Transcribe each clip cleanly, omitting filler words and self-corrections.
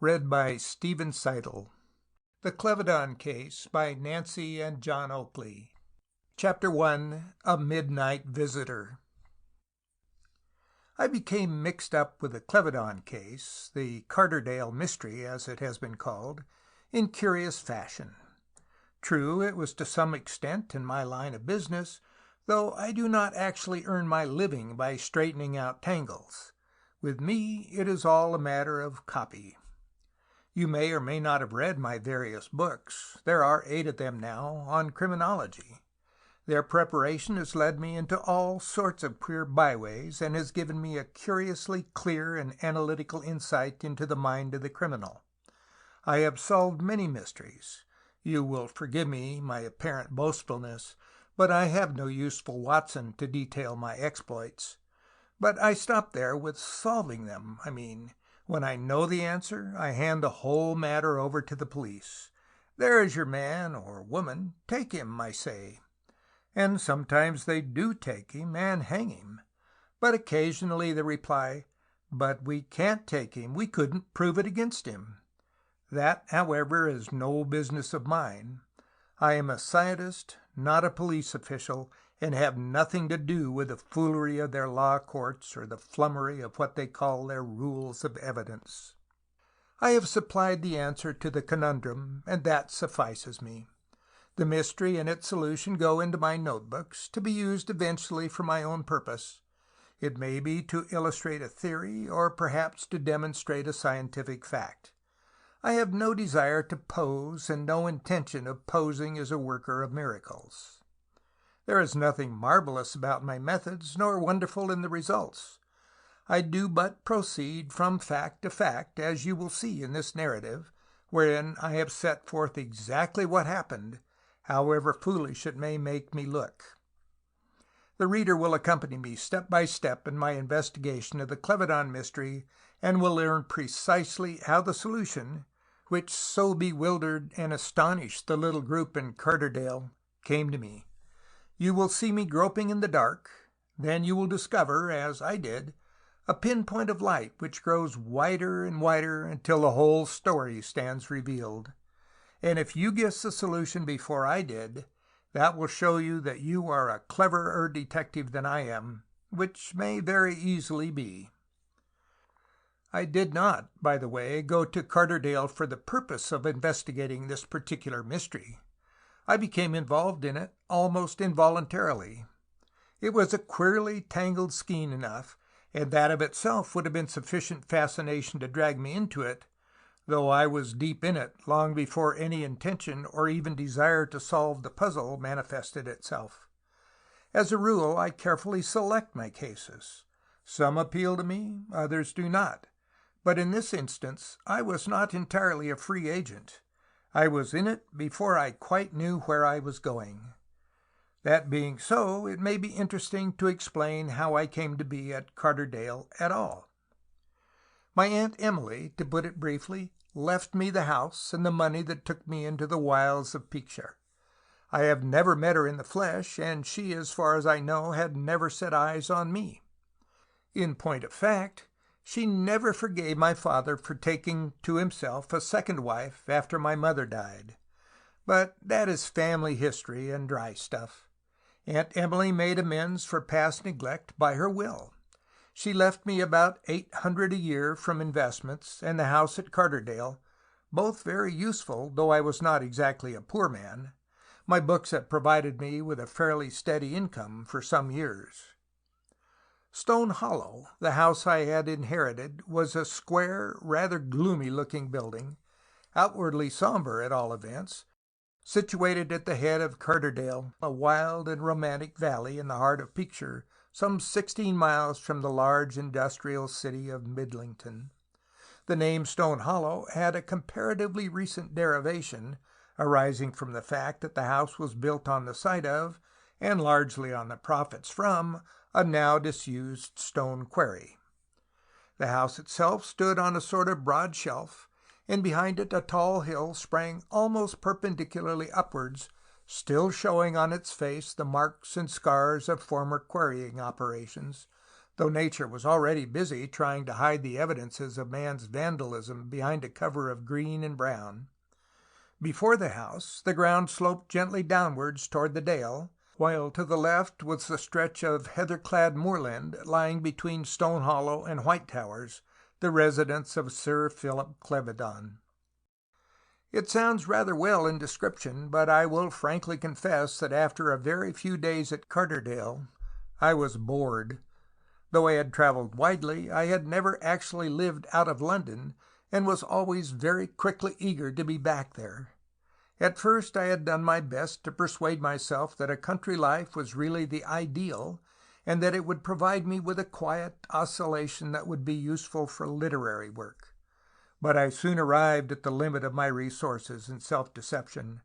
Read by Stephen Seitel. The Clevedon Case by Nancy and John Oakley. Chapter 1. A Midnight Visitor. I became mixed up with the Clevedon case, the Carterdale mystery as it has been called, in curious fashion. True, it was to some extent in my line of business, though I do not actually earn my living by straightening out tangles. With me it is all a matter of copy. You may or may not have read my various books. There are 8 of them now, on criminology. Their preparation has led me into all sorts of queer byways and has given me a curiously clear and analytical insight into the mind of the criminal. I have solved many mysteries. You will forgive me my apparent boastfulness, but I have no useful Watson to detail my exploits. But I stop there with solving them, When I know the answer, I hand the whole matter over to the police. There is your man or woman. Take him, I say. And sometimes they do take him and hang him. But occasionally they reply, "But we can't take him. We couldn't prove it against him." That, however, is no business of mine. I am a scientist, not a police official, and have nothing to do with the foolery of their law courts or the flummery of what they call their rules of evidence. I have supplied the answer to the conundrum, and that suffices me. The mystery and its solution go into my notebooks, to be used eventually for my own purpose. It may be to illustrate a theory, or perhaps to demonstrate a scientific fact. I have no desire to pose, and no intention of posing as a worker of miracles. There is nothing marvelous about my methods, nor wonderful in the results. I do but proceed from fact to fact, as you will see in this narrative, wherein I have set forth exactly what happened, however foolish it may make me look. The reader will accompany me step by step in my investigation of the Clevedon mystery, and will learn precisely how the solution, which so bewildered and astonished the little group in Carterdale, came to me. You will see me groping in the dark. Then you will discover, as I did, a pinpoint of light which grows wider and wider until the whole story stands revealed. And if you guess the solution before I did, that will show you that you are a cleverer detective than I am, which may very easily be. I did not, by the way, go to Carterdale for the purpose of investigating this particular mystery. I became involved in it almost involuntarily. It was a queerly tangled skein enough, and that of itself would have been sufficient fascination to drag me into it, though I was deep in it long before any intention or even desire to solve the puzzle manifested itself. As a rule, I carefully select my cases. Some appeal to me, others do not. But in this instance, I was not entirely a free agent. I was in it before I quite knew where I was going. That being so, it may be interesting to explain how I came to be at Carterdale at all. My Aunt Emily, to put it briefly, left me the house and the money that took me into the wilds of Picture. I have never met her in the flesh, and she, as far as I know, had never set eyes on me. In point of fact, she never forgave my father for taking to himself a second wife after my mother died. But that is family history and dry stuff. Aunt Emily made amends for past neglect by her will. She left me about $800 a year from investments and the house at Carterdale, both very useful, though I was not exactly a poor man. My books have provided me with a fairly steady income for some years. Stone Hollow, the house I had inherited, was a square, rather gloomy-looking building, outwardly somber at all events, situated at the head of Carterdale, a wild and romantic valley in the heart of Picture, some 16 miles from the large industrial city of Midlington. The name Stone Hollow had a comparatively recent derivation, arising from the fact that the house was built on the site of, and largely on the profits from, a now disused stone quarry. The house itself stood on a sort of broad shelf, and behind it a tall hill sprang almost perpendicularly upwards, still showing on its face the marks and scars of former quarrying operations, though nature was already busy trying to hide the evidences of man's vandalism behind a cover of green and brown. Before the house, the ground sloped gently downwards toward the dale, while to the left was the stretch of heather-clad moorland lying between Stone Hollow and White Towers, the residence of Sir Philip Clevedon. It sounds rather well in description, but I will frankly confess that after a very few days at Carderdale, I was bored. Though I had travelled widely, I had never actually lived out of London, and was always very quickly eager to be back there. At first I had done my best to persuade myself that a country life was really the ideal, and that it would provide me with a quiet oscillation that would be useful for literary work. But I soon arrived at the limit of my resources in self-deception.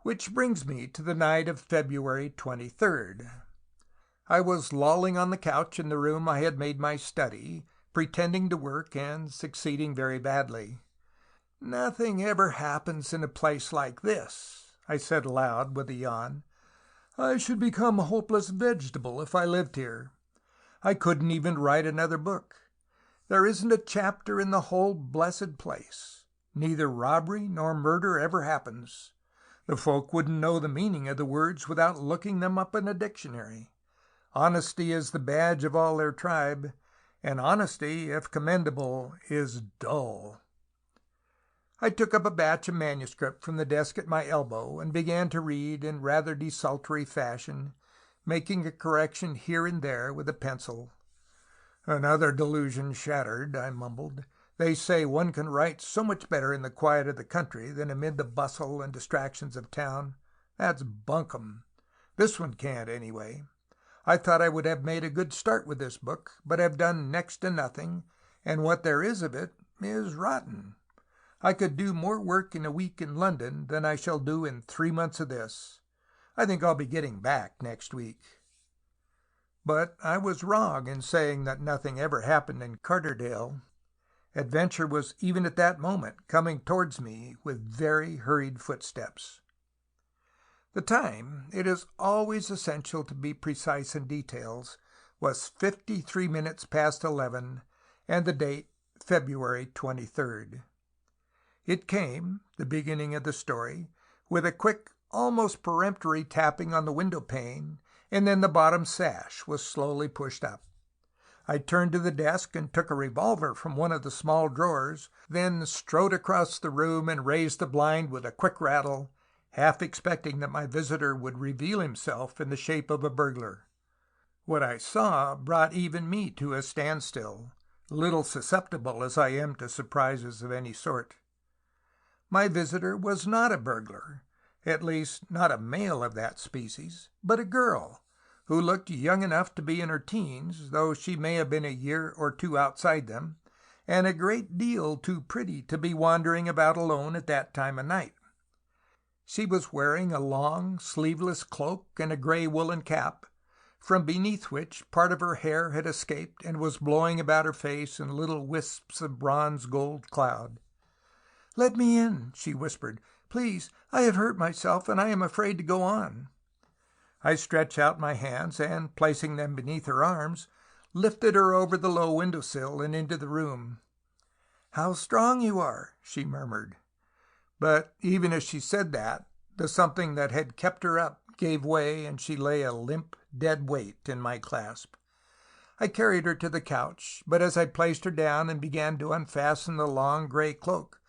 Which brings me to the night of February 23rd. I was lolling on the couch in the room I had made my study, pretending to work and succeeding very badly. "Nothing ever happens in a place like this," I said aloud with a yawn. "I should become a hopeless vegetable if I lived here. I couldn't even write another book. There isn't a chapter in the whole blessed place. Neither robbery nor murder ever happens. The folk wouldn't know the meaning of the words without looking them up in a dictionary. Honesty is the badge of all their tribe, and honesty, if commendable, is dull." I took up a batch of manuscript from the desk at my elbow and began to read in rather desultory fashion, making a correction here and there with a pencil. "Another delusion shattered," I mumbled. "They say one can write so much better in the quiet of the country than amid the bustle and distractions of town. That's bunkum. This one can't, anyway. I thought I would have made a good start with this book, but have done next to nothing, and what there is of it is rotten. I could do more work in a week in London than I shall do in 3 months of this. I think I'll be getting back next week." But I was wrong in saying that nothing ever happened in Carderdale. Adventure was even at that moment coming towards me with very hurried footsteps. The time, it is always essential to be precise in details, was 53 minutes past 11, and the date February 23rd. It came, the beginning of the story, with a quick, almost peremptory tapping on the window pane, and then the bottom sash was slowly pushed up. I turned to the desk and took a revolver from one of the small drawers, then strode across the room and raised the blind with a quick rattle, half expecting that my visitor would reveal himself in the shape of a burglar. What I saw brought even me to a standstill, little susceptible as I am to surprises of any sort. My visitor was not a burglar, at least not a male of that species, but a girl, who looked young enough to be in her teens, though she may have been a year or two outside them, and a great deal too pretty to be wandering about alone at that time of night. She was wearing a long, sleeveless cloak and a gray woolen cap, from beneath which part of her hair had escaped and was blowing about her face in little wisps of bronze-gold cloud. "Let me in," she whispered. "Please, I have hurt myself, and I am afraid to go on." I stretched out my hands, and, placing them beneath her arms, lifted her over the low window-sill and into the room. "How strong you are," she murmured. But even as she said that, the something that had kept her up gave way, and she lay a limp, dead weight in my clasp. I carried her to the couch, but as I placed her down and began to unfasten the long gray cloak,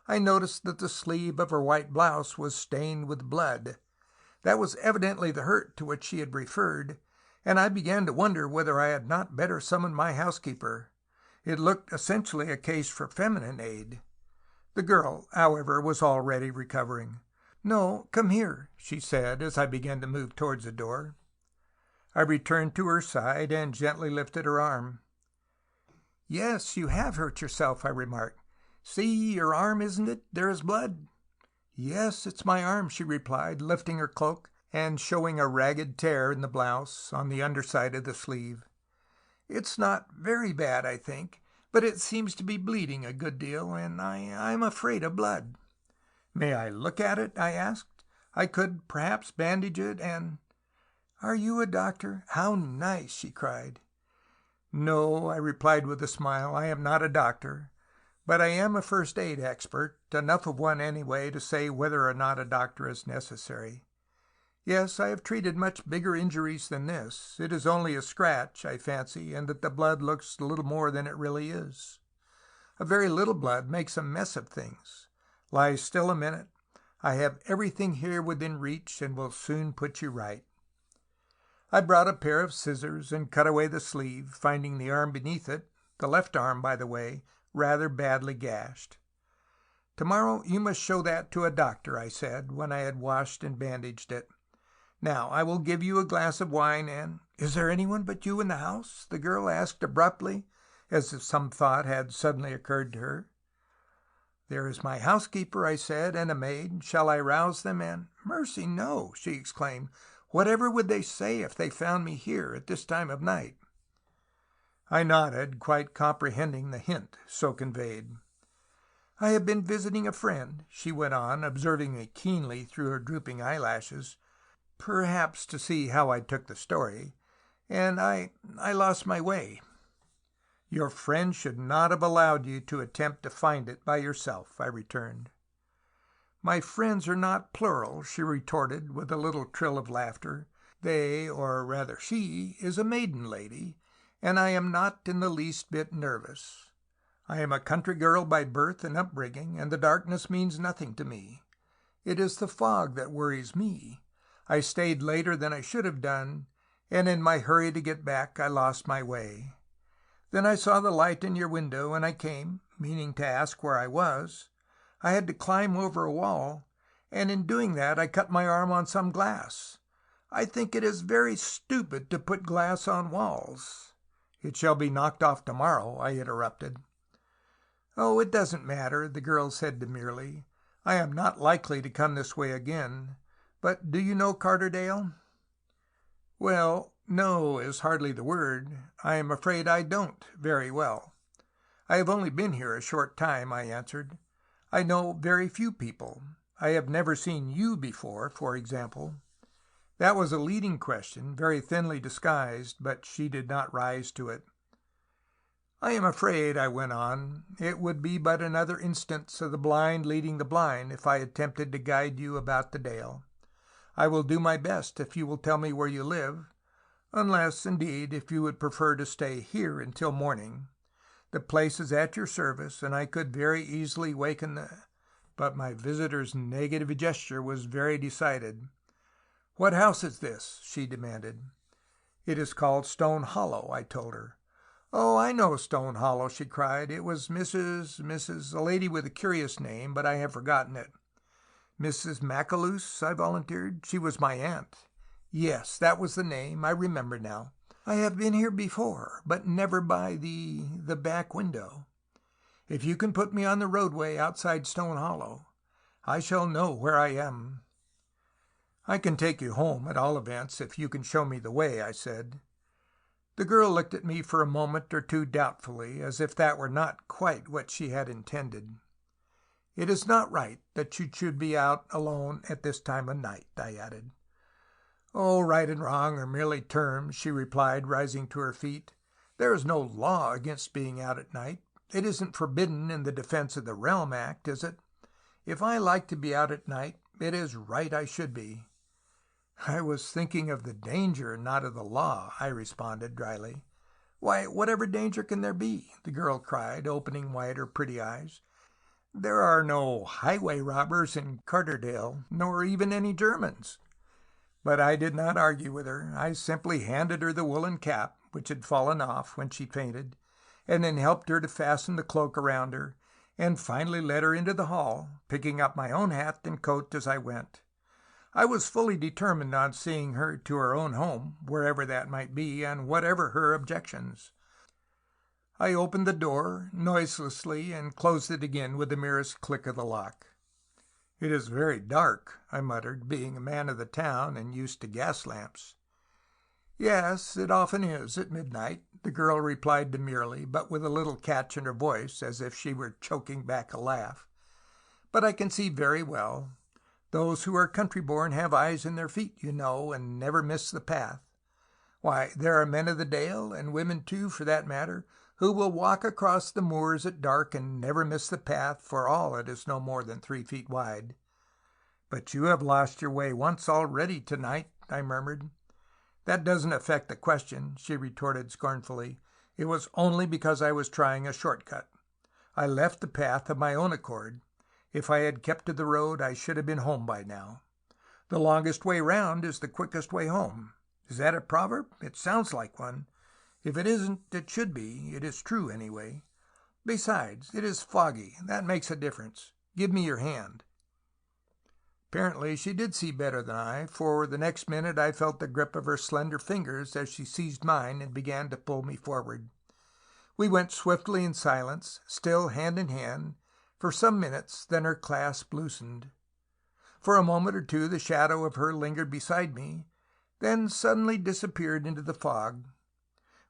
I noticed that the sleeve of her white blouse was stained with blood. That was evidently the hurt to which she had referred, and I began to wonder whether I had not better summon my housekeeper. It looked essentially a case for feminine aid. The girl, however, was already recovering. "No, come here," she said, as I began to move towards the door. I returned to her side and gently lifted her arm. "Yes, you have hurt yourself," I remarked. "See, your arm, isn't it? There is blood." "Yes, it's my arm," she replied, lifting her cloak and showing a ragged tear in the blouse on the underside of the sleeve. "It's not very bad, I think, but it seems to be bleeding a good deal, and I'm afraid of blood." "May I look at it?" I asked. "I could perhaps bandage it and—" "Are you a doctor? How nice!" she cried. "No," I replied with a smile, "I am not a doctor, but I am a first aid expert, enough of one anyway to say whether or not a doctor is necessary. Yes, I have treated much bigger injuries than this. It is only a scratch, I fancy, and that the blood looks little more than it really is. A very little blood makes a mess of things. Lie still a minute. I have everything here within reach and will soon put you right." I brought a pair of scissors and cut away the sleeve, finding the arm beneath it, the left arm, by the way, rather badly gashed. "Tomorrow you must show that to a doctor," I said, when I had washed and bandaged it. "Now I will give you a glass of wine and—" "Is there anyone but you in the house?" the girl asked abruptly, as if some thought had suddenly occurred to her. "There is my housekeeper," I said, "and a maid. Shall I rouse them and—" "Mercy, no!" she exclaimed. "Whatever would they say if they found me here at this time of night?" I nodded, quite comprehending the hint so conveyed. "I have been visiting a friend," she went on, observing me keenly through her drooping eyelashes, perhaps to see how I took the story, "and I lost my way." "Your friend should not have allowed you to attempt to find it by yourself," I returned. "My friends are not plural," she retorted with a little trill of laughter. "They, or rather she, is a maiden lady, and I am not in the least bit nervous. I am a country girl by birth and upbringing, and the darkness means nothing to me. It is the fog that worries me. I stayed later than I should have done, and in my hurry to get back I lost my way. Then I saw the light in your window, and I came, meaning to ask where I was. I had to climb over a wall, and in doing that I cut my arm on some glass. I think it is very stupid to put glass on walls." "It shall be knocked off tomorrow," I interrupted. "Oh, it doesn't matter," the girl said demurely. "I am not likely to come this way again. But do you know Carterdale?" "Well, know is hardly the word. I am afraid I don't very well. I have only been here a short time," I answered. "I know very few people. I have never seen you before, for example." That was a leading question, very thinly disguised, but she did not rise to it. "I am afraid," I went on, "it would be but another instance of the blind leading the blind if I attempted to guide you about the dale. I will do my best if you will tell me where you live, unless, indeed, if you would prefer to stay here until morning. The place is at your service, and I could very easily waken the—" But my visitor's negative gesture was very decided. "What house is this?" she demanded. "It is called Stone Hollow," I told her. "Oh, I know Stone Hollow," she cried. "It was Mrs., a lady with a curious name, but I have forgotten it." "Mrs. Macaloose," I volunteered. "She was my aunt." "Yes, that was the name. I remember now. I have been here before, but never by the back window. If you can put me on the roadway outside Stone Hollow, I shall know where I am." "I can take you home, at all events, if you can show me the way," I said. The girl looked at me for a moment or two doubtfully, as if that were not quite what she had intended. "It is not right that you should be out alone at this time of night," I added. "Oh, right and wrong are merely terms," she replied, rising to her feet. "There is no law against being out at night. It isn't forbidden in the Defense of the Realm Act, is it? If I like to be out at night, it is right I should be." "I was thinking of the danger, not of the law," I responded dryly. "Why, whatever danger can there be?" the girl cried, opening wide her pretty eyes. "There are no highway robbers in Carterdale, nor even any Germans." But I did not argue with her. I simply handed her the woolen cap, which had fallen off when she fainted, and then helped her to fasten the cloak around her, and finally led her into the hall, picking up my own hat and coat as I went. I was fully determined on seeing her to her own home, wherever that might be, and whatever her objections. I opened the door noiselessly and closed it again with the merest click of the lock. "It is very dark," I muttered, being a man of the town and used to gas lamps. "Yes, it often is at midnight," the girl replied demurely, but with a little catch in her voice, as if she were choking back a laugh. "But I can see very well. Those who are country-born have eyes in their feet, you know, and never miss the path. Why, there are men of the Dale, and women too, for that matter, who will walk across the moors at dark and never miss the path, for all it is no more than 3 feet wide. But you have lost your way once already tonight, I murmured. That doesn't affect the question, she retorted scornfully. It was only because I was trying a shortcut. I left the path of my own accord. If I had kept to the road, I should have been home by now. The longest way round is the quickest way home. Is that a proverb? It sounds like one. If it isn't, it should be. It is true, anyway. Besides, it is foggy. That makes a difference. Give me your hand. Apparently she did see better than I, for the next minute I felt the grip of her slender fingers as she seized mine and began to pull me forward. We went swiftly in silence, still hand in hand, for some minutes, then her clasp loosened. For a moment or two the shadow of her lingered beside me, then suddenly disappeared into the fog.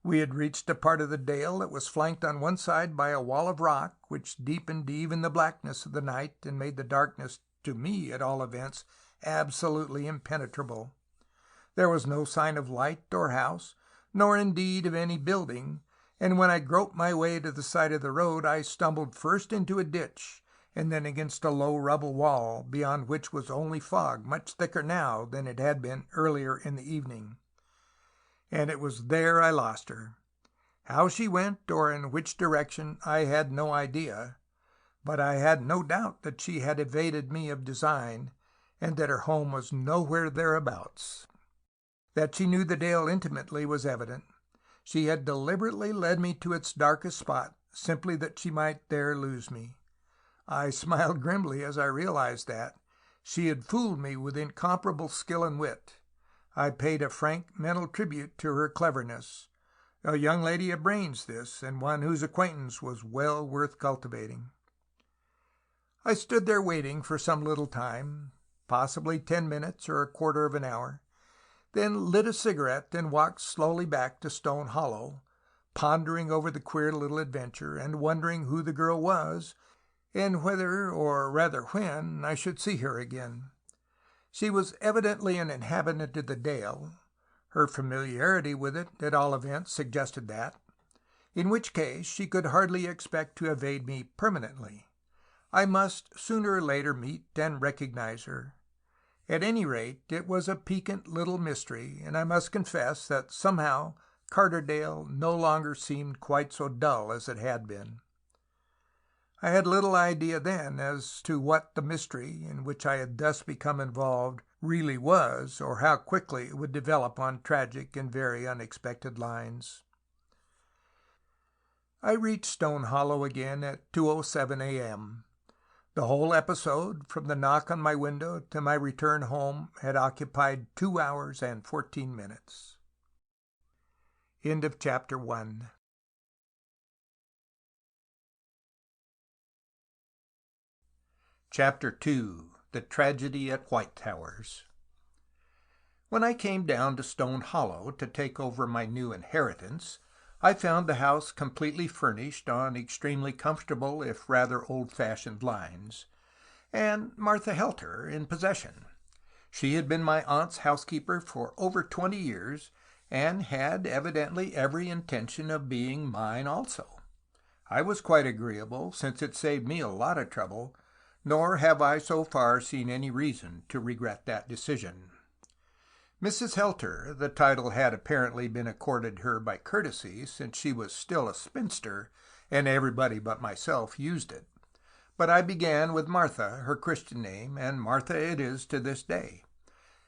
We had reached a part of the dale that was flanked on one side by a wall of rock, which deepened even the blackness of the night and made the darkness, to me at all events, absolutely impenetrable. There was no sign of light or house, nor indeed of any building, and when I groped my way to the side of the road, I stumbled first into a ditch, and then against a low rubble wall, beyond which was only fog, much thicker now than it had been earlier in the evening. And it was there I lost her. How she went, or in which direction, I had no idea, but I had no doubt that she had evaded me of design, and that her home was nowhere thereabouts. That she knew the dale intimately was evident. She had deliberately led me to its darkest spot, simply that she might there lose me. I smiled grimly as I realized that. She had fooled me with incomparable skill and wit. I paid a frank mental tribute to her cleverness. A young lady of brains, this, and one whose acquaintance was well worth cultivating. I stood there waiting for some little time, possibly 10 minutes or a quarter of an hour, then lit a cigarette and walked slowly back to Stone Hollow, pondering over the queer little adventure and wondering who the girl was and whether, or rather when, I should see her again. She was evidently an inhabitant of the dale. Her familiarity with it, at all events, suggested that, in which case she could hardly expect to evade me permanently. I must sooner or later meet and recognize her. At any rate, it was a piquant little mystery, and I must confess that somehow Carterdale no longer seemed quite so dull as it had been. I had little idea then as to what the mystery in which I had thus become involved really was, or how quickly it would develop on tragic and very unexpected lines. I reached Stone Hollow again at 2:07 a.m. The whole episode, from the knock on my window to my return home, had occupied 2 hours and 14 minutes. End of Chapter 1. Chapter 2. The Tragedy at White Towers. When I came down to Stone Hollow to take over my new inheritance, I found the house completely furnished on extremely comfortable if rather old-fashioned lines, and Martha Helter in possession. She had been my aunt's housekeeper for over 20 years, and had evidently every intention of being mine also. I was quite agreeable, since it saved me a lot of trouble, nor have I so far seen any reason to regret that decision. Mrs. Helter, the title had apparently been accorded her by courtesy, since she was still a spinster, and everybody but myself used it. But I began with Martha, her Christian name, and Martha it is to this day.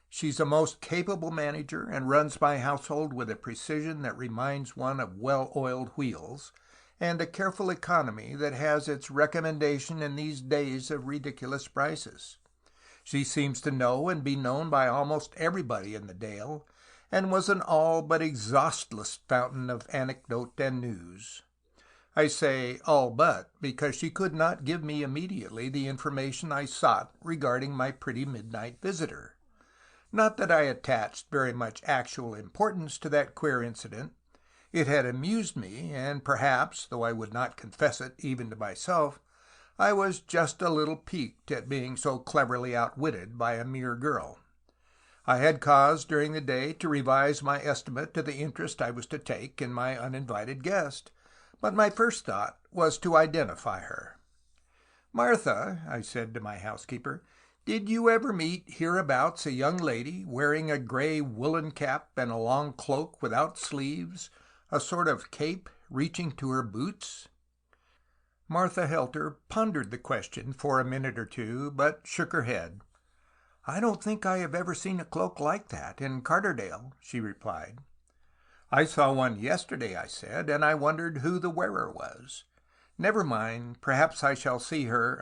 She's a most capable manager, and runs my household with a precision that reminds one of well-oiled wheels, and a careful economy that has its recommendation in these days of ridiculous prices. She seems to know and be known by almost everybody in the Dale, and was an all but exhaustless fountain of anecdote and news. I say all but because she could not give me immediately the information I sought regarding my pretty midnight visitor. Not that I attached very much actual importance to that queer incident. It had amused me, and perhaps, though I would not confess it even to myself, I was just a little piqued at being so cleverly outwitted by a mere girl. I had cause during the day to revise my estimate of the interest I was to take in my uninvited guest, but my first thought was to identify her. "Martha," I said to my housekeeper, "did you ever meet hereabouts a young lady wearing a gray woolen cap and a long cloak without sleeves, a sort of cape reaching to her boots?" Martha Helter pondered the question for a minute or two, but shook her head. "I don't think I have ever seen a cloak like that in Carterdale," she replied. "I saw one yesterday," I said, "and I wondered who the wearer was. Never mind, perhaps I shall see her,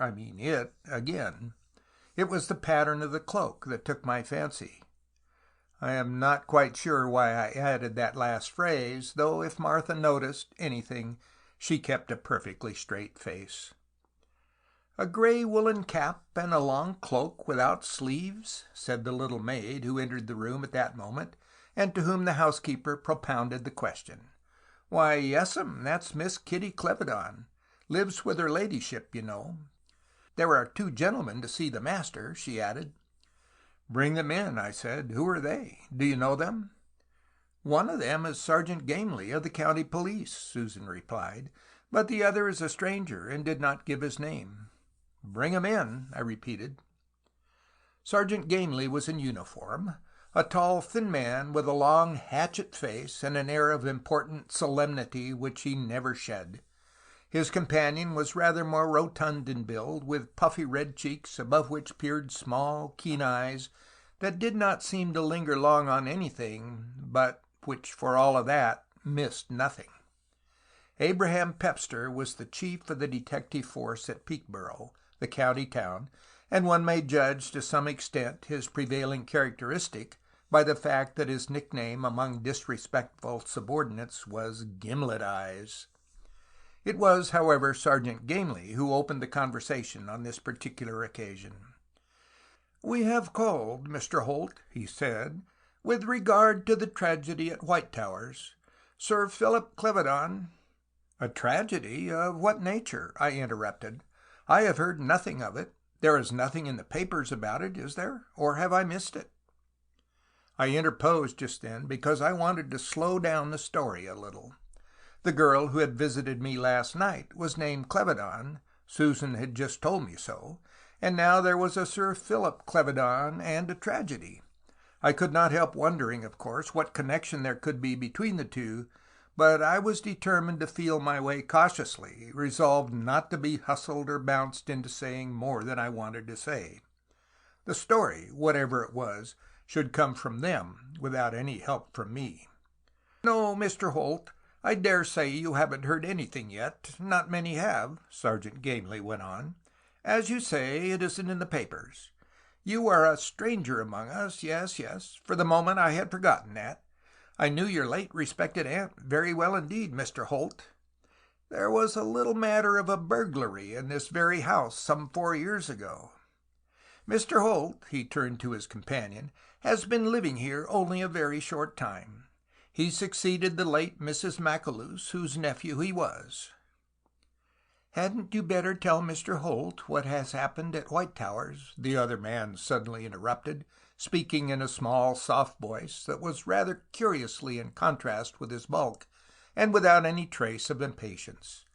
again. It was the pattern of the cloak that took my fancy." I am not quite sure why I added that last phrase, though if Martha noticed anything, she kept a perfectly straight face. "A gray woolen cap and a long cloak without sleeves?" said the little maid who entered the room at that moment, and to whom the housekeeper propounded the question. "Why, yes'm, that's Miss Kitty Clevedon. Lives with her ladyship, you know. There are 2 gentlemen to see the master," she added. "Bring them in," I said. "Who are they? Do you know them?" "One of them is Sergeant Gamely of the county police," Susan replied, "but the other is a stranger and did not give his name." "Bring him in," I repeated. Sergeant Gamely was in uniform, a tall, thin man with a long, hatchet face and an air of important solemnity which he never shed. His companion was rather more rotund in build, with puffy red cheeks above which peered small, keen eyes that did not seem to linger long on anything, but which, for all of that, missed nothing. Abraham Pepster was the chief of the detective force at Peekboro, the county town, and one may judge to some extent his prevailing characteristic by the fact that his nickname among disrespectful subordinates was Gimlet Eyes. It was, however, Sergeant Gamely who opened the conversation on this particular occasion. "We have called, Mr. Holt," he said, "with regard to the tragedy at White Towers. Sir Philip Clevedon—" "A tragedy? Of what nature?" I interrupted. "I have heard nothing of it. There is nothing in the papers about it, is there? Or have I missed it?" I interposed just then because I wanted to slow down the story a little. The girl who had visited me last night was named Clevedon. Susan had just told me so. And now there was a Sir Philip Clevedon and a tragedy. I could not help wondering, of course, what connection there could be between the two, but I was determined to feel my way cautiously, resolved not to be hustled or bounced into saying more than I wanted to say. The story, whatever it was, should come from them, without any help from me. "No, Mr. Holt, I dare say you haven't heard anything yet. Not many have," Sergeant Gamely went on. "As you say, it isn't in the papers. You are a stranger among us. Yes. For the moment I had forgotten that. I knew your late respected aunt very well indeed, Mr. Holt. There was a little matter of a burglary in this very house some 4 years ago. Mr. Holt," he turned to his companion, "has been living here only a very short time. He succeeded the late Mrs. Macaluse, whose nephew he was." "Hadn't you better tell Mr. Holt what has happened at White Towers?" the other man suddenly interrupted, speaking in a small, soft voice that was rather curiously in contrast with his bulk, and without any trace of impatience.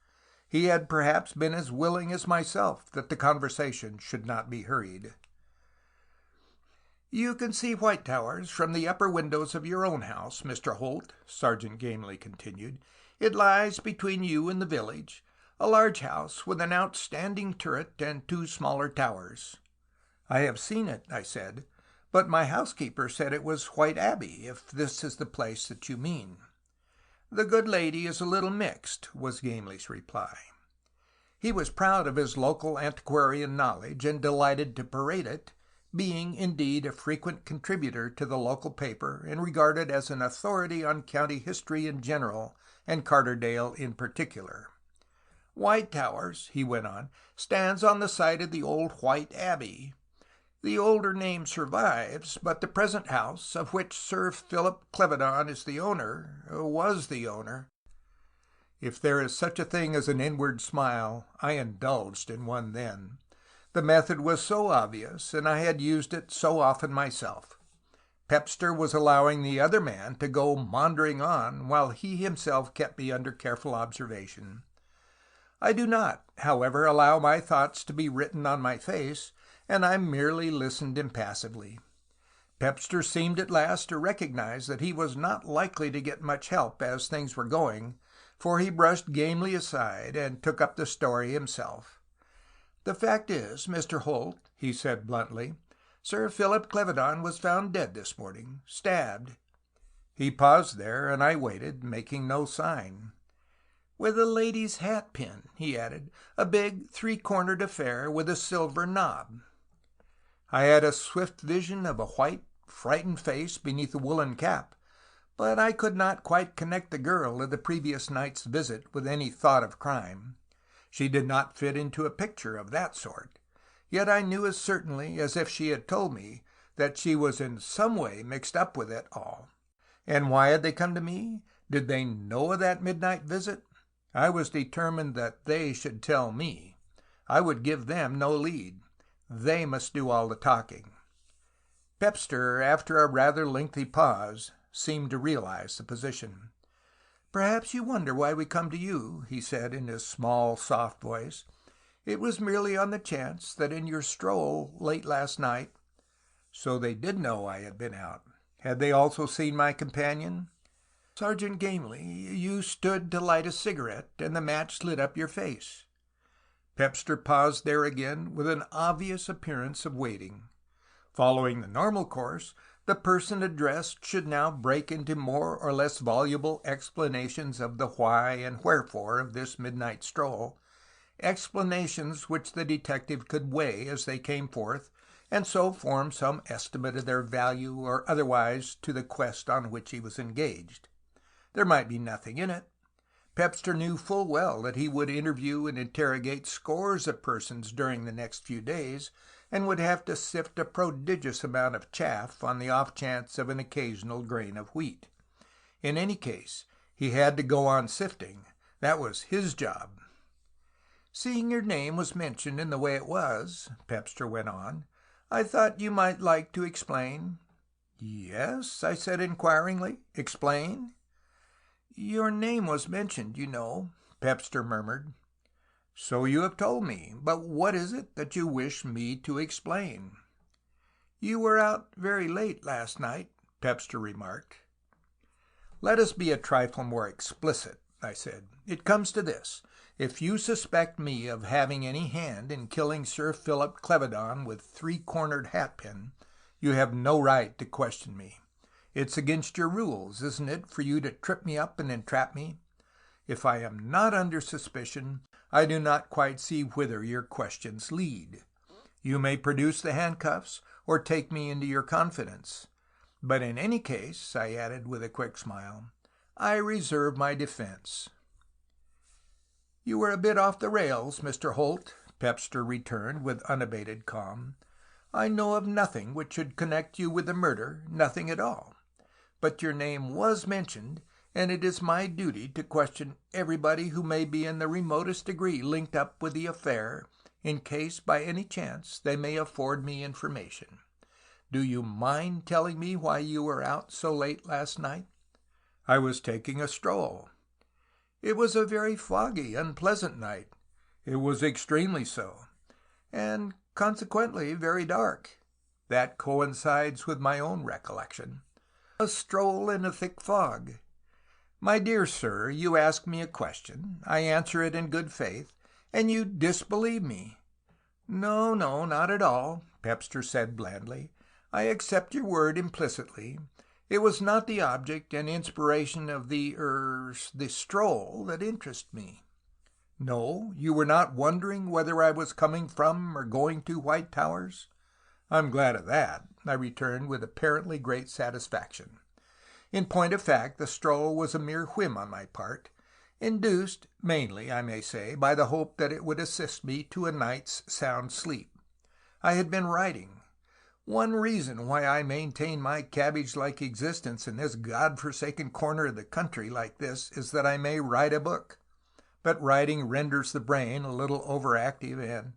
He had perhaps been as willing as myself that the conversation should not be hurried. "You can see White Towers from the upper windows of your own house, Mr. Holt," Sergeant Gamely continued. "It lies between you and the village, a large house with an outstanding turret and 2 smaller towers." "I have seen it," I said, "but my housekeeper said it was White Abbey, if this is the place that you mean." "The good lady is a little mixed," was Gamely's reply. He was proud of his local antiquarian knowledge and delighted to parade it, being indeed a frequent contributor to the local paper and regarded as an authority on county history in general and Carterdale in particular. "White Towers," he went on, "stands on the site of the old White Abbey. The older name survives, but the present house, of which Sir Philip Clevedon is the owner, was the owner." If there is such a thing as an inward smile, I indulged in one then. The method was so obvious, and I had used it so often myself. Pepster was allowing the other man to go maundering on while he himself kept me under careful observation. I do not, however, allow my thoughts to be written on my face, and I merely listened impassively. Pepster seemed at last to recognize that he was not likely to get much help as things were going, for he brushed gamely aside and took up the story himself. "The fact is, Mr. Holt," he said bluntly, "Sir Philip Clevedon was found dead this morning, stabbed." He paused there, and I waited, making no sign. "With a lady's hatpin," he added, "a big three-cornered affair with a silver knob." I had a swift vision of a white, frightened face beneath a woolen cap, but I could not quite connect the girl of the previous night's visit with any thought of crime. She did not fit into a picture of that sort. Yet I knew as certainly as if she had told me that she was in some way mixed up with it all. And why had they come to me? Did they know of that midnight visit? I was determined that they should tell me. I would give them no lead. They must do all the talking. Pepster, after a rather lengthy pause, seemed to realize the position. "Perhaps you wonder why we come to you," he said in his small, soft voice. "It was merely on the chance that in your stroll late last night—" So they did know I had been out. Had they also seen my companion? "Sergeant Gamely, you stood to light a cigarette, and the match lit up your face." Pepster paused there again with an obvious appearance of waiting. Following the normal course, the person addressed should now break into more or less voluble explanations of the why and wherefore of this midnight stroll, explanations which the detective could weigh as they came forth, and so form some estimate of their value or otherwise to the quest on which he was engaged. There might be nothing in it. Pepster knew full well that he would interview and interrogate scores of persons during the next few days, and would have to sift a prodigious amount of chaff on the off chance of an occasional grain of wheat. In any case, he had to go on sifting. That was his job. "Seeing your name was mentioned in the way it was," Pepster went on, "I thought you might like to explain." "Yes?" I said inquiringly. "Explain?" "Your name was mentioned, you know," Pepster murmured. "So you have told me. But what is it that you wish me to explain?" "You were out very late last night," Pepster remarked. "Let us be a trifle more explicit," I said. "It comes to this. If you suspect me of having any hand in killing Sir Philip Clevedon with three-cornered hatpin, you have no right to question me. It's against your rules, isn't it, for you to trip me up and entrap me? If I am not under suspicion, I do not quite see whither your questions lead. You may produce the handcuffs, or take me into your confidence. But in any case," I added with a quick smile, "I reserve my defense." "You were a bit off the rails, Mr. Holt," Pepster returned with unabated calm. "I know of nothing which should connect you with the murder, nothing at all. But your name was mentioned, and it is my duty to question everybody who may be in the remotest degree linked up with the affair, in case by any chance they may afford me information. Do you mind telling me why you were out so late last night?" "I was taking a stroll." "It was a very foggy, unpleasant night." "It was extremely so." "And consequently very dark." "That coincides with my own recollection." "A stroll in a thick fog." "My dear sir, you ask me a question. I answer it in good faith, and you disbelieve me." "No, no, not at all," Pepster said blandly. "I accept your word implicitly. It was not the object and inspiration of the stroll that interest me." "No? You were not wondering whether I was coming from or going to White Towers?" "I'm glad of that," I returned with apparently great satisfaction. In point of fact, the stroll was a mere whim on my part, induced mainly, I may say, by the hope that it would assist me to a night's sound sleep. I had been writing. One reason why I maintain my cabbage-like existence in this God-forsaken corner of the country like this is that I may write a book. But writing renders the brain a little overactive, and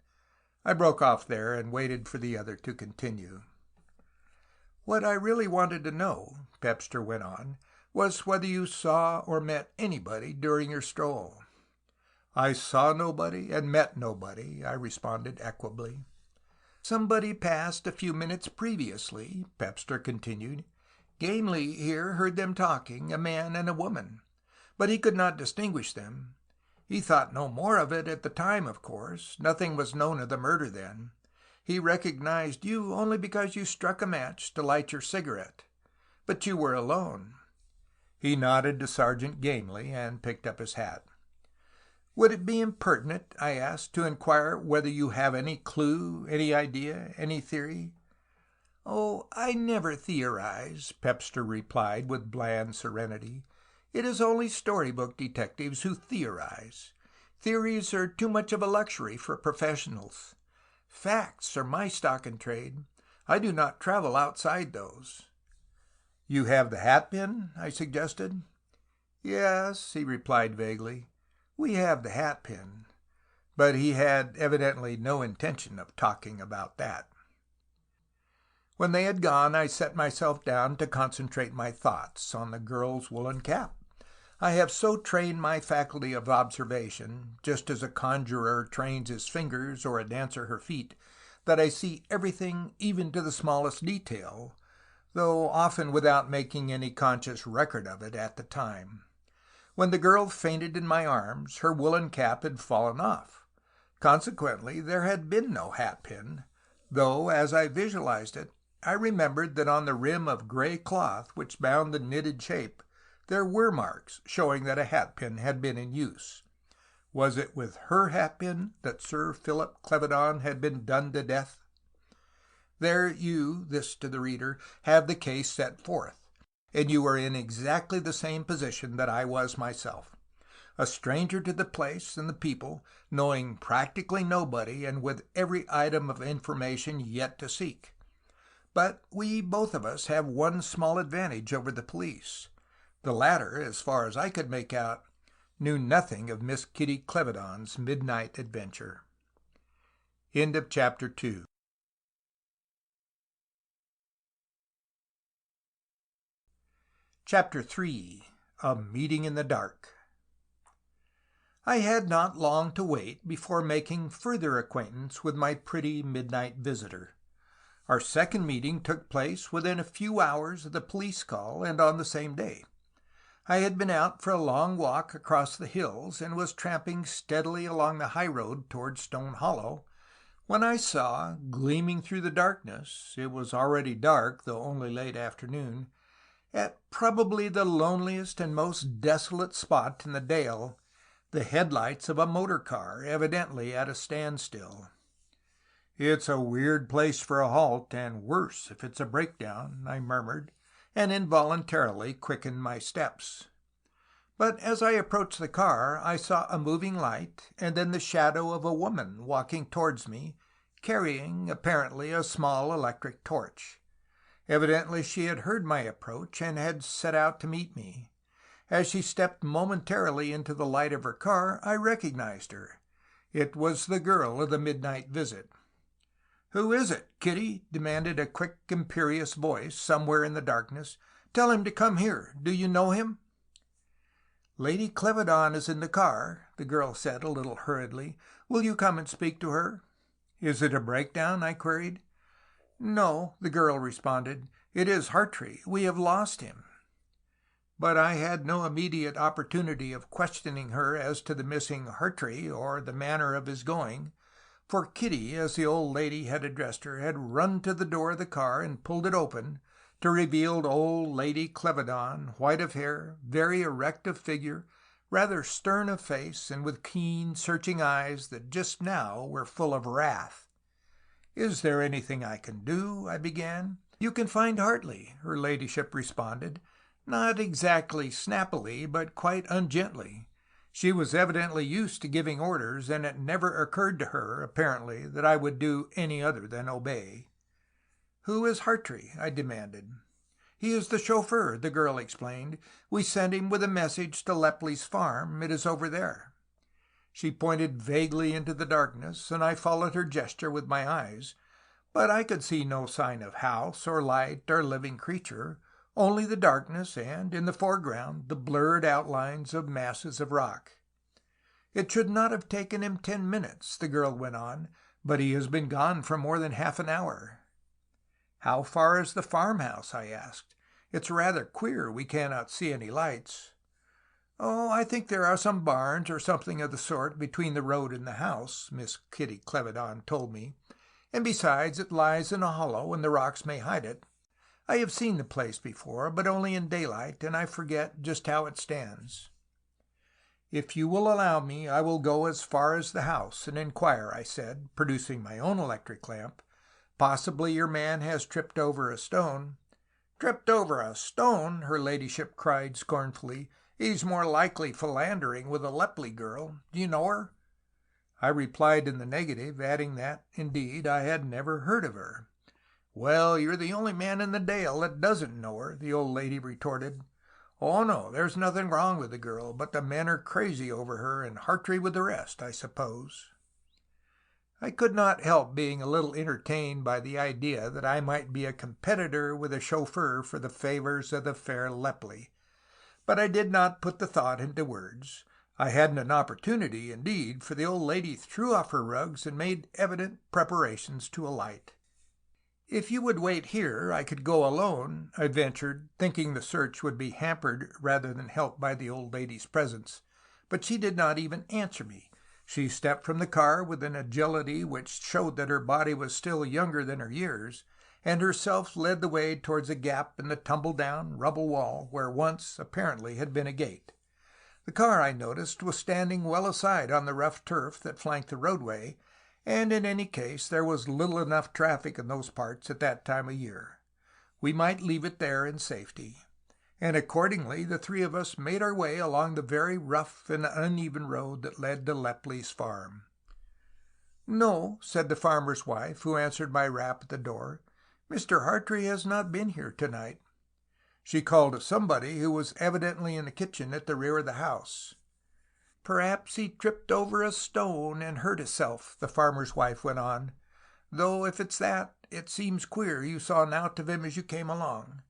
I broke off there and waited for the other to continue. What I really wanted to know, Pepster went on, was whether you saw or met anybody during your stroll. I saw nobody and met nobody, I responded equably. Somebody passed a few minutes previously, Pepster continued. Gamely here heard them talking, a man and a woman, but he could not distinguish them. He thought no more of it at the time, of course. Nothing was known of the murder then. He recognized you only because you struck a match to light your cigarette. But you were alone. He nodded to Sergeant Gamely and picked up his hat. Would it be impertinent, I asked, to inquire whether you have any clue, any idea, any theory? Oh, I never theorize, Pepster replied with bland serenity. It is only storybook detectives who theorize. Theories are too much of a luxury for professionals. Facts are my stock in trade. I do not travel outside those. You have the hatpin, I suggested. Yes, he replied vaguely. We have the hatpin. But he had evidently no intention of talking about that. When they had gone, I set myself down to concentrate my thoughts on the girl's woolen cap. I have so trained my faculty of observation, just as a conjurer trains his fingers or a dancer her feet, that I see everything even to the smallest detail, though often without making any conscious record of it at the time. When the girl fainted in my arms, her woolen cap had fallen off. Consequently, there had been no hatpin, though, as I visualized it, I remembered that on the rim of gray cloth which bound the knitted shape, there were marks showing that a hatpin had been in use. Was it with her hatpin that Sir Philip Clevedon had been done to death? There you, this to the reader, have the case set forth, and you are in exactly the same position that I was myself. A stranger to the place and the people, knowing practically nobody and with every item of information yet to seek. But we both of us have one small advantage over the police. The latter, as far as I could make out, knew nothing of Miss Kitty Clevedon's midnight adventure. End of Chapter 2. Chapter 3. A Meeting in the Dark. I had not long to wait before making further acquaintance with my pretty midnight visitor. Our second meeting took place within a few hours of the police call and on the same day. I had been out for a long walk across the hills and was tramping steadily along the high road toward Stone Hollow, when I saw, gleaming through the darkness — it was already dark, though only late afternoon — at probably the loneliest and most desolate spot in the dale, the headlights of a motor car, evidently at a standstill. "It's a weird place for a halt, and worse if it's a breakdown," I murmured, and involuntarily quickened my steps. But as I approached the car, I saw a moving light, and then the shadow of a woman walking towards me, carrying, apparently, a small electric torch. Evidently she had heard my approach and had set out to meet me. As she stepped momentarily into the light of her car, I recognized her. It was the girl of the midnight visit. "Who is it, Kitty?" demanded a quick, imperious voice somewhere in the darkness. "Tell him to come here. Do you know him?" "Lady Clevedon is in the car," the girl said a little hurriedly. "Will you come and speak to her?" "Is it a breakdown?" I queried. "No," the girl responded. "It is Hartree. We have lost him." But I had no immediate opportunity of questioning her as to the missing Hartree or the manner of his going, for Kitty, as the old lady had addressed her, had run to the door of the car and pulled it open, to reveal old Lady Clevedon, white of hair, very erect of figure, rather stern of face, and with keen, searching eyes that just now were full of wrath. "Is there anything I can do?" I began. "You can find Hartley," her ladyship responded, not exactly snappily, but quite ungently. She was evidently used to giving orders, and it never occurred to her, apparently, that I would do any other than obey. "Who is Hartree?" I demanded. "He is the chauffeur," the girl explained. "We sent him with a message to Lepley's farm. It is over there." She pointed vaguely into the darkness, and I followed her gesture with my eyes. but I could see no sign of house or light or living creature, only the darkness and, in the foreground, the blurred outlines of masses of rock. "It should not have taken him 10 minutes," the girl went on, "but he has been gone for more than half an hour." "How far is the farmhouse?" I asked. "It's rather queer we cannot see any lights." "Oh, I think there are some barns or something of the sort between the road and the house," Miss Kitty Clevedon told me. "And besides, it lies in a hollow, and the rocks may hide it. I have seen the place before, but only in daylight, and I forget just how it stands." "If you will allow me, I will go as far as the house and inquire," I said, producing my own electric lamp. "Possibly your man has tripped over a stone." "Tripped over a stone!" her ladyship cried scornfully. "He's more likely philandering with a Lepley girl. Do you know her?" I replied in the negative, adding that, indeed, I had never heard of her. "Well, you're the only man in the Dale that doesn't know her," the old lady retorted. "Oh, no, there's nothing wrong with the girl, but the men are crazy over her, and Hartrey with the rest, I suppose." I could not help being a little entertained by the idea that I might be a competitor with a chauffeur for the favors of the fair Lepley, but I did not put the thought into words. I hadn't an opportunity, indeed, for the old lady threw off her rugs and made evident preparations to alight. "If you would wait here, I could go alone," I ventured, thinking the search would be hampered rather than helped by the old lady's presence. But she did not even answer me. She stepped from the car with an agility which showed that her body was still younger than her years, and herself led the way towards a gap in the tumble-down rubble wall where once, apparently, had been a gate. The car, I noticed, was standing well aside on the rough turf that flanked the roadway, and in any case there was little enough traffic in those parts at that time of year. We might leave it there in safety. And accordingly the three of us made our way along the very rough and uneven road that led to Lepley's farm. "No," said the farmer's wife, who answered my rap at the door. "Mr. Hartrey has not been here tonight." She called to somebody who was evidently in the kitchen at the rear of the house. "Perhaps he tripped over a stone and hurt hisself," the farmer's wife went on. "Though if it's that, it seems queer you saw nowt of him as you came along.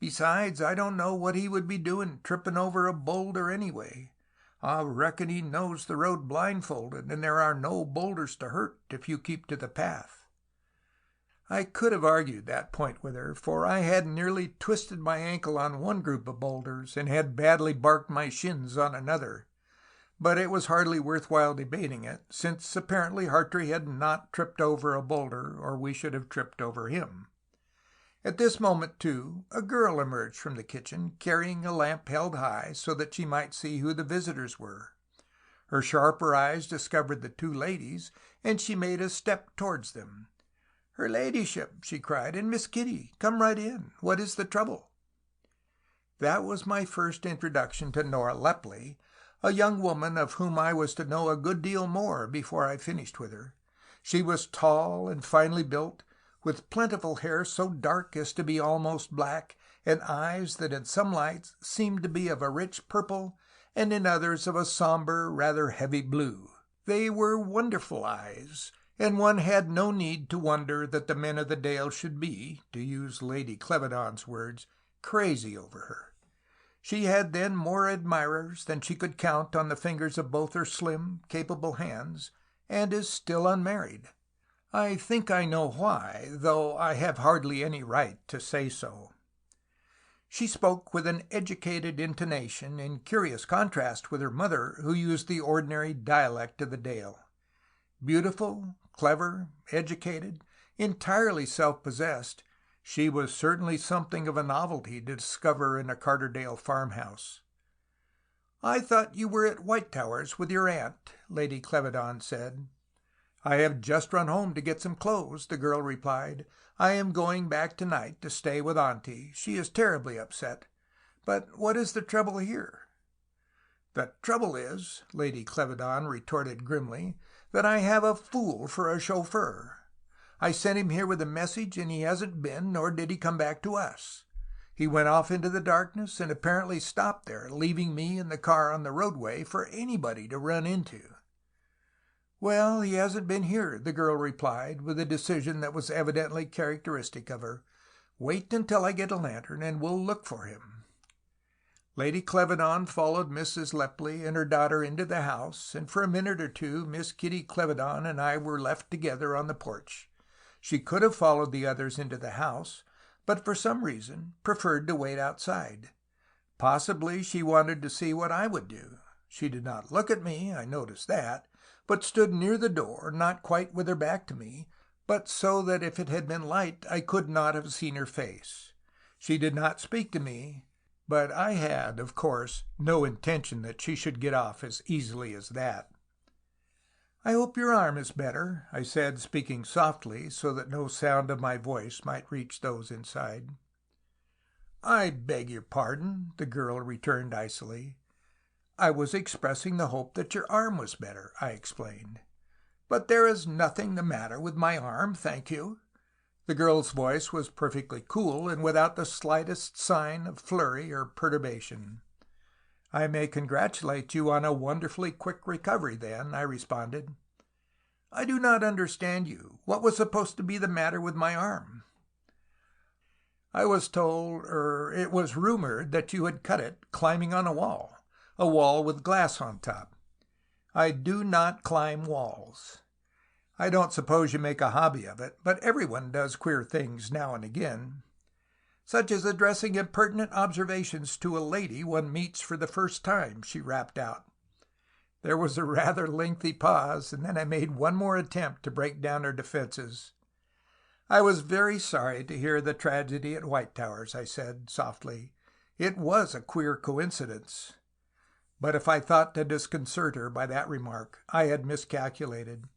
Besides, I don't know what he would be doing tripping over a boulder anyway. I reckon he knows the road blindfolded, and there are no boulders to hurt if you keep to the path." I could have argued that point with her, for I had nearly twisted my ankle on one group of boulders and had badly barked my shins on another. But it was hardly worthwhile debating it, since apparently Hartrey had not tripped over a boulder, or we should have tripped over him. At this moment, too, a girl emerged from the kitchen, carrying a lamp held high so that she might see who the visitors were. Her sharper eyes discovered the two ladies, and she made a step towards them. "Her ladyship," she cried, "and Miss Kitty, come right in. What is the trouble?" That was my first introduction to Nora Lepley, a young woman of whom I was to know a good deal more before I finished with her. She was tall and finely built, with plentiful hair so dark as to be almost black, and eyes that in some lights seemed to be of a rich purple, and in others of a somber, rather heavy blue. They were wonderful eyes, and one had no need to wonder that the men of the Dale should be, to use Lady Clevedon's words, crazy over her. She had then more admirers than she could count on the fingers of both her slim, capable hands, and is still unmarried. I think I know why, though I have hardly any right to say so. She spoke with an educated intonation, in curious contrast with her mother, who used the ordinary dialect of the Dale. Beautiful, clever, educated, entirely self-possessed, she was certainly something of a novelty to discover in a Carterdale farmhouse. "I thought you were at Whitetowers with your aunt," Lady Clevedon said. "I have just run home to get some clothes," the girl replied. "I am going back tonight to stay with Auntie. She is terribly upset. But what is the trouble here?" "The trouble is," Lady Clevedon retorted grimly, "that I have a fool for a chauffeur. I sent him here with a message, and he hasn't been, nor did he come back to us. He went off into the darkness and apparently stopped there, leaving me in the car on the roadway for anybody to run into." "Well, he hasn't been here," the girl replied, with a decision that was evidently characteristic of her. "Wait until I get a lantern, and we'll look for him." Lady Clevedon followed Mrs. Lepley and her daughter into the house, and for a minute or two Miss Kitty Clevedon and I were left together on the porch. She could have followed the others into the house, but for some reason preferred to wait outside. Possibly she wanted to see what I would do. She did not look at me, I noticed that, but stood near the door, not quite with her back to me, but so that if it had been light I could not have seen her face. She did not speak to me, but I had, of course, no intention that she should get off as easily as that. "I hope your arm is better," I said, speaking softly so that no sound of my voice might reach those inside. "I beg your pardon," the girl returned icily. "I was expressing the hope that your arm was better," I explained. "But there is nothing the matter with my arm, thank you." The girl's voice was perfectly cool and without the slightest sign of flurry or perturbation. "I may congratulate you on a wonderfully quick recovery, then," I responded. "I do not understand you. What was supposed to be the matter with my arm?" "I was told, it was rumored that you had cut it climbing on a wall with glass on top. I do not climb walls. I don't suppose you make a hobby of it, but everyone does queer things now and again. Such as addressing impertinent observations to a lady one meets for the first time," she rapped out. There was a rather lengthy pause, and then I made one more attempt to break down her defenses. "I was very sorry to hear the tragedy at White Towers," I said softly. "It was a queer coincidence." But if I thought to disconcert her by that remark, I had miscalculated.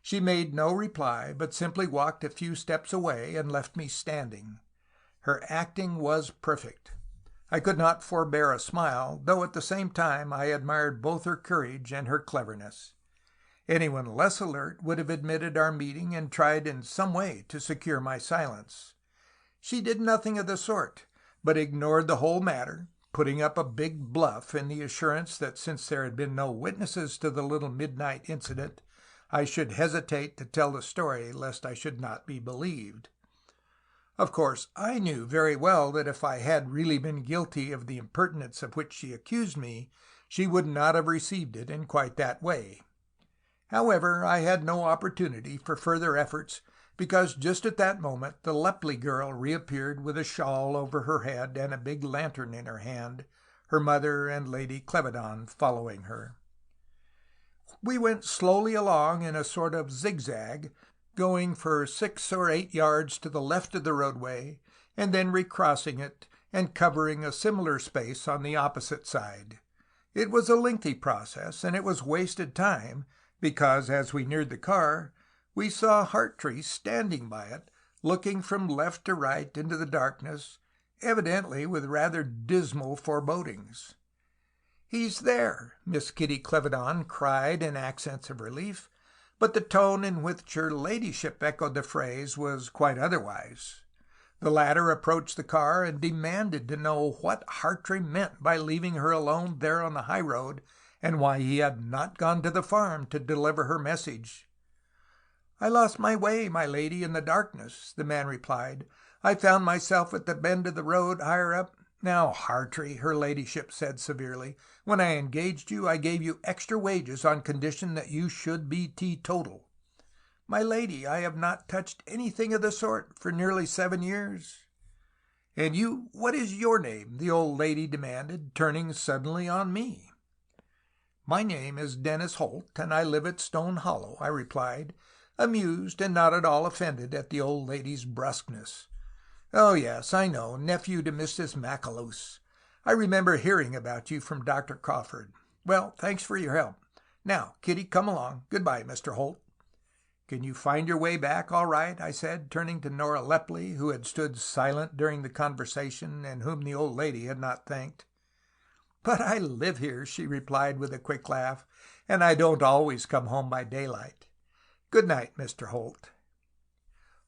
She made no reply, but simply walked a few steps away and left me standing. Her acting was perfect. I could not forbear a smile, though at the same time I admired both her courage and her cleverness. Anyone less alert would have admitted our meeting and tried in some way to secure my silence. She did nothing of the sort, but ignored the whole matter, putting up a big bluff in the assurance that since there had been no witnesses to the little midnight incident, I should hesitate to tell the story lest I should not be believed. Of course, I knew very well that if I had really been guilty of the impertinence of which she accused me, she would not have received it in quite that way. However, I had no opportunity for further efforts, because just at that moment the Lepley girl reappeared with a shawl over her head and a big lantern in her hand, her mother and Lady Clevedon following her. We went slowly along in a sort of zigzag, going for 6 or 8 yards to the left of the roadway, and then recrossing it and covering a similar space on the opposite side. It was a lengthy process, and it was wasted time, because as we neared the car, we saw Hartree standing by it, looking from left to right into the darkness, evidently with rather dismal forebodings. "He's there!" Miss Kitty Clevedon cried in accents of relief, but the tone in which her ladyship echoed the phrase was quite otherwise. The latter approached the car and demanded to know what Hartree meant by leaving her alone there on the high road, and why he had not gone to the farm to deliver her message. "I lost my way, my lady, in the darkness," the man replied. "I found myself at the bend of the road higher up—" "Now, Hartree," her ladyship said severely, "when I engaged you, I gave you extra wages on condition that you should be teetotal." "My lady, I have not touched anything of the sort for nearly 7 years." "And you, what is your name?" the old lady demanded, turning suddenly on me. "My name is Dennis Holt, and I live at Stone Hollow," I replied, amused and not at all offended at the old lady's brusqueness. "Oh, yes, I know, nephew to Mrs. McAloose. I remember hearing about you from Dr. Crawford. Well, thanks for your help. Now, Kitty, come along. Goodbye, Mr. Holt." "Can you find your way back all right?" I said, turning to Nora Lepley, who had stood silent during the conversation and whom the old lady had not thanked. "But I live here," she replied with a quick laugh, "and I don't always come home by daylight. Good night, Mr. Holt."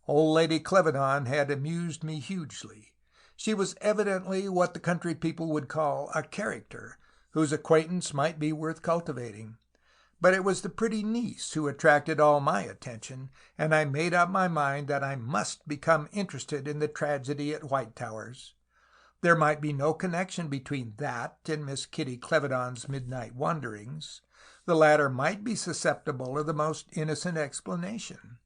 Old Lady Clevedon had amused me hugely. She was evidently what the country people would call a character, whose acquaintance might be worth cultivating. But it was the pretty niece who attracted all my attention, and I made up my mind that I must become interested in the tragedy at White Towers. There might be no connection between that and Miss Kitty Clevedon's midnight wanderings. The latter might be susceptible of the most innocent explanation.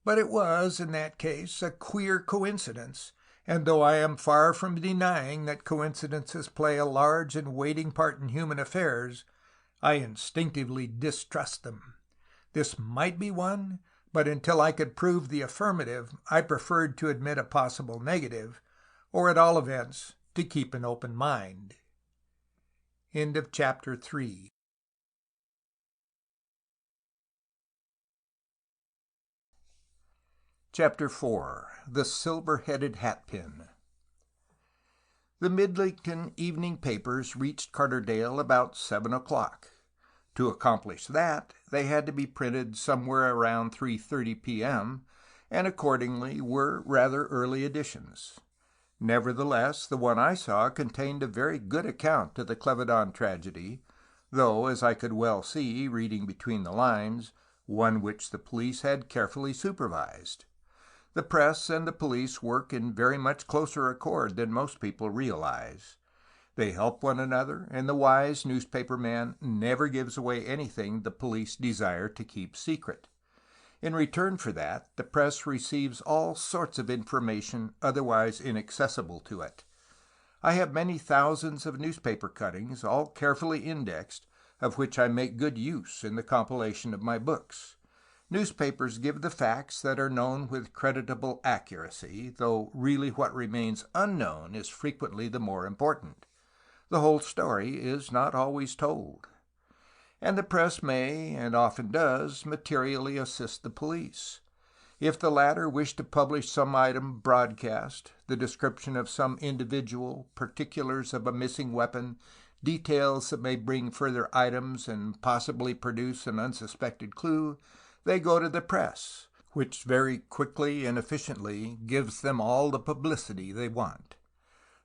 But it was, in that case, a queer coincidence, and though I am far from denying that coincidences play a large and weighty part in human affairs, I instinctively distrust them. This might be one, but until I could prove the affirmative, I preferred to admit a possible negative, or at all events, to keep an open mind. End of chapter 3. Chapter 4. The Silver-headed Hatpin. The Midlington evening papers reached Carterdale about 7 o'clock. To accomplish that, they had to be printed somewhere around 3:30 p.m., and accordingly were rather early editions. Nevertheless, the one I saw contained a very good account of the Clevedon tragedy, though, as I could well see, reading between the lines, one which the police had carefully supervised. The press and the police work in very much closer accord than most people realize. They help one another, and the wise newspaper man never gives away anything the police desire to keep secret. In return for that, the press receives all sorts of information otherwise inaccessible to it. I have many thousands of newspaper cuttings, all carefully indexed, of which I make good use in the compilation of my books. Newspapers give the facts that are known with creditable accuracy, though really what remains unknown is frequently the more important. The whole story is not always told. And the press may, and often does, materially assist the police. If the latter wish to publish some item broadcast, the description of some individual, particulars of a missing weapon, details that may bring further items and possibly produce an unsuspected clue, they go to the press, which very quickly and efficiently gives them all the publicity they want.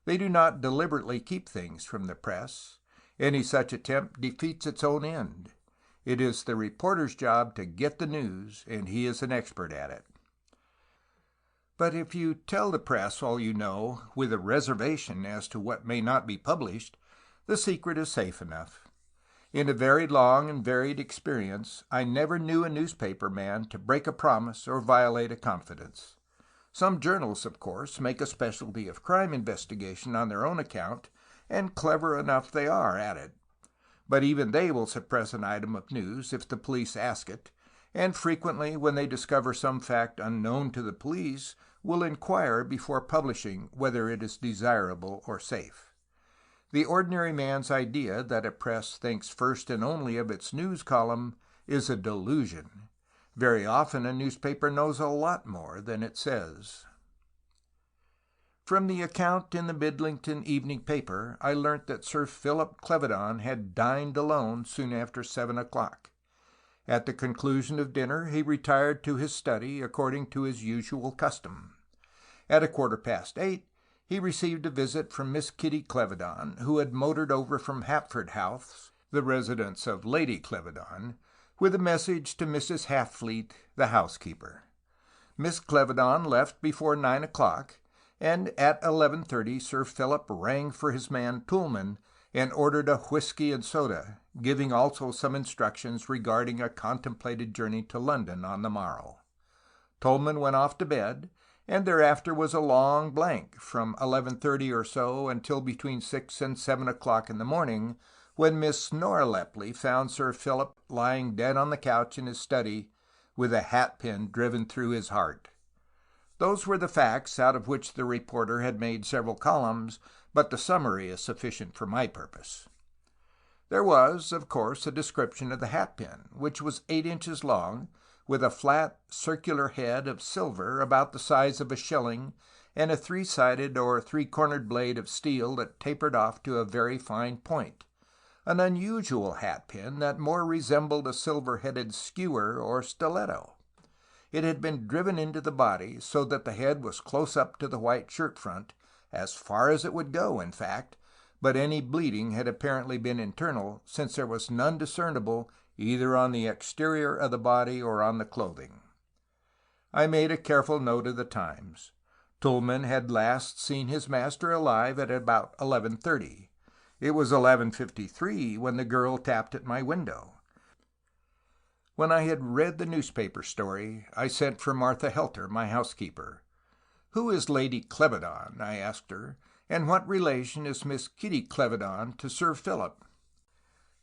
They do not deliberately keep things from the press. Any such attempt defeats its own end. It is the reporter's job to get the news, and he is an expert at it. But if you tell the press all you know, with a reservation as to what may not be published, the secret is safe enough. In a very long and varied experience, I never knew a newspaper man to break a promise or violate a confidence. Some journals, of course, make a specialty of crime investigation on their own account, and clever enough they are at it. But even they will suppress an item of news if the police ask it, and frequently, when they discover some fact unknown to the police, will inquire before publishing whether it is desirable or safe. The ordinary man's idea that a press thinks first and only of its news column is a delusion. Very often a newspaper knows a lot more than it says. From the account in the Midlington evening paper, I learnt that Sir Philip Clevedon had dined alone soon after 7 o'clock. At the conclusion of dinner he retired to his study according to his usual custom. At 8:15 he received a visit from Miss Kitty Clevedon, who had motored over from Hapford House, the residence of Lady Clevedon, with a message to Mrs. Halfleet, the housekeeper. Miss Clevedon left before 9 o'clock, and at 11:30 Sir Philip rang for his man Tulmin and ordered a whisky and soda, giving also some instructions regarding a contemplated journey to London on the morrow. Tulmin went off to bed, and thereafter was a long blank from 11:30 or so until between 6 and 7 o'clock in the morning, when Miss Nora Lepley found Sir Philip lying dead on the couch in his study, with a hatpin driven through his heart. Those were the facts out of which the reporter had made several columns, but the summary is sufficient for my purpose. There was, of course, a description of the hatpin, which was 8 inches long, with a flat, circular head of silver about the size of a shilling, and a 3-sided or 3-cornered blade of steel that tapered off to a very fine point, an unusual hatpin that more resembled a silver-headed skewer or stiletto. It had been driven into the body so that the head was close up to the white shirt front, as far as it would go, in fact, but any bleeding had apparently been internal, since there was none discernible either on the exterior of the body or on the clothing. I made a careful note of the times. Tulmin had last seen his master alive at about 11:30. It was 11:53 when the girl tapped at my window. When I had read the newspaper story, I sent for Martha Helter, my housekeeper. "Who is Lady Clevedon?" I asked her, "and what relation is Miss Kitty Clevedon to Sir Philip?"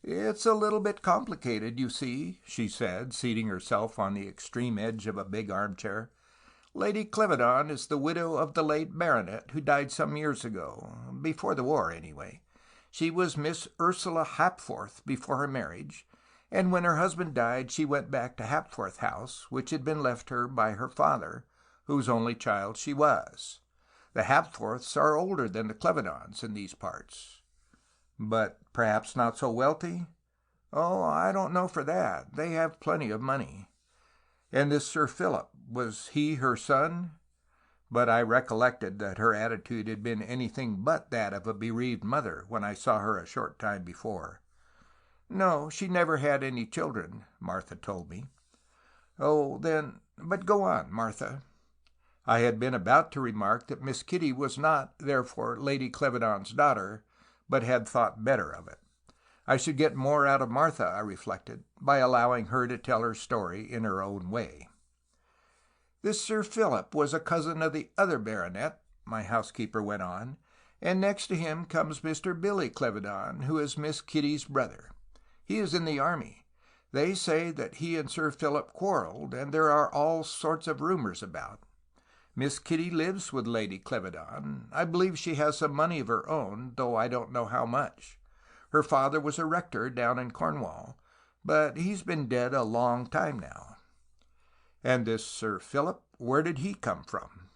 "It's a little bit complicated, you see," she said, seating herself on the extreme edge of a big armchair. "Lady Clevedon is the widow of the late baronet who died some years ago, before the war, anyway. She was Miss Ursula Hapforth before her marriage, and when her husband died she went back to Hapforth House, which had been left her by her father, whose only child she was. The Hapforths are older than the Clevedons in these parts." "But perhaps not so wealthy?" "Oh, I don't know for that. They have plenty of money." "And this Sir Philip, was he her son?" But I recollected that her attitude had been anything but that of a bereaved mother when I saw her a short time before. "No, she never had any children," Martha told me. "Oh, then, but go on, Martha." I had been about to remark that Miss Kitty was not, therefore, Lady Clevedon's daughter, but had thought better of it. I should get more out of Martha, I reflected, by allowing her to tell her story in her own way. "This Sir Philip was a cousin of the other baronet," my housekeeper went on, "and next to him comes Mr. Billy Clevedon, who is Miss Kitty's brother. He is in the army. They say that he and Sir Philip quarreled, and there are all sorts of rumours about. Miss Kitty lives with Lady Clevedon. I believe she has some money of her own, though I don't know how much. Her father was a rector down in Cornwall, but he's been dead a long time now." "And this Sir Philip, where did he come from?"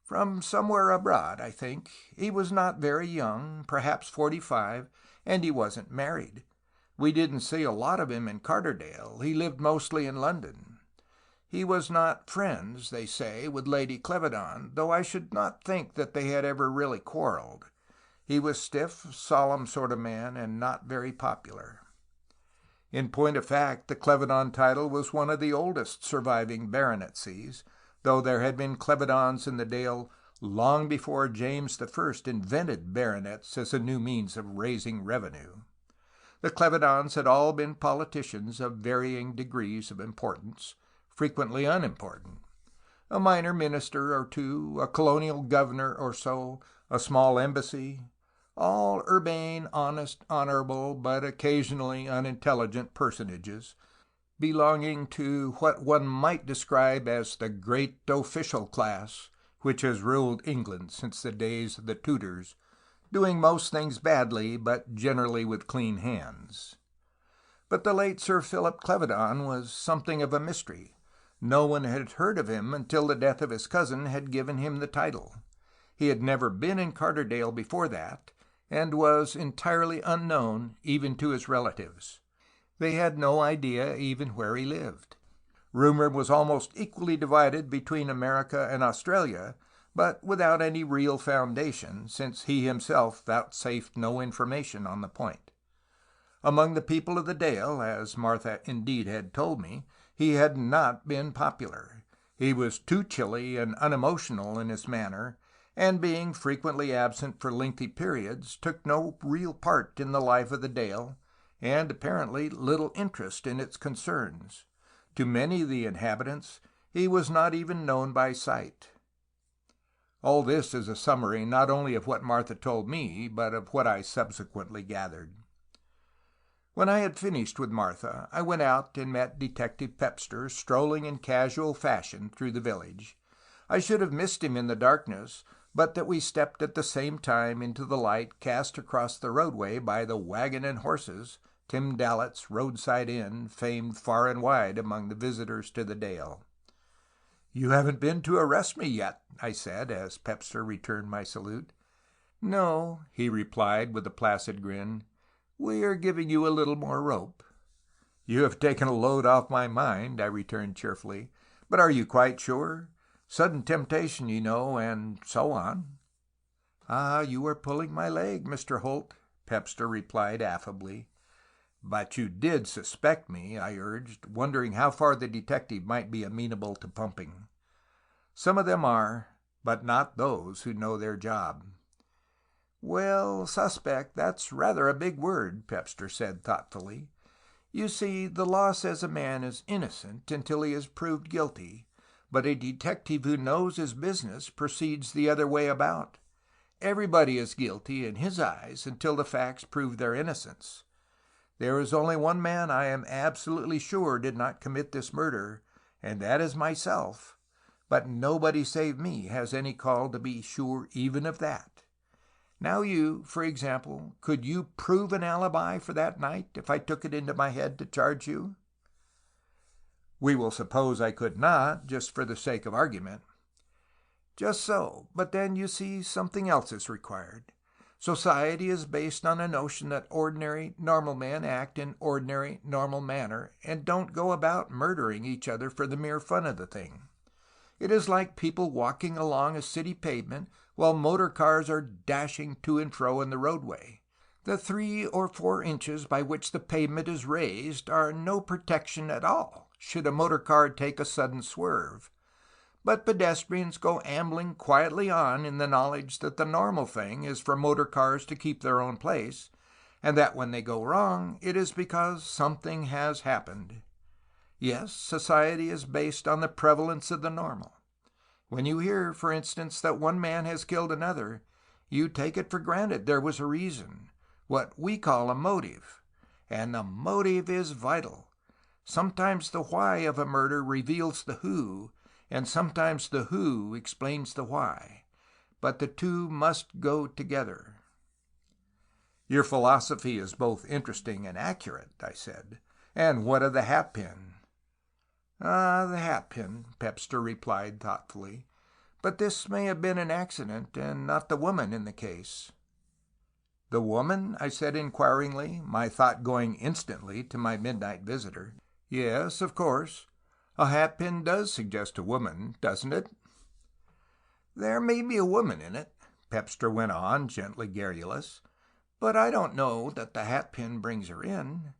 "From somewhere abroad, I think. He was not very young, perhaps 45, and he wasn't married. We didn't see a lot of him in Carterdale. He lived mostly in London. He was not friends, they say, with Lady Clevedon, though I should not think that they had ever really quarrelled. He was stiff, solemn sort of man, and not very popular." In point of fact, the Clevedon title was one of the oldest surviving baronetcies, though there had been Clevedons in the Dale long before James I invented baronets as a new means of raising revenue. The Clevedons had all been politicians of varying degrees of importance, frequently unimportant. A minor minister or two, a colonial governor or so, a small embassy, all urbane, honest, honorable, but occasionally unintelligent personages, belonging to what one might describe as the great official class which has ruled England since the days of the Tudors, doing most things badly, but generally with clean hands. But the late Sir Philip Clevedon was something of a mystery. No one had heard of him until the death of his cousin had given him the title. He had never been in Carterdale before that, and was entirely unknown even to his relatives. They had no idea even where he lived. Rumour was almost equally divided between America and Australia, but without any real foundation, since he himself vouchsafed no information on the point. Among the people of the Dale, as Martha indeed had told me, he had not been popular. He was too chilly and unemotional in his manner, and being frequently absent for lengthy periods, took no real part in the life of the Dale, and apparently little interest in its concerns. To many of the inhabitants he was not even known by sight. All this is a summary not only of what Martha told me, but of what I subsequently gathered. When I had finished with Martha, I went out and met Detective Pepster strolling in casual fashion through the village. I should have missed him in the darkness, but that we stepped at the same time into the light cast across the roadway by the Wagon and Horses, Tim Dallett's roadside inn, famed far and wide among the visitors to the Dale. "You haven't been to arrest me yet," I said, as Pepster returned my salute. "No," he replied with a placid grin. "We are giving you a little more rope." "You have taken a load off my mind," I returned cheerfully. "But are you quite sure? Sudden temptation, you know, and so on." "Ah, you are pulling my leg, Mr. Holt," Pepster replied affably. "But you did suspect me," I urged, wondering how far the detective might be amenable to pumping. "Some of them are, but not those who know their job." "Well, suspect, that's rather a big word," Pepster said thoughtfully. "You see, the law says a man is innocent until he is proved guilty, but a detective who knows his business proceeds the other way about. Everybody is guilty in his eyes until the facts prove their innocence. There is only one man I am absolutely sure did not commit this murder, and that is myself, but nobody save me has any call to be sure even of that. Now you, for example, could you prove an alibi for that night if I took it into my head to charge you?" "We will suppose I could not, just for the sake of argument." "Just so, but then you see something else is required. Society is based on a notion that ordinary, normal men act in ordinary, normal manner and don't go about murdering each other for the mere fun of the thing. It is like people walking along a city pavement while motor cars are dashing to and fro in the roadway. The 3 or 4 inches by which the pavement is raised are no protection at all should a motor car take a sudden swerve. But pedestrians go ambling quietly on in the knowledge that the normal thing is for motor cars to keep their own place, and that when they go wrong it is because something has happened. Yes, society is based on the prevalence of the normal. When you hear, for instance, that one man has killed another, you take it for granted there was a reason, what we call a motive. And the motive is vital. Sometimes the why of a murder reveals the who, and sometimes the who explains the why. But the two must go together." "Your philosophy is both interesting and accurate," I said. "And what of the hatpin?" "Ah, the hatpin," Pepster replied thoughtfully. "But this may have been an accident, and not the woman in the case." "The woman?" I said inquiringly, my thought going instantly to my midnight visitor. "Yes, of course. A hatpin does suggest a woman, doesn't it?" "There may be a woman in it," Pepster went on, gently garrulous, "but I don't know that the hatpin brings her in.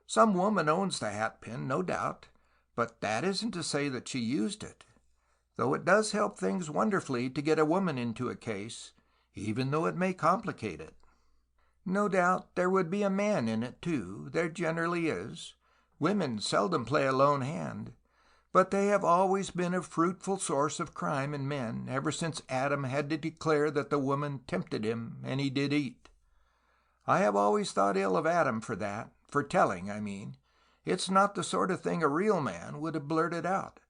Some woman owns the hatpin, no doubt, but that isn't to say that she used it. Though it does help things wonderfully to get a woman into a case, even though it may complicate it. No doubt there would be a man in it, too. There generally is. Women seldom play a lone hand. But they have always been a fruitful source of crime in men, ever since Adam had to declare that the woman tempted him, and he did eat. I have always thought ill of Adam for that, for telling, I mean. It's not the sort of thing a real man would have blurted out.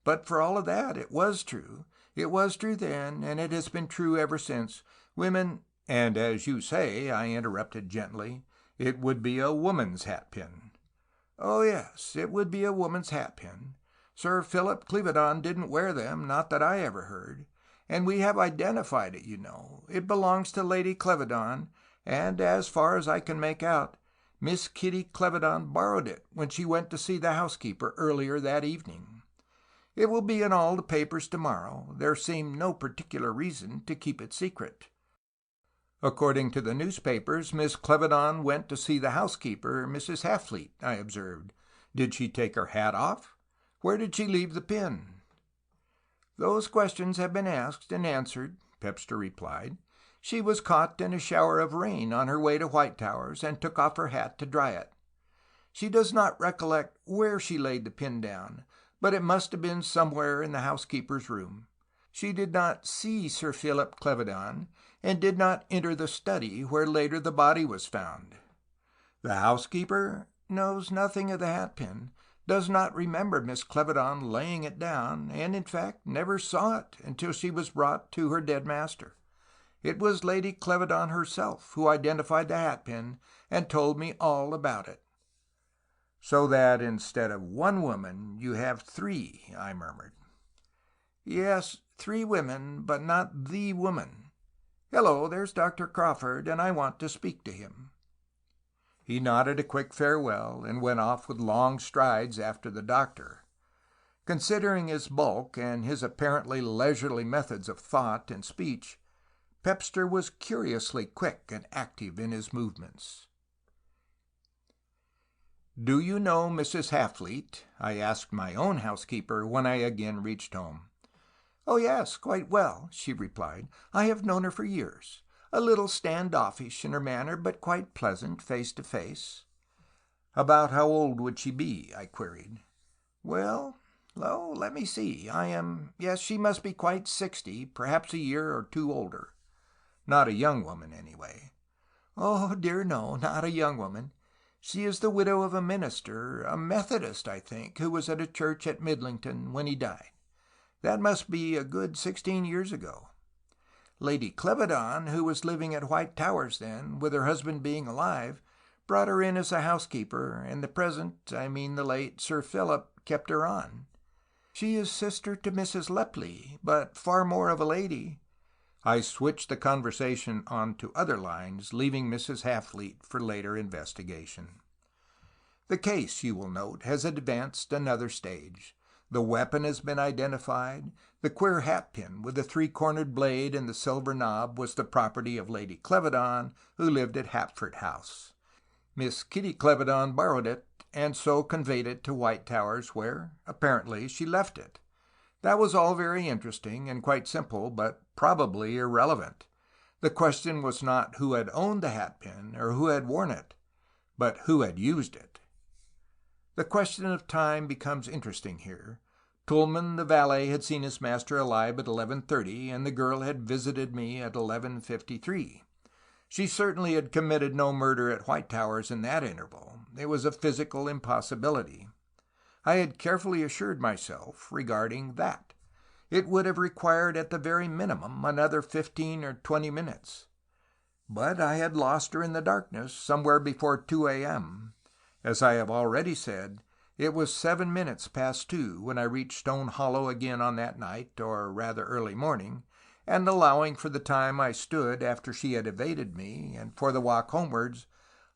But for all of that, it was true. It was true then, and it has been true ever since. Women—" "And as you say," I interrupted gently, "it would be a woman's hatpin." "Oh yes, it would be a woman's hatpin. Sir Philip Clevedon didn't wear them, not that I ever heard. And we have identified it, you know. It belongs to Lady Clevedon, and as far as I can make out, Miss Kitty Clevedon borrowed it when she went to see the housekeeper earlier that evening. It will be in all the papers tomorrow. There seemed no particular reason to keep it secret." "According to the newspapers, Miss Clevedon went to see the housekeeper, Mrs. Haffleet," I observed. "Did she take her hat off? Where did she leave the pin?" "Those questions have been asked and answered," Pepster replied. "She was caught in a shower of rain on her way to White Towers, and took off her hat to dry it. She does not recollect where she laid the pin down, but it must have been somewhere in the housekeeper's room. She did not see Sir Philip Clevedon, and did not enter the study where later the body was found. The housekeeper knows nothing of the hatpin, does not remember Miss Clevedon laying it down, and in fact never saw it until she was brought to her dead master. It was Lady Clevedon herself who identified the hatpin and told me all about it." "So that instead of one woman you have 3, I murmured. "Yes, 3 women, but not the woman. Hello, there's Dr. Crawford, and I want to speak to him." He nodded a quick farewell, and went off with long strides after the doctor. Considering his bulk and his apparently leisurely methods of thought and speech, Pepster was curiously quick and active in his movements. "Do you know Mrs. Halfleet?" I asked my own housekeeper when I again reached home. "Oh, yes, quite well," she replied. "I have known her for years. A little standoffish in her manner, but quite pleasant face to face." "About how old would she be?" I queried. "Let me see. Yes, she must be quite 60, perhaps a year or two older." "Not a young woman, anyway." "Oh, dear no, not a young woman. She is the widow of a minister, a Methodist, I think, who was at a church at Midlington when he died. That must be a good 16 years ago. Lady Clevedon, who was living at White Towers then, with her husband being alive, brought her in as a housekeeper, and the late Sir Philip, kept her on. She is sister to Mrs. Lepley, but far more of a lady." I switched the conversation on to other lines, leaving Mrs. Halfleet for later investigation. The case, you will note, has advanced another stage. The weapon has been identified. The queer hatpin with the three-cornered blade and the silver knob was the property of Lady Clevedon, who lived at Hatford House. Miss Kitty Clevedon borrowed it, and so conveyed it to White Towers, where, apparently, she left it. That was all very interesting and quite simple, but probably irrelevant. The question was not who had owned the hatpin or who had worn it, but who had used it. The question of time becomes interesting here. Tulmin, the valet, had seen his master alive at 11:30, and the girl had visited me at 11:53. She certainly had committed no murder at White Towers in that interval. It was a physical impossibility. I had carefully assured myself regarding that. It would have required at the very minimum another 15 or 20 minutes. But I had lost her in the darkness somewhere before 2 a.m. As I have already said, it was 7 minutes past 2 when I reached Stone Hollow again on that night, or rather early morning, and allowing for the time I stood after she had evaded me, and for the walk homewards,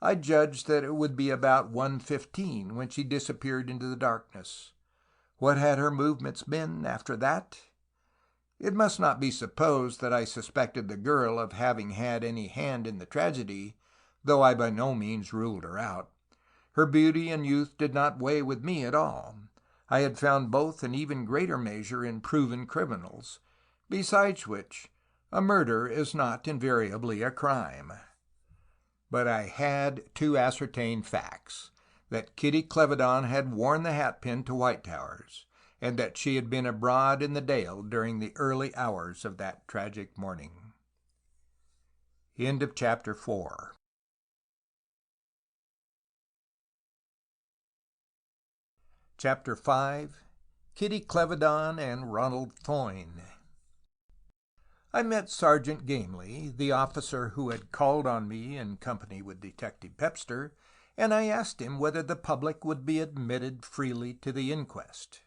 I judged that it would be about 1:15 when she disappeared into the darkness. What had her movements been after that? It must not be supposed that I suspected the girl of having had any hand in the tragedy, though I by no means ruled her out. Her beauty and youth did not weigh with me at all. I had found both in even greater measure in proven criminals, besides which, a murder is not invariably a crime. But I had two ascertained facts: that Kitty Clevedon had worn the hatpin to White Towers, and that she had been abroad in the Dale during the early hours of that tragic morning. End of chapter 4. Chapter 5. Kitty Clevedon and Ronald Thoyne. I met Sergeant Gamely, the officer who had called on me in company with Detective Pepster, and I asked him whether the public would be admitted freely to the inquest.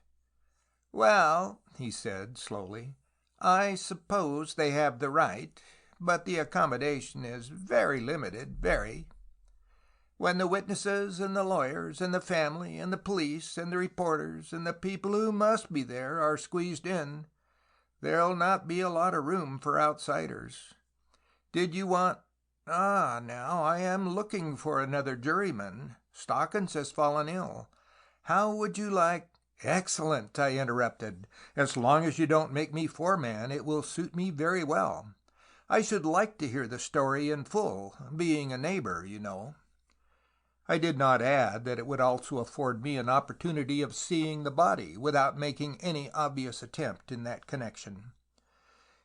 "Well," he said slowly, "I suppose they have the right, but the accommodation is very limited, very. When the witnesses and the lawyers and the family and the police and the reporters and the people who must be there are squeezed in, there'll not be a lot of room for outsiders. Did you want— now I am looking for another juryman. Stockins has fallen ill. How would you like— "Excellent," I interrupted. "As long as you don't make me foreman, it will suit me very well. I should like to hear the story in full, being a neighbor, you know." I did not add that it would also afford me an opportunity of seeing the body, without making any obvious attempt in that connection.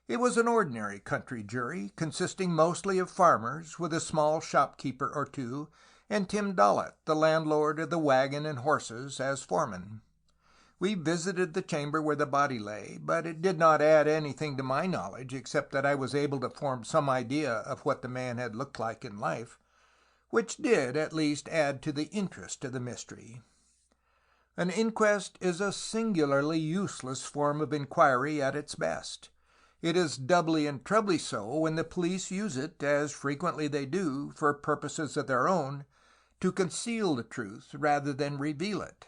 It was an ordinary country jury, consisting mostly of farmers, with a small shopkeeper or two, and Tim Dollett, the landlord of the Wagon and Horses, as foreman. We visited the chamber where the body lay, but it did not add anything to my knowledge except that I was able to form some idea of what the man had looked like in life, which did at least add to the interest of the mystery. An inquest is a singularly useless form of inquiry at its best. It is doubly and trebly so when the police use it, as frequently they do, for purposes of their own, to conceal the truth rather than reveal it.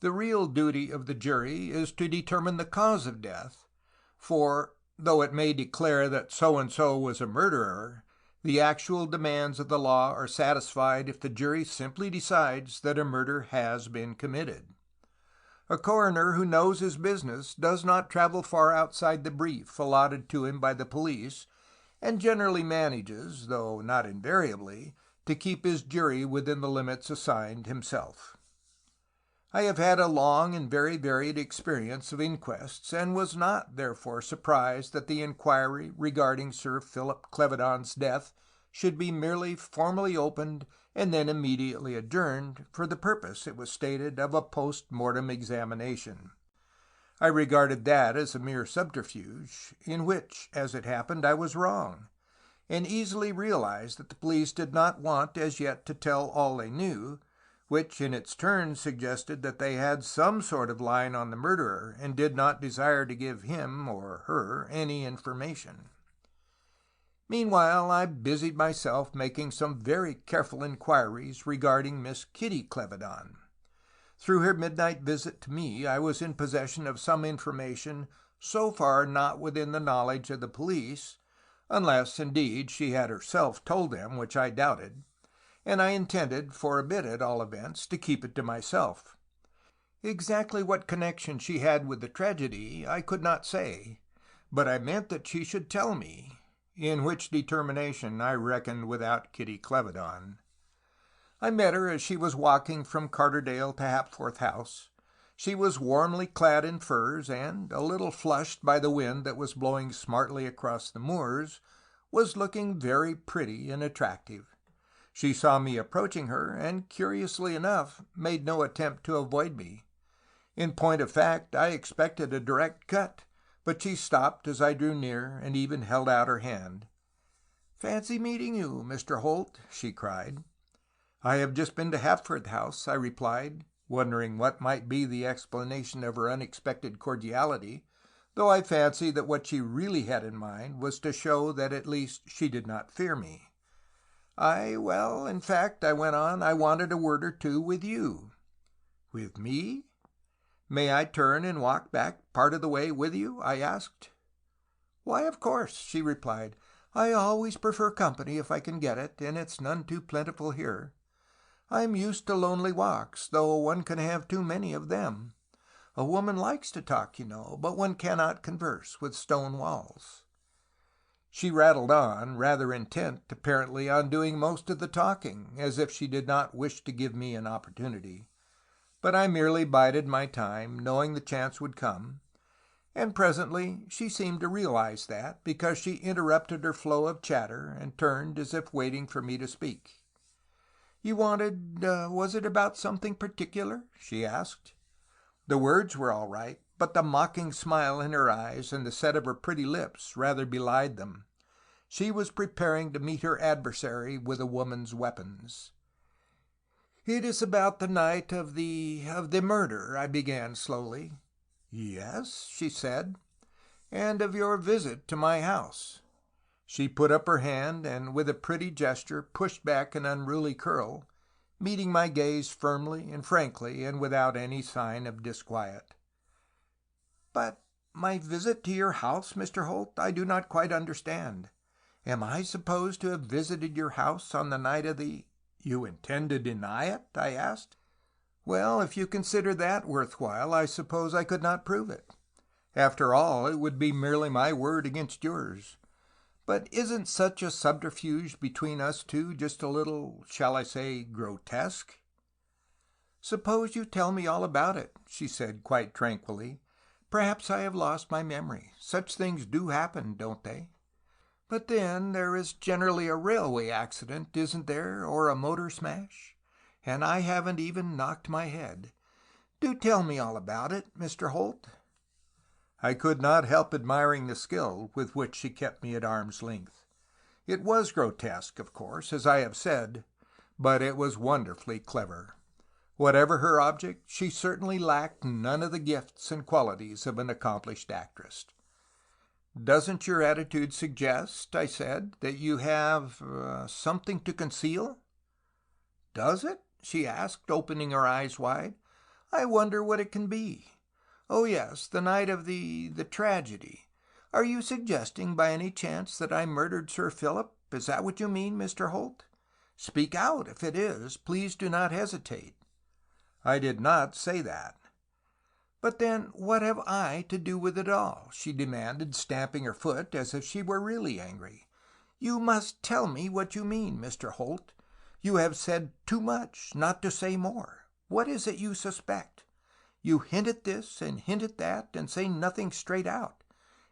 The real duty of the jury is to determine the cause of death, for, though it may declare that so-and-so was a murderer, The actual demands of the law are satisfied if the jury simply decides that a murder has been committed. A coroner who knows his business does not travel far outside the brief allotted to him by the police, and generally manages, though not invariably, to keep his jury within the limits assigned himself. I have had a long and very varied experience of inquests, and was not, therefore, surprised that the inquiry regarding Sir Philip Clevedon's death should be merely formally opened and then immediately adjourned, for the purpose, it was stated, of a post-mortem examination. I regarded that as a mere subterfuge, in which, as it happened, I was wrong, and easily realized that the police did not want as yet to tell all they knew, which in its turn suggested that they had some sort of line on the murderer, and did not desire to give him or her any information. Meanwhile, I busied myself making some very careful inquiries regarding Miss Kitty Clevedon. Through her midnight visit to me, I was in possession of some information so far not within the knowledge of the police, unless, indeed, she had herself told them, which I doubted, and I intended, for a bit at all events, to keep it to myself. Exactly what connection she had with the tragedy I could not say, but I meant that she should tell me, in which determination I reckoned without Kitty Clevedon. I met her as she was walking from Carterdale to Hapforth House. She was warmly clad in furs, and, a little flushed by the wind that was blowing smartly across the moors, was looking very pretty and attractive. She saw me approaching her, and, curiously enough, made no attempt to avoid me. In point of fact, I expected a direct cut, but she stopped as I drew near, and even held out her hand. "Fancy meeting you, Mr. Holt," she cried. "I have just been to Hapforth House," I replied, wondering what might be the explanation of her unexpected cordiality, though I fancied that what she really had in mind was to show that at least she did not fear me. Well, in fact," I went on, "I wanted a word or two with you." "With me? May I turn and walk back part of the way with you?" I asked. "Why, of course," she replied. "I always prefer company if I can get it, and it's none too plentiful here. I'm used to lonely walks, though one can have too many of them. A woman likes to talk, you know, but one cannot converse with stone walls." She rattled on, rather intent, apparently, on doing most of the talking, as if she did not wish to give me an opportunity. But I merely bided my time, knowing the chance would come, and presently she seemed to realize that, because she interrupted her flow of chatter, and turned as if waiting for me to speak. "You wanted, was it about something particular?" she asked. The words were all right, but the mocking smile in her eyes and the set of her pretty lips rather belied them. She was preparing to meet her adversary with a woman's weapons. "It is about the night of the murder," I began slowly. "Yes," she said, "and of your visit to my house." She put up her hand, and with a pretty gesture pushed back an unruly curl, meeting my gaze firmly and frankly, and without any sign of disquiet. "But my visit to your house, Mr. Holt, I do not quite understand. Am I supposed to have visited your house on the night of the—" "You intend to deny it?" I asked. "Well, if you consider that worthwhile, I suppose I could not prove it. After all, it would be merely my word against yours. But isn't such a subterfuge between us two just a little, shall I say, grotesque?" "Suppose you tell me all about it," she said quite tranquilly. "Perhaps I have lost my memory. Such things do happen, don't they? But then there is generally a railway accident, isn't there, or a motor smash? And I haven't even knocked my head. Do tell me all about it, Mr. Holt." I could not help admiring the skill with which she kept me at arm's length. It was grotesque, of course, as I have said, but it was wonderfully clever. Whatever her object, she certainly lacked none of the gifts and qualities of an accomplished actress. "Doesn't your attitude suggest," I said, "that you have something to conceal?" "Does it?" she asked, opening her eyes wide. "I wonder what it can be. Oh yes, the night of the tragedy. Are you suggesting by any chance that I murdered Sir Philip, Is that what you mean, Mr. Holt? Speak out if it is. Please do not hesitate." "I did not say that." "But then what have I to do with it all?" she demanded, stamping her foot as if she were really angry. "You must tell me what you mean, Mr. Holt. You have said too much not to say more. What is it you suspect? You hint at this and hint at that, and say nothing straight out.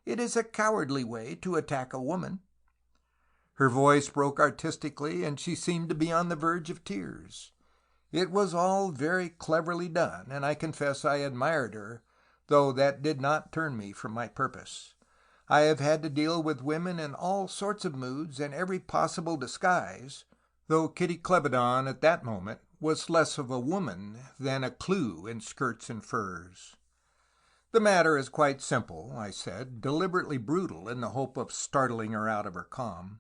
It is a cowardly way to attack a woman." Her voice broke artistically, and she seemed to be on the verge of tears. It was all very cleverly done, and I confess I admired her, though that did not turn me from my purpose. I have had to deal with women in all sorts of moods and every possible disguise, though Kitty Clevedon at that moment was less of a woman than a clue in skirts and furs. "The matter is quite simple," I said, deliberately brutal in the hope of startling her out of her calm.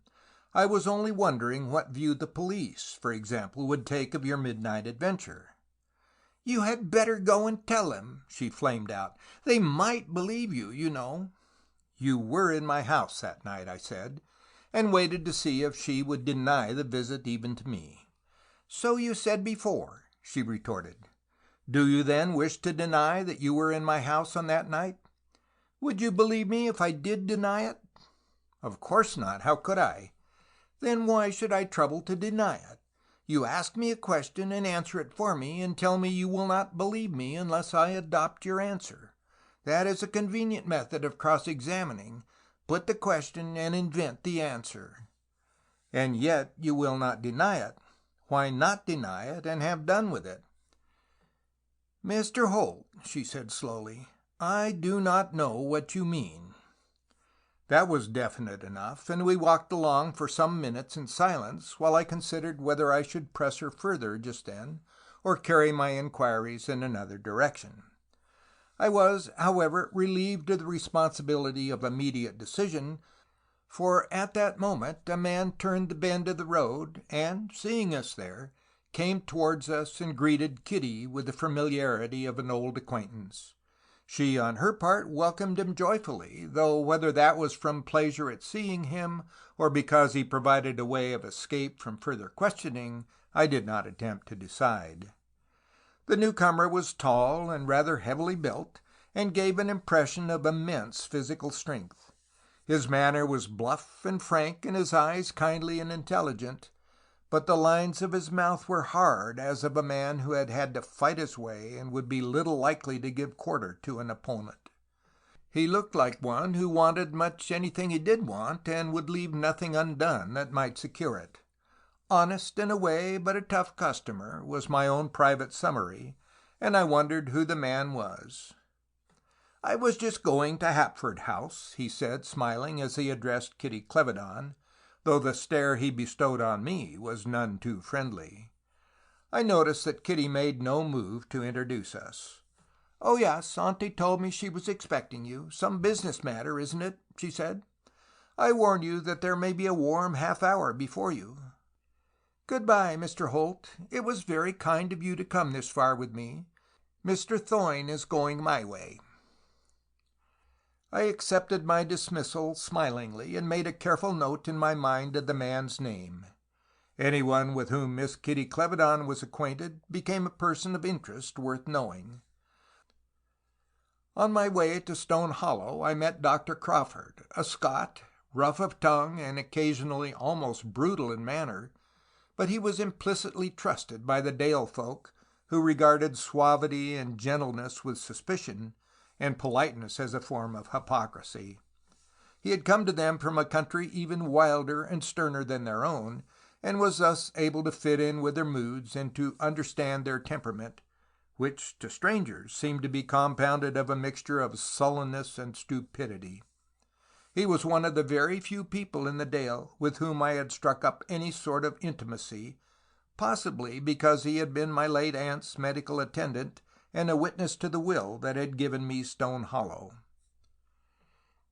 "I was only wondering what view the police, for example, would take of your midnight adventure." "You had better go and tell them," she flamed out. "They might believe you, you know." "You were in my house that night," I said, and waited to see if she would deny the visit even to me. "So you said before," she retorted. "Do you then wish to deny that you were in my house on that night?" "Would you believe me if I did deny it?" "Of course not. How could I?" "Then why should I trouble to deny it? You ask me a question and answer it for me, and tell me you will not believe me unless I adopt your answer. That is a convenient method of cross-examining. Put the question and invent the answer." "And yet you will not deny it. Why not deny it and have done with it?" "Mr. Holt," she said slowly, "I do not know what you mean." That was definite enough, and we walked along for some minutes in silence while I considered whether I should press her further just then, or carry my inquiries in another direction. I was, however, relieved of the responsibility of immediate decision, for at that moment a man turned the bend of the road, and, seeing us there, came towards us and greeted Kitty with the familiarity of an old acquaintance. She, on her part, welcomed him joyfully, though whether that was from pleasure at seeing him, or because he provided a way of escape from further questioning, I did not attempt to decide. The newcomer was tall and rather heavily built, and gave an impression of immense physical strength. His manner was bluff and frank, and his eyes kindly and intelligent, but the lines of his mouth were hard, as of a man who had had to fight his way and would be little likely to give quarter to an opponent. He looked like one who wanted much anything he did want, and would leave nothing undone that might secure it. Honest in a way, but a tough customer, was my own private summary, and I wondered who the man was. "I was just going to Hapford House," he said, smiling as he addressed Kitty Clevedon, though the stare he bestowed on me was none too friendly. I noticed that Kitty made no move to introduce us. "Oh, yes, Auntie told me she was expecting you. Some business matter, isn't it?" she said. "I warn you that there may be a warm half-hour before you. Goodbye, Mr. Holt. It was very kind of you to come this far with me. Mr. Thoyne is going my way." I accepted my dismissal smilingly, and made a careful note in my mind of the man's name. Anyone with whom Miss Kitty Clevedon was acquainted became a person of interest worth knowing. On my way to Stone Hollow I met Dr. Crawford, a Scot, rough of tongue and occasionally almost brutal in manner, but he was implicitly trusted by the Dale folk, who regarded suavity and gentleness with suspicion, and politeness as a form of hypocrisy. He had come to them from a country even wilder and sterner than their own, and was thus able to fit in with their moods and to understand their temperament, which to strangers seemed to be compounded of a mixture of sullenness and stupidity. He was one of the very few people in the Dale with whom I had struck up any sort of intimacy, possibly because he had been my late aunt's medical attendant and a witness to the will that had given me Stone Hollow.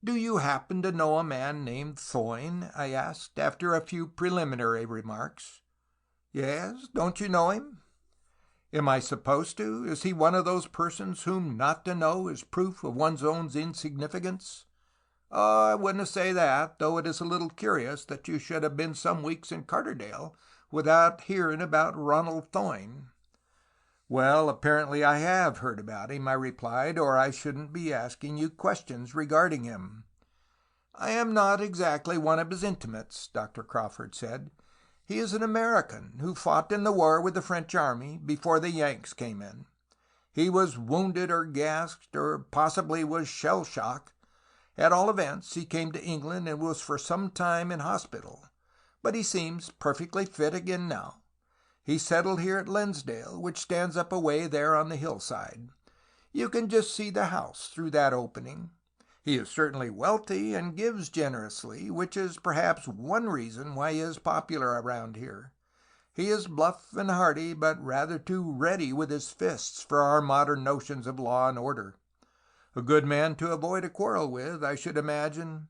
"Do you happen to know a man named Thoyne?" I asked, after a few preliminary remarks. "Yes, don't you know him?" "Am I supposed to? Is he one of those persons whom not to know is proof of one's own insignificance?" "Oh, I wouldn't say that, though it is a little curious that you should have been some weeks in Carderdale without hearing about Ronald Thoyne." "Well, apparently I have heard about him," I replied, "or I shouldn't be asking you questions regarding him." "I am not exactly one of his intimates," Dr. Crawford said. "He is an American who fought in the war with the French army before the Yanks came in. He was wounded or gassed, or possibly was shell-shocked. At all events, he came to England and was for some time in hospital, but he seems perfectly fit again now. He settled here at Lensdale, which stands up away there on the hillside. You can just see the house through that opening. He is certainly wealthy and gives generously, which is perhaps one reason why he is popular around here. He is bluff and hearty, but rather too ready with his fists for our modern notions of law and order. A good man to avoid a quarrel with, I should imagine.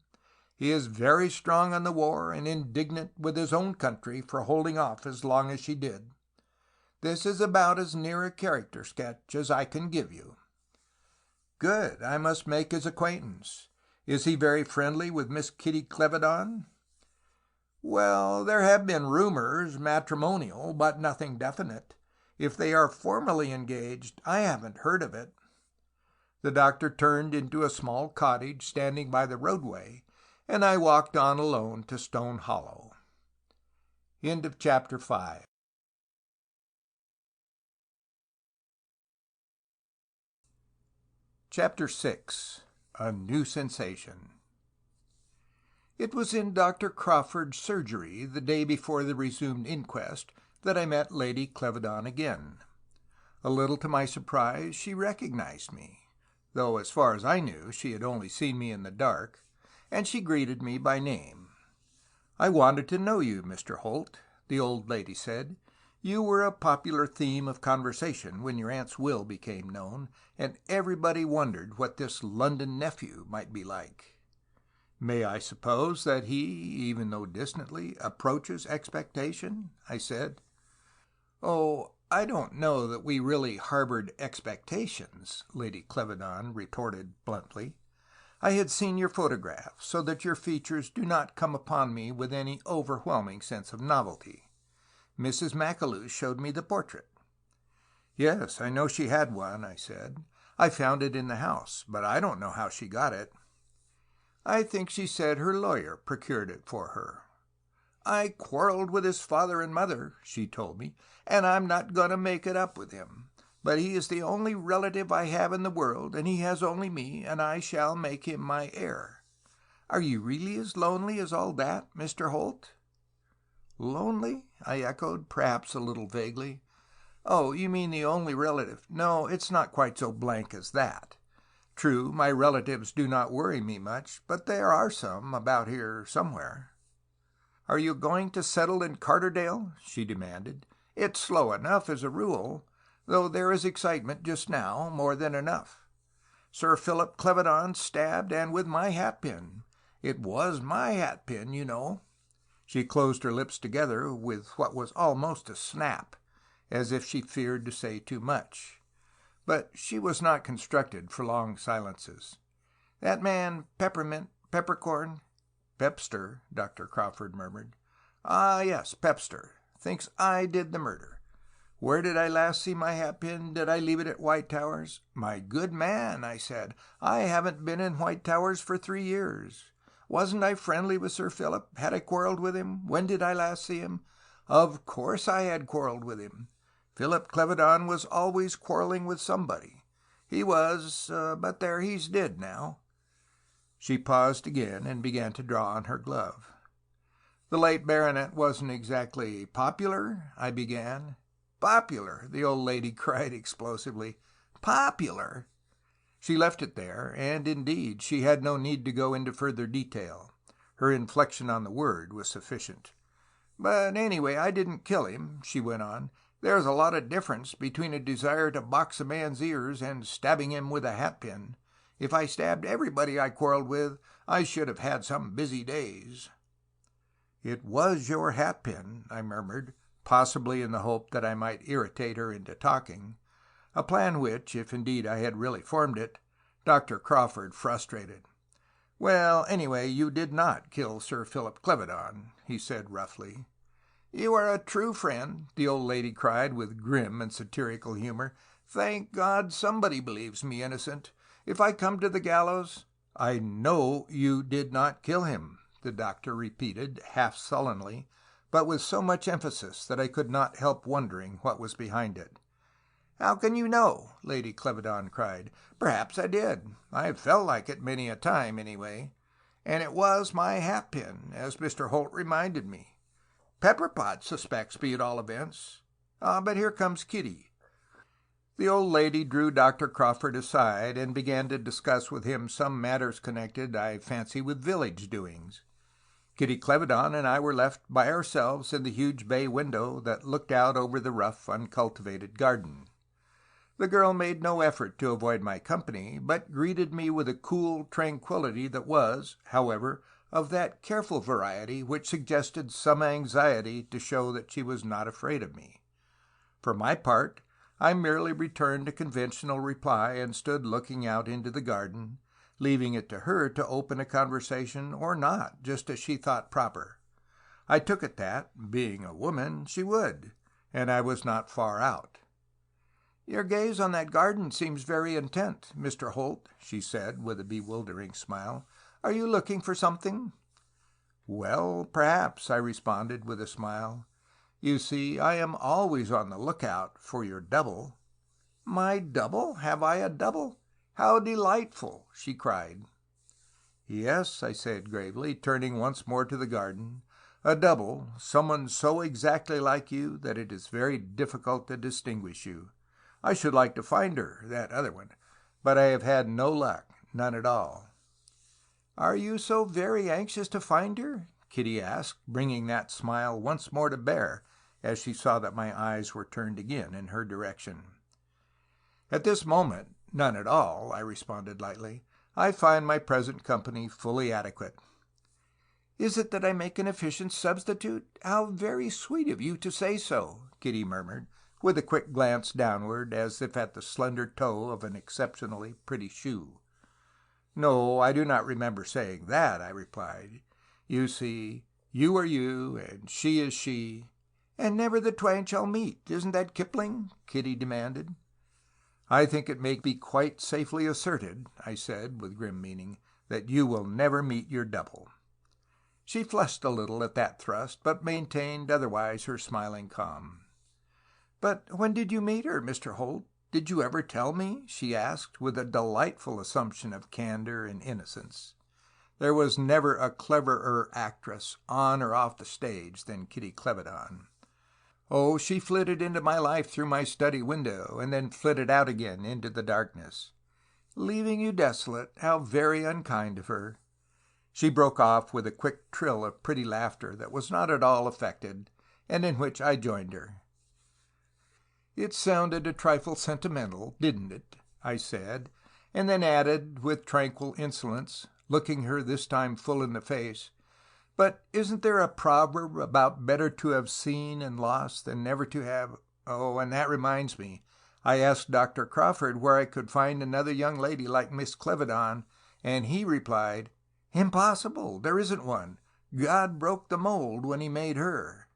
He is very strong on the war and indignant with his own country for holding off as long as she did. This is about as near a character sketch as I can give you." "Good. I must make his acquaintance. Is he very friendly with Miss Kitty Clevedon?" "Well, there have been rumors, matrimonial, but nothing definite. If they are formally engaged, I haven't heard of it." The doctor turned into a small cottage standing by the roadway, and I walked on alone to Stone Hollow. End of chapter 5. Chapter 6. A New Sensation. It was in Dr. Crawford's surgery, the day before the resumed inquest, that I met Lady Clevedon again. A little to my surprise, she recognized me, though as far as I knew she had only seen me in the dark, and she greeted me by name. "I wanted to know you, Mr. Holt," the old lady said. "You were a popular theme of conversation when your aunt's will became known, and everybody wondered what this London nephew might be like." "May I suppose that he, even though distantly, approaches expectation?" I said. "Oh, I don't know that we really harbored expectations," Lady Clevedon retorted bluntly. "I had seen your photograph, so that your features do not come upon me with any overwhelming sense of novelty. Mrs. McAlew showed me the portrait." "Yes, I know she had one," I said. "I found it in the house, but I don't know how she got it." "I think she said her lawyer procured it for her." "I quarreled with his father and mother," she told me, "and I'm not going to make it up with him. But he is the only relative I have in the world, and he has only me, and I shall make him my heir. Are you really as lonely as all that, Mr. Holt?" "Lonely?" I echoed, perhaps a little vaguely. "Oh, you mean the only relative. No, it's not quite so blank as that. True, my relatives do not worry me much, but there are some about here somewhere." "Are you going to settle in Carderdale?" she demanded. "It's slow enough as a rule, though there is excitement just now, more than enough. Sir Philip Clevedon stabbed, and with my hatpin. It was my hatpin, you know." She closed her lips together with what was almost a snap, as if she feared to say too much. But she was not constructed for long silences. "That man Peppercorn?" "Pepster," Dr. Crawford murmured. "Ah, yes, Pepster. Thinks I did the murder. Where did I last see my hatpin? Did I leave it at White Towers?" "My good man," I said, "I haven't been in White Towers for 3 years. Wasn't I friendly with Sir Philip? Had I quarreled with him? When did I last see him? Of course I had quarreled with him. Philip Clevedon was always quarreling with somebody. He was, but there, he's dead now." She paused again and began to draw on her glove. "The late baronet wasn't exactly popular," I began. "Popular!" the old lady cried explosively. "Popular!" She left it there, and indeed she had no need to go into further detail. Her inflection on the word was sufficient. "But anyway, I didn't kill him," she went on. "There's a lot of difference between a desire to box a man's ears and stabbing him with a hatpin. If I stabbed everybody I quarreled with, I should have had some busy days." "It was your hatpin," I murmured, possibly in the hope that I might irritate her into talking, a plan which, if indeed I had really formed it, Dr. Crawford frustrated. "Well, anyway, you did not kill Sir Philip Clevedon," he said roughly. "You are a true friend," the old lady cried with grim and satirical humor. "Thank God somebody believes me innocent. If I come to the gallows—" "I know you did not kill him," the doctor repeated, half sullenly, but with so much emphasis that I could not help wondering what was behind it. "How can you know?" Lady Clevedon cried. "Perhaps I did. I have felt like it many a time, anyway. And it was my hatpin, as Mr. Holt reminded me. Pepperpot suspects me at all events. But here comes Kitty." The old lady drew Dr. Crawford aside and began to discuss with him some matters connected, I fancy, with village doings. Kitty Clevedon and I were left by ourselves in the huge bay window that looked out over the rough, uncultivated garden. The girl made no effort to avoid my company, but greeted me with a cool tranquillity that was, however, of that careful variety which suggested some anxiety to show that she was not afraid of me. For my part, I merely returned a conventional reply and stood looking out into the garden, leaving it to her to open a conversation or not, just as she thought proper. I took it that, being a woman, she would, and I was not far out. "Your gaze on that garden seems very intent, Mr. Holt," she said, with a bewildering smile. "Are you looking for something?" "Well, perhaps," I responded with a smile. "You see, I am always on the lookout for your double." "My double? Have I a double? How delightful!" she cried. "Yes," I said gravely, turning once more to the garden. "A double, someone so exactly like you that it is very difficult to distinguish you. I should like to find her, that other one, but I have had no luck, none at all." "Are you so very anxious to find her?" Kitty asked, bringing that smile once more to bear as she saw that my eyes were turned again in her direction. "At this moment, none at all," I responded lightly. "I find my present company fully adequate." "Is it that I make an efficient substitute? How very sweet of you to say so," Kitty murmured, with a quick glance downward, as if at the slender toe of an exceptionally pretty shoe. "No, I do not remember saying that," I replied. "You see, you are you, and she is she." "And never the twain shall meet. Isn't that Kipling?" Kitty demanded. "I think it may be quite safely asserted," I said, with grim meaning, "that you will never meet your double." She flushed a little at that thrust, but maintained otherwise her smiling calm. "But when did you meet her, Mr. Holt? Did you ever tell me?" she asked, with a delightful assumption of candor and innocence. There was never a cleverer actress, on or off the stage, than Kitty Clevedon. "Oh, she flitted into my life through my study window, and then flitted out again into the darkness." "Leaving you desolate? How very unkind of her!" She broke off with a quick trill of pretty laughter that was not at all affected, and in which I joined her. "It sounded a trifle sentimental, didn't it?" I said, and then added, with tranquil insolence, looking her this time full in the face, "But isn't there a proverb about better to have seen and lost than never to have— Oh, and that reminds me, I asked Dr. Crawford where I could find another young lady like Miss Clevedon, and he replied, 'Impossible, there isn't one. God broke the mold when he made her.'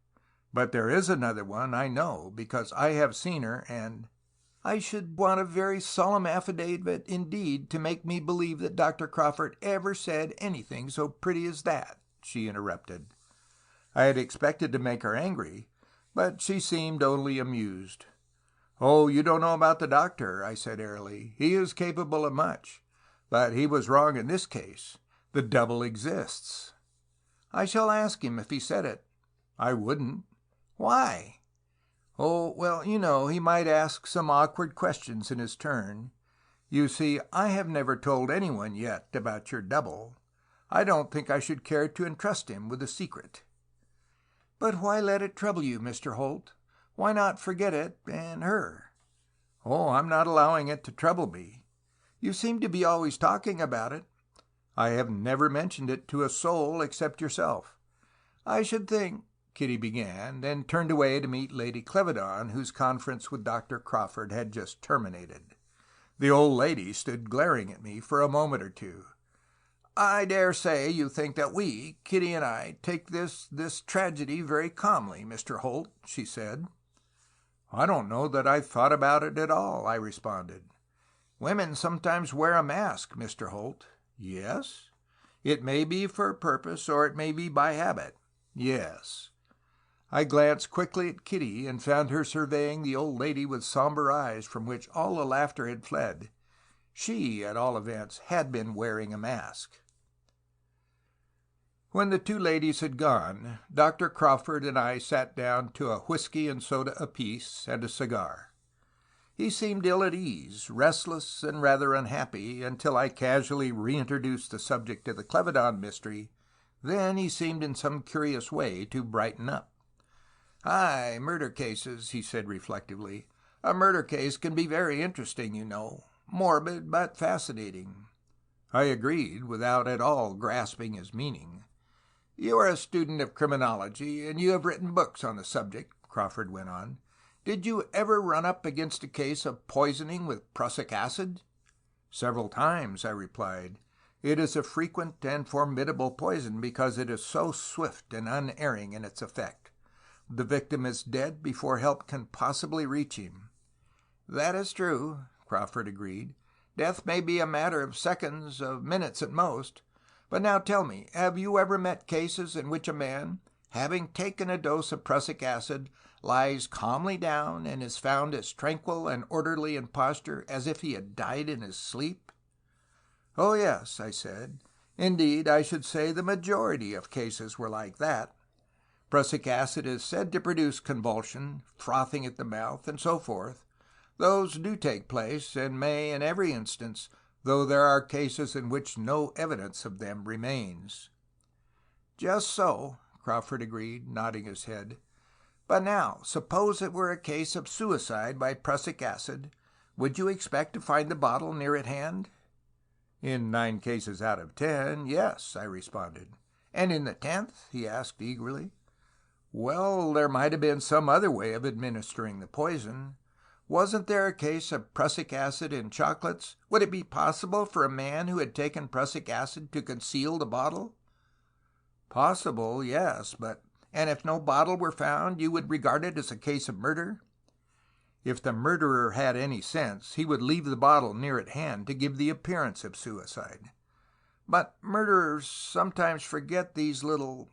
But there is another one, I know, because I have seen her, and—" "I should want a very solemn affidavit indeed to make me believe that Dr. Crawford ever said anything so pretty as that," she interrupted. I had expected to make her angry, but she seemed only amused. "Oh, you don't know about the doctor," I said airily. "He is capable of much. But he was wrong in this case. The double exists." "I shall ask him if he said it." "I wouldn't." "Why?" "Oh, well, you know, he might ask some awkward questions in his turn. You see, I have never told anyone yet about your double. I don't think I should care to entrust him with a secret." "But why let it trouble you, Mr. Holt? Why not forget it and her?" "Oh, I'm not allowing it to trouble me." "You seem to be always talking about it." "I have never mentioned it to a soul except yourself." "I should think—" Kitty began, then turned away to meet Lady Clevedon, whose conference with Dr. Crawford had just terminated. The old lady stood glaring at me for a moment or two. I dare say you think that we, Kitty and I, take this tragedy very calmly, Mr. Holt, she said. I don't know that I've thought about it at all, I responded. Women sometimes wear a mask, Mr. Holt. Yes? It may be for a purpose, or it may be by habit. Yes. I glanced quickly at Kitty and found her surveying the old lady with somber eyes from which all the laughter had fled. She, at all events, had been wearing a mask. When the two ladies had gone, Dr. Crawford and I sat down to a whiskey and soda apiece and a cigar. He seemed ill at ease, restless, and rather unhappy, until I casually reintroduced the subject of the Clevedon mystery. Then he seemed in some curious way to brighten up. "Aye, murder cases," he said reflectively. "A murder case can be very interesting, you know. Morbid, but fascinating." I agreed, without at all grasping his meaning. "You are a student of criminology, and you have written books on the subject," Crawford went on. "Did you ever run up against a case of poisoning with prussic acid?" "Several times," I replied. "It is a frequent and formidable poison because it is so swift and unerring in its effect. The victim is dead before help can possibly reach him." "That is true," Crawford agreed. "Death may be a matter of seconds, of minutes at most. But now tell me, have you ever met cases in which a man, having taken a dose of prussic acid, lies calmly down and is found as tranquil and orderly in posture as if he had died in his sleep?" "Oh, yes," I said. "Indeed, I should say the majority of cases were like that. Prussic acid is said to produce convulsion, frothing at the mouth, and so forth. Those do take place, and may in every instance, though there are cases in which no evidence of them remains." "Just so," Crawford agreed, nodding his head. "But now, suppose it were a case of suicide by prussic acid, would you expect to find the bottle near at hand?" "In 9 cases out of 10, yes," I responded. "And in the 10th?" he asked eagerly. "Well, there might have been some other way of administering the poison. Wasn't there a case of prussic acid in chocolates? Would it be possible for a man who had taken prussic acid to conceal the bottle?" "Possible, yes, but—" "And if no bottle were found, you would regard it as a case of murder?" "If the murderer had any sense, he would leave the bottle near at hand to give the appearance of suicide." "But murderers sometimes forget these little—"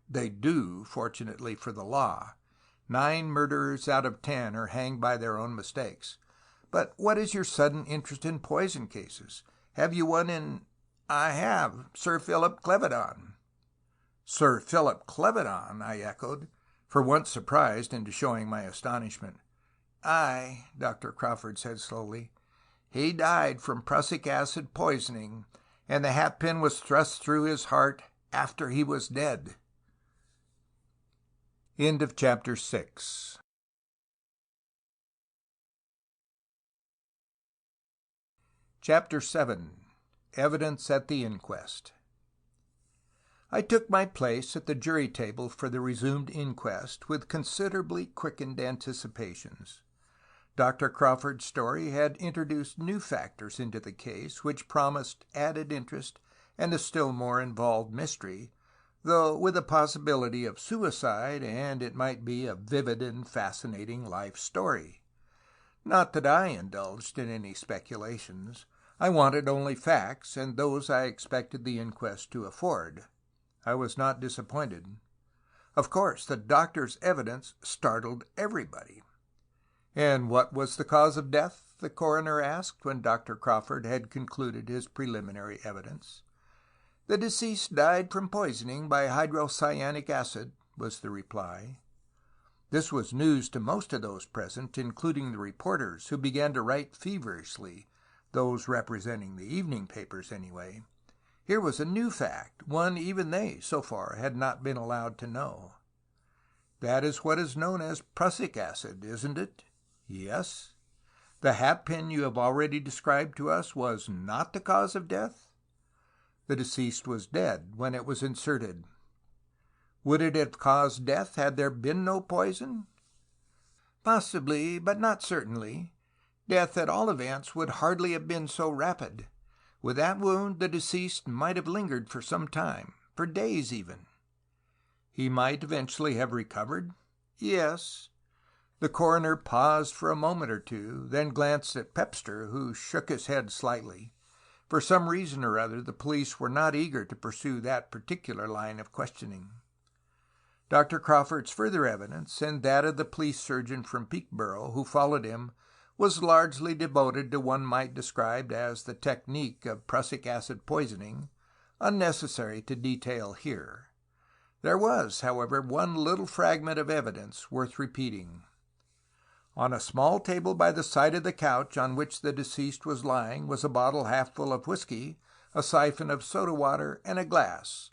"They do, fortunately for the law. 9 murderers out of 10 are hanged by their own mistakes. But what is your sudden interest in poison cases? Have you one in—" "I have. Sir Philip Clevedon." "Sir Philip Clevedon!" I echoed, for once surprised into showing my astonishment. "Aye," Dr. Crawford said slowly. "He died from prussic acid poisoning, and the hatpin was thrust through his heart after he was dead." End of chapter 6. Chapter 7. Evidence at the Inquest. I took my place at the jury table for the resumed inquest with considerably quickened anticipations. Dr. Crawford's story had introduced new factors into the case which promised added interest and a still more involved mystery, though with a possibility of suicide, and it might be a vivid and fascinating life story. Not that I indulged in any speculations. I wanted only facts, and those I expected the inquest to afford. I was not disappointed. Of course, the doctor's evidence startled everybody. "And what was the cause of death?" the coroner asked when Dr. Crawford had concluded his preliminary evidence. "The deceased died from poisoning by hydrocyanic acid," was the reply. This was news to most of those present, including the reporters, who began to write feverishly, those representing the evening papers anyway. Here was a new fact, one even they, so far, had not been allowed to know. "That is what is known as prussic acid, isn't it?" "Yes." "The hatpin you have already described to us was not the cause of death?" "The deceased was dead when it was inserted." "Would it have caused death had there been no poison?" "Possibly, but not certainly. Death, at all events, would hardly have been so rapid. With that wound, the deceased might have lingered for some time, for days even. He might eventually have recovered? Yes. The coroner paused for a moment or two, then glanced at Pepster, who shook his head slightly. For some reason or other, the police were not eager to pursue that particular line of questioning. Dr. Crawford's further evidence, and that of the police surgeon from Peekboro, who followed him, was largely devoted to what one might describe as the technique of prussic acid poisoning, unnecessary to detail here. There was, however, one little fragment of evidence worth repeating. On a small table by the side of the couch on which the deceased was lying was a bottle half full of whiskey, a siphon of soda water, and a glass.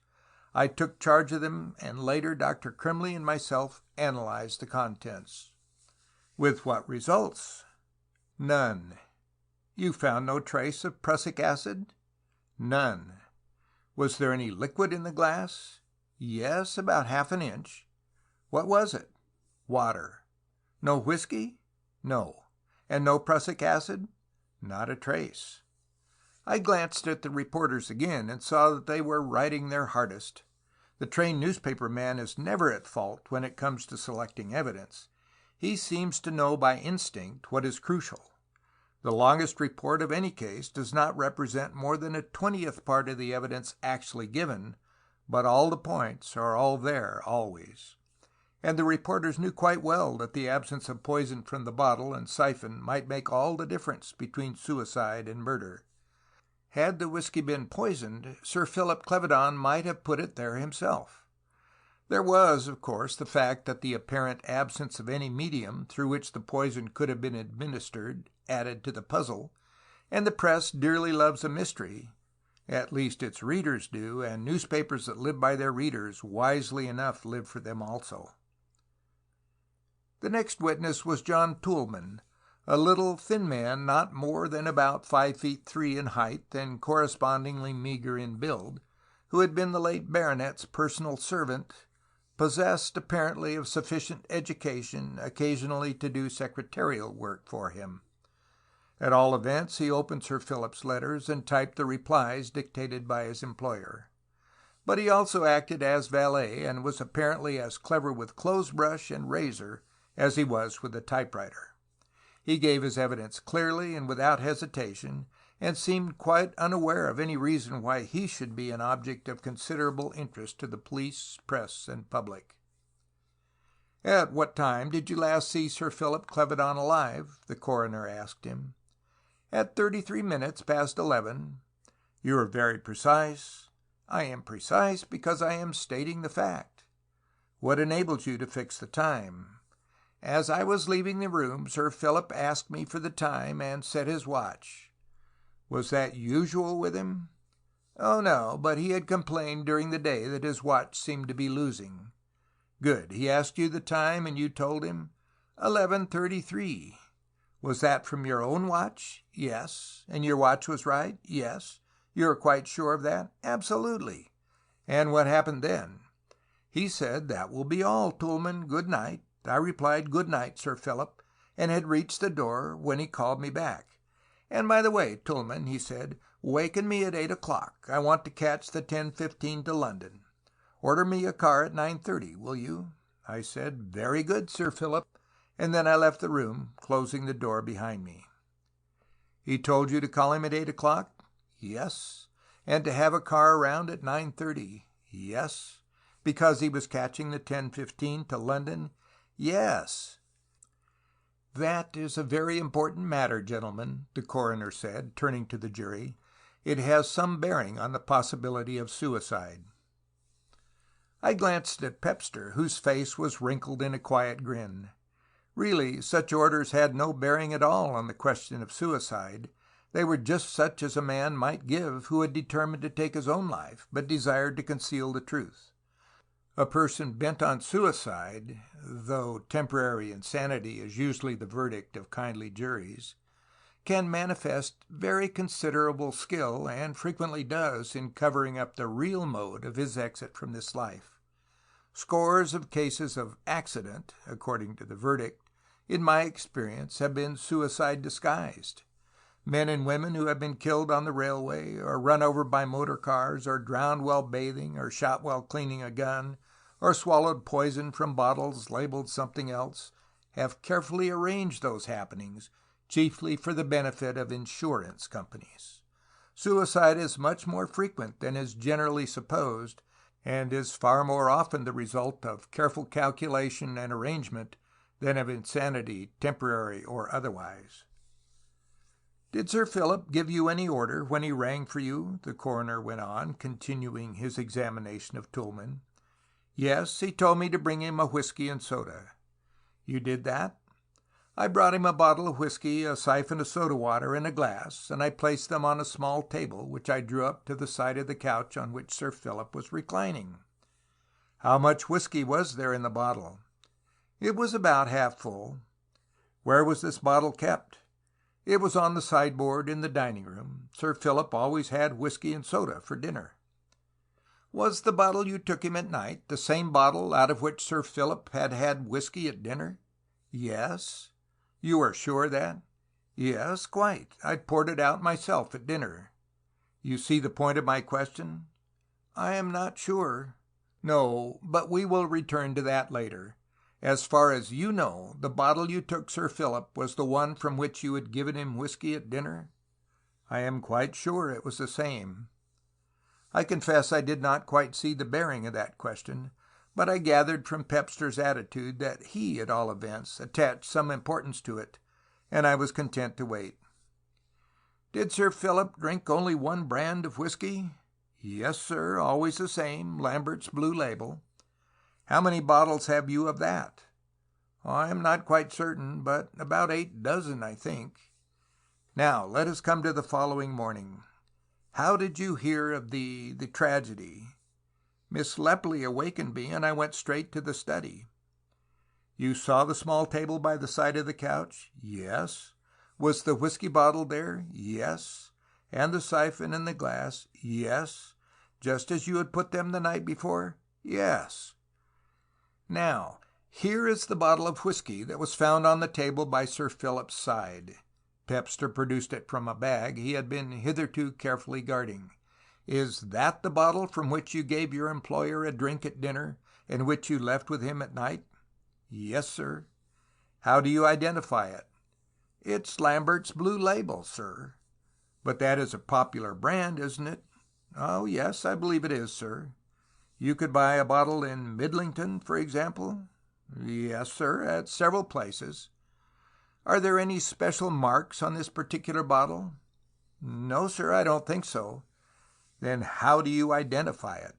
I took charge of them, and later Dr. Crimley and myself analyzed the contents. With what results? None. You found no trace of prussic acid? None. Was there any liquid in the glass? Yes, about half an inch. What was it? Water. No whiskey? No. And no prussic acid? Not a trace. I glanced at the reporters again and saw that they were writing their hardest. The trained newspaper man is never at fault when it comes to selecting evidence. He seems to know by instinct what is crucial. The longest report of any case does not represent more than a 20th part of the evidence actually given, but all the points are all there always. And the reporters knew quite well that the absence of poison from the bottle and siphon might make all the difference between suicide and murder. Had the whiskey been poisoned, Sir Philip Clevedon might have put it there himself. There was, of course, the fact that the apparent absence of any medium through which the poison could have been administered added to the puzzle, and the press dearly loves a mystery. At least its readers do, and newspapers that live by their readers wisely enough live for them also. The next witness was John Tulmin, a little thin man not more than about 5'3" in height and correspondingly meagre in build, who had been the late baronet's personal servant, possessed apparently of sufficient education occasionally to do secretarial work for him. At all events, he opened Sir Philip's letters and typed the replies dictated by his employer. But he also acted as valet and was apparently as clever with clothes-brush and razor as he was with a typewriter. He gave his evidence clearly and without hesitation, and seemed quite unaware of any reason why he should be an object of considerable interest to the police, press, and public. "At what time did you last see Sir Philip Clevedon alive?" the coroner asked him. "At 33 minutes past 11. "You are very precise." "I am precise because I am stating the fact." "What enables you to fix the time?" "As I was leaving the room, Sir Philip asked me for the time and set his watch." "Was that usual with him?" "Oh, no, but he had complained during the day that his watch seemed to be losing." "Good. He asked you the time and you told him?" 11:33. "Was that from your own watch?" "Yes." "And your watch was right?" "Yes." "You are quite sure of that?" "Absolutely." "And what happened then?" "He said, 'That will be all, Tulmin. Good night.' I replied, 'Good night, Sir Philip,' and had reached the door when he called me back. 'And by the way, Tulmin,' he said, 'waken me at 8 o'clock. I want to catch the 10:15 to London. Order me a car at 9:30, will you?' I said, 'Very good, Sir Philip,' and then I left the room, closing the door behind me." "He told you to call him at 8 o'clock?" "Yes." "And to have a car around at 9:30? "Yes." "Because he was catching the 10:15 to London?" "Yes." "That is a very important matter, gentlemen," the coroner said, turning to the jury. "It has some bearing on the possibility of suicide." I glanced at Pepster, whose face was wrinkled in a quiet grin. Really, such orders had no bearing at all on the question of suicide. They were just such as a man might give who had determined to take his own life, but desired to conceal the truth. A person bent on suicide, though temporary insanity is usually the verdict of kindly juries, can manifest very considerable skill, and frequently does, in covering up the real mode of his exit from this life. Scores of cases of accident, according to the verdict, in my experience, have been suicide disguised. Men and women who have been killed on the railway, or run over by motor cars, or drowned while bathing, or shot while cleaning a gun, or swallowed poison from bottles labeled something else, have carefully arranged those happenings, chiefly for the benefit of insurance companies. Suicide is much more frequent than is generally supposed, and is far more often the result of careful calculation and arrangement than of insanity, temporary or otherwise. "Did Sir Philip give you any order when he rang for you?" the coroner went on, continuing his examination of Tulmin. "Yes, he told me to bring him a whiskey and soda." "You did that?" "I brought him a bottle of whiskey, a siphon of soda water, and a glass, and I placed them on a small table, which I drew up to the side of the couch on which Sir Philip was reclining." "How much whiskey was there in the bottle?" "It was about half full." "Where was this bottle kept?" "It was on the sideboard in the dining room. Sir Philip always had whiskey and soda for dinner." "Was the bottle you took him at night the same bottle out of which Sir Philip had had whiskey at dinner?" "Yes." "You are sure of that?" "Yes, quite. I poured it out myself at dinner." "You see the point of my question?" "I am not sure." "No, but we will return to that later. As far as you know, the bottle you took Sir Philip was the one from which you had given him whiskey at dinner?" "I am quite sure it was the same." I confess I did not quite see the bearing of that question, but I gathered from Pepster's attitude that he, at all events, attached some importance to it, and I was content to wait. "Did Sir Philip drink only one brand of whiskey?" "Yes, sir, always the same, Lambert's Blue Label." "How many bottles have you of that?" "I am not quite certain, but about 8 dozen, I think." "Now let us come to the following morning. How did you hear of the tragedy?" "Miss Lepley awakened me, and I went straight to the study." "You saw the small table by the side of the couch?" "Yes." "Was the whiskey bottle there?" "Yes." "And the siphon and the glass?" "Yes." "Just as you had put them the night before?" "Yes." "Now, here is the bottle of whiskey that was found on the table by Sir Philip's side." Pepster produced it from a bag he had been hitherto carefully guarding. "Is that the bottle from which you gave your employer a drink at dinner, and which you left with him at night?" "Yes, sir." "How do you identify it?" "It's Lambert's Blue Label, sir." "But that is a popular brand, isn't it?" "Oh, yes, I believe it is, sir." "You could buy a bottle in Midlington, for example?" "Yes, sir, at several places." "Are there any special marks on this particular bottle?" "No, sir, I don't think so." "Then how do you identify it?"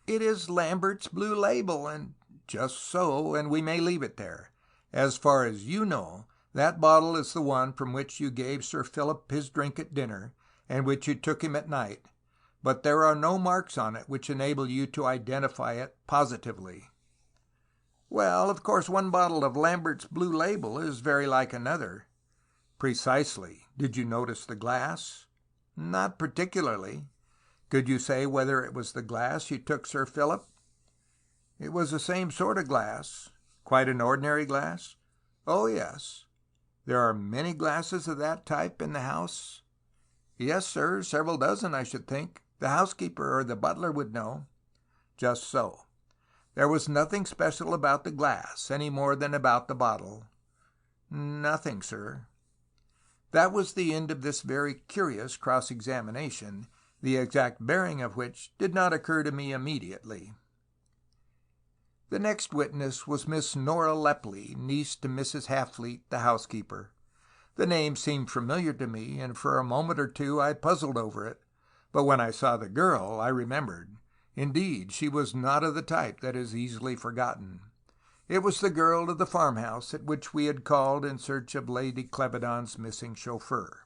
"It is Lambert's Blue Label, and—" "Just so, and we may leave it there. As far as you know, that bottle is the one from which you gave Sir Philip his drink at dinner, and which you took him at night, but there are no marks on it which enable you to identify it positively." "Well, of course one bottle of Lambert's Blue Label is very like another." "Precisely. Did you notice the glass?" "Not particularly." "Could you say whether it was the glass you took Sir Philip?" "It was the same sort of glass." "Quite an ordinary glass?" "Oh, yes." "There are many glasses of that type in the house?" "Yes, sir, several dozen, I should think. The housekeeper or the butler would know." "Just so. There was nothing special about the glass, any more than about the bottle?" "Nothing, sir." That was the end of this very curious cross-examination, the exact bearing of which did not occur to me immediately. The next witness was Miss Nora Lepley, niece to Mrs. Halfleet, the housekeeper. The name seemed familiar to me, and for a moment or two I puzzled over it, but when I saw the girl I remembered. Indeed, she was not of the type that is easily forgotten. It was the girl of the farmhouse at which we had called in search of Lady Clevedon's missing chauffeur.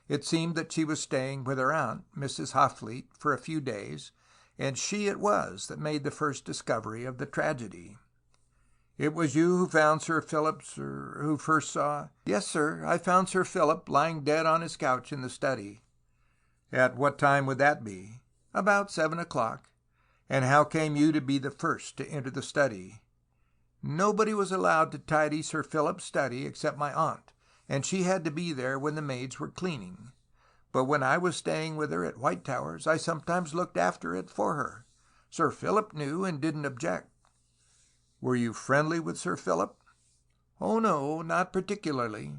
It seemed that she was staying with her aunt, Mrs. Halfleet, for a few days, and she it was that made the first discovery of the tragedy. "It was you who found Sir Philip, sir, who first saw—" "Yes, sir, I found Sir Philip lying dead on his couch in the study." "At what time would that be?" "About 7 o'clock." "And how came you to be the first to enter the study?" "Nobody was allowed to tidy Sir Philip's study except my aunt, and she had to be there when the maids were cleaning. But when I was staying with her at White Towers, I sometimes looked after it for her. Sir Philip knew and didn't object." "Were you friendly with Sir Philip?" "Oh, no, not particularly.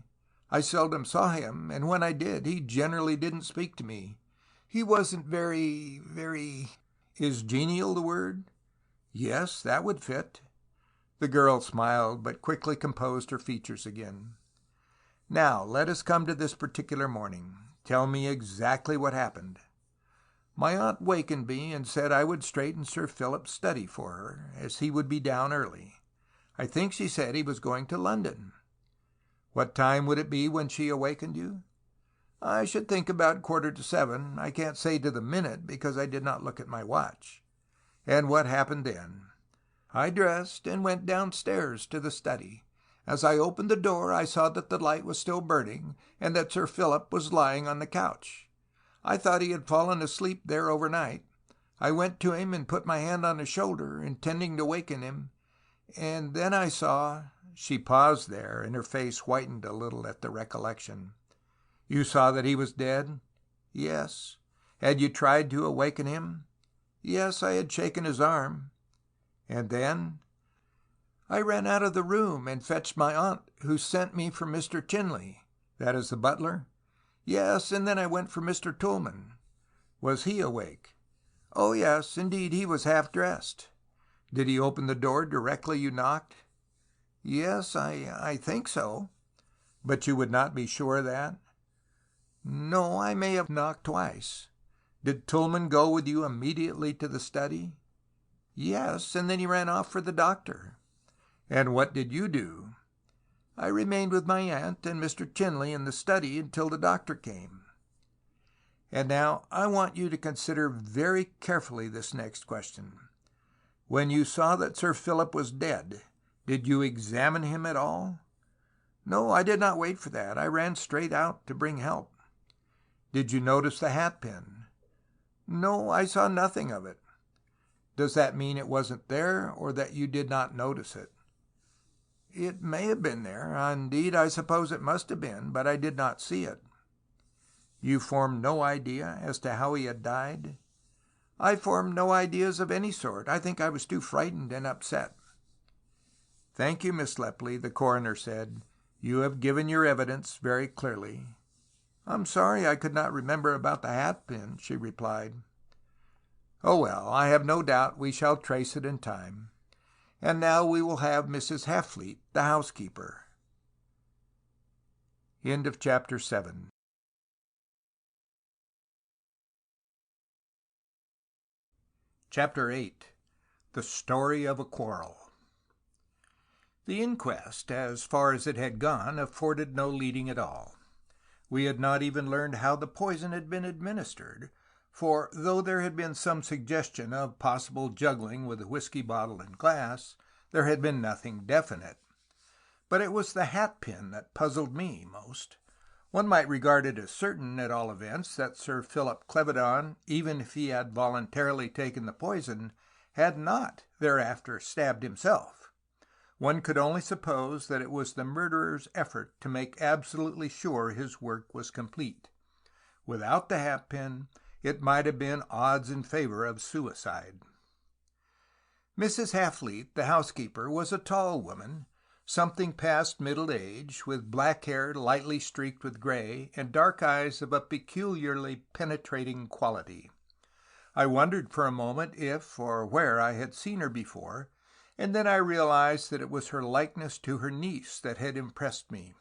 I seldom saw him, and when I did, he generally didn't speak to me. He wasn't very... Is genial the word?" "Yes, that would fit." The girl smiled, but quickly composed her features again. "Now let us come to this particular morning. Tell me exactly what happened." "My aunt wakened me and said I would straighten Sir Philip's study for her, as he would be down early. I think she said he was going to London." "What time would it be when she awakened you?" "I should think about 6:45. I can't say to the minute, because I did not look at my watch." "And what happened then?" "I dressed and went downstairs to the study. As I opened the door, I saw that the light was still burning, and that Sir Philip was lying on the couch. I thought he had fallen asleep there overnight. I went to him and put my hand on his shoulder, intending to waken him, and then I saw—" She paused there, and her face whitened a little at the recollection. "You saw that he was dead?" "Yes." "Had you tried to awaken him?" "Yes, I had shaken his arm." "And then?" "I ran out of the room and fetched my aunt, who sent me for Mr. Chinley." "That is the butler?" "Yes, and then I went for Mr. Tulmin." "Was he awake?" "Oh, yes, indeed, he was half dressed." "Did he open the door directly you knocked?" "Yes, I think so." "But you would not be sure of that?" "No, I may have knocked twice." "Did Tulmin go with you immediately to the study?" "Yes, and then he ran off for the doctor." "And what did you do?" "I remained with my aunt and Mr. Chinley in the study until the doctor came." "And now I want you to consider very carefully this next question. When you saw that Sir Philip was dead, did you examine him at all?" "No, I did not wait for that. I ran straight out to bring help." "Did you notice the hatpin?" "No, I saw nothing of it." "Does that mean it wasn't there, or that you did not notice it?" "It may have been there. Indeed, I suppose it must have been, but I did not see it." "You formed no idea as to how he had died?" "I formed no ideas of any sort. I think I was too frightened and upset." "Thank you, Miss Lepley," the coroner said. "You have given your evidence very clearly." "I'm sorry I could not remember about the hatpin," she replied. "Oh, well, I have no doubt we shall trace it in time. And now we will have Mrs. Haffleet, the housekeeper." End of chapter 7. Chapter 8. The Story of a Quarrel. The inquest, as far as it had gone, afforded no leading at all. We had not even learned how the poison had been administered, for though there had been some suggestion of possible juggling with the whiskey bottle and glass, there had been nothing definite. But it was the hatpin that puzzled me most. One might regard it as certain, at all events, that Sir Philip Clevedon, even if he had voluntarily taken the poison, had not thereafter stabbed himself. One could only suppose that it was the murderer's effort to make absolutely sure his work was complete. Without the hatpin, it might have been odds in favor of suicide. Mrs. Haffleet, the housekeeper, was a tall woman, something past middle age, with black hair lightly streaked with gray, and dark eyes of a peculiarly penetrating quality. I wondered for a moment if or where I had seen her before, and then I realized that it was her likeness to her niece that had impressed me.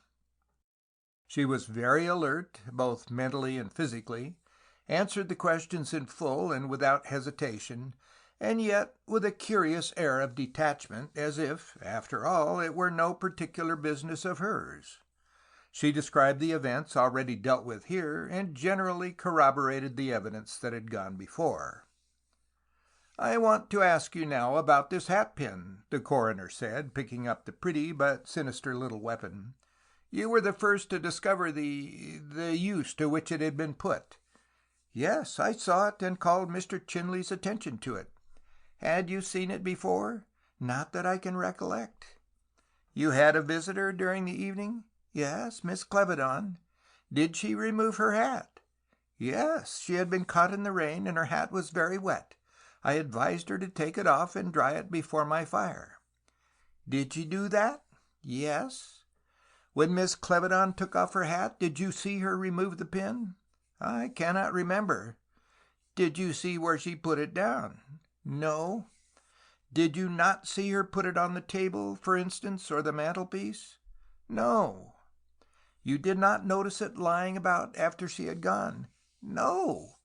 She was very alert, both mentally and physically, answered the questions in full and without hesitation, and yet with a curious air of detachment, as if, after all, it were no particular business of hers. She described the events already dealt with here, and generally corroborated the evidence that had gone before. "I want to ask you now about this hatpin," the coroner said, picking up the pretty but sinister little weapon. "You were the first to discover the use to which it had been put." "Yes, I saw it and called Mr. Chinley's attention to it." "Had you seen it before?" "Not that I can recollect." "You had a visitor during the evening?" Yes, Miss Clevedon. Did she remove her hat? Yes, she had been caught in the rain and her hat was very wet. I advised her to take it off and dry it before my fire. Did she do that? Yes. When Miss Clevedon took off her hat, did you see her remove the pin? I cannot remember. Did you see where she put it down? No. Did you not see her put it on the table, for instance, or the mantelpiece? No. You did not notice it lying about after she had gone? No.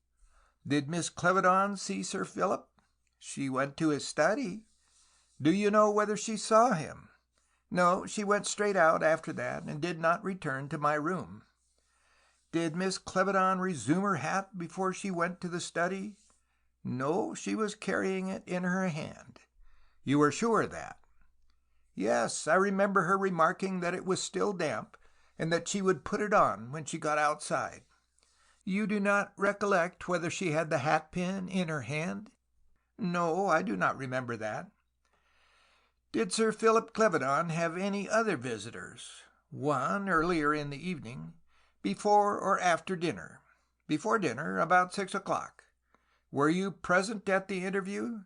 Did Miss Clevedon see Sir Philip? She went to his study. Do you know whether she saw him? No, she went straight out after that and did not return to my room. Did Miss Clevedon resume her hat before she went to the study? No, she was carrying it in her hand. You were sure of that? Yes, I remember her remarking that it was still damp, and that she would put it on when she got outside. You do not recollect whether she had the hatpin in her hand? No, I do not remember that. Did Sir Philip Clevedon have any other visitors? One earlier in the evening. Before or after dinner? Before dinner, about 6 o'clock. Were you present at the interview?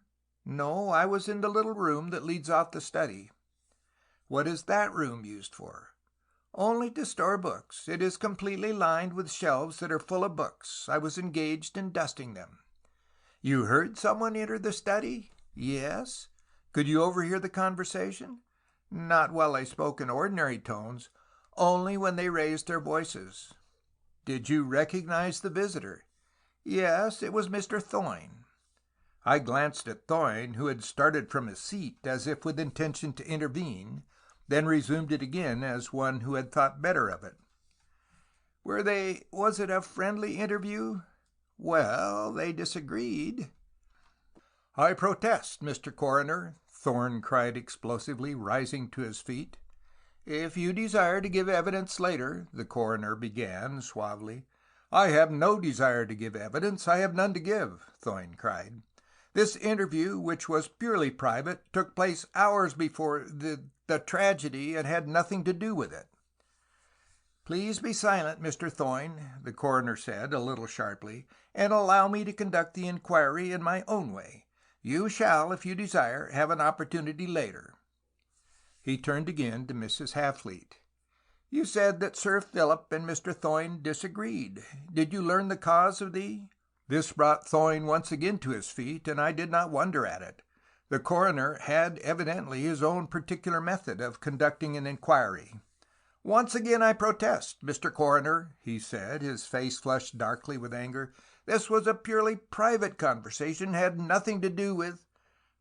No, I was in the little room that leads off the study. What is that room used for? Only to store books. It is completely lined with shelves that are full of books. I was engaged in dusting them. You heard someone enter the study? Yes. Could you overhear the conversation? Not while they spoke in ordinary tones, only when they raised their voices. Did you recognize the visitor? Yes, it was Mr. Thoyne. I glanced at Thoyne, who had started from his seat as if with intention to intervene, then resumed it again as one who had thought better of it. Was it a friendly interview? Well, they disagreed. I protest, Mr. Coroner, Thorne cried explosively, rising to his feet. If you desire to give evidence later, the coroner began suavely. I have no desire to give evidence. I have none to give, Thoyne cried. This interview, which was purely private, took place hours before the tragedy and had nothing to do with it. Please be silent, Mr. Thoyne, the coroner said, a little sharply, and allow me to conduct the inquiry in my own way. You shall, if you desire, have an opportunity later. He turned again to Mrs. Hatfleet. You said that Sir Philip and Mr. Thoyne disagreed. Did you learn the cause of the... This brought Thoyne once again to his feet, and I did not wonder at it. The coroner had evidently his own particular method of conducting an inquiry. Once again I protest, Mr. Coroner, he said, his face flushed darkly with anger. This was a purely private conversation, had nothing to do with...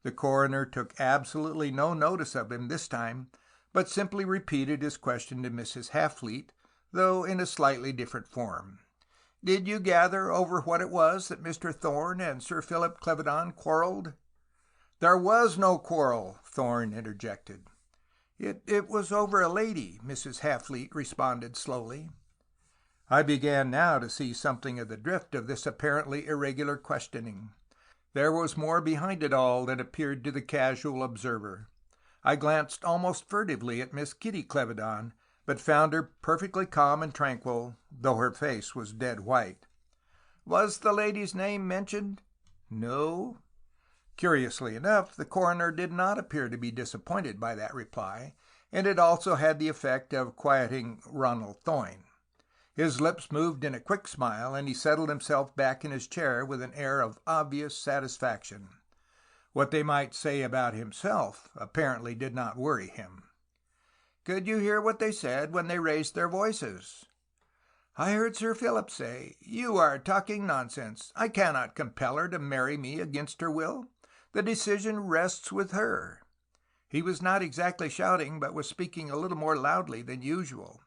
The coroner took absolutely no notice of him this time, but simply repeated his question to Mrs. Hatfleet, though in a slightly different form. Did you gather over what it was that Mr. Thorne and Sir Philip Clevedon quarreled? There was no quarrel, Thorne interjected. It was over a lady, Mrs. Hatfleet responded slowly. I began now to see something of the drift of this apparently irregular questioning. There was more behind it all than appeared to the casual observer. I glanced almost furtively at Miss Kitty Clevedon, but found her perfectly calm and tranquil, though her face was dead white. Was the lady's name mentioned? No. Curiously enough, the coroner did not appear to be disappointed by that reply, and it also had the effect of quieting Ronald Thoyne. His lips moved in a quick smile, and he settled himself back in his chair with an air of obvious satisfaction. What they might say about himself apparently did not worry him. Could you hear what they said when they raised their voices? I heard Sir Philip say, You are talking nonsense. I cannot compel her to marry me against her will. The decision rests with her. He was not exactly shouting, but was speaking a little more loudly than usual.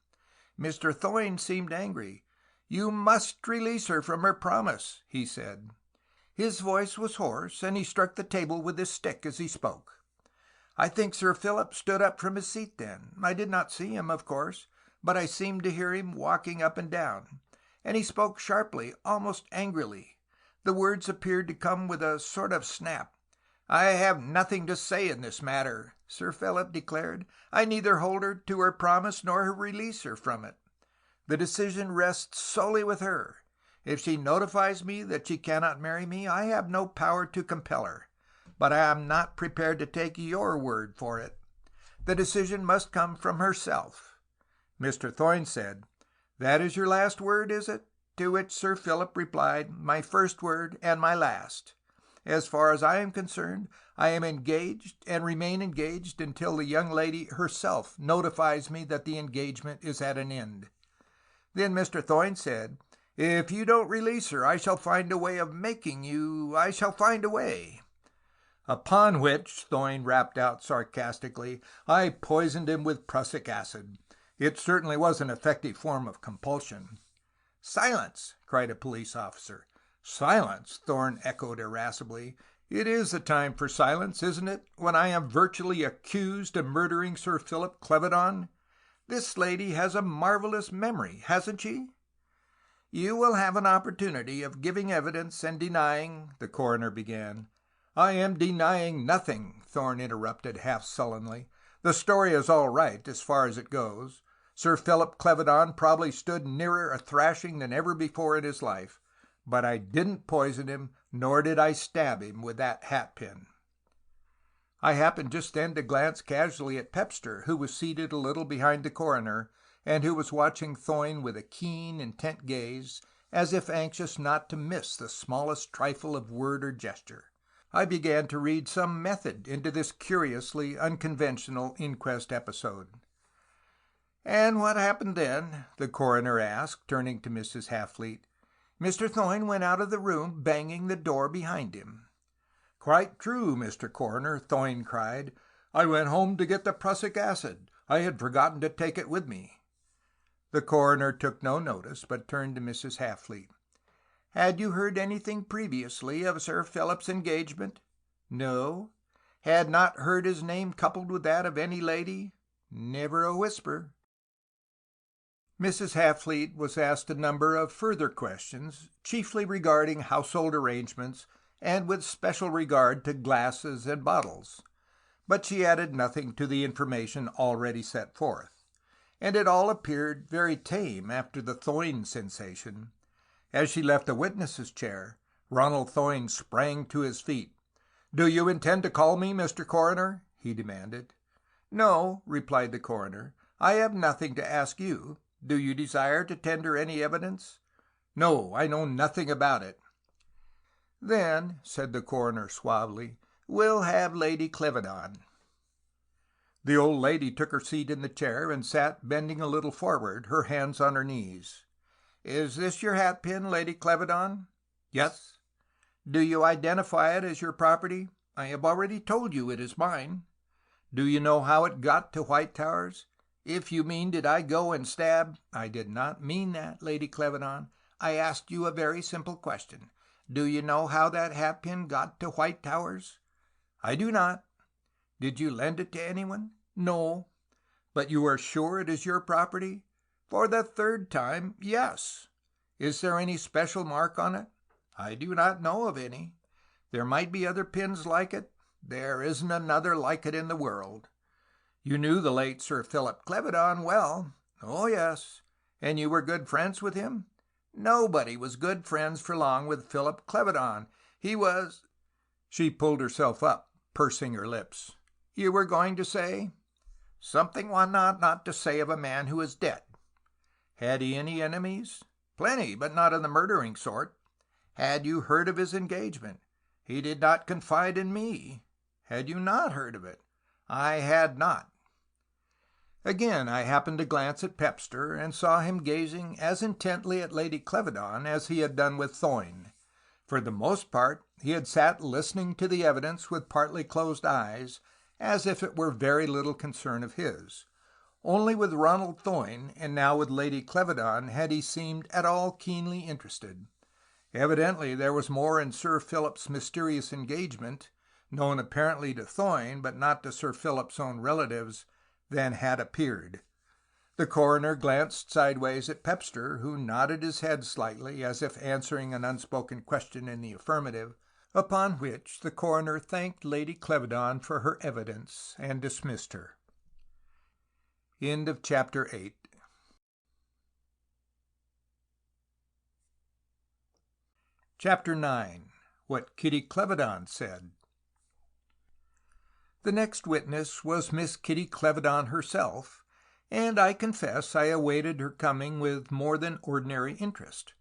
Mr. Thoyne seemed angry. You must release her from her promise, he said. His voice was hoarse, and he struck the table with his stick as he spoke. I think Sir Philip stood up from his seat then. I did not see him, of course, but I seemed to hear him walking up and down, and he spoke sharply, almost angrily. The words appeared to come with a sort of snap. I have nothing to say in this matter, Sir Philip declared. "I neither hold her to her promise nor release her from it. The decision rests solely with her. If she notifies me that she cannot marry me, I have no power to compel her. But I am not prepared to take your word for it. The decision must come from herself." Mr. Thoyne said, "That is your last word, is it?" To which Sir Philip replied, "My first word and my last. As far as I am concerned, I am engaged and remain engaged until the young lady herself notifies me that the engagement is at an end." Then Mr. Thoyne said, "If you don't release her, I shall find a way of making you. I shall find a way." Upon which, Thoyne rapped out sarcastically, "I poisoned him with prussic acid. It certainly was an effective form of compulsion." "Silence!" cried a police officer. "Silence!" Thorne echoed irascibly. "It is the time for silence, isn't it, when I am virtually accused of murdering Sir Philip Clevedon? This lady has a marvelous memory, hasn't she?" "You will have an opportunity of giving evidence and denying—" the coroner began. "I am denying nothing," Thorne interrupted half sullenly. "The story is all right, as far as it goes. Sir Philip Clevedon probably stood nearer a thrashing than ever before in his life. But I didn't poison him, nor did I stab him with that hatpin." I happened just then to glance casually at Pepster, who was seated a little behind the coroner, and who was watching Thoyne with a keen, intent gaze, as if anxious not to miss the smallest trifle of word or gesture. I began to read some method into this curiously unconventional inquest episode. "And what happened then?" the coroner asked, turning to Mrs. Haffleet. "Mr. Thoyne went out of the room, banging the door behind him." "Quite true, Mr. Coroner," Thoyne cried. "I went home to get the prussic acid. I had forgotten to take it with me." The coroner took no notice, but turned to Mrs. Haffleet. "Had you heard anything previously of Sir Philip's engagement?" "No." "Had not heard his name coupled with that of any lady?" "Never a whisper." Mrs. Haffleet was asked a number of further questions, chiefly regarding household arrangements and with special regard to glasses and bottles. But she added nothing to the information already set forth, and it all appeared very tame after the Thoyne sensation. As she left the witness's chair, Ronald Thoyne sprang to his feet. "Do you intend to call me, Mr. Coroner?" he demanded. "No," replied the coroner. "I have nothing to ask you. Do you desire to tender any evidence?" "No, I know nothing about it." "Then," said the coroner suavely, "we'll have Lady Clevedon." The old lady took her seat in the chair and sat bending a little forward, her hands on her knees. "Is this your hatpin, Lady Clevedon?" "Yes." "Do you identify it as your property?" "I have already told you it is mine." "Do you know how it got to White Towers?" "If you mean did I go and stab—" "I did not mean that, Lady Clevedon. I asked you a very simple question. Do you know how that hatpin got to White Towers?" "I do not." "Did you lend it to anyone?" "No." "But you are sure it is your property?" "For the third time, yes." "Is there any special mark on it?" "I do not know of any." "There might be other pins like it?" "There isn't another like it in the world." "You knew the late Sir Philip Clevedon well?" "Oh, yes." "And you were good friends with him?" "Nobody was good friends for long with Philip Clevedon. He was—" She pulled herself up, pursing her lips. "You were going to say—" "Something one ought not to say of a man who is dead." "Had he any enemies?" "Plenty, but not of the murdering sort." "Had you heard of his engagement?" "He did not confide in me." "Had you not heard of it?" "I had not." Again I happened to glance at Pepster, and saw him gazing as intently at Lady Clevedon as he had done with Thoyne. For the most part he had sat listening to the evidence with partly closed eyes, as if it were very little concern of his. Only with Ronald Thoyne, and now with Lady Clevedon, had he seemed at all keenly interested. Evidently there was more in Sir Philip's mysterious engagement, known apparently to Thoyne, but not to Sir Philip's own relatives, than had appeared. The coroner glanced sideways at Pepster, who nodded his head slightly, as if answering an unspoken question in the affirmative, upon which the coroner thanked Lady Clevedon for her evidence and dismissed her. End of chapter 8. Chapter 9. What Kitty Clevedon Said. The next witness was Miss Kitty Clevedon herself, and I confess I awaited her coming with more than ordinary interest.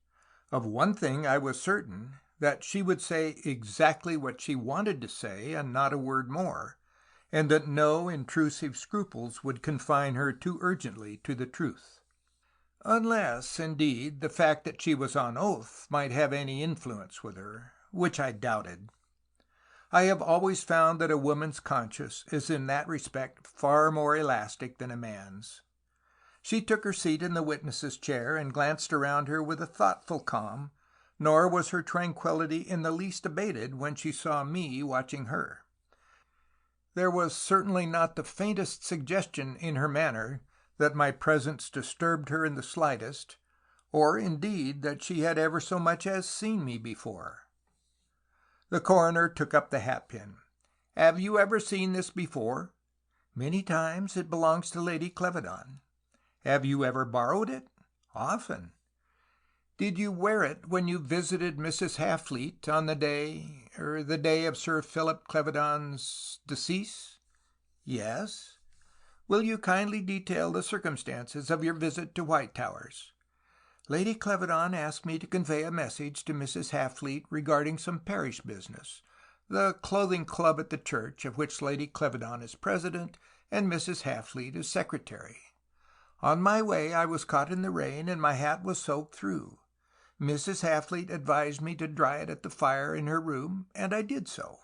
Of one thing I was certain, that she would say exactly what she wanted to say and not a word more, and that no intrusive scruples would confine her too urgently to the truth. Unless, indeed, the fact that she was on oath might have any influence with her, which I doubted. I have always found that a woman's conscience is in that respect far more elastic than a man's. She took her seat in the witness's chair and glanced around her with a thoughtful calm, nor was her tranquillity in the least abated when she saw me watching her. There was certainly not the faintest suggestion in her manner that my presence disturbed her in the slightest, or indeed that she had ever so much as seen me before. The coroner took up the hatpin. "Have you ever seen this before?" "Many times. It belongs to Lady Clevedon." "Have you ever borrowed it?" "Often." "Did you wear it when you visited Mrs. Halfleet on the day of Sir Philip Clevedon's decease?" "Yes." "Will you kindly detail the circumstances of your visit to Whitetowers?" "Lady Clevedon asked me to convey a message to Mrs. Halfleet regarding some parish business, the clothing club at the church, of which Lady Clevedon is president and Mrs. Halfleet is secretary. On my way I was caught in the rain and my hat was soaked through. Mrs. Halfleet advised me to dry it at the fire in her room, and I did so."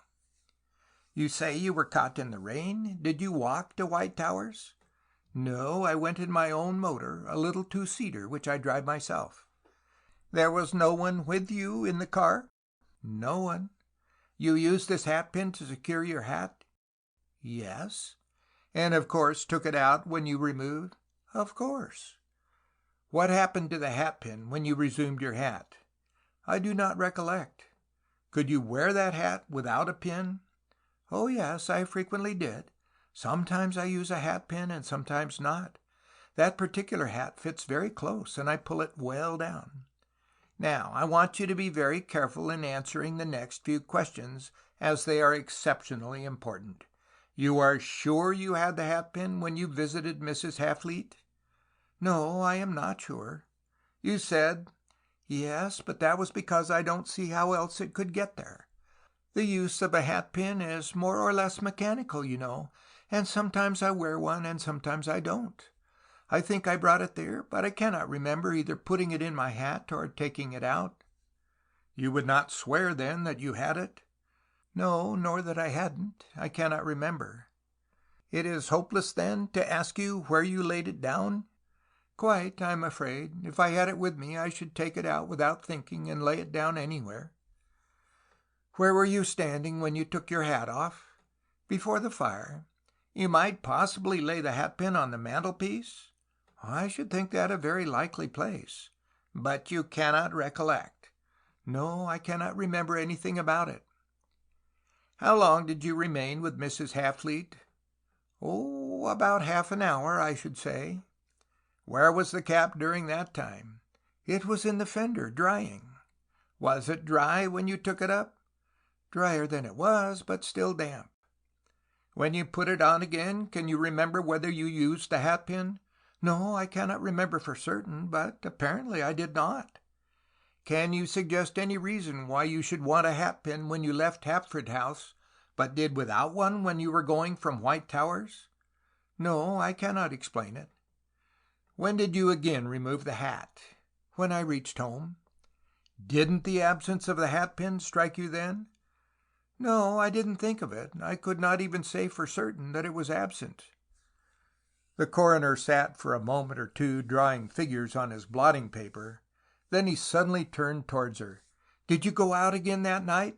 "You say you were caught in the rain. Did you walk to Whitetowers?" "No, I went in my own motor, a little two-seater, which I drive myself." "There was no one with you in the car?" "No one." "You used this hatpin to secure your hat?" "Yes." "And of course took it out when you removed?" "Of course." "What happened to the hatpin when you resumed your hat?" "I do not recollect." "Could you wear that hat without a pin?" "Oh, yes, I frequently did. Sometimes I use a hatpin and sometimes not. That particular hat fits very close, and I pull it well down. Now, I want you to be very careful in answering the next few questions, as they are exceptionally important. You are sure you had the hatpin when you visited Mrs. Halfleet?" "No, I am not sure." "You said—" "Yes, but that was because I don't see how else it could get there. The use of a hatpin is more or less mechanical, you know, and sometimes I wear one and sometimes I don't. I think I brought it there, but I cannot remember either putting it in my hat or taking it out." "You would not swear, then, that you had it?" "No, nor that I hadn't. I cannot remember." "It is hopeless, then, to ask you where you laid it down?" "Quite, I am afraid. If I had it with me, I should take it out without thinking and lay it down anywhere." "Where were you standing when you took your hat off?" "Before the fire." "You might possibly lay the hatpin on the mantelpiece?" "I should think that a very likely place." "But you cannot recollect?" "No, I cannot remember anything about it." "How long did you remain with Mrs. Halfleet?" "Oh, about half an hour, I should say." "Where was the cap during that time?" "It was in the fender, drying." "Was it dry when you took it up?" "Drier than it was, but still damp." "When you put it on again, can you remember whether you used the hatpin?" "No, I cannot remember for certain, but apparently I did not." "Can you suggest any reason why you should want a hatpin when you left Hapford House, but did without one when you were going from Whitetowers?" "No, I cannot explain it." "When did you again remove the hat?" "When I reached home." "Didn't the absence of the hatpin strike you then?" "No, I didn't think of it. I could not even say for certain that it was absent." The coroner sat for a moment or two drawing figures on his blotting paper. Then he suddenly turned towards her. "Did you go out again that night?"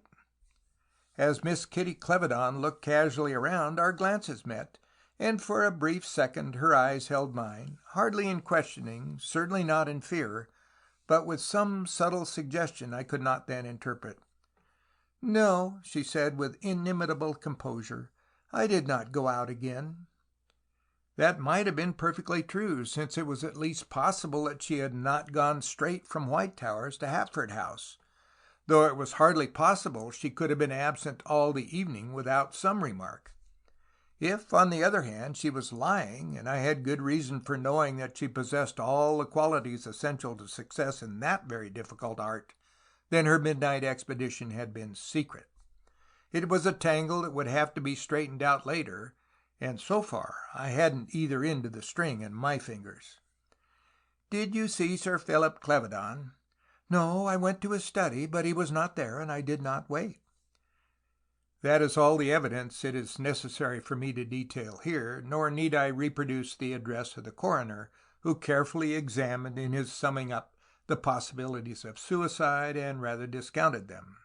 As Miss Kitty Clevedon looked casually around, our glances met, and for a brief second her eyes held mine, hardly in questioning, certainly not in fear, but with some subtle suggestion I could not then interpret. "No," she said with inimitable composure. "I did not go out again." That might have been perfectly true, since it was at least possible that she had not gone straight from White Towers to Hatford House, though it was hardly possible she could have been absent all the evening without some remark. If, on the other hand, she was lying, and I had good reason for knowing that she possessed all the qualities essential to success in that very difficult art, then her midnight expedition had been secret. It was a tangle that would have to be straightened out later, and so far I hadn't either end of the string in my fingers. "Did you see Sir Philip Clevedon?" "No, I went to his study, but he was not there, and I did not wait." That is all the evidence it is necessary for me to detail here, nor need I reproduce the address of the coroner, who carefully examined in his summing up the possibilities of suicide and rather discounted them.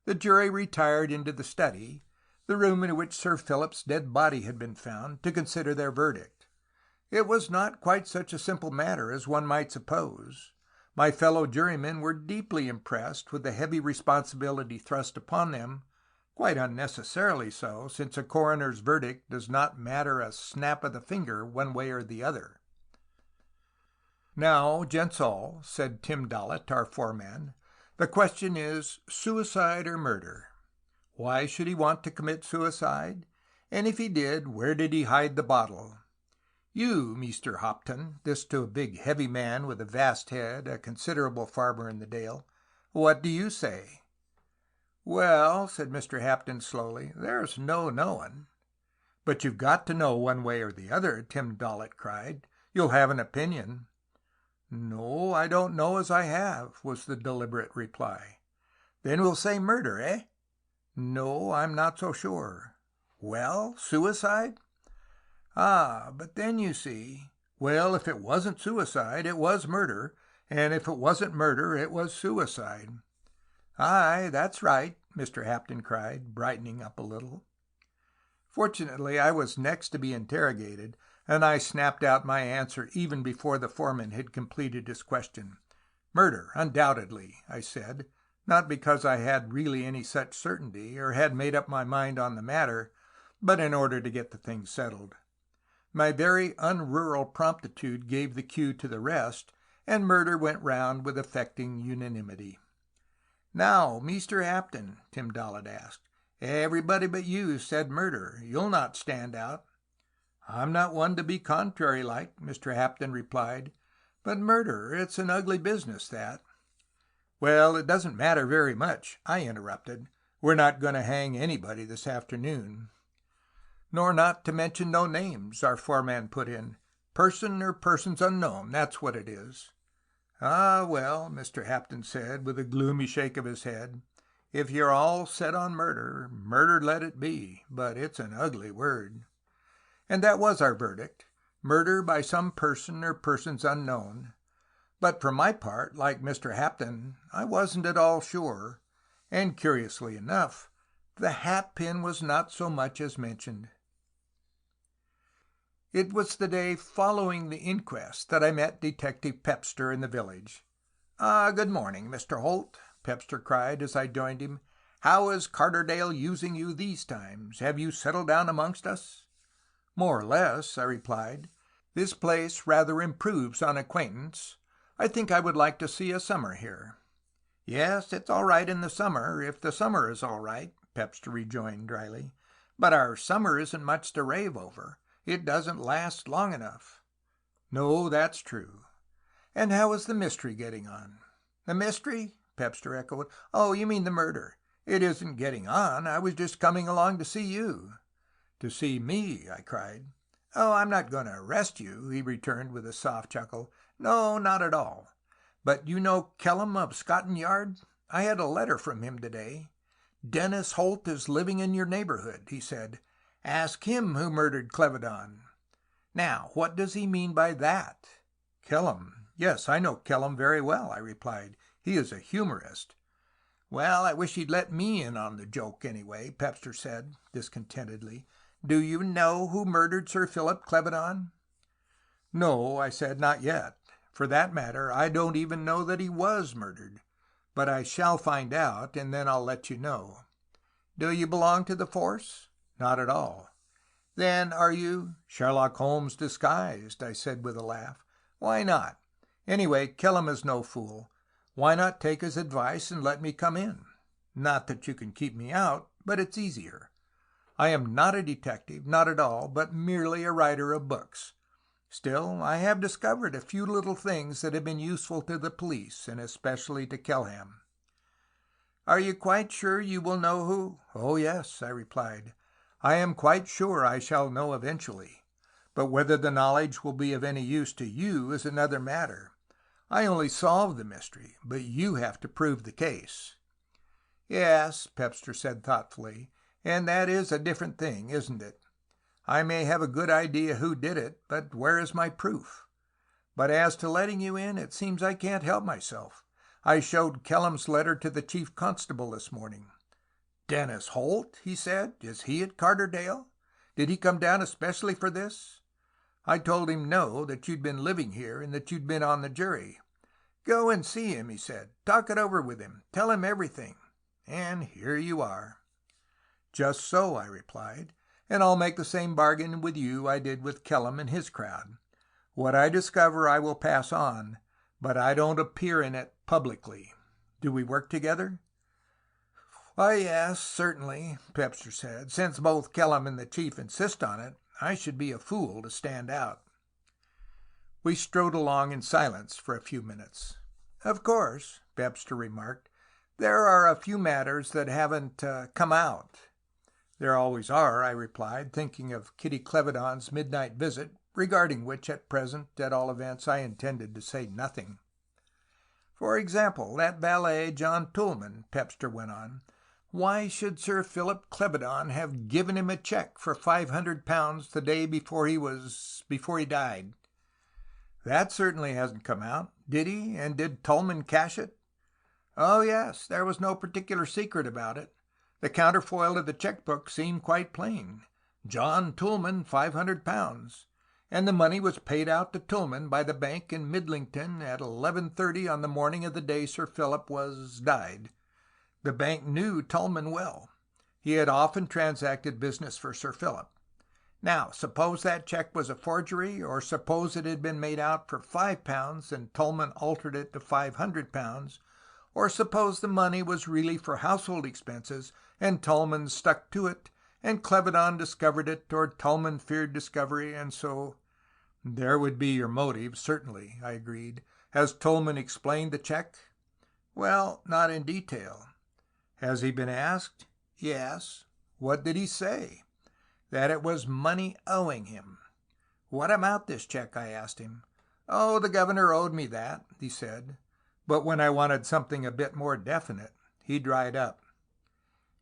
The jury retired into the study, the room in which Sir Philip's dead body had been found, to consider their verdict. It was not quite such a simple matter as one might suppose. My fellow jurymen were deeply impressed with the heavy responsibility thrust upon them, quite unnecessarily so, since a coroner's verdict does not matter a snap of the finger one way or the other. "Now, gents all," said Tim Dollett, our foreman, "the question is suicide or murder. Why should he want to commit suicide? And if he did, where did he hide the bottle? You, Mr. Hopton," this to a big heavy man with a vast head, a considerable farmer in the Dale, "what do you say?" "Well," said Mr. Hapton slowly, "there's no knowing." "But you've got to know one way or the other," Tim Dollett cried. "You'll have an opinion." "No, I don't know as I have," was the deliberate reply. "Then we'll say murder, eh?" "No, I'm not so sure." "Well, suicide?" "Ah, but then you see—" "Well, if it wasn't suicide, it was murder, and if it wasn't murder, it was suicide." "Aye, that's right," Mr. Hapton cried, brightening up a little. Fortunately, I was next to be interrogated, and I snapped out my answer even before the foreman had completed his question. "Murder, undoubtedly," I said, not because I had really any such certainty, or had made up my mind on the matter, but in order to get the thing settled. My very unrural promptitude gave the cue to the rest, and murder went round with affecting unanimity. "Now, Mr. Hapton," Tim Dollett asked, "everybody but you said murder. You'll not stand out." "I'm not one to be contrary-like," Mr. Hapton replied. "But murder, it's an ugly business, that." "Well, it doesn't matter very much," I interrupted. "We're not going to hang anybody this afternoon." "Nor not to mention no names," our foreman put in. "Person or persons unknown, that's what it is." "Ah, well," Mr. Hapton said, with a gloomy shake of his head, "if you're all set on murder, murder let it be, but it's an ugly word." And that was our verdict, murder by some person or persons unknown. But for my part, like Mr. Hapton, I wasn't at all sure, and curiously enough, the hatpin was not so much as mentioned. It was the day following the inquest that I met Detective Pepster in the village. "Good morning, Mr. Holt," Pepster cried as I joined him. "How is Carterdale using you these times? Have you settled down amongst us?" "More or less," I replied. "This place rather improves on acquaintance. I think I would like to see a summer here." "Yes, it's all right in the summer, if the summer is all right," Pepster rejoined dryly. "But our summer isn't much to rave over. It doesn't last long enough." "No, that's true. And how is the mystery getting on?" "The mystery?" Pepster echoed. "Oh, you mean the murder. It isn't getting on. I was just coming along to see you." "To see me?" I cried. "Oh, I'm not going to arrest you," he returned with a soft chuckle. "No, not at all. But you know Kellum of Scotland Yard? I had a letter from him today. 'Dennis Holt is living in your neighborhood,' he said. 'Ask him who murdered Clevedon.' Now, what does he mean by that?" "Kellum? Yes, I know Kellum very well," I replied. "He is a humorist." "Well, I wish he'd let me in on the joke, anyway," Pepster said discontentedly. "Do you know who murdered Sir Philip Clevedon?" "No," I said, "not yet. For that matter, I don't even know that he was murdered. but I shall find out, and then I'll let you know. Do you belong to the force? Not at all. Then are you Sherlock Holmes disguised? I said with a laugh. Why not? Anyway, Kellum is no fool. Why not take his advice and let me come in? Not that you can keep me out, but it's easier. I am not a detective, not at all, but merely a writer of books. Still, I have discovered a few little things that have been useful to the police, and especially to Kelham. Are you quite sure you will know who? Oh, yes, I replied. I am quite sure I shall know eventually. But whether the knowledge will be of any use to you is another matter. I only solve the mystery, but you have to prove the case. Yes, Pepster said thoughtfully, and that is a different thing, isn't it? I may have a good idea who did it, but where is my proof? But as to letting you in, it seems I can't help myself. I showed Kellam's letter to the chief constable this morning. Dennis Holt, he said. Is he at Carterdale? Did he come down especially for this? I told him no, that you'd been living here and that you'd been on the jury. Go and see him, he said. Talk it over with him. Tell him everything. And here you are. Just so, I replied, and I'll make the same bargain with you I did with Kellam and his crowd. What I discover I will pass on, but I don't appear in it publicly. Do we work together? Why, yes, certainly, Pepster said. Since both Kellam and the chief insist on it, I should be a fool to stand out. We strode along in silence for a few minutes. Of course, Pepster remarked, there are a few matters that haven't come out. There always are, I replied, thinking of Kitty Clevedon's midnight visit, regarding which at present, at all events, I intended to say nothing. For example, that valet, John Tulmin, Pepster went on. Why should Sir Philip Clevedon have given him a check for £500 the day before he died? That certainly hasn't come out. Did he? And did Tulmin cash it? Oh, yes, there was no particular secret about it. The counterfoil of the checkbook seemed quite plain. John Tulmin, £500. And the money was paid out to Tulmin by the bank in Midlington at 11:30 on the morning of the day Sir Philip died. The bank knew Tulmin well. He had often transacted business for Sir Philip. Now, suppose that check was a forgery, or suppose it had been made out for £5 and Tulmin altered it to £500, or suppose the money was really for household expenses and Tulmin stuck to it, and Clevedon discovered it, or Tulmin feared discovery, and so... There would be your motive, certainly, I agreed. Has Tulmin explained the check? Well, not in detail. Has he been asked? Yes. What did he say? That it was money owing him. What about this check? I asked him. Oh, the governor owed me that, he said. But when I wanted something a bit more definite, he dried up.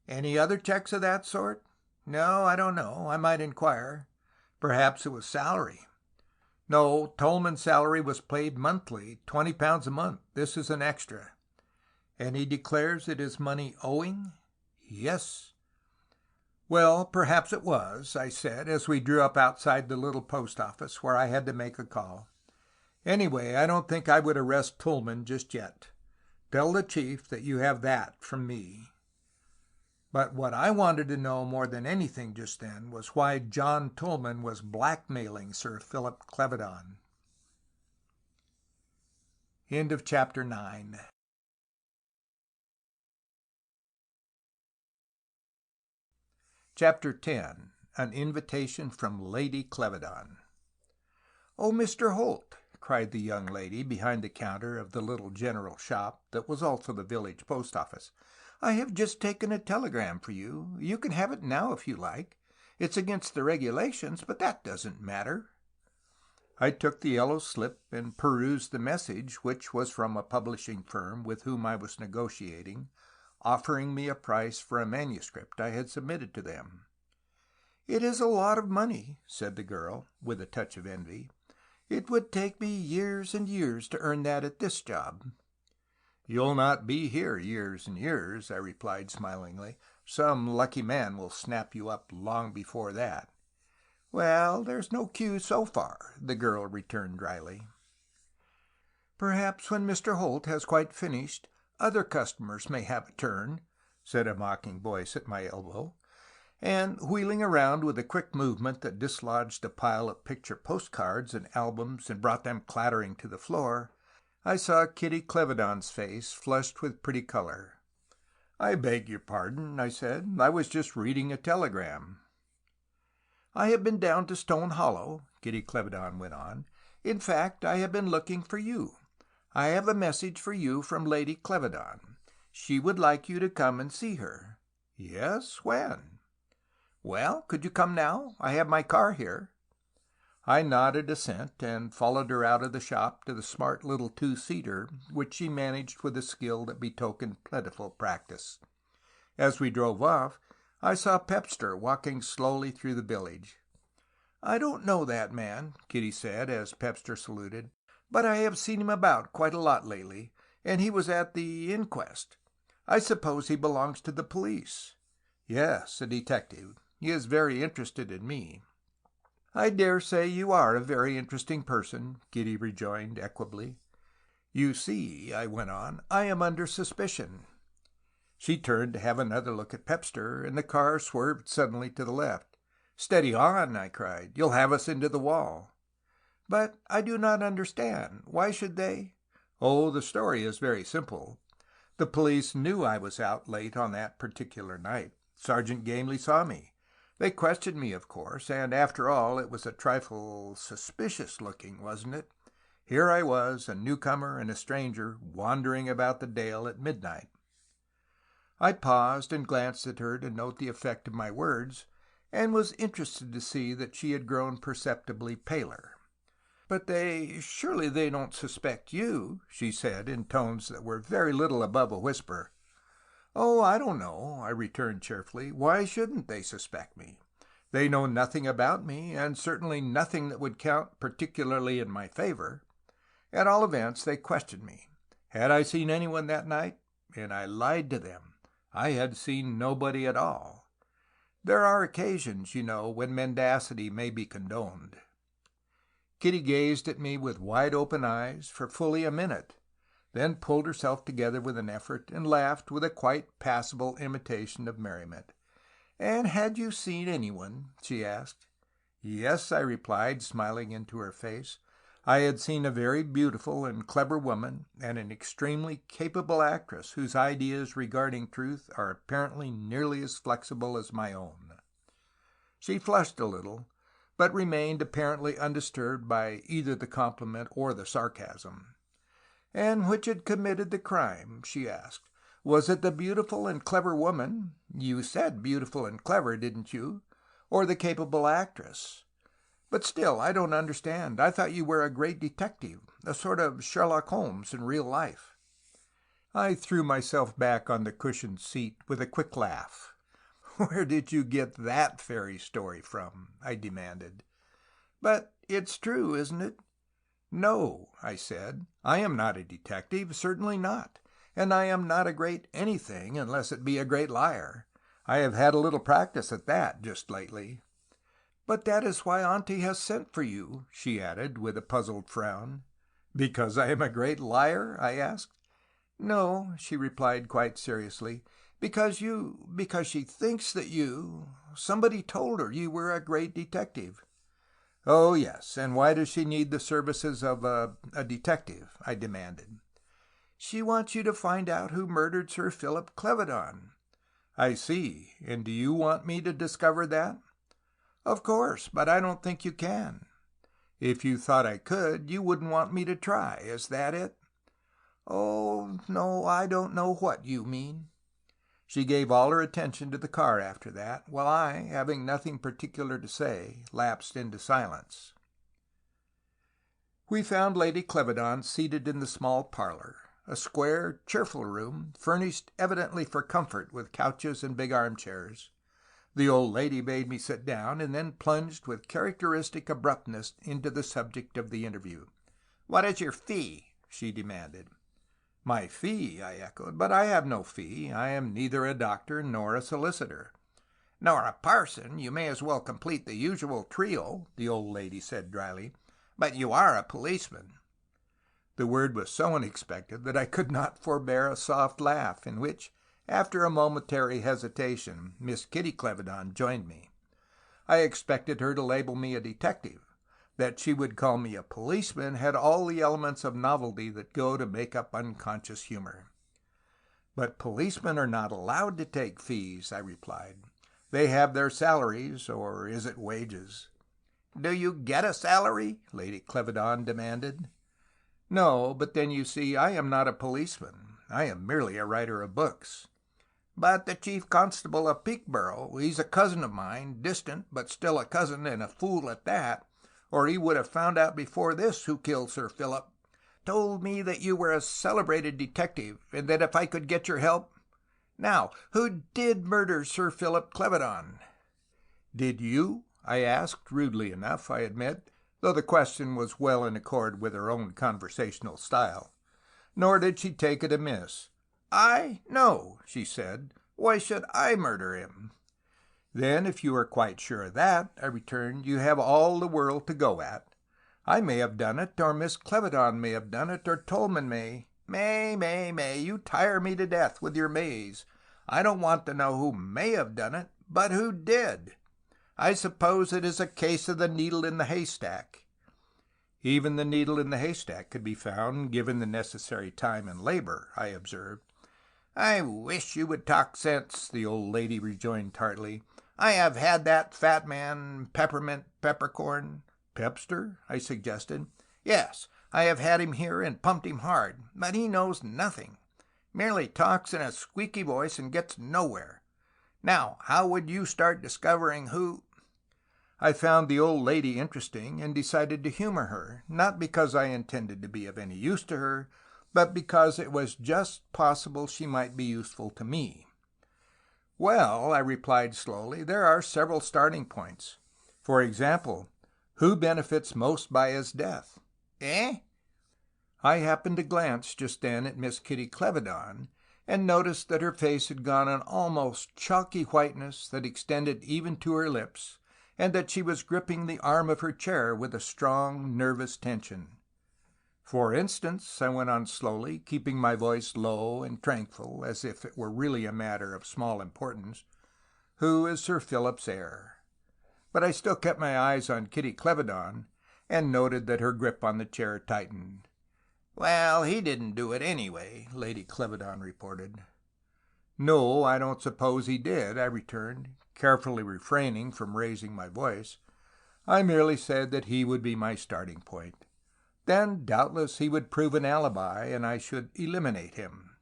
Any other checks of that sort? No, I don't know. I might inquire. Perhaps it was salary. No, Tulmin's salary was paid monthly, £20 a month. This is an extra. And he declares it is money owing? Yes. Well, perhaps it was, I said, as we drew up outside the little post office where I had to make a call. Anyway, I don't think I would arrest Tulmin just yet. Tell the chief that you have that from me. But what I wanted to know more than anything just then was why John Tulmin was blackmailing Sir Philip Clevedon. End of chapter 9. Chapter 10. An Invitation from Lady Clevedon. "Oh, Mr. Holt," cried the young lady behind the counter of the little general shop that was also the village post office. "I have just taken a telegram for you. You can have it now if you like. It's against the regulations, but that doesn't matter." I took the yellow slip and perused the message, which was from a publishing firm with whom I was negotiating, offering me a price for a manuscript I had submitted to them. "It is a lot of money," said the girl, with a touch of envy. "It would take me years and years to earn that at this job." "You'll not be here years and years," I replied smilingly. "Some lucky man will snap you up long before that." "Well, there's no cue so far," the girl returned dryly. "Perhaps when Mr. Holt has quite finished, other customers may have a turn," said a mocking voice at my elbow, and wheeling around with a quick movement that dislodged a pile of picture postcards and albums and brought them clattering to the floor, I saw Kitty Clevedon's face flushed with pretty color. "I beg your pardon," I said. "I was just reading a telegram." "I have been down to Stone Hollow," Kitty Clevedon went on. "In fact, I have been looking for you. I have a message for you from Lady Clevedon. She would like you to come and see her." "Yes? When?" "Well, could you come now? I have my car here." I nodded assent, and followed her out of the shop to the smart little two-seater, which she managed with a skill that betokened plentiful practice. As we drove off, I saw Pepster walking slowly through the village. "I don't know that man," Kitty said, as Pepster saluted, "but I have seen him about quite a lot lately, and he was at the inquest. I suppose he belongs to the police." "Yes, a detective. He is very interested in me." "I dare say you are a very interesting person," Kitty rejoined equably. "You see," I went on, "I am under suspicion." She turned to have another look at Pepster, and the car swerved suddenly to the left. "Steady on!" I cried. "You'll have us into the wall." "But I do not understand. Why should they—" "Oh, the story is very simple. The police knew I was out late on that particular night. Sergeant Gamely saw me. They questioned me, of course, and after all, it was a trifle suspicious looking, wasn't it? Here I was, a newcomer and a stranger, wandering about the dale at midnight." I paused and glanced at her to note the effect of my words, and was interested to see that she had grown perceptibly paler. "But surely they don't suspect you," she said in tones that were very little above a whisper. "Oh, I don't know," I returned cheerfully. "Why shouldn't they suspect me? They know nothing about me, and certainly nothing that would count particularly in my favor. At all events, they questioned me. Had I seen anyone that night? And I lied to them. I had seen nobody at all. There are occasions, you know, when mendacity may be condoned." Kitty gazed at me with wide-open eyes for fully a minute, then pulled herself together with an effort, and laughed with a quite passable imitation of merriment. "And had you seen anyone?" she asked. "Yes," I replied, smiling into her face. "I had seen a very beautiful and clever woman, and an extremely capable actress whose ideas regarding truth are apparently nearly as flexible as my own." She flushed a little, but remained apparently undisturbed by either the compliment or the sarcasm. "And which had committed the crime?" she asked. "Was it the beautiful and clever woman— you said beautiful and clever, didn't you? Or the capable actress? But still, I don't understand. I thought you were a great detective, a sort of Sherlock Holmes in real life." I threw myself back on the cushioned seat with a quick laugh. "Where did you get that fairy story from?" I demanded. "But it's true, isn't it?" "No," I said. "I am not a detective, certainly not. And I am not a great anything, unless it be a great liar. I have had a little practice at that just lately." "But that is why Auntie has sent for you," she added, with a puzzled frown. "Because I am a great liar?" I asked. "No," she replied quite seriously. Because she thinks that somebody told her you were a great detective." "Oh, yes. And why does she need the services of a detective?" I demanded. "She wants you to find out who murdered Sir Philip Clevedon." "I see. And do you want me to discover that?" "Of course, but I don't think you can." "If you thought I could, you wouldn't want me to try. Is that it?" "Oh, no, I don't know what you mean." She gave all her attention to the car after that, while I, having nothing particular to say, lapsed into silence. We found Lady Clevedon seated in the small parlour, a square, cheerful room, furnished evidently for comfort with couches and big armchairs. The old lady bade me sit down, and then plunged with characteristic abruptness into the subject of the interview. "What is your fee?" she demanded. "My fee?" I echoed. "But I have no fee. I am neither a doctor nor a solicitor." "Nor a parson. You may as well complete the usual trio," the old lady said dryly. "But you are a policeman." The word was so unexpected that I could not forbear a soft laugh, in which, after a momentary hesitation, Miss Kitty Clevedon joined me. I expected her to label me a detective. That she would call me a policeman had all the elements of novelty that go to make up unconscious humor. "But policemen are not allowed to take fees," I replied. "They have their salaries, or is it wages?" "Do you get a salary?" Lady Clevedon demanded. "No, but then you see I am not a policeman. I am merely a writer of books." "But the chief constable of Peekborough, he's a cousin of mine, distant, but still a cousin, and a fool at that, or he would have found out before this who killed Sir Philip. Told me that you were a celebrated detective, and that if I could get your help... Now, who did murder Sir Philip Clevedon?" "Did you?" I asked, rudely enough, I admit, though the question was well in accord with her own conversational style. Nor did she take it amiss. "I? No," she said. "Why should I murder him?" "Then, if you are quite sure of that," I returned, "you have all the world to go at. I may have done it, or Miss Clevedon may have done it, or Tulmin may." May, you tire me to death with your mays. I don't want to know who may have done it, but who did. I suppose it is a case of the needle in the haystack." "Even the needle in the haystack could be found, given the necessary time and labor," I observed. "I wish you would talk sense," the old lady rejoined tartly. "I have had that fat man, Peppercorn—" "Pepster?" I suggested. "Yes, I have had him here and pumped him hard, but he knows nothing. Merely talks in a squeaky voice and gets nowhere. Now, how would you start discovering who—" I found the old lady interesting, and decided to humor her, not because I intended to be of any use to her, but because it was just possible she might be useful to me. "Well," I replied slowly, "there are several starting points. For example, who benefits most by his death?" "Eh?" I happened to glance just then at Miss Kitty Clevedon, and noticed that her face had gone an almost chalky whiteness that extended even to her lips, and that she was gripping the arm of her chair with a strong, nervous tension. "For instance," I went on slowly, keeping my voice low and tranquil, as if it were really a matter of small importance, "who is Sir Philip's heir?" But I still kept my eyes on Kitty Clevedon, and noted that her grip on the chair tightened. "Well, he didn't do it anyway," Lady Clevedon reported. "No, I don't suppose he did," I returned, carefully refraining from raising my voice. "I merely said that he would be my starting point. Then, doubtless, he would prove an alibi, and I should eliminate him."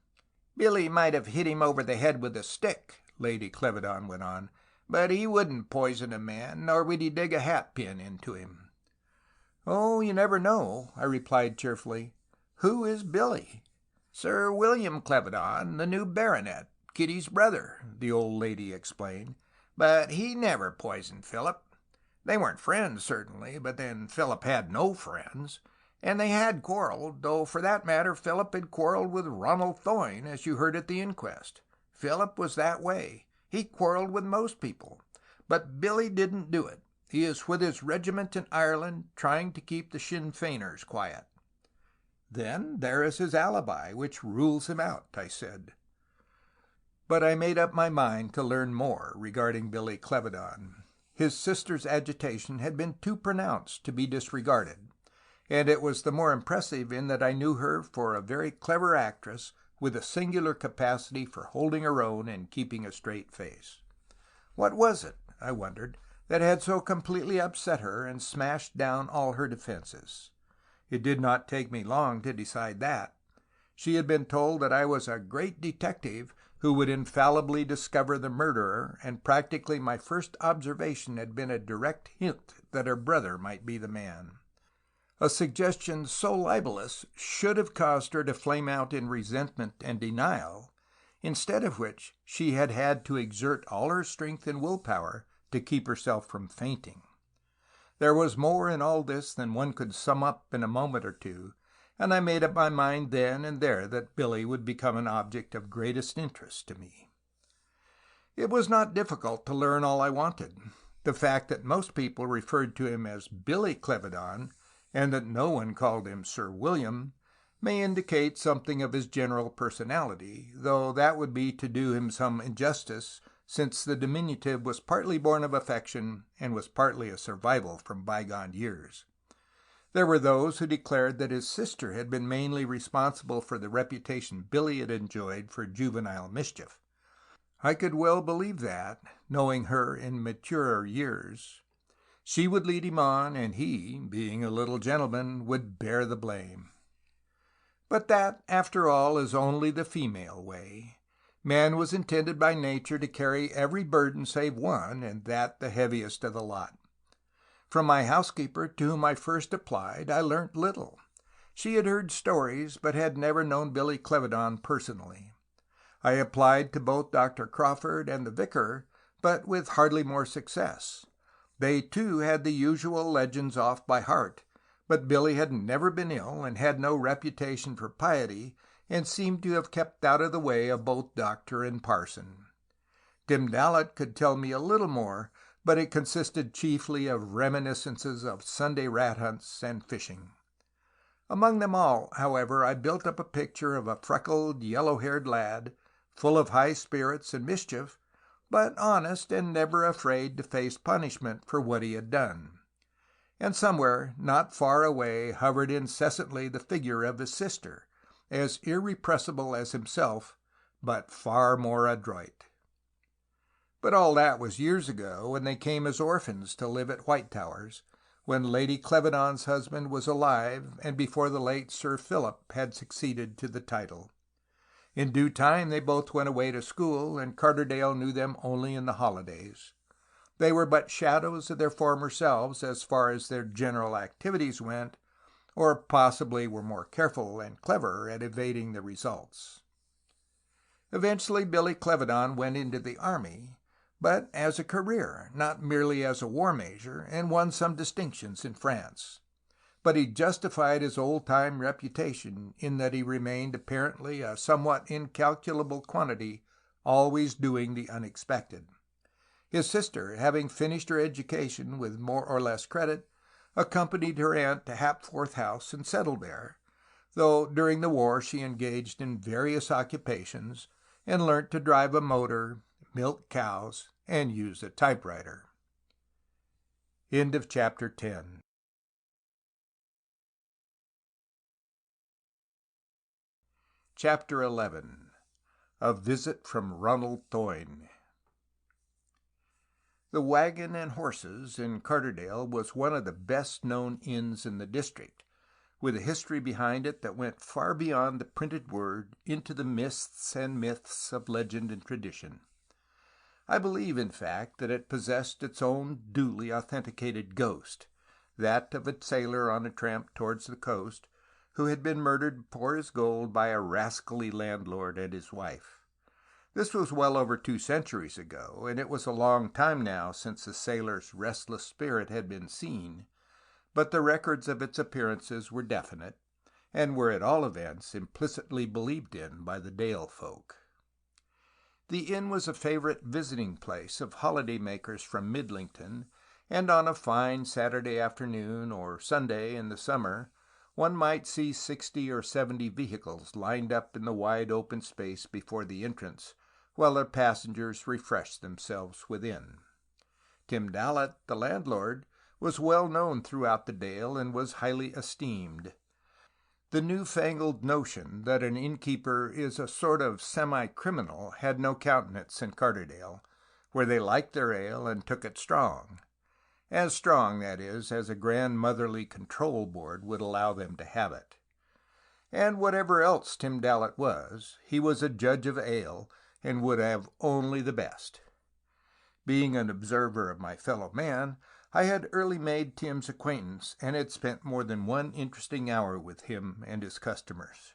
"Billy might have hit him over the head with a stick," Lady Clevedon went on, "but he wouldn't poison a man, nor would he dig a hatpin into him." "Oh, you never know," I replied cheerfully. "Who is Billy?" "Sir William Clevedon, the new baronet, Kitty's brother," the old lady explained. "But he never poisoned Philip. They weren't friends, certainly, but then Philip had no friends. And they had quarreled, though for that matter Philip had quarreled with Ronald Thoyne, as you heard at the inquest. Philip was that way. He quarreled with most people. But Billy didn't do it. He is with his regiment in Ireland, trying to keep the Sinn Feiners quiet." "Then there is his alibi, which rules him out," I said. But I made up my mind to learn more regarding Billy Clevedon. His sister's agitation had been too pronounced to be disregarded, and it was the more impressive in that I knew her for a very clever actress with a singular capacity for holding her own and keeping a straight face. What was it, I wondered, that had so completely upset her and smashed down all her defenses? It did not take me long to decide that. She had been told that I was a great detective who would infallibly discover the murderer, and practically my first observation had been a direct hint that her brother might be the man. A suggestion so libelous should have caused her to flame out in resentment and denial, instead of which she had had to exert all her strength and willpower to keep herself from fainting. There was more in all this than one could sum up in a moment or two, and I made up my mind then and there that Billy would become an object of greatest interest to me. It was not difficult to learn all I wanted. The fact that most people referred to him as Billy Clevedon, and that no one called him Sir William, may indicate something of his general personality, though that would be to do him some injustice, since the diminutive was partly born of affection and was partly a survival from bygone years. There were those who declared that his sister had been mainly responsible for the reputation Billy had enjoyed for juvenile mischief. I could well believe that, knowing her in maturer years. She would lead him on, and he, being a little gentleman, would bear the blame. But that, after all, is only the female way. Man was intended by nature to carry every burden save one, and that the heaviest of the lot. From my housekeeper, to whom I first applied, I learnt little. She had heard stories, but had never known Billy Clevedon personally. I applied to both Dr. Crawford and the Vicar, but with hardly more success. They, too, had the usual legends off by heart, but Billy had never been ill, and had no reputation for piety, and seemed to have kept out of the way of both doctor and parson. Tim Dallet could tell me a little more, but it consisted chiefly of reminiscences of Sunday rat hunts and fishing. Among them all, however, I built up a picture of a freckled, yellow-haired lad, full of high spirits and mischief, but honest and never afraid to face punishment for what he had done. And somewhere, not far away, hovered incessantly the figure of his sister, as irrepressible as himself, but far more adroit. But all that was years ago, when they came as orphans to live at White Towers, when Lady Clevedon's husband was alive, and before the late Sir Philip had succeeded to the title. In due time they both went away to school, and Carderdale knew them only in the holidays. They were but shadows of their former selves as far as their general activities went, or possibly were more careful and clever at evading the results. Eventually Billy Clevedon went into the army, but as a career, not merely as a war measure, and won some distinctions in France. But he justified his old-time reputation in that he remained apparently a somewhat incalculable quantity, always doing the unexpected. His sister, having finished her education with more or less credit, accompanied her aunt to Hapforth House and settled there, though during the war she engaged in various occupations and learnt to drive a motor, milk cows, and use a typewriter. End of chapter 10. Chapter 11. A Visit from Ronald Thoyne. The Wagon and Horses in Carderdale was one of the best-known inns in the district, with a history behind it that went far beyond the printed word into the mists and myths of legend and tradition. I believe, in fact, that it possessed its own duly authenticated ghost, that of a sailor on a tramp towards the coast, who had been murdered for his gold by a rascally landlord and his wife. This was well over 2 centuries ago, and it was a long time now since the sailor's restless spirit had been seen, but the records of its appearances were definite, and were at all events implicitly believed in by the Dale folk. The inn was a favorite visiting place of holiday-makers from Midlington, and on a fine Saturday afternoon or Sunday in the summer, one might see 60 or 70 vehicles lined up in the wide open space before the entrance, while their passengers refreshed themselves within. Tim Dallet, the landlord, was well known throughout the Dale and was highly esteemed. The new-fangled notion that an innkeeper is a sort of semi-criminal had no countenance in Carderdale, where they liked their ale and took it strong. As strong, that is, as a grandmotherly control board would allow them to have it. And whatever else Tim Dallet was, he was a judge of ale, and would have only the best. Being an observer of my fellow man, I had early made Tim's acquaintance, and had spent more than one interesting hour with him and his customers.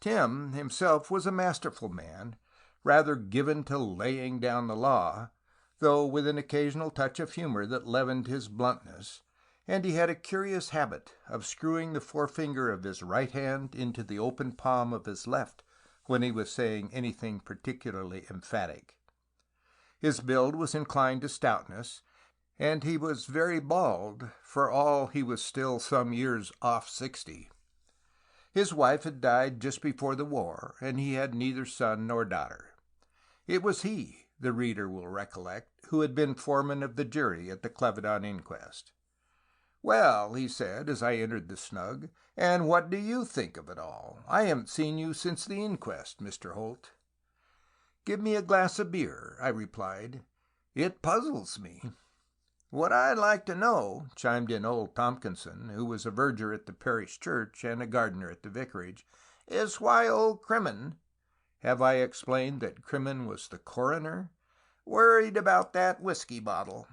Tim himself was a masterful man, rather given to laying down the law, though with an occasional touch of humor that leavened his bluntness, and he had a curious habit of screwing the forefinger of his right hand into the open palm of his left when he was saying anything particularly emphatic. His build was inclined to stoutness, and he was very bald, for all he was still some years off 60. His wife had died just before the war, and he had neither son nor daughter. It was he, the reader will recollect, who had been foreman of the jury at the Clevedon inquest. "Well," he said, as I entered the snug, "and what do you think of it all? I haven't seen you since the inquest, Mr. Holt." "Give me a glass of beer," I replied. "It puzzles me." "What I'd like to know," chimed in old Tompkinson, who was a verger at the parish church and a gardener at the vicarage, "is why old Crimin—" Have I explained that Crimin was the coroner? "Worried about that whiskey bottle."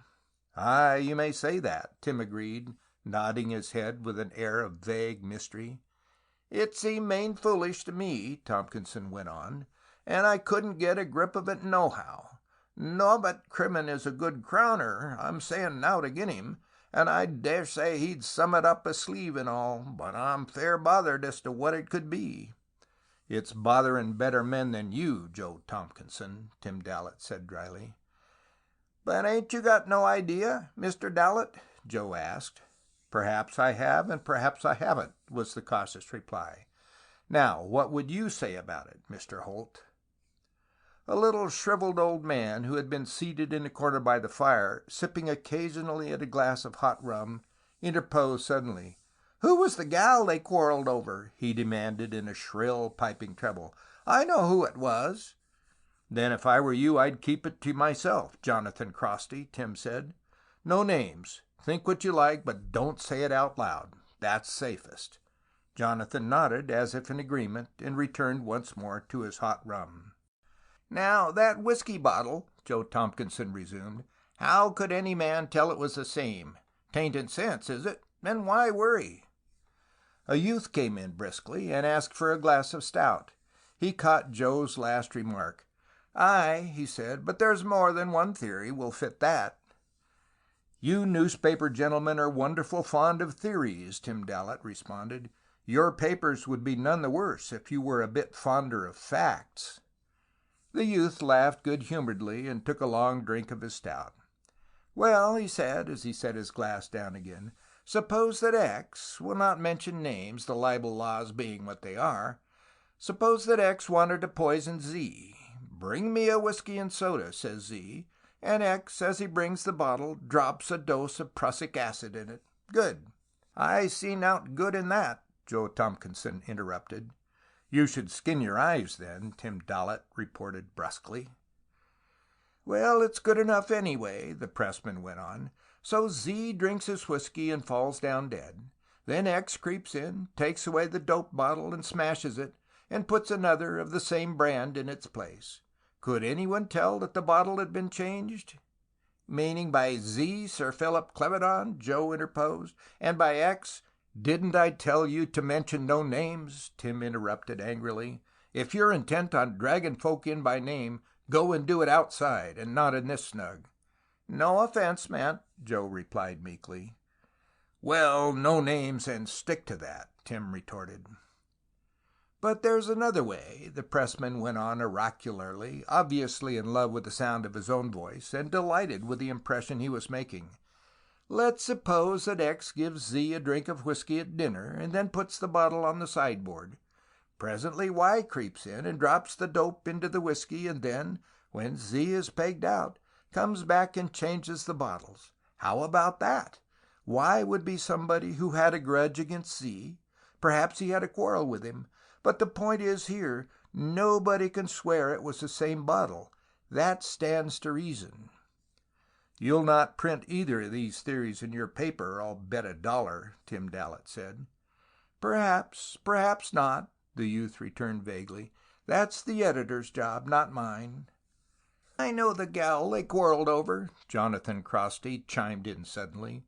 "Aye, you may say that," Tim agreed, nodding his head with an air of vague mystery. "It seemed main foolish to me," Tompkinson went on, "and I couldn't get a grip of it nohow. No, but Crimin is a good crowner, I'm saying nowt agin him, and I dare say he'd sum it up his sleeve and all, but I'm fair bothered as to what it could be." "It's bothering better men than you, Joe Tompkinson," Tim Dallett said dryly. "But ain't you got no idea, Mr. Dallett?" Joe asked. "Perhaps I have, and perhaps I haven't," was the cautious reply. "Now, what would you say about it, Mr. Holt?" A little shriveled old man, who had been seated in a corner by the fire, sipping occasionally at a glass of hot rum, interposed suddenly. "Who was the gal they quarreled over?" he demanded in a shrill, piping treble. "I know who it was." "Then if I were you, I'd keep it to myself, Jonathan Crosty," Tim said. "No names. Think what you like, but don't say it out loud. That's safest." Jonathan nodded, as if in agreement, and returned once more to his hot rum. "Now, that whiskey bottle," Joe Tompkinson resumed, "how could any man tell it was the same? 'Tain't in sense, is it? Then why worry?" A youth came in briskly and asked for a glass of stout. He caught Joe's last remark. "Aye," he said, "but there's more than one theory will fit that." "You newspaper gentlemen are wonderful fond of theories," Tim Dallett responded. "Your papers would be none the worse if you were a bit fonder of facts." The youth laughed good-humoredly and took a long drink of his stout. "Well," he said, as he set his glass down again, "suppose that X, we'll not mention names, the libel laws being what they are, suppose that X wanted to poison Z. 'Bring me a whiskey and soda,' says Z, and X, as he brings the bottle, drops a dose of prussic acid in it. Good." "I see nowt good in that," Joe Tompkinson interrupted. "You should skin your eyes, then," Tim Dallett reported brusquely. "Well, it's good enough anyway," the pressman went on. "So Z drinks his whiskey and falls down dead. Then X creeps in, takes away the dope bottle and smashes it, and puts another of the same brand in its place. Could anyone tell that the bottle had been changed?" "Meaning by Z, Sir Philip Clevedon?" Joe interposed. "And by X—" "Didn't I tell you to mention no names?" Tim interrupted angrily. "If you're intent on dragging folk in by name, go and do it outside, and not in this snug." "No offense meant," Joe replied meekly. "Well, no names, and stick to that," Tim retorted. "But there's another way," the pressman went on oracularly, obviously in love with the sound of his own voice, and delighted with the impression he was making. "Let's suppose that X gives Z a drink of whiskey at dinner, and then puts the bottle on the sideboard. Presently Y creeps in and drops the dope into the whiskey, and then, when Z is pegged out, comes back and changes the bottles. How about that? Y would be somebody who had a grudge against Z. Perhaps he had a quarrel with him. But the point is here, nobody can swear it was the same bottle. That stands to reason." "You'll not print either of these theories in your paper, I'll bet $1, Tim Dallett said. "Perhaps, perhaps not," the youth returned vaguely. "That's the editor's job, not mine." "I know the gal they quarreled over," Jonathan Crosty chimed in suddenly.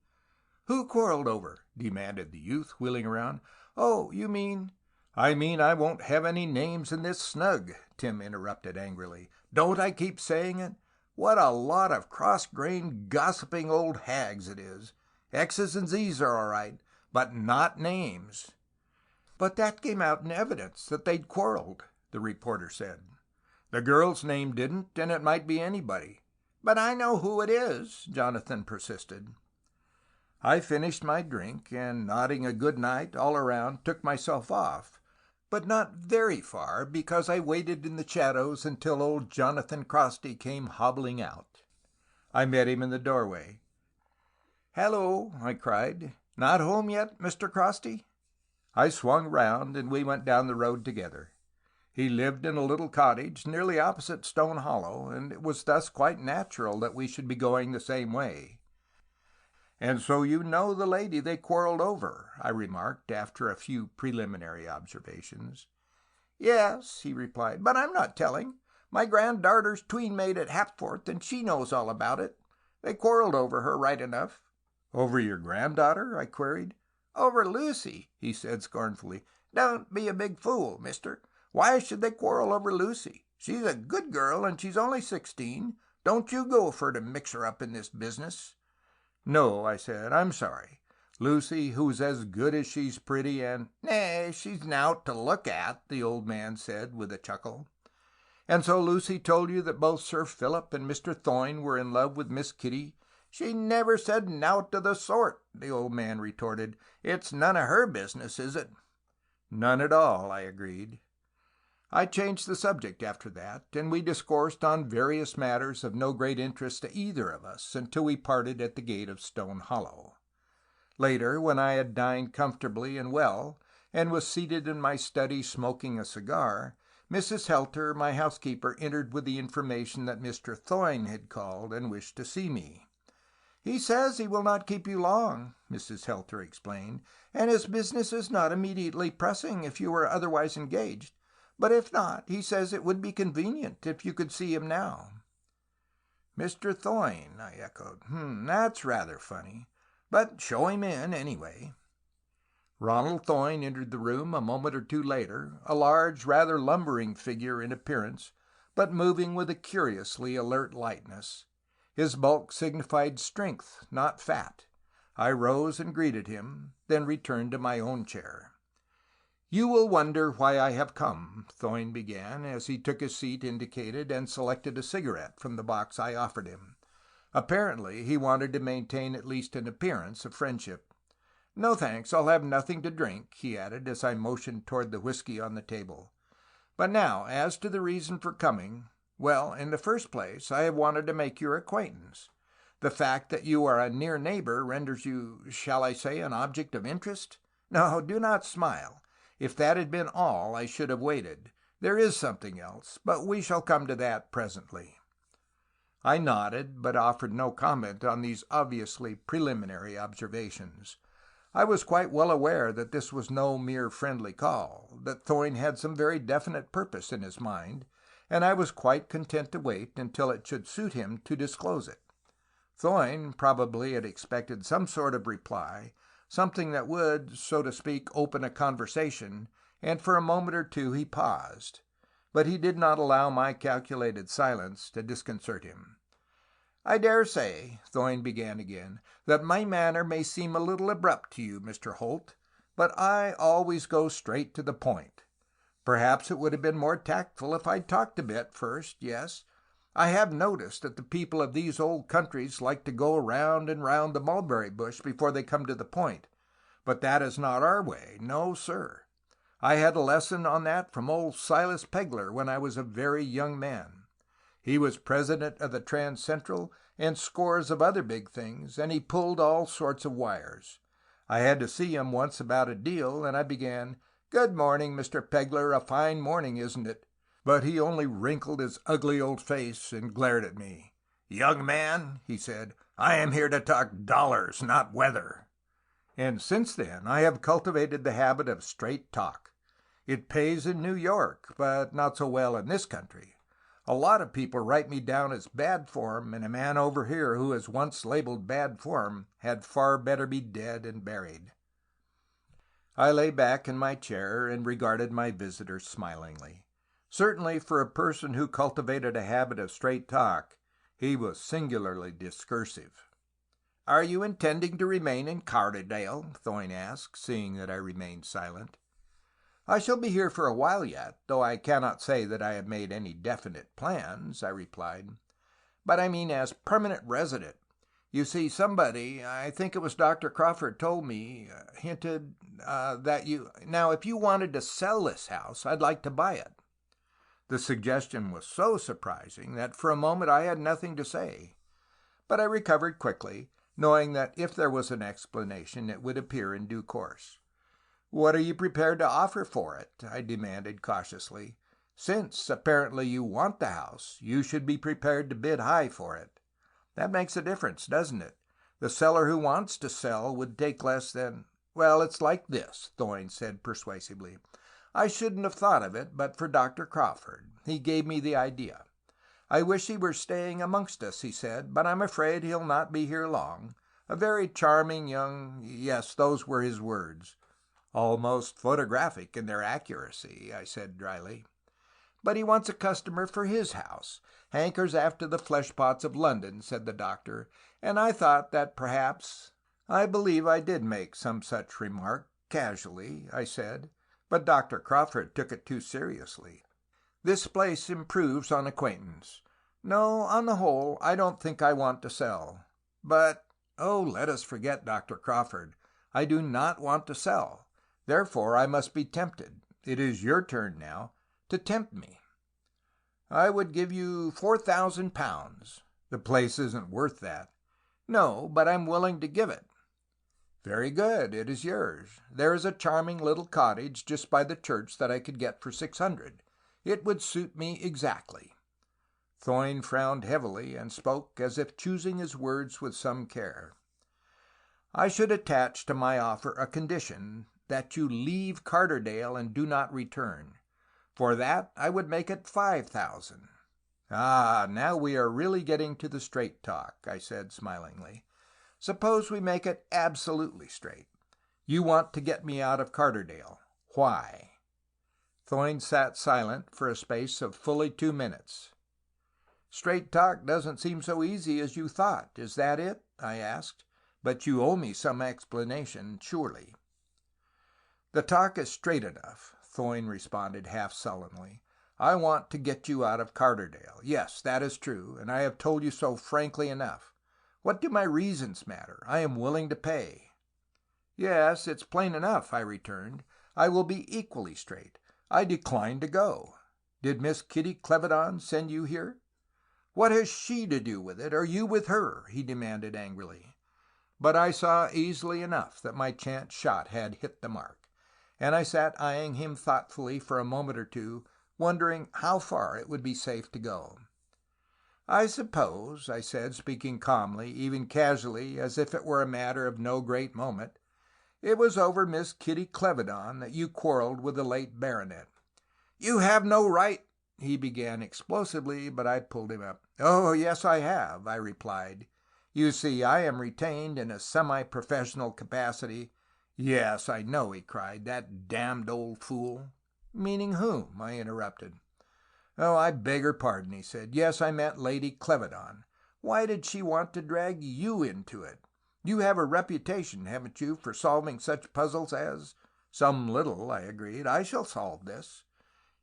"Who quarreled over?" demanded the youth, wheeling around. "Oh, you mean—" "I mean I won't have any names in this snug," Tim interrupted angrily. "Don't I keep saying it? What a lot of cross-grained, gossiping old hags it is! X's and Z's are all right, but not names." "But that came out in evidence, that they'd quarreled," the reporter said. "The girl's name didn't, and it might be anybody." "But I know who it is," Jonathan persisted. I finished my drink, and nodding a good night all around, took myself off, but not very far, because I waited in the shadows until old Jonathan Crosty came hobbling out. I met him in the doorway. "Hello," I cried. "Not home yet, Mr. Crosty?" I swung round, and we went down the road together. He lived in a little cottage nearly opposite Stone Hollow, and it was thus quite natural that we should be going the same way. "And so you know the lady they quarreled over," I remarked, after a few preliminary observations. "Yes," he replied, "but I'm not telling. My granddarter's tween-maid at Hapforth, and she knows all about it. They quarreled over her, right enough." "Over your granddaughter?" I queried. "Over Lucy," he said scornfully. "Don't be a big fool, mister. Why should they quarrel over Lucy? She's a good girl, and she's only 16. Don't you go for to mix her up in this business." "No," I said, "I'm sorry. Lucy, who's as good as she's pretty, and—" "Nay, she's nowt to look at," the old man said with a chuckle. "And so Lucy told you that both Sir Philip and Mr. Thoyne were in love with Miss Kitty?" "She never said nowt of the sort," the old man retorted. "It's none of her business, is it?" "None at all," I agreed. I changed the subject after that, and we discoursed on various matters of no great interest to either of us until we parted at the gate of Stone Hollow. Later, when I had dined comfortably and well, and was seated in my study smoking a cigar, Mrs. Helter, my housekeeper, entered with the information that Mr. Thoyne had called and wished to see me. "He says he will not keep you long," Mrs. Helter explained, "and his business is not immediately pressing if you were otherwise engaged. But if not, he says it would be convenient if you could see him now." "Mr. Thoyne," I echoed. That's rather funny. But show him in, anyway." Ronald Thoyne entered the room a moment or two later, a large, rather lumbering figure in appearance, but moving with a curiously alert lightness. His bulk signified strength, not fat. I rose and greeted him, then returned to my own chair. "You will wonder why I have come," Thoyne began, as he took his seat indicated and selected a cigarette from the box I offered him. Apparently he wanted to maintain at least an appearance of friendship. "No, thanks, I'll have nothing to drink," he added, as I motioned toward the whiskey on the table. "But now, as to the reason for coming. Well, in the first place, I have wanted to make your acquaintance. The fact that you are a near neighbor renders you, shall I say, an object of interest? No, do not smile. If that had been all, I should have waited. There is something else, but we shall come to that presently." I nodded, but offered no comment on these obviously preliminary observations. I was quite well aware that this was no mere friendly call, that Thoyne had some very definite purpose in his mind, and I was quite content to wait until it should suit him to disclose it. Thoyne probably had expected some sort of reply, something that would, so to speak, open a conversation, and for a moment or two he paused. But he did not allow my calculated silence to disconcert him. "I dare say," Thoyne began again, "that my manner may seem a little abrupt to you, Mr. Holt, but I always go straight to the point. Perhaps it would have been more tactful if I'd talked a bit first, yes. I have noticed that the people of these old countries like to go round and round the mulberry bush before they come to the point, but that is not our way. No, sir. I had a lesson on that from old Silas Pegler when I was a very young man. He was president of the Trans Central and scores of other big things, and he pulled all sorts of wires. I had to see him once about a deal, and I began, 'Good morning, Mr. Pegler, a fine morning, isn't it?' But he only wrinkled his ugly old face and glared at me. 'Young man,' he said, 'I am here to talk dollars, not weather.' And since then I have cultivated the habit of straight talk. It pays in New York, but not so well in this country. A lot of people write me down as bad form, and a man over here who was once labeled bad form had far better be dead and buried." I lay back in my chair and regarded my visitor smilingly. Certainly, for a person who cultivated a habit of straight talk, he was singularly discursive. "Are you intending to remain in Carderdale?" Thoyne asked, seeing that I remained silent. "I shall be here for a while yet, though I cannot say that I have made any definite plans," I replied. "But I mean as permanent resident. You see, somebody, I think it was Dr. Crawford, told me, hinted that if you wanted to sell this house, I'd like to buy it. The suggestion was so surprising that for a moment I had nothing to say. But I recovered quickly, knowing that if there was an explanation, it would appear in due course. "What are you prepared to offer for it?" I demanded cautiously. "Since, apparently, you want the house, you should be prepared to bid high for it. That makes a difference, doesn't it? The seller who wants to sell would take less than—" "Well, it's like this," Thoyne said persuasively. "I shouldn't have thought of it but for Dr. Crawford. He gave me the idea. 'I wish he were staying amongst us,' he said, 'but I'm afraid he'll not be here long. A very charming young—' Yes, those were his words." "Almost photographic in their accuracy," I said dryly. "But he wants a customer for his house. Hankers after the flesh-pots of London," said the doctor, and I thought that perhaps— "I believe I did make some such remark, casually," I said, but Dr. Crawford took it too seriously. "This place improves on acquaintance. No, on the whole, I don't think I want to sell. But, oh, let us forget Dr. Crawford. I do not want to sell. Therefore I must be tempted. It is your turn now to tempt me." "I would give you £4,000. "The place isn't worth that." "No, but I'm willing to give it." "Very good. It is yours. There is a charming little cottage just by the church that I could get for £600. It would suit me exactly." Thoyne frowned heavily and spoke as if choosing his words with some care. "I should attach to my offer a condition that you leave Carterdale and do not return. For that I would make it £5,000. "Ah, now we are really getting to the straight talk," I said smilingly. "Suppose we make it absolutely straight. You want to get me out of Carterdale. Why?" Thoyne sat silent for a space of fully 2 minutes. "Straight talk doesn't seem so easy as you thought. Is that it?" I asked. "But you owe me some explanation, surely." "The talk is straight enough," Thoyne responded half sullenly. "I want to get you out of Carterdale. Yes, that is true, and I have told you so frankly enough. What do my reasons matter? I am willing to pay." "Yes, it's plain enough," I returned. "I will be equally straight. I decline to go. Did Miss Kitty Clevedon send you here?" "What has she to do with it, or you with her?" he demanded angrily. But I saw easily enough that my chance shot had hit the mark, and I sat eyeing him thoughtfully for a moment or two, wondering how far it would be safe to go. "I suppose," I said, speaking calmly, even casually, as if it were a matter of no great moment, "it was over Miss Kitty Clevedon that you quarreled with the late baronet." "You have no right—" he began explosively, but I pulled him up. "Oh, yes, I have," I replied. "You see, I am retained in a semi-professional capacity—" "Yes, I know," he cried. "That damned old fool!" "Meaning whom?" I interrupted. "Oh, I beg her pardon," he said. "Yes, I meant Lady Clevedon. Why did she want to drag you into it? You have a reputation, haven't you, for solving such puzzles as—" "Some little," I agreed. "I shall solve this."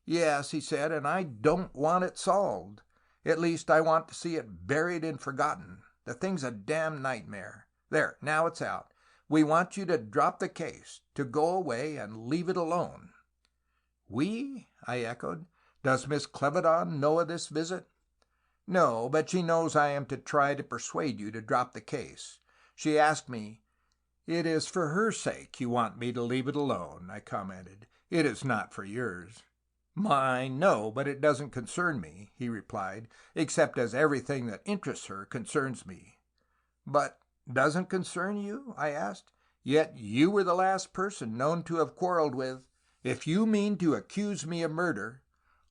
"Yes," he said, "and I don't want it solved. At least, I want to see it buried and forgotten. The thing's a damned nightmare. There, now it's out. We want you to drop the case, to go away and leave it alone." "We?" I echoed. "Does Miss Clevedon know of this visit?" "No, but she knows I am to try to persuade you to drop the case. She asked me—" "It is for her sake you want me to leave it alone," I commented. "It is not for yours." "Mine, no, but it doesn't concern me," he replied, "except as everything that interests her concerns me." "But doesn't concern you?" I asked. "Yet you were the last person known to have quarreled with—" "If you mean to accuse me of murder—"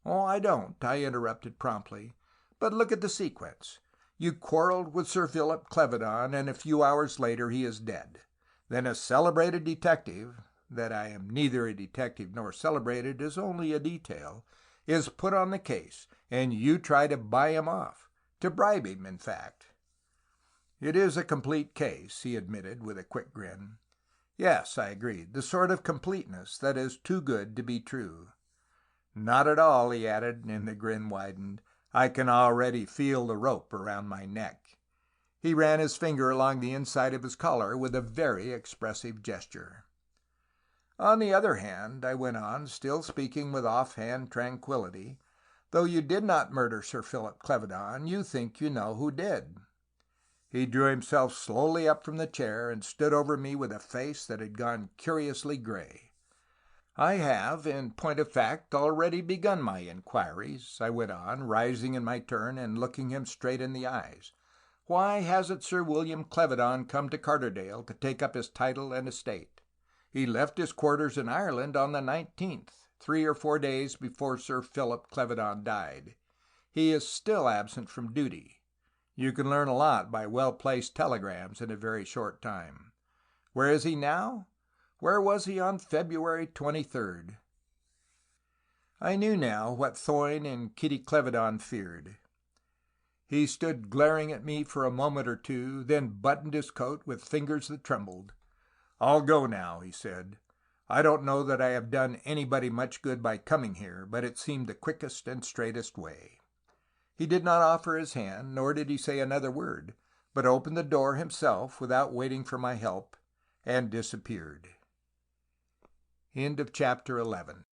"Oh, I don't," I interrupted promptly. "But look at the sequence. You quarreled with Sir Philip Clevedon, and a few hours later he is dead. Then a celebrated detective— that I am neither a detective nor celebrated is only a detail— is put on the case, and you try to buy him off. To bribe him, in fact." "It is a complete case," he admitted, with a quick grin. "Yes," I agreed, "the sort of completeness that is too good to be true." "Not at all," he added, and the grin widened. "I can already feel the rope around my neck." He ran his finger along the inside of his collar with a very expressive gesture. "On the other hand," I went on, still speaking with offhand tranquillity, "though you did not murder Sir Philip Clevedon, you think you know who did." He drew himself slowly up from the chair and stood over me with a face that had gone curiously gray. "I have, in point of fact, already begun my inquiries," I went on, rising in my turn and looking him straight in the eyes. "Why hasn't Sir William Clevedon come to Carderdale to take up his title and estate? He left his quarters in Ireland on the 19th, 3 or 4 days before Sir Philip Clevedon died. He is still absent from duty. You can learn a lot by well-placed telegrams in a very short time. Where is he now? Where was he on February 23rd? I knew now what Thoyne and Kitty Clevedon feared. He stood glaring at me for a moment or two, then buttoned his coat with fingers that trembled. "I'll go now," he said. "I don't know that I have done anybody much good by coming here, but it seemed the quickest and straightest way." He did not offer his hand, nor did he say another word, but opened the door himself without waiting for my help, and disappeared. End of chapter 11.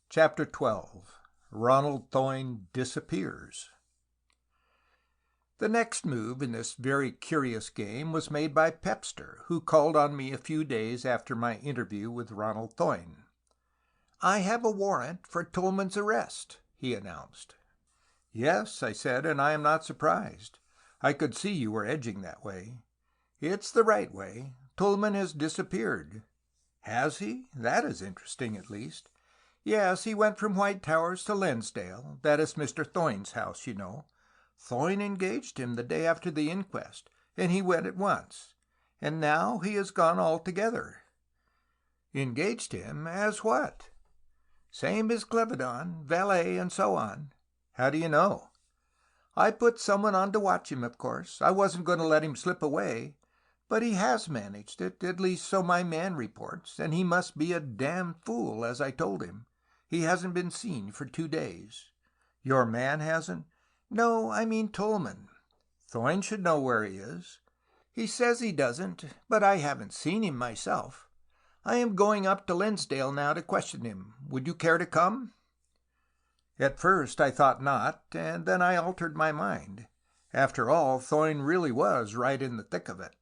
Chapter 12. Ronald Thoyne disappears. The next move in this very curious game was made by Pepster, who called on me a few days after my interview with Ronald Thoyne. "I have a warrant for Tulmin's arrest," he announced. "Yes," I said, "and I am not surprised. I could see you were edging that way." "It's the right way. Tulmin has disappeared." "Has he? That is interesting, at least." "Yes, he went from White Towers to Lensdale. That is Mr. Thoyne's house, you know. Thoyne engaged him the day after the inquest, and he went at once. And now he has gone altogether." "Engaged him? As what?" "Same as Clevedon, valet, and so on." "How do you know?" "I put someone on to watch him, of course. I wasn't going to let him slip away. But he has managed it, at least so my man reports, and he must be a damn fool, as I told him. He hasn't been seen for 2 days." "Your man hasn't?" "No, I mean Tulmin." "Thoyne should know where he is." "He says he doesn't, but I haven't seen him myself. I am going up to Lensdale now to question him. Would you care to come?" At first I thought not, and then I altered my mind. After all, Thoyne really was right in the thick of it.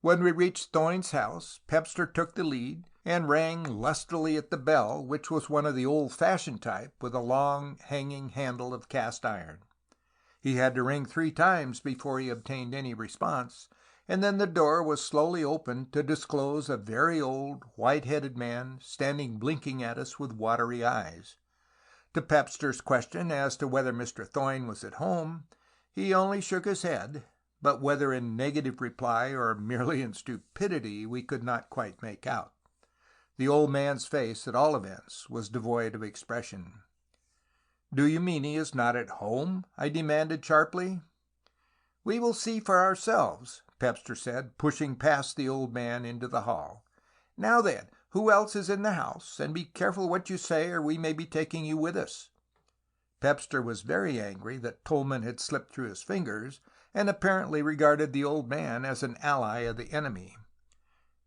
When we reached Thoyne's house, Pepster took the lead and rang lustily at the bell, which was one of the old-fashioned type with a long hanging handle of cast iron. He had to ring 3 times before he obtained any response, and then the door was slowly opened to disclose a very old, white-headed man standing blinking at us with watery eyes. To Pepster's question as to whether Mr. Thoyne was at home, he only shook his head, but whether in negative reply or merely in stupidity we could not quite make out. The old man's face, at all events, was devoid of expression. "Do you mean he is not at home?" I demanded sharply. "We will see for ourselves," Pepster said, pushing past the old man into the hall. "Now then, who else is in the house? And be careful what you say, or we may be taking you with us." Pepster was very angry that Tulmin had slipped through his fingers, and apparently regarded the old man as an ally of the enemy.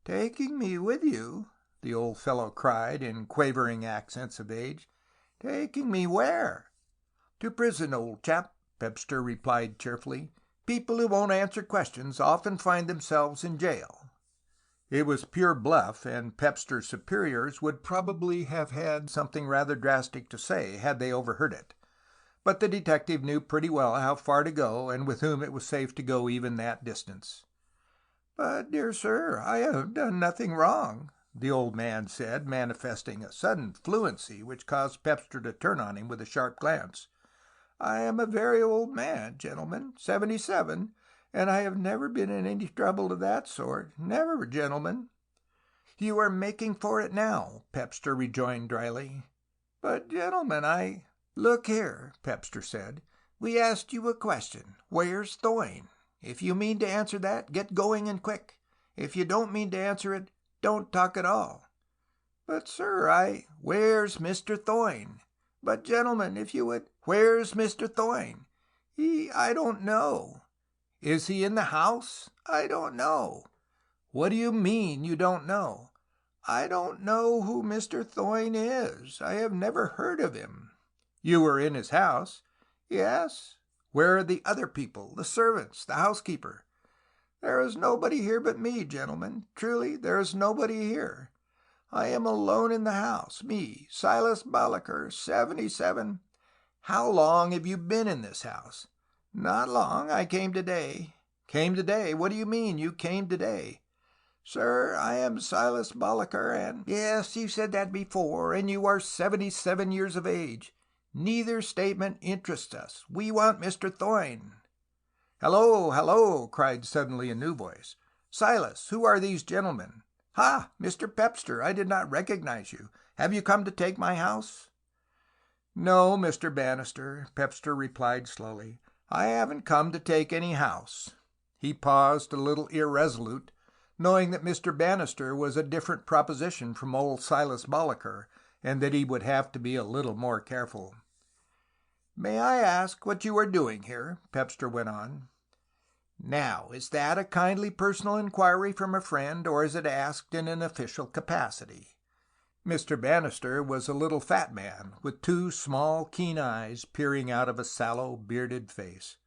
"Taking me with you?" the old fellow cried in quavering accents of age. "Taking me where?" "To prison, old chap," Pepster replied cheerfully. "People who won't answer questions often find themselves in jail." It was pure bluff, and Pepster's superiors would probably have had something rather drastic to say had they overheard it. But the detective knew pretty well how far to go, and with whom it was safe to go even that distance. "But, dear sir, I have done nothing wrong," the old man said, manifesting a sudden fluency which caused Pepster to turn on him with a sharp glance. "I am a very old man, gentlemen, 77, and I have never been in any trouble of that sort. Never, gentlemen." "You are making for it now," Pepster rejoined dryly. "But, gentlemen, I—" "Look here," Pepster said. "We asked you a question. Where's Thoyne? If you mean to answer that, get going and quick. If you don't mean to answer it, don't talk at all." "But, sir, I—" "Where's Mr. Thoyne?" But, gentlemen, if you would... Where's Mr. Thoyne? I don't know. Is he in the house? I don't know. What do you mean you don't know? I don't know who Mr. Thoyne is. I have never heard of him. You were in his house? Yes. Where are the other people, the servants, the housekeeper? There is nobody here but me, gentlemen. Truly, there is nobody here. I am alone in the house. Me, Silas Bolliker, 77. How long have you been in this house? Not long. I came today. Came today? What do you mean you came today? Sir, I am Silas Bolliker, and... Yes, you said that before, and you are 77 years of age. Neither statement interests us. We want Mr. Thoyne. Hello, hello, cried suddenly a new voice. Silas, who are these gentlemen? Ha, Mr. Pepster, I did not recognize you. Have you come to take my house? No, Mr. Bannister, Pepster replied slowly. I haven't come to take any house. He paused, a little irresolute, knowing that Mr. Bannister was a different proposition from old Silas Bolliker, and that he would have to be a little more careful. May I ask what you are doing here? Pepster went on. Now, is that a kindly personal inquiry from a friend, or is it asked in an official capacity? Mr. Bannister was a little fat man, with two small, keen eyes peering out of a sallow, bearded face.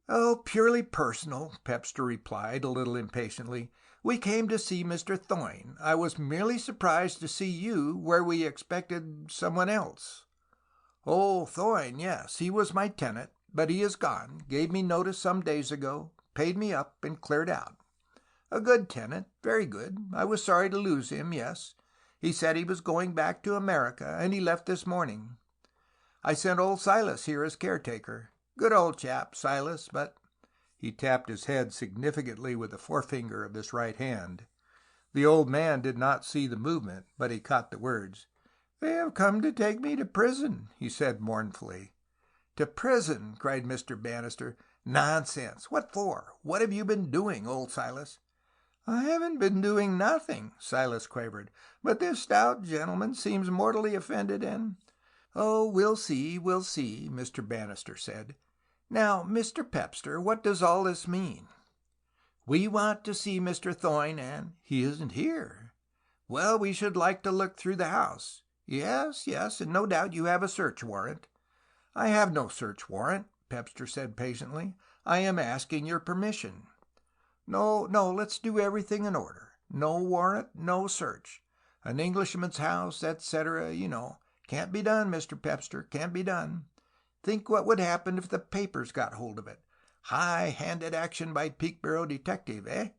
Oh, purely personal, Pepster replied, a little impatiently. We came to see Mr. Thoyne. I was merely surprised to see you where we expected someone else. Oh, Thoyne, yes, he was my tenant, but he is gone, gave me notice some days ago, paid me up, and cleared out. A good tenant, very good. I was sorry to lose him, yes. He said he was going back to America, and he left this morning. I sent old Silas here as caretaker. Good old chap, Silas, but... He tapped his head significantly with the forefinger of his right hand. The old man did not see the movement, but he caught the words. They have come to take me to prison, he said mournfully. To prison, cried Mr. Bannister. Nonsense! What for? What have you been doing, old Silas? I haven't been doing nothing, Silas quavered, but this stout gentleman seems mortally offended and... Oh, we'll see, Mr. Bannister said. Now, Mr. Pepster, what does all this mean? We want to see Mr. Thoyne, and he isn't here. Well, we should like to look through the house. Yes, and no doubt you have a search warrant. I have no search warrant, Pepster said patiently. I am asking your permission. No, let's do everything in order. No warrant, no search. An Englishman's house, etc., you know. Can't be done, Mr. Pepster, can't be done. Think what would happen if the papers got hold of it. High-handed action by Peak Bureau detective, eh?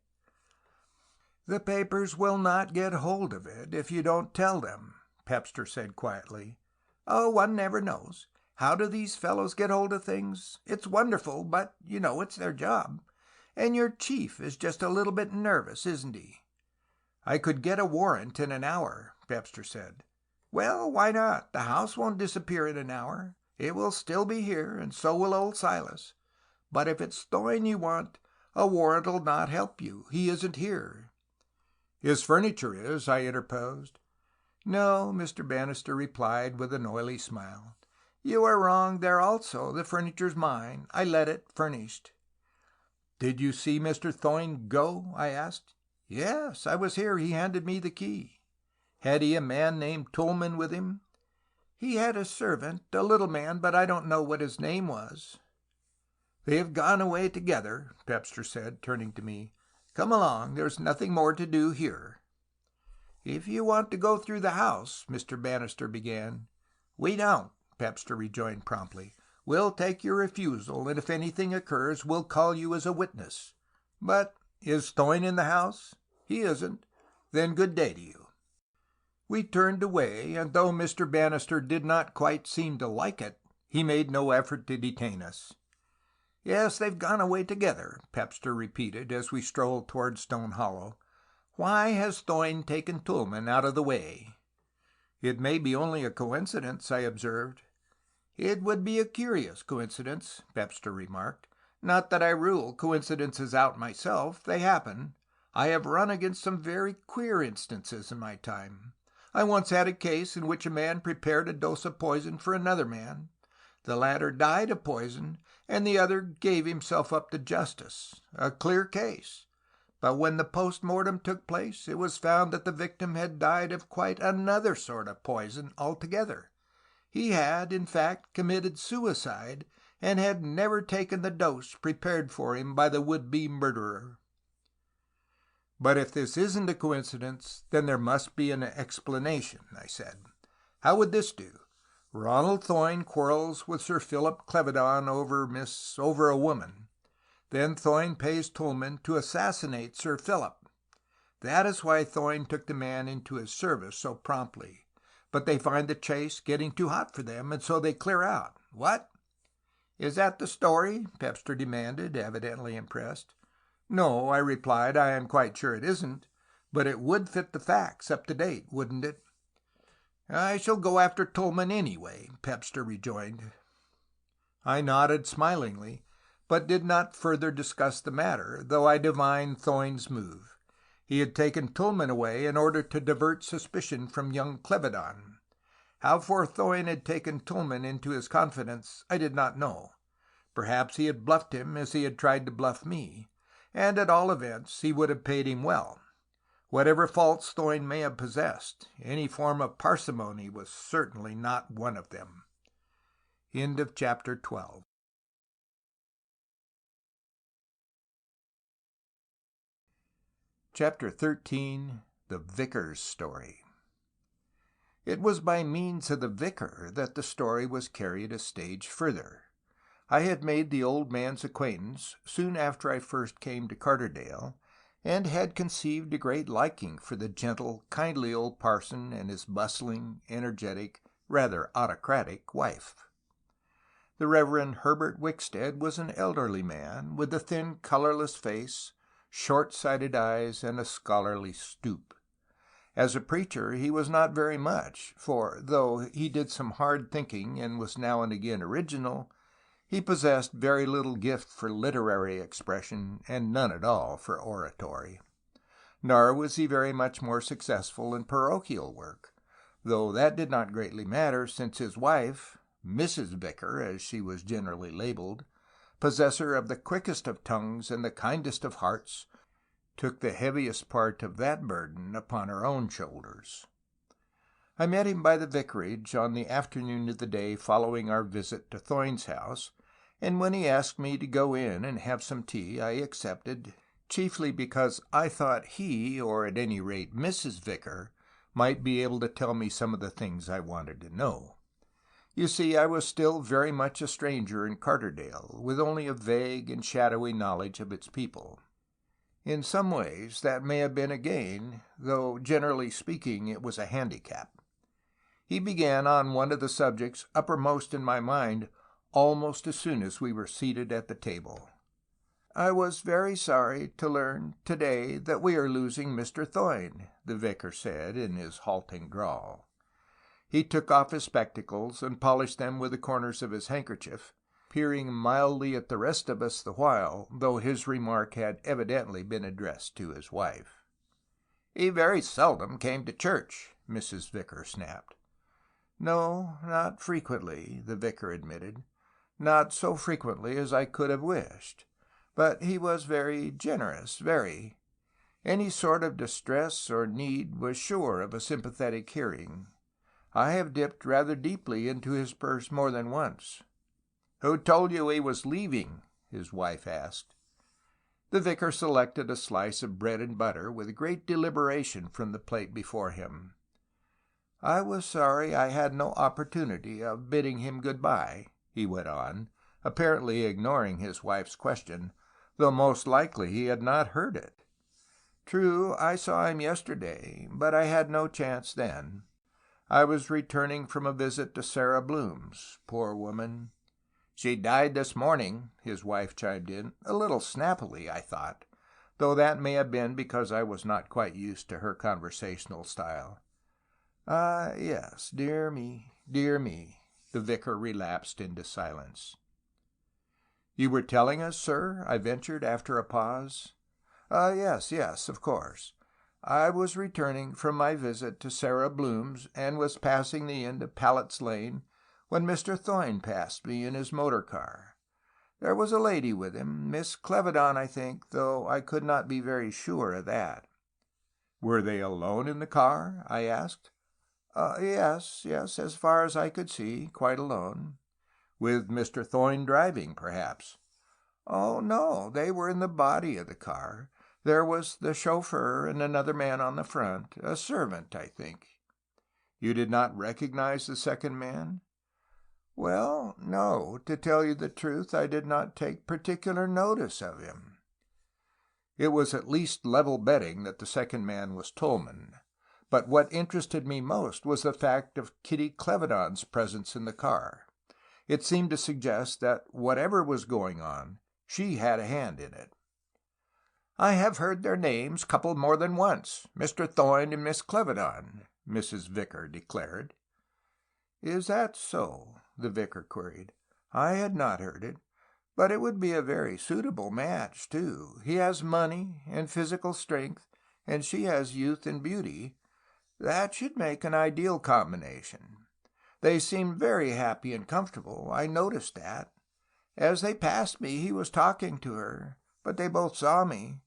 The papers will not get hold of it if you don't tell them, Pepster said quietly. Oh, one never knows. How do these fellows get hold of things? It's wonderful, but, you know, it's their job. And your chief is just a little bit nervous, isn't he? I could get a warrant in an hour, Pepster said. Well, why not? The house won't disappear in an hour. It will still be here, and so will old Silas. But if it's Thoyne you want, a warrant'll not help you. He isn't here. His furniture is, I interposed. No, Mr. Bannister replied with an oily smile. You are wrong there also. The furniture's mine. I let it furnished. Did you see Mr. Thoyne go? I asked. Yes, I was here. He handed me the key. Had he a man named Tulmin with him? He had a servant, a little man, but I don't know what his name was. They have gone away together, Pepster said, turning to me. Come along, there's nothing more to do here. If you want to go through the house, Mr. Bannister began. We don't, Pepster rejoined promptly. We'll take your refusal, and if anything occurs, we'll call you as a witness. But is Thoyne in the house? He isn't. Then good day to you. We turned away, and though Mr. Bannister did not quite seem to like it, he made no effort to detain us. Yes, they've gone away together, Pepster repeated as we strolled toward Stone Hollow. Why has Thoyne taken Tulmin out of the way? It may be only a coincidence, I observed. It would be a curious coincidence, Pepster remarked. Not that I rule coincidences out myself. They happen. I have run against some very queer instances in my time. I once had a case in which a man prepared a dose of poison for another man. The latter died of poison, and the other gave himself up to justice. A clear case. But when the post-mortem took place, it was found that the victim had died of quite another sort of poison altogether. He had, in fact, committed suicide, and had never taken the dose prepared for him by the would-be murderer. But if this isn't a coincidence, then there must be an explanation, I said. How would this do? Ronald Thoyne quarrels with Sir Philip Clevedon over a woman. Then Thoyne pays Tulmin to assassinate Sir Philip. That is why Thoyne took the man into his service so promptly. But they find the chase getting too hot for them, and so they clear out. What? Is that the story? Pepster demanded, evidently impressed. No, I replied, I am quite sure it isn't, but it would fit the facts up to date, wouldn't it? I shall go after Tulmin anyway, Pepster rejoined. I nodded smilingly, but did not further discuss the matter, though I divined Thoyne's move. He had taken Tulmin away in order to divert suspicion from young Clevedon. How far Thoyne had taken Tulmin into his confidence, I did not know. Perhaps he had bluffed him as he had tried to bluff me, and at all events he would have paid him well. Whatever faults Thoyne may have possessed, any form of parsimony was certainly not one of them. End of chapter 12. Chapter 13. The Vicar's Story. It was by means of the vicar that the story was carried a stage further. I had made the old man's acquaintance soon after I first came to Carterdale, and had conceived a great liking for the gentle, kindly old parson and his bustling, energetic, rather autocratic wife. The Reverend Herbert Wickstead was an elderly man, with a thin, colorless face, short-sighted eyes, and a scholarly stoop. As a preacher he was not very much, for, though he did some hard thinking and was now and again original, he possessed very little gift for literary expression and none at all for oratory. Nor was he very much more successful in parochial work, though that did not greatly matter, since his wife, Mrs. Vicar, as she was generally labeled, possessor of the quickest of tongues and the kindest of hearts, took the heaviest part of that burden upon her own shoulders. I met him by the vicarage on the afternoon of the day following our visit to Thoyne's house, and when he asked me to go in and have some tea, I accepted, chiefly because I thought he, or at any rate Mrs. Vicar, might be able to tell me some of the things I wanted to know. You see, I was still very much a stranger in Carterdale, with only a vague and shadowy knowledge of its people. In some ways that may have been a gain, though generally speaking it was a handicap. He began on one of the subjects uppermost in my mind almost as soon as we were seated at the table. "I was very sorry to learn today that we are losing Mr. Thoyne," the vicar said in his halting drawl. He took off his spectacles and polished them with the corners of his handkerchief, peering mildly at the rest of us the while, though his remark had evidently been addressed to his wife. "He very seldom came to church," Mrs. Vicar snapped. "No, not frequently," the vicar admitted. "Not so frequently as I could have wished. But he was very generous, very. Any sort of distress or need was sure of a sympathetic hearing. I have dipped rather deeply into his purse more than once." "Who told you he was leaving?" his wife asked. The vicar selected a slice of bread and butter with great deliberation from the plate before him. "I was sorry I had no opportunity of bidding him good-bye," he went on, apparently ignoring his wife's question, though most likely he had not heard it. "True, I saw him yesterday, but I had no chance then. I was returning from a visit to Sarah Bloom's, poor woman." "She died this morning," his wife chimed in, a little snappily, I thought, though that may have been because I was not quite used to her conversational style. "Ah, yes, dear me, dear me." The vicar relapsed into silence. "You were telling us, sir?" I ventured after a pause. Yes, of course. I was returning from my visit to Sarah Bloom's and was passing the end of Pallett's Lane when Mr. Thoyne passed me in his motor car. There was a lady with him, Miss Clevedon, I think, though I could not be very sure of that." "Were they alone in the car?" I asked. Yes, as far as I could see, quite alone." "With Mr. Thoyne driving, perhaps?" "Oh, no, they were in the body of the car. There was the chauffeur and another man on the front, a servant, I think." "You did not recognize the second man?" "Well, no. To tell you the truth, I did not take particular notice of him." It was at least level betting that the second man was Tulmin, but what interested me most was the fact of Kitty Clevedon's presence in the car. It seemed to suggest that whatever was going on, she had a hand in it. "I have heard their names coupled more than once, Mr. Thoyne and Miss Clevedon," Mrs. Vicar declared. "Is that so?" the vicar queried. "I had not heard it. But it would be a very suitable match, too. He has money and physical strength, and she has youth and beauty. That should make an ideal combination. They seemed very happy and comfortable. I noticed that. As they passed me, he was talking to her, but they both saw me.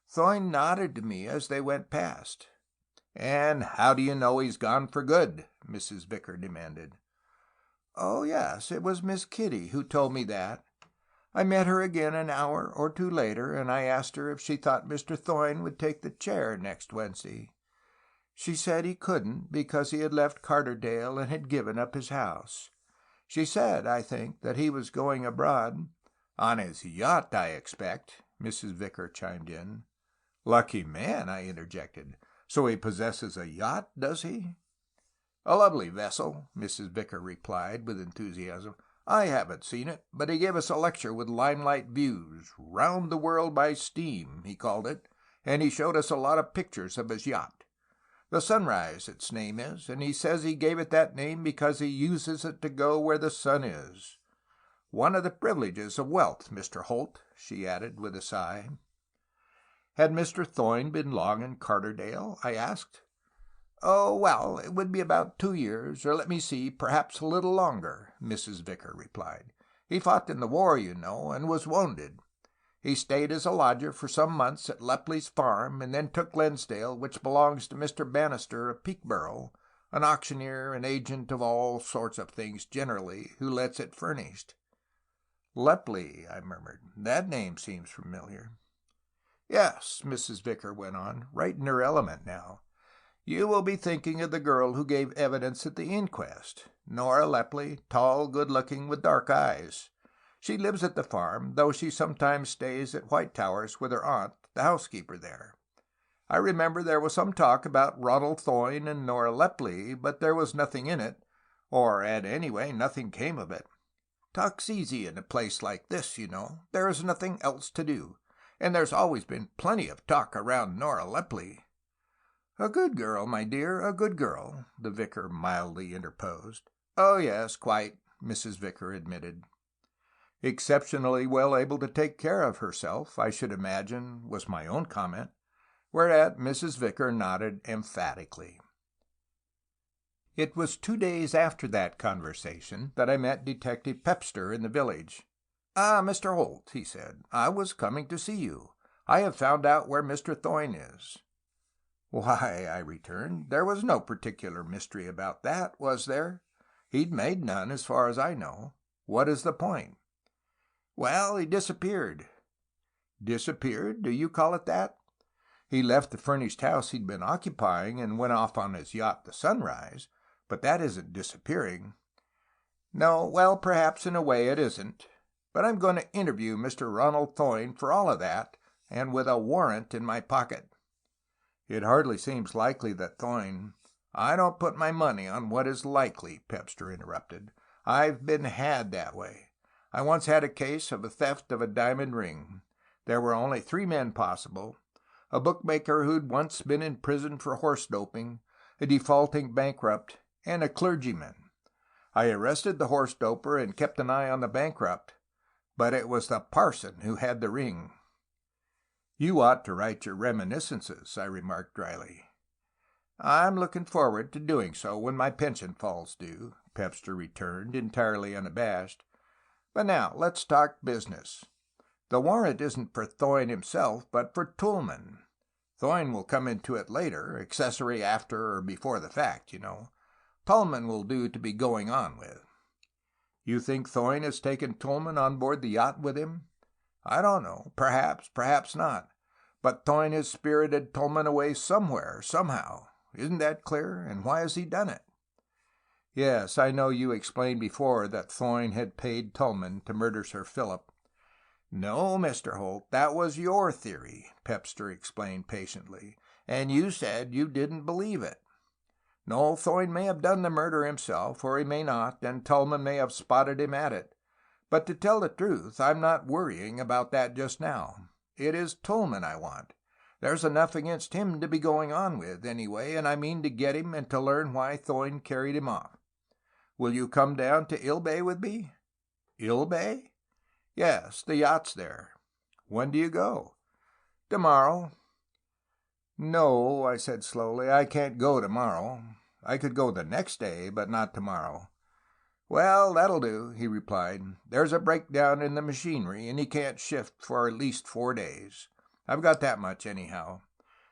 Thoyne nodded to me as they went past." "And how do you know he's gone for good?" Mrs. Vicar demanded. "Oh, yes, it was Miss Kitty who told me that. I met her again an hour or two later, and I asked her if she thought Mr. Thoyne would take the chair next Wednesday. She said he couldn't because he had left Carterdale and had given up his house. She said, I think, that he was going abroad." "On his yacht, I expect," Mrs. Vicar chimed in. "Lucky man," I interjected. "So he possesses a yacht, does he?" "A lovely vessel," Mrs. Vicar replied with enthusiasm. "I haven't seen it, but he gave us a lecture with limelight views. 'Round the World by Steam,' he called it, and he showed us a lot of pictures of his yacht. The Sunrise, its name is, and he says he gave it that name because he uses it to go where the sun is. One of the privileges of wealth, Mr. Holt," she added with a sigh. "Had Mr. Thoyne been long in Carterdale?" I asked. "Oh, well, it would be about 2 years, or let me see, perhaps a little longer," Mrs. Vicar replied. "He fought in the war, you know, and was wounded. He stayed as a lodger for some months at Lepley's farm, and then took Lensdale, which belongs to Mr. Bannister of Peekborough, an auctioneer and agent of all sorts of things generally, who lets it furnished." "Lepley," I murmured. "That name seems familiar." "Yes," Mrs. Vicar went on, right in her element now. "You will be thinking of the girl who gave evidence at the inquest. Nora Lepley, tall, good-looking, with dark eyes. She lives at the farm, though she sometimes stays at White Towers with her aunt, the housekeeper there. I remember there was some talk about Ronald Thoyne and Nora Lepley, but there was nothing in it, or at any rate nothing came of it. Talk's easy in a place like this, you know. There is nothing else to do, and there's always been plenty of talk around Nora Lepley." "A good girl, my dear, a good girl," the vicar mildly interposed. "Oh, yes, quite," Mrs. Vicar admitted. "Exceptionally well able to take care of herself, I should imagine," was my own comment, whereat Mrs. Vicar nodded emphatically. It was 2 days after that conversation that I met Detective Pepster in the village. "Ah, Mr. Holt," he said, "I was coming to see you. I have found out where Mr. Thoyne is." "Why," I returned, "there was no particular mystery about that, was there? He'd made none, as far as I know. What is the point?" "Well, he disappeared." "Disappeared? Do you call it that? He left the furnished house he'd been occupying and went off on his yacht, the Sunrise, but that isn't disappearing." "No, well, perhaps in a way it isn't. But I'm going to interview Mr. Ronald Thoyne for all of that, and with a warrant in my pocket." "It hardly seems likely that Thoyne—" "I don't put my money on what is likely," Pepster interrupted. "I've been had that way. I once had a case of a theft of a diamond ring. There were only 3 men possible: a bookmaker who'd once been in prison for horse doping, a defaulting bankrupt, and a clergyman. I arrested the horse doper and kept an eye on the bankrupt, but it was the parson who had the ring." You ought to write your reminiscences, I remarked dryly. I'm looking forward to doing so when my pension falls due, Pepster returned, entirely unabashed. But now, let's talk business. The warrant isn't for Thoyne himself, but for Tulmin. Thoyne will come into it later, accessory after or before the fact, you know. Tulmin will do to be going on with. You think Thoyne has taken Tulmin on board the yacht with him? I don't know. Perhaps, perhaps not. But Thoyne has spirited Tulmin away somewhere, somehow. Isn't that clear? And why has he done it? Yes, I know you explained before that Thoyne had paid Tulmin to murder Sir Philip. No, Mr. Holt, that was your theory, Pepster explained patiently, and you said you didn't believe it. No, Thoyne may have done the murder himself, or he may not, and Tulmin may have spotted him at it. But to tell the truth, I'm not worrying about that just now. It is Tulmin I want. There's enough against him to be going on with, anyway, and I mean to get him and to learn why Thoyne carried him off. Will you come down to Ilbay with me? Ilbay? Yes, the yacht's there. When do you go? Tomorrow. No, I said slowly, I can't go tomorrow. I could go the next day, but not tomorrow. Well, that'll do, he replied. There's a breakdown in the machinery, and he can't shift for at least 4 days. I've got that much, anyhow.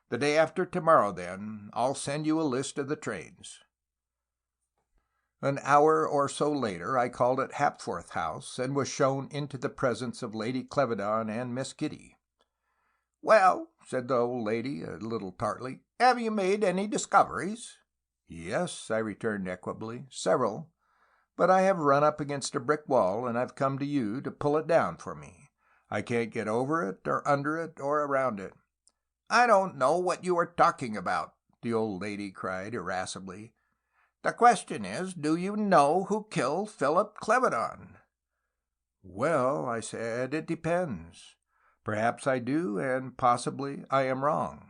The day after tomorrow, then, I'll send you a list of the trains. An hour or so later, I called at Hapforth House, and was shown into the presence of Lady Clevedon and Miss Kitty. "Well," said the old lady, a little tartly, "have you made any discoveries?" "Yes," I returned equably, "several. But I have run up against a brick wall, and I've come to you to pull it down for me. I can't get over it, or under it, or around it." "I don't know what you are talking about," the old lady cried irascibly. "The question is, do you know who killed Philip Clevedon?" "Well," I said, "it depends. Perhaps I do, and possibly I am wrong."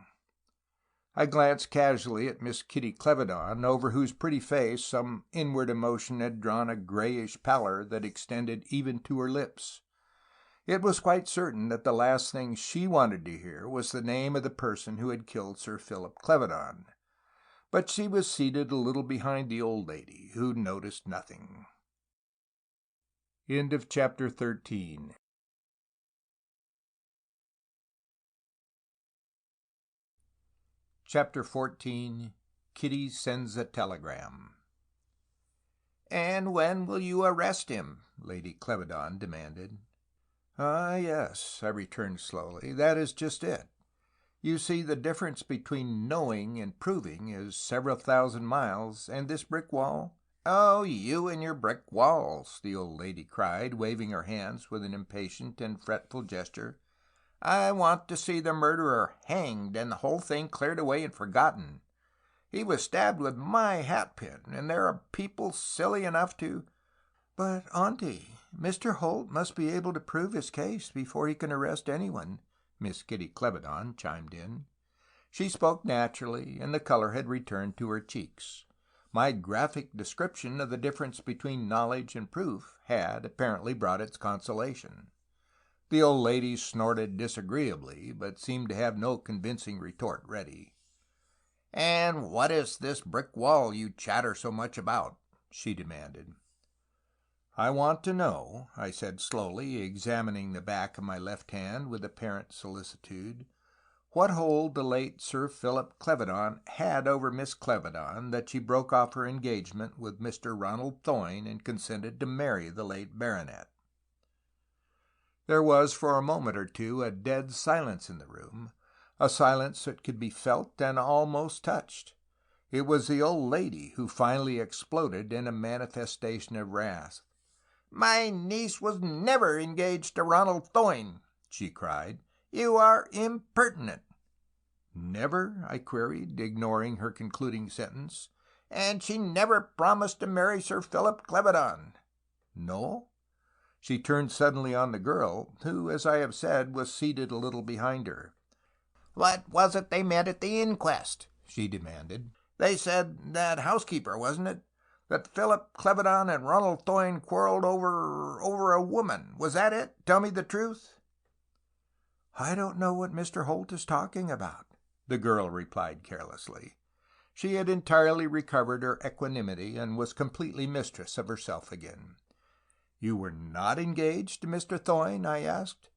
I glanced casually at Miss Kitty Clevedon, over whose pretty face some inward emotion had drawn a grayish pallor that extended even to her lips. It was quite certain that the last thing she wanted to hear was the name of the person who had killed Sir Philip Clevedon. But she was seated a little behind the old lady, who noticed nothing. End of chapter 13. Chapter 14. Kitty Sends a Telegram. "And when will you arrest him?" Lady Clevedon demanded. "Ah, yes," I returned slowly, "that is just it. You see, the difference between knowing and proving is several thousand miles, and this brick wall—" "Oh, you and your brick walls!" the old lady cried, waving her hands with an impatient and fretful gesture. "I want to see the murderer hanged and the whole thing cleared away and forgotten. He was stabbed with my hatpin, and there are people silly enough to—" "But, Auntie, Mr. Holt must be able to prove his case before he can arrest anyone," Miss Kitty Clevedon chimed in. She spoke naturally, and the color had returned to her cheeks. My graphic description of the difference between knowledge and proof had apparently brought its consolation. The old lady snorted disagreeably, but seemed to have no convincing retort ready. "And what is this brick wall you chatter so much about?" she demanded. "I want to know," I said slowly, examining the back of my left hand with apparent solicitude, "what hold the late Sir Philip Clevedon had over Miss Clevedon that she broke off her engagement with Mr. Ronald Thoyne and consented to marry the late baronet." There was for a moment or two a dead silence in the room, a silence that could be felt and almost touched. It was the old lady who finally exploded in a manifestation of wrath. "My niece was never engaged to Ronald Thoyne!" she cried. "You are impertinent!" "Never?" I queried, ignoring her concluding sentence. "And she never promised to marry Sir Philip Clevedon." "No?" She turned suddenly on the girl, who, as I have said, was seated a little behind her. "What was it they met at the inquest?" she demanded. "They said, that housekeeper, wasn't it, that Philip Clevedon and Ronald Thoyne quarreled over a woman. Was that it? Tell me the truth." "I don't know what Mr. Holt is talking about," the girl replied carelessly. She had entirely recovered her equanimity and was completely mistress of herself again. "You were not engaged to Mr. Thoyne?" I asked.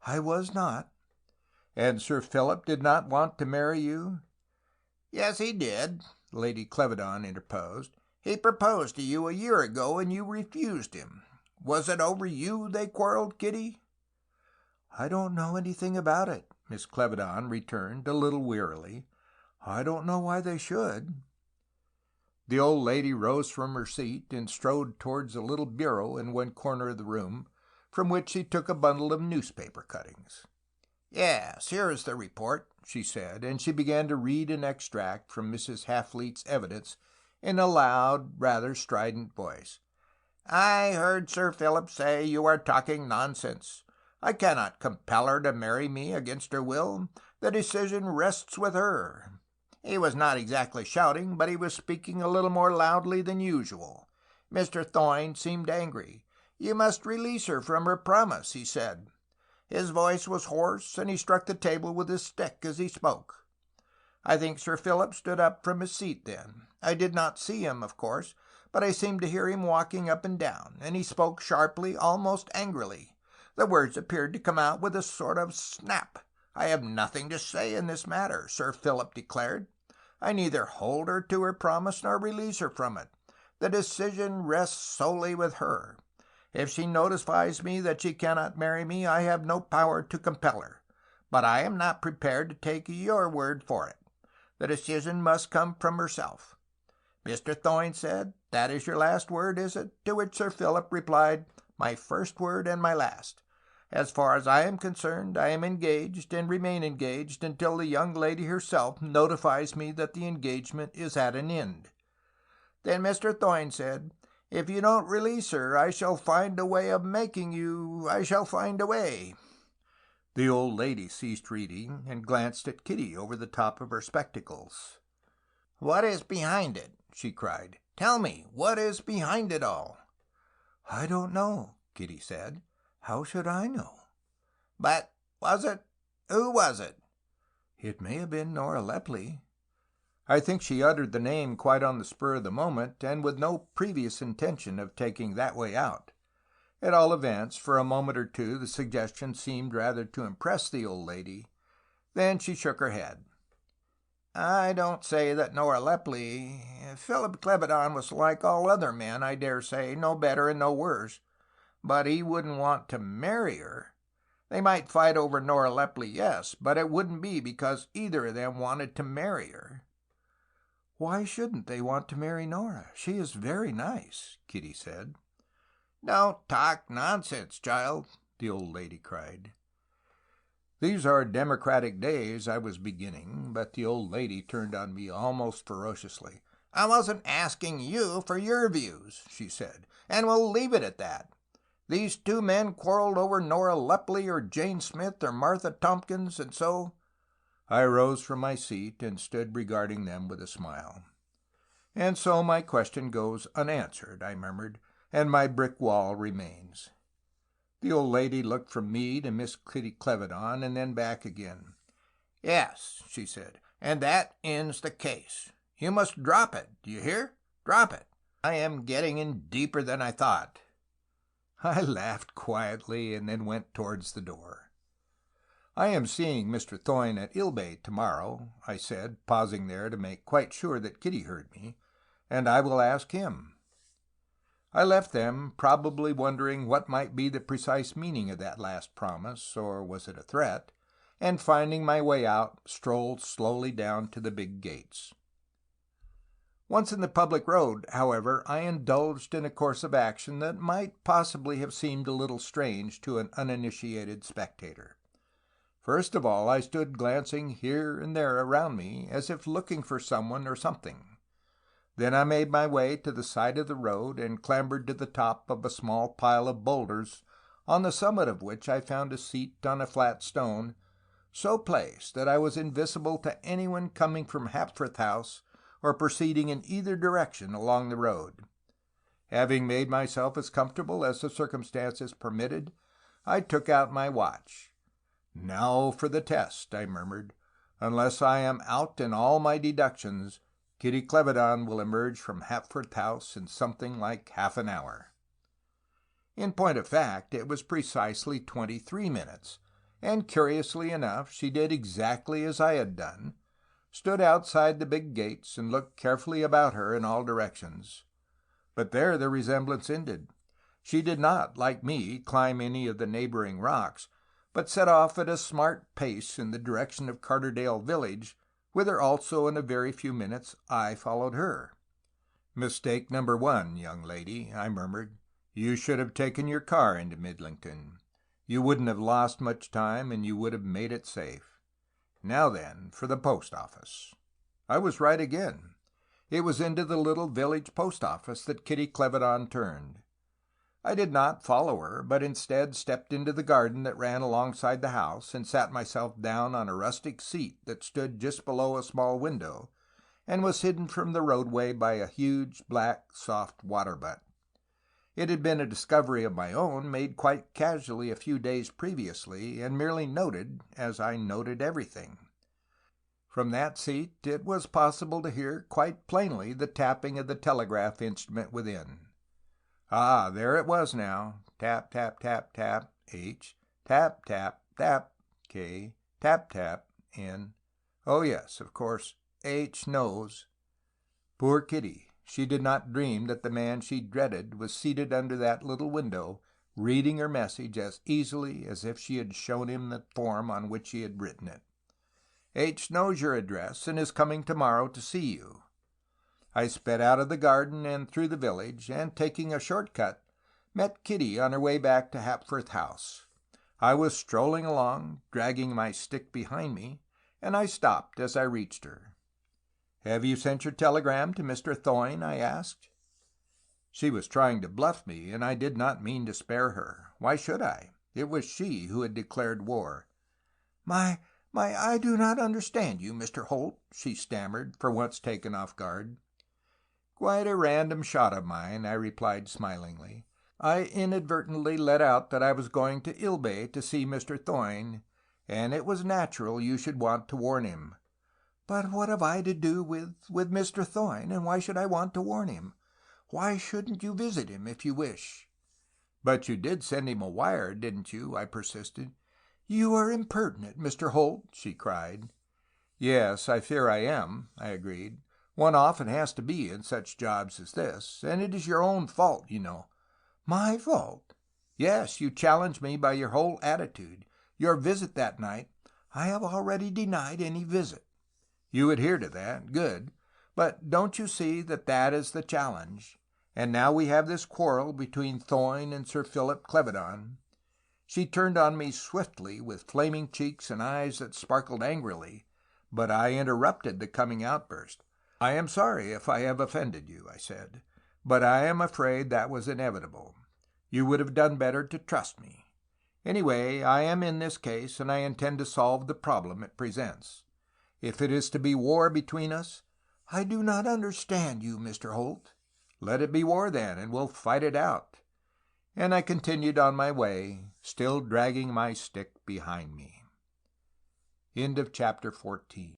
"I was not." "And Sir Philip did not want to marry you?" "Yes, he did," Lady Clevedon interposed. "He proposed to you a year ago, and you refused him. Was it over you they quarreled, Kitty?" "I don't know anything about it," Miss Clevedon returned a little wearily. "I don't know why they should." The old lady rose from her seat and strode towards a little bureau in one corner of the room, from which she took a bundle of newspaper cuttings. "Yes, here is the report," she said, and she began to read an extract from Mrs. Halfleet's evidence in a loud, rather strident voice. "I heard Sir Philip say you are talking nonsense. I cannot compel her to marry me against her will. The decision rests with her." He was not exactly shouting, but he was speaking a little more loudly than usual. Mr. Thoyne seemed angry. "You must release her from her promise," he said. His voice was hoarse, and he struck the table with his stick as he spoke. I think Sir Philip stood up from his seat then. I did not see him, of course, but I seemed to hear him walking up and down, and he spoke sharply, almost angrily. The words appeared to come out with a sort of snap. "I have nothing to say in this matter," Sir Philip declared. "I neither hold her to her promise nor release her from it. The decision rests solely with her. If she notifies me that she cannot marry me, I have no power to compel her. But I am not prepared to take your word for it. The decision must come from herself." Mr. Thoyne said, "That is your last word, is it?" To which Sir Philip replied, "My first word and my last. As far as I am concerned, I am engaged and remain engaged until the young lady herself notifies me that the engagement is at an end." Then Mr. Thoyne said, "If you don't release her, I shall find a way of making you. I shall find a way." The old lady ceased reading and glanced at Kitty over the top of her spectacles. "What is behind it?" she cried. "Tell me, what is behind it all?" "I don't know," Kitty said. "How should I know?" "But who was it?" "It may have been Nora Lepley." I think she uttered the name quite on the spur of the moment, and with no previous intention of taking that way out. At all events, for a moment or two the suggestion seemed rather to impress the old lady. Then she shook her head. "I don't say that Nora Lepley... Philip Clevedon was like all other men, I dare say, no better and no worse. But he wouldn't want to marry her. They might fight over Nora Lepley, yes, but it wouldn't be because either of them wanted to marry her." "Why shouldn't they want to marry Nora? She is very nice," Kitty said. "Don't talk nonsense, child," the old lady cried. "These are democratic days," I was beginning, but the old lady turned on me almost ferociously. "I wasn't asking you for your views," she said, "and we'll leave it at that. These two men quarreled over Nora Lepley or Jane Smith or Martha Tompkins, and so—" I rose from my seat and stood regarding them with a smile. "And so my question goes unanswered," I murmured, "and my brick wall remains." The old lady looked from me to Miss Kitty Clevedon and then back again. "Yes," she said, "and that ends the case. You must drop it, do you hear? Drop it. I am getting in deeper than I thought." I laughed quietly and then went towards the door. "I am seeing Mr. Thoyne at Ilbay tomorrow," I said, pausing there to make quite sure that Kitty heard me, "and I will ask him." I left them, probably wondering what might be the precise meaning of that last promise, or was it a threat, and finding my way out, strolled slowly down to the big gates. Once in the public road, however, I indulged in a course of action that might possibly have seemed a little strange to an uninitiated spectator. First of all, I stood glancing here and there around me, as if looking for someone or something. Then I made my way to the side of the road and clambered to the top of a small pile of boulders, on the summit of which I found a seat on a flat stone, so placed that I was invisible to anyone coming from Hapforth House or proceeding in either direction along the road. Having made myself as comfortable as the circumstances permitted, I took out my watch. "Now for the test," I murmured. "Unless I am out in all my deductions, Kitty Clevedon will emerge from Hatforth House in something like half an hour." In point of fact, it was precisely 23 minutes, and curiously enough she did exactly as I had done, stood outside the big gates and looked carefully about her in all directions. But there the resemblance ended. She did not, like me, climb any of the neighboring rocks, but set off at a smart pace in the direction of Carterdale village, whither also in a very few minutes I followed her. "Mistake number one, young lady," I murmured. "You should have taken your car into Midlington. You wouldn't have lost much time, and you would have made it safe. Now then, for the post office." I was right again. It was into the little village post office that Kitty Clevedon turned. I did not follow her, but instead stepped into the garden that ran alongside the house, and sat myself down on a rustic seat that stood just below a small window, and was hidden from the roadway by a huge, black, soft water butt. It had been a discovery of my own, made quite casually a few days previously, and merely noted, as I noted everything. From that seat it was possible to hear quite plainly the tapping of the telegraph instrument within. Ah, there it was now. Tap, tap, tap, tap, H. Tap, tap, tap, K. Tap, tap, N. Oh yes, of course, H knows. Poor Kitty! She did not dream that the man she dreaded was seated under that little window, reading her message as easily as if she had shown him the form on which she had written it. "H knows your address, and is coming tomorrow to see you." I sped out of the garden and through the village, and taking a short cut, met Kitty on her way back to Hatforth House. I was strolling along, dragging my stick behind me, and I stopped as I reached her. "Have you sent your telegram to Mr. Thoyne?" I asked. She was trying to bluff me, and I did not mean to spare her. Why should I? It was she who had declared war. I do not understand you, Mr. Holt," she stammered, for once taken off guard. "Quite a random shot of mine," I replied smilingly. "I inadvertently let out that I was going to Ilbé to see Mr. Thoyne, and it was natural you should want to warn him." "But what have I to do with Mr. Thoyne, and why should I want to warn him? Why shouldn't you visit him if you wish?" "But you did send him a wire, didn't you?" I persisted. "You are impertinent, Mr. Holt!" she cried. "Yes, I fear I am," I agreed. "One often has to be in such jobs as this, and it is your own fault, you know." "My fault?" "Yes, you challenged me by your whole attitude. "Your visit that night—" "I have already denied any visit." "You adhere to that. Good. But don't you see that that is the challenge? And now we have this quarrel between Thoyne and Sir Philip Clevedon." She turned on me swiftly, with flaming cheeks and eyes that sparkled angrily, but I interrupted the coming outburst. "I am sorry if I have offended you," I said, "but I am afraid that was inevitable. You would have done better to trust me. Anyway, I am in this case, and I intend to solve the problem it presents. If it is to be war between us—" "I do not understand you, Mr. Holt." "Let it be war, then, and we'll fight it out." And I continued on my way, still dragging my stick behind me. End of chapter 14.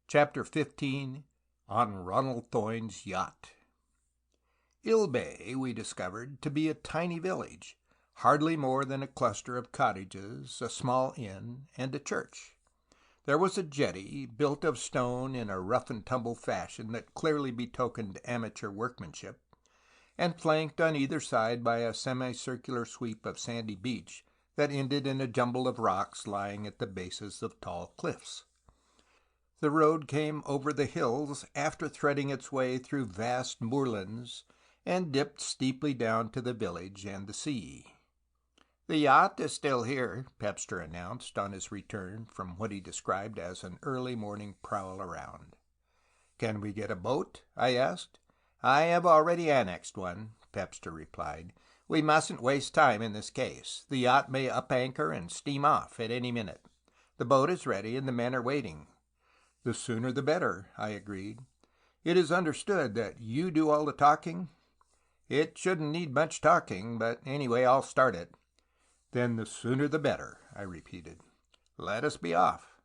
Chapter 15. On Ronald Thoyne's Yacht. Ilbé we discovered to be a tiny village, hardly more than a cluster of cottages, a small inn, and a church. There was a jetty, built of stone in a rough and tumble fashion that clearly betokened amateur workmanship, and flanked on either side by a semicircular sweep of sandy beach that ended in a jumble of rocks lying at the bases of tall cliffs. The road came over the hills after threading its way through vast moorlands, and dipped steeply down to the village and the sea. "The yacht is still here," Pepster announced on his return from what he described as an early morning prowl around. "Can we get a boat?" I asked. "I have already annexed one," Pepster replied. "We mustn't waste time in this case. The yacht may up anchor and steam off at any minute. The boat is ready, and the men are waiting." "The sooner the better," I agreed. "It is understood that you do all the talking?" It shouldn't need much talking, but anyway, I'll start it." "Then the sooner the better," I repeated. "Let us be off."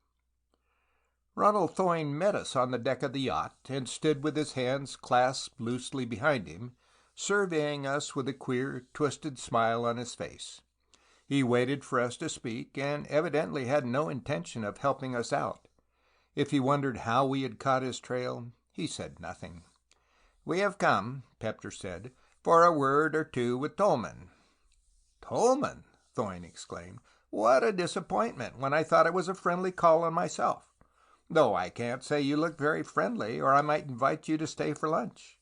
Ronald Thoyne met us on the deck of the yacht, and stood with his hands clasped loosely behind him, surveying us with a queer, twisted smile on his face. He waited for us to speak, and evidently had no intention of helping us out. If he wondered how we had caught his trail, he said nothing. "We have come," Pepper said, "for a word or two with Tulmin." "Tulmin!" Thoyne exclaimed. "What a disappointment, when I thought it was a friendly call on myself. Though I can't say you look very friendly, or I might invite you to stay for lunch.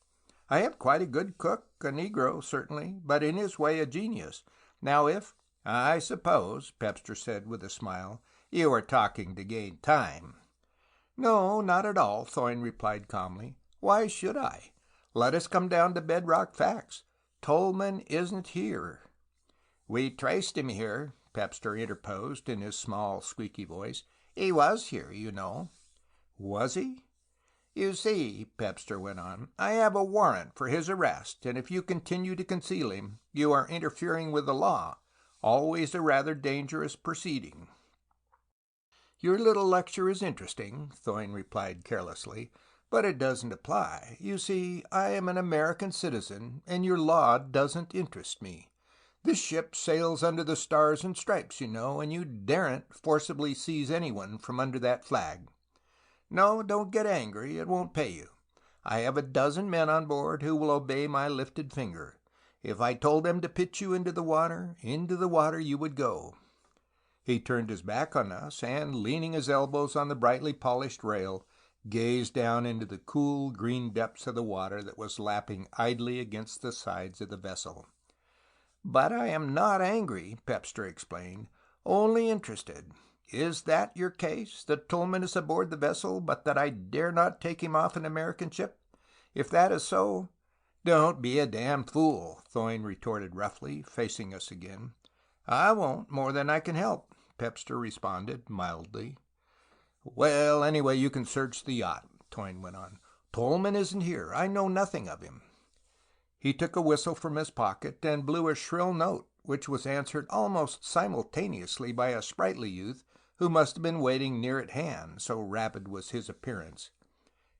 I have quite a good cook, a Negro, certainly, but in his way a genius. Now if—" "I suppose," Pepper said with a smile, "you are talking to gain time." "No, not at all," Thoyne replied calmly. "Why should I? Let us come down to bedrock facts. Tulmin isn't here." "We traced him here," Pepper interposed in his small, squeaky voice. "He was here, you know." "Was he?" "You see," Pepper went on, "I have a warrant for his arrest, and if you continue to conceal him, you are interfering with the law, always a rather dangerous proceeding." "Your little lecture is interesting," Thoyne replied carelessly, "but it doesn't apply. You see, I am an American citizen, and your law doesn't interest me. This ship sails under the Stars and Stripes, you know, and you daren't forcibly seize anyone from under that flag. No, don't get angry. It won't pay you. I have a dozen men on board who will obey my lifted finger. If I told them to pitch you into the water you would go." He turned his back on us, and, leaning his elbows on the brightly polished rail, gazed down into the cool, green depths of the water that was lapping idly against the sides of the vessel. "But I am not angry," Pepper explained, "only interested. Is that your case, that Tulmin is aboard the vessel, but that I dare not take him off an American ship? If that is so—" "Don't be a damn fool," Thoyne retorted roughly, facing us again. "I won't more than I can help," Pepper responded mildly. "Well, anyway, you can search the yacht," Thoyne went on. "Tulmin isn't here. I know nothing of him." He took a whistle from his pocket and blew a shrill note, which was answered almost simultaneously by a sprightly youth who must have been waiting near at hand, so rapid was his appearance.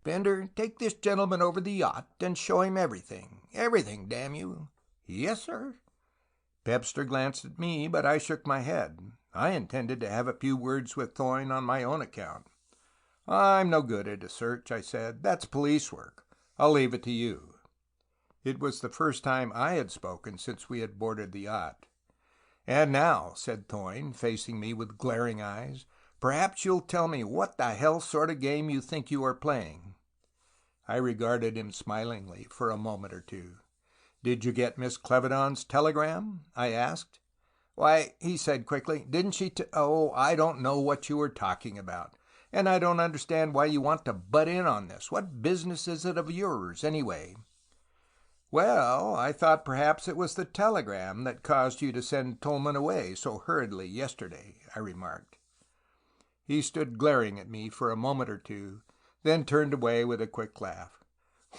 "Bender, take this gentleman over the yacht and show him everything. Everything, damn you." "Yes, sir." Pepper glanced at me, but I shook my head. I intended to have a few words with Thoyne on my own account. "I'm no good at a search," I said. "That's police work. I'll leave it to you." It was the first time I had spoken since we had boarded the yacht. "And now," said Thoyne, facing me with glaring eyes, "perhaps you'll tell me what the hell sort of game you think you are playing." I regarded him smilingly for a moment or two. "Did you get Miss Clevedon's telegram?" I asked. "Why," he said quickly, "didn't she oh, I don't know what you were talking about. And I don't understand why you want to butt in on this. What business is it of yours, anyway?" "Well, I thought perhaps it was the telegram that caused you to send Tulmin away so hurriedly yesterday," I remarked. He stood glaring at me for a moment or two, then turned away with a quick laugh.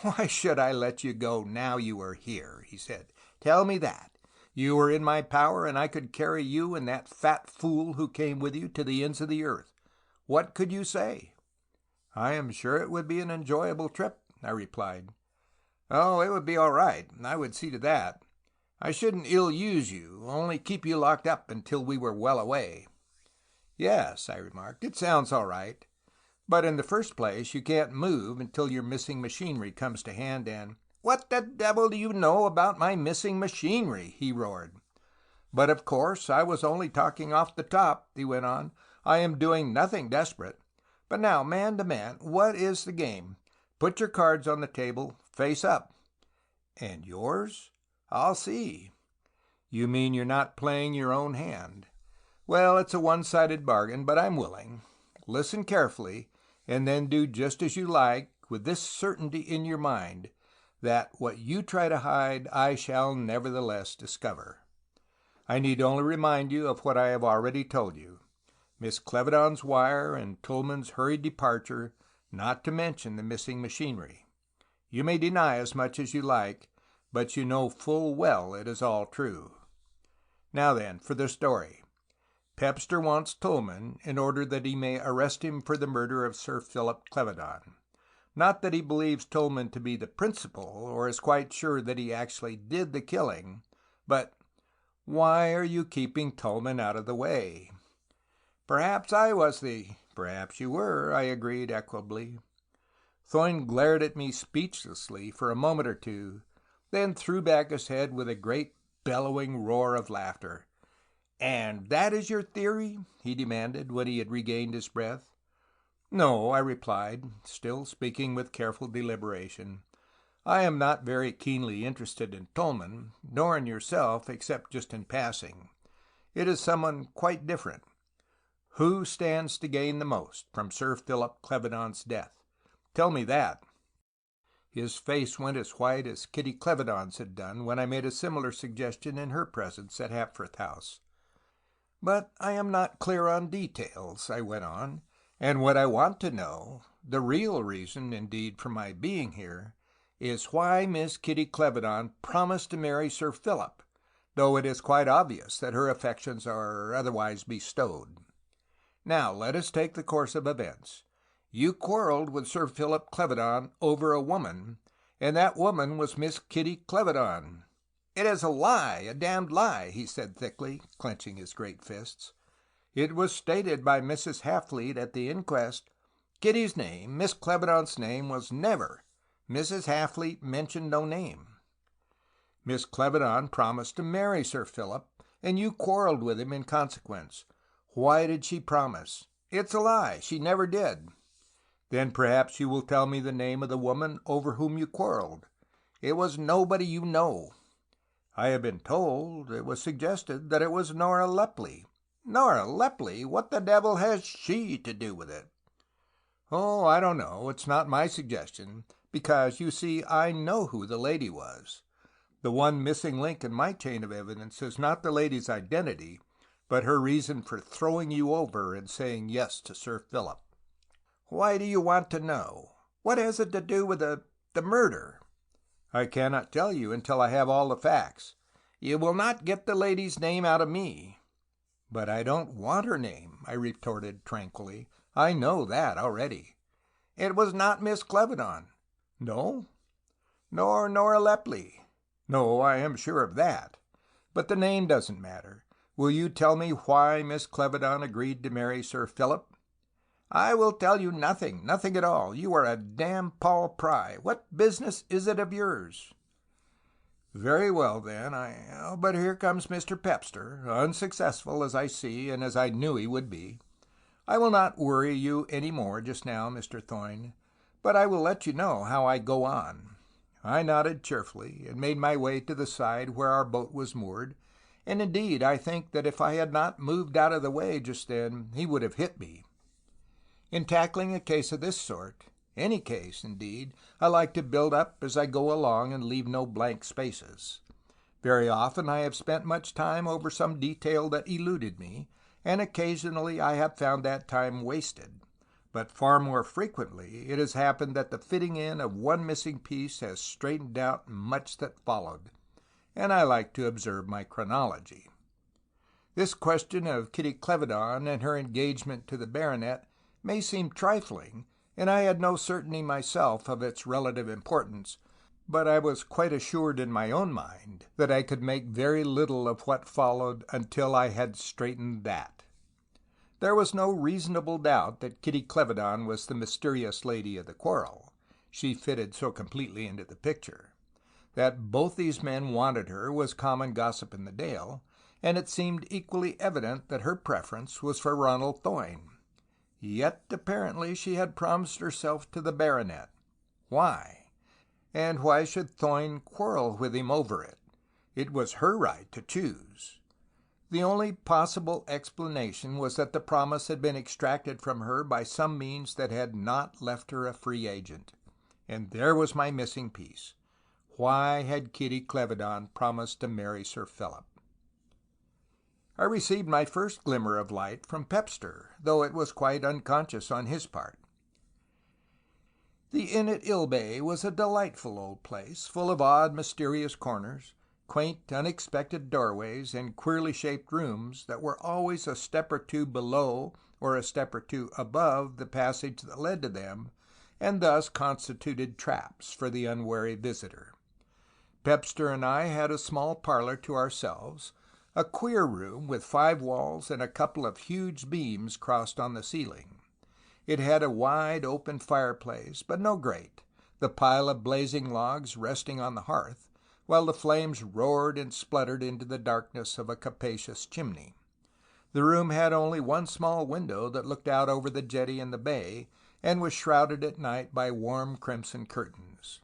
"Why should I let you go now you are here?" he said. "Tell me that. You were in my power, and I could carry you and that fat fool who came with you to the ends of the earth. What could you say?" "I am sure it would be an enjoyable trip," I replied. "Oh, it would be all right. I would see to that. I shouldn't ill-use you, only keep you locked up until we were well away." "Yes," I remarked, "it sounds all right. But in the first place, you can't move until your missing machinery comes to hand, and—" "What the devil do you know about my missing machinery?" he roared. "But of course I was only talking off the top," he went on. "I am doing nothing desperate. But now, man to man, what is the game? Put your cards on the table. Face up." "And yours?" "I'll see." "You mean you're not playing your own hand? Well, it's a one-sided bargain, but I'm willing. Listen carefully, and then do just as you like, with this certainty in your mind, that what you try to hide I shall nevertheless discover. I need only remind you of what I have already told you. Miss Clevedon's wire and Tulmin's hurried departure, not to mention the missing machinery. You may deny as much as you like, but you know full well it is all true. Now then, for the story. Pepster wants Tulmin in order that he may arrest him for the murder of Sir Philip Clevedon. Not that he believes Tulmin to be the principal, or is quite sure that he actually did the killing, but why are you keeping Tulmin out of the way? Perhaps I was Perhaps you were, I agreed equably. Thoyne glared at me speechlessly for a moment or two, then threw back his head with a great bellowing roar of laughter. "And that is your theory?" he demanded, when he had regained his breath. "No," I replied, still speaking with careful deliberation. "I am not very keenly interested in Tulmin, nor in yourself, except just in passing. It is someone quite different. Who stands to gain the most from Sir Philip Clevedon's death? Tell me that." His face went as white as Kitty Clevedon's had done when I made a similar suggestion in her presence at Hapforth House. "But I am not clear on details," I went on, "and what I want to know, the real reason, indeed, for my being here, is why Miss Kitty Clevedon promised to marry Sir Philip, though it is quite obvious that her affections are otherwise bestowed. Now let us take the course of events. You quarreled with Sir Philip Clevedon over a woman, and that woman was Miss Kitty Clevedon." "It is a lie, a damned lie," he said thickly, clenching his great fists. "It was stated by Mrs. Haffleet at the inquest. Kitty's name, Miss Clevedon's name, was never. Mrs. Haffleet mentioned no name." "Miss Clevedon promised to marry Sir Philip, and you quarreled with him in consequence. Why did she promise?" "It's a lie. She never did." "Then perhaps you will tell me the name of the woman over whom you quarreled." "It was nobody you know." "I have been told, it was suggested, that it was Nora Lepley." "Nora Lepley? What the devil has she to do with it?" "Oh, I don't know. It's not my suggestion, because, you see, I know who the lady was. The one missing link in my chain of evidence is not the lady's identity, but her reason for throwing you over and saying yes to Sir Philip." "Why do you want to know? What has it to do with the murder?" "I cannot tell you until I have all the facts." "You will not get the lady's name out of me." "But I don't want her name," I retorted tranquilly. "I know that already." "It was not Miss Clevedon." "No?" "Nor Nora Lepley." "No, I am sure of that. But the name doesn't matter. Will you tell me why Miss Clevedon agreed to marry Sir Philip?" "I will tell you nothing, nothing at all. You are a damned Paul Pry. What business is it of yours?" "Very well, then. But here comes Mr. Pepster, unsuccessful, as I see, and as I knew he would be. I will not worry you any more just now, Mr. Thoyne, but I will let you know how I go on." I nodded cheerfully, and made my way to the side where our boat was moored, and indeed I think that if I had not moved out of the way just then, he would have hit me. In tackling a case of this sort, any case, indeed, I like to build up as I go along and leave no blank spaces. Very often I have spent much time over some detail that eluded me, and occasionally I have found that time wasted. But far more frequently it has happened that the fitting in of one missing piece has straightened out much that followed, and I like to observe my chronology. This question of Kitty Clevedon and her engagement to the baronet may seem trifling, and I had no certainty myself of its relative importance, but I was quite assured in my own mind that I could make very little of what followed until I had straightened that. There was no reasonable doubt that Kitty Clevedon was the mysterious lady of the quarrel. She fitted so completely into the picture. That both these men wanted her was common gossip in the Dale, and it seemed equally evident that her preference was for Ronald Thoyne. Yet apparently she had promised herself to the baronet. Why? And why should Thoyne quarrel with him over it? It was her right to choose. The only possible explanation was that the promise had been extracted from her by some means that had not left her a free agent. And there was my missing piece. Why had Kitty Clevedon promised to marry Sir Philip? I received my first glimmer of light from Pepster, though it was quite unconscious on his part. The inn at Ilbay was a delightful old place, full of odd, mysterious corners, quaint, unexpected doorways, and queerly shaped rooms that were always a step or two below or a step or two above the passage that led to them, and thus constituted traps for the unwary visitor. Pepster and I had a small parlor to ourselves, a queer room with 5 walls and a couple of huge beams crossed on the ceiling. It had a wide open fireplace, but no grate, the pile of blazing logs resting on the hearth, while the flames roared and spluttered into the darkness of a capacious chimney. The room had only one small window that looked out over the jetty and the bay, and was shrouded at night by warm crimson curtains.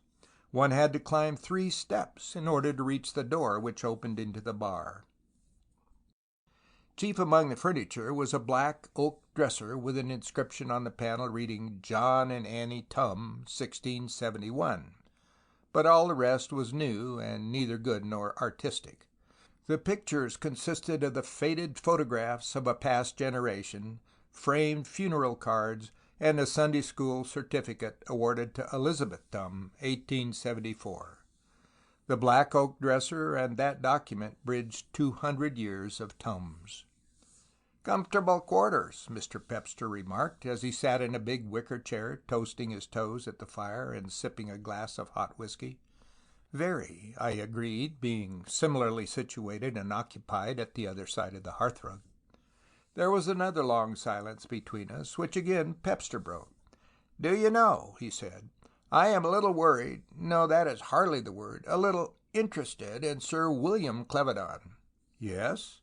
One had to climb 3 steps in order to reach the door which opened into the bar. Chief among the furniture was a black oak dresser with an inscription on the panel reading John and Annie Tum, 1671. But all the rest was new and neither good nor artistic. The pictures consisted of the faded photographs of a past generation, framed funeral cards, and a Sunday school certificate awarded to Elizabeth Tum, 1874. The black oak dresser and that document bridged 200 years of Tums. "Comfortable quarters," Mr. Pepster remarked, as he sat in a big wicker chair, toasting his toes at the fire and sipping a glass of hot whiskey. "Very," I agreed, being similarly situated and occupied at the other side of the hearthrug. There was another long silence between us, which again Pepster broke. "Do you know," he said, "I am a little worried, no, that is hardly the word, a little interested in Sir William Clevedon." "Yes?"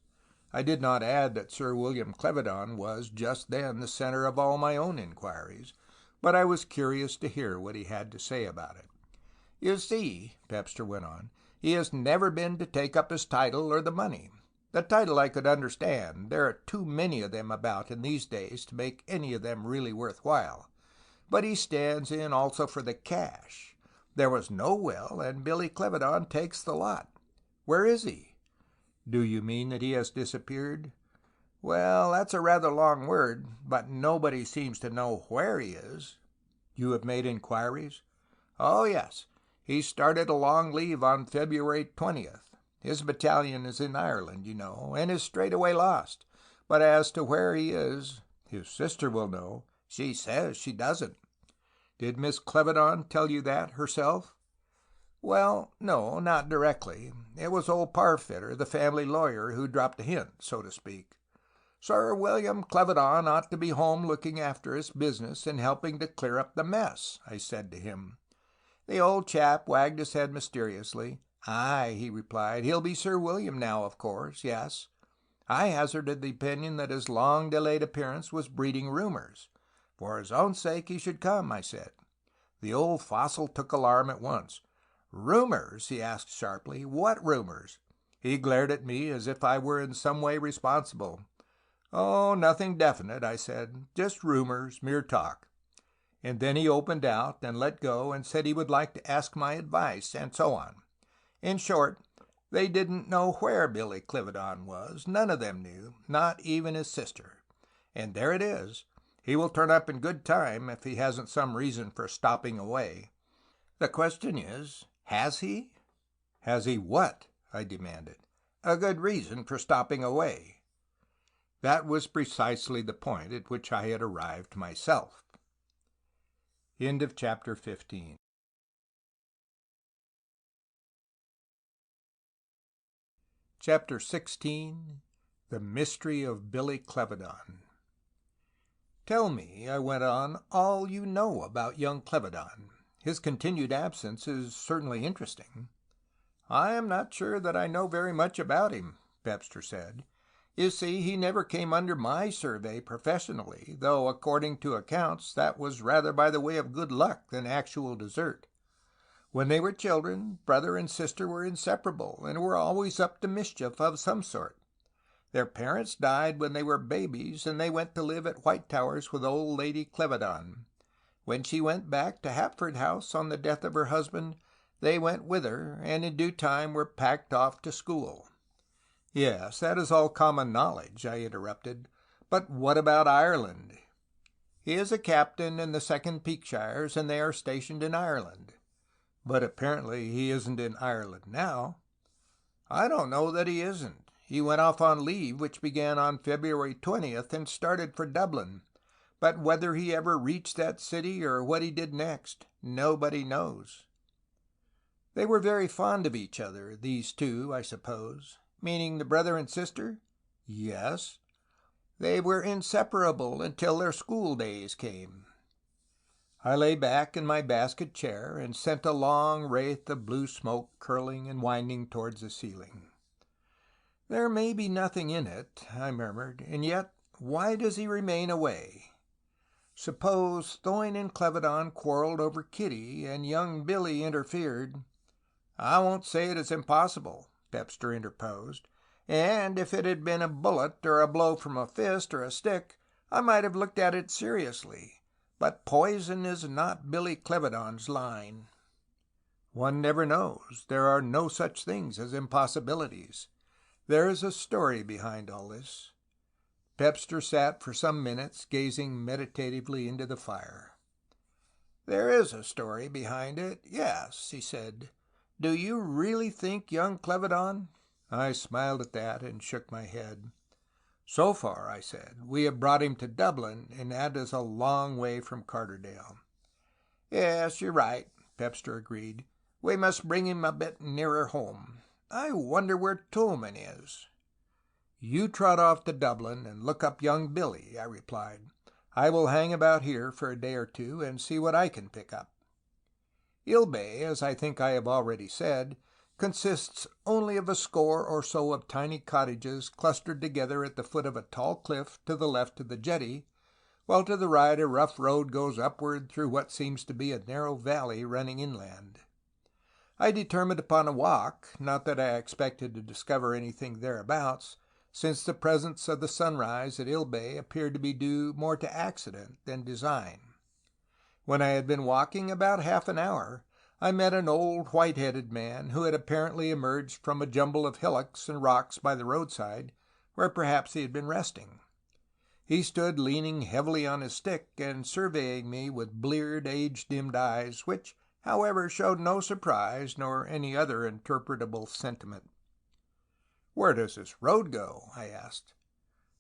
I did not add that Sir William Clevedon was just then the centre of all my own inquiries, but I was curious to hear what he had to say about it. "You see," Pepster went on, "he has never been to take up his title or the money. The title I could understand. There are too many of them about in these days to make any of them really worth while. But he stands in also for the cash. There was no will, and Billy Clevedon takes the lot. Where is he?" "Do you mean that he has disappeared?" "Well, that's a rather long word, but nobody seems to know where he is." "You have made inquiries?" "Oh, yes. He started a long leave on February 20th. His battalion is in Ireland, you know, and is straightway lost. But as to where he is, his sister will know. She says she doesn't." "Did Miss Clevedon tell you that herself?" "Well, no, not directly. It was old Parfitter, the family lawyer, who dropped a hint, so to speak. 'Sir William Clevedon ought to be home looking after his business and helping to clear up the mess,' I said to him. The old chap wagged his head mysteriously. 'Aye,' he replied, 'he'll be Sir William now, of course, yes.' I hazarded the opinion that his long-delayed appearance was breeding rumours. 'For his own sake he should come,' I said. The old fossil took alarm at once. 'Rumours?' he asked sharply. 'What rumours?' He glared at me as if I were in some way responsible. 'Oh, nothing definite,' I said. 'Just rumours, mere talk.' And then he opened out and let go and said he would like to ask my advice, and so on. In short, they didn't know where Billy Clevedon was. None of them knew, not even his sister. And there it is. He will turn up in good time if he hasn't some reason for stopping away. The question is, has he?" "Has he what?" I demanded. "A good reason for stopping away." That was precisely the point at which I had arrived myself. End of chapter 15. Chapter 16. The Mystery of Billy Clevedon. "Tell me," I went on, "all you know about young Clevedon. His continued absence is certainly interesting." "I am not sure that I know very much about him," Pepster said. "You see, he never came under my survey professionally, though, according to accounts, that was rather by the way of good luck than actual desert. When they were children, brother and sister were inseparable, and were always up to mischief of some sort. Their parents died when they were babies, and they went to live at White Towers with old Lady Clevedon. When she went back to Hapford House on the death of her husband, they went with her, and in due time were packed off to school." "Yes, that is all common knowledge," I interrupted. "But what about Ireland?" He is a captain in the 2nd Peakshires, and they are stationed in Ireland." "But apparently he isn't in Ireland now." "I don't know that he isn't. He went off on leave, which began on February 20th, and started for Dublin. But whether he ever reached that city or what he did next, nobody knows." "They were very fond of each other, these two, I suppose?" "Meaning the brother and sister?" "Yes." "They were inseparable until their school days came." I lay back in my basket chair and sent a long wraith of blue smoke curling and winding towards the ceiling. "There may be nothing in it," I murmured, "and yet why does he remain away? Suppose Thoyne and Clevedon quarreled over Kitty, and young Billy interfered—" "I won't say it is impossible," Pepster interposed, "and if it had been a bullet or a blow from a fist or a stick, I might have looked at it seriously. But poison is not Billy Clevedon's line." "One never knows. There are no such things as impossibilities. There is a story behind all this." Pepster sat for some minutes gazing meditatively into the fire. "There is a story behind it, yes," he said. "Do you really think young Clevedon—" I smiled at that and shook my head. "So far," I said, "we have brought him to Dublin, and that is a long way from Carterdale." "Yes, you're right," Pepster agreed. "We must bring him a bit nearer home. I wonder where Tulmin is." "You trot off to Dublin and look up young Billy," I replied. "I will hang about here for a day or two and see what I can pick up." Ilbé, as I think I have already said, consists only of a score or so of tiny cottages clustered together at the foot of a tall cliff to the left of the jetty, while to the right a rough road goes upward through what seems to be a narrow valley running inland. I determined upon a walk, not that I expected to discover anything thereabouts, since the presence of the sunrise at Ilbé appeared to be due more to accident than design. When I had been walking about half an hour, I met an old white-headed man who had apparently emerged from a jumble of hillocks and rocks by the roadside, where perhaps he had been resting. He stood leaning heavily on his stick and surveying me with bleared, age-dimmed eyes, which, however, showed no surprise nor any other interpretable sentiment. "Where does this road go?" I asked.